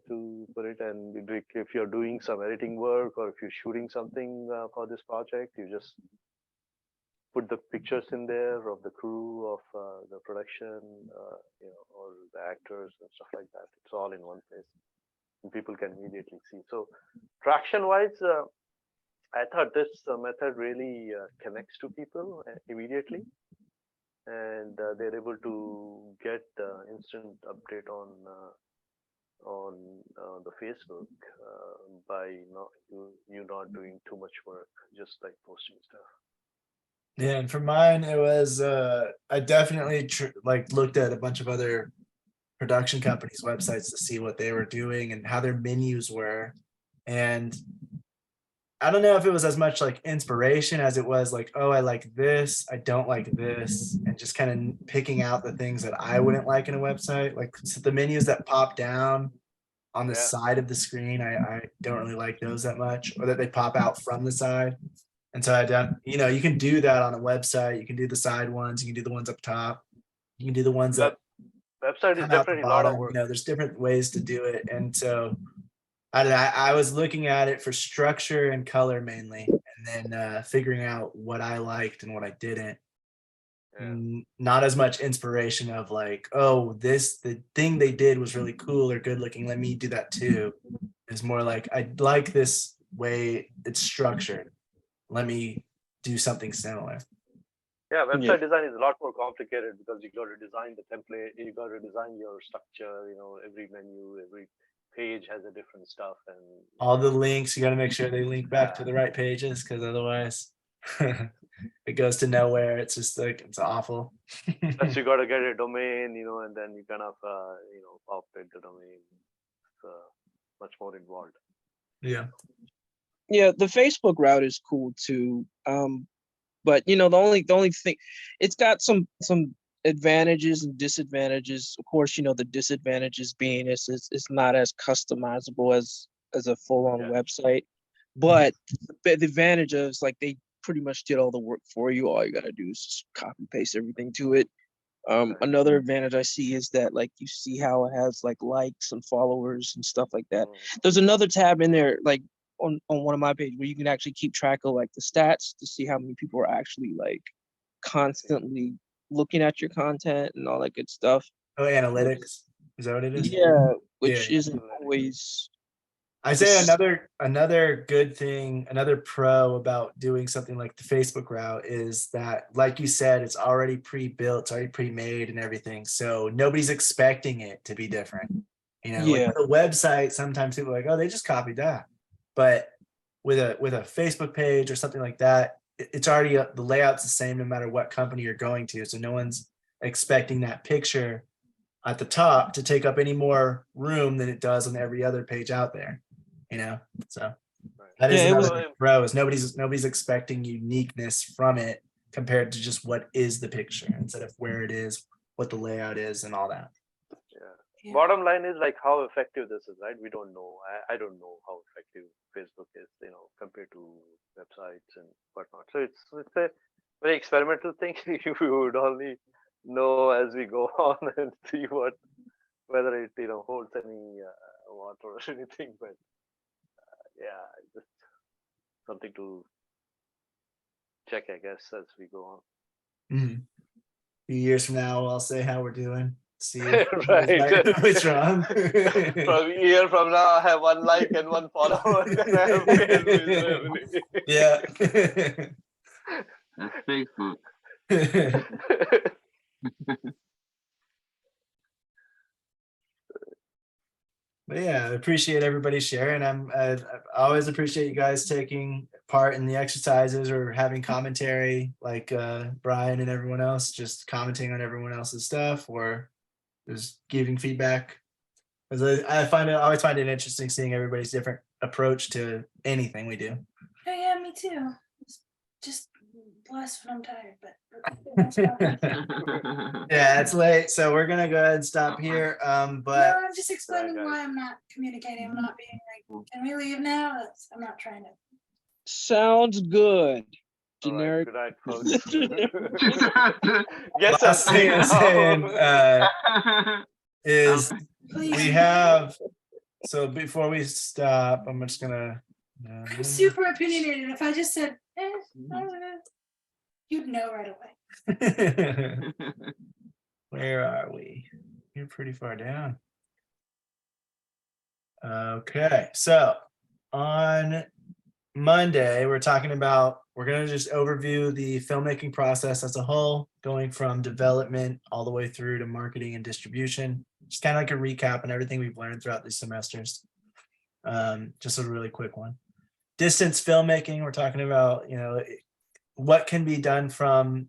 to put it. And if you're doing some editing work or if you're shooting something for this project, you just put the pictures in there of the crew, of the production, or the actors and stuff like that. It's all in one place, and people can immediately see. So traction-wise, I thought this method really connects to people immediately, and they're able to get instant update on the Facebook by you not doing too much work, just like posting stuff. Yeah, and for mine, it was I definitely looked at a bunch of other production companies' websites to see what they were doing and how their menus were. And I don't know if it was as much like inspiration as it was like, oh, I like this, I don't like this, and just kind of picking out the things that I wouldn't like in a website. Like the menus that pop down on the side of the screen, I don't really like those that much, or that they pop out from the side. And so I don't, you can do that on a website. You can do the side ones, you can do the ones up top, you can do the ones that website is come out the definitely a lot of bottom. work. There's different ways to do it. And so I was looking at it for structure and color mainly, and then figuring out what I liked and what I didn't. Not as much inspiration of like, oh, the thing they did was really cool or good looking, let me do that too. It's more like, I like this way it's structured, let me do something similar. Yeah, website design is a lot more complicated because you got to design the template, you got to design your structure, every menu, every page has a different stuff, and all the links, you got to make sure they link back to the right pages, because otherwise it goes to nowhere. It's just like, it's awful. Plus you got to get a domain, and then you kind of operate the domain. It's much more involved. Yeah, the Facebook route is cool too, but the only thing, it's got some advantages and disadvantages. Of course, the disadvantages being it's not as customizable as a full-on website, but the advantage is like they pretty much did all the work for you. All you got to do is just copy paste everything to it. Another advantage I see is that like you see how it has like likes and followers and stuff like that. There's another tab in there, like on one of my pages where you can actually keep track of like the stats to see how many people are actually like constantly looking at your content and all that good stuff. Oh, analytics. Is that what it is? Yeah, which Yeah. isn't always. I say another good thing, another pro about doing something like the Facebook route is that, like you said, it's already pre-built, it's already pre-made and everything. So nobody's expecting it to be different. You know, like Yeah. with a website, sometimes people are like, oh, they just copied that. But with a Facebook page or something like that, it's already the layout's the same no matter what company you're going to. So no one's expecting that picture at the top to take up any more room than it does on every other page out there. You know, so that is Yeah, it was- another pro is nobody's expecting uniqueness from it compared to just what is the picture instead of where it is, what the layout is, and all that. Yeah. Bottom line is like how effective this is, right? We don't know. I don't know how effective Facebook is, you know, compared to websites and whatnot. So it's a very experimental thing. We would only know as we go on and see whether it, you know, holds any water or anything. But yeah, just something to check, I guess, as we go on. A few years from now, I'll say how we're doing. See if Right. what's wrong. From a year from now, I have 1 like and 1 follower. And I have failed miserably. Yeah. That's Facebook. But yeah, I appreciate everybody sharing. I always appreciate you guys taking part in the exercises or having commentary, like Brian and everyone else, just commenting on everyone else's stuff or just giving feedback. Because I always find it interesting seeing everybody's different approach to anything we do. Oh yeah, me too. Just blessed when I'm tired, but Yeah, it's late, so we're gonna go ahead and stop here. no, But I'm just explaining guys. why I'm not communicating. I'm not being like, can we leave now? I'm not trying to. Sounds good. All right, Generic. good night, folks. Get last some thing I'm saying is Please. we have. So before we stop, I'm just gonna. I'm super opinionated. If I just said, you'd know right away. Where are we? You're pretty far down. Okay, so on Monday, we're going to just overview the filmmaking process as a whole, going from development all the way through to marketing and distribution. Just kind of like a recap on everything we've learned throughout these semesters. Just a really quick one. Distance filmmaking, we're talking about, you know, what can be done from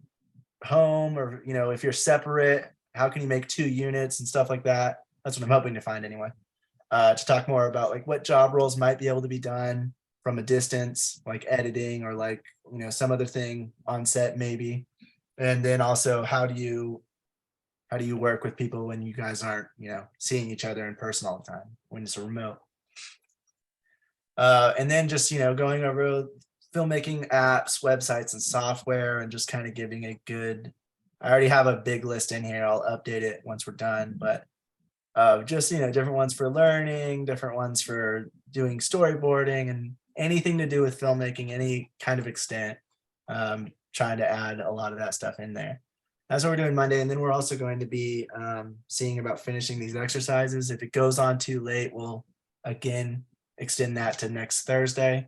home, or, you know, if you're separate, how can you make 2 units and stuff like that. That's what I'm hoping to find anyway. To talk more about like what job roles might be able to be done from a distance, like editing or like, you know, some other thing on set maybe. And then also how do you work with people when you guys aren't, you know, seeing each other in person all the time, when it's a remote. And then just, you know, going over filmmaking apps, websites, and software, and just kind of giving a good, I already have a big list in here. I'll update it once we're done, but just, you know, different ones for learning, different ones for doing storyboarding, and anything to do with filmmaking, any kind of extent, trying to add a lot of that stuff in there. That's what we're doing Monday. And then we're also going to be seeing about finishing these exercises. If it goes on too late, we'll again extend that to next Thursday,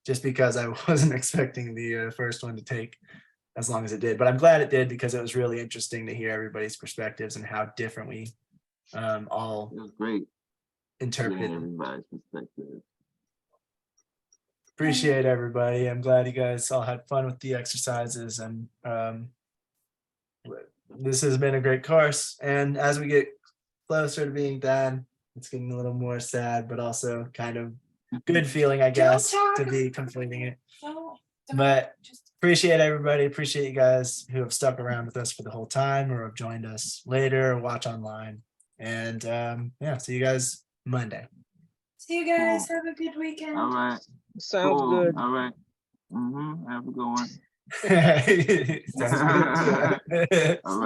just because I wasn't expecting the first one to take as long as it did. But I'm glad it did, because it was really interesting to hear everybody's perspectives and how different we all It was great. interpret. Getting everybody's perspective. Appreciate everybody. I'm glad you guys all had fun with the exercises, and this has been a great course. And as we get closer to being done, it's getting a little more sad, but also kind of good feeling, I guess, to be completing it. But appreciate everybody. Appreciate you guys who have stuck around with us for the whole time, or have joined us later, or watch online. And yeah, see you guys Monday. See you guys. Have a good weekend. All right. Sounds Cool. good. All right. Have a good one. Sounds good. All right.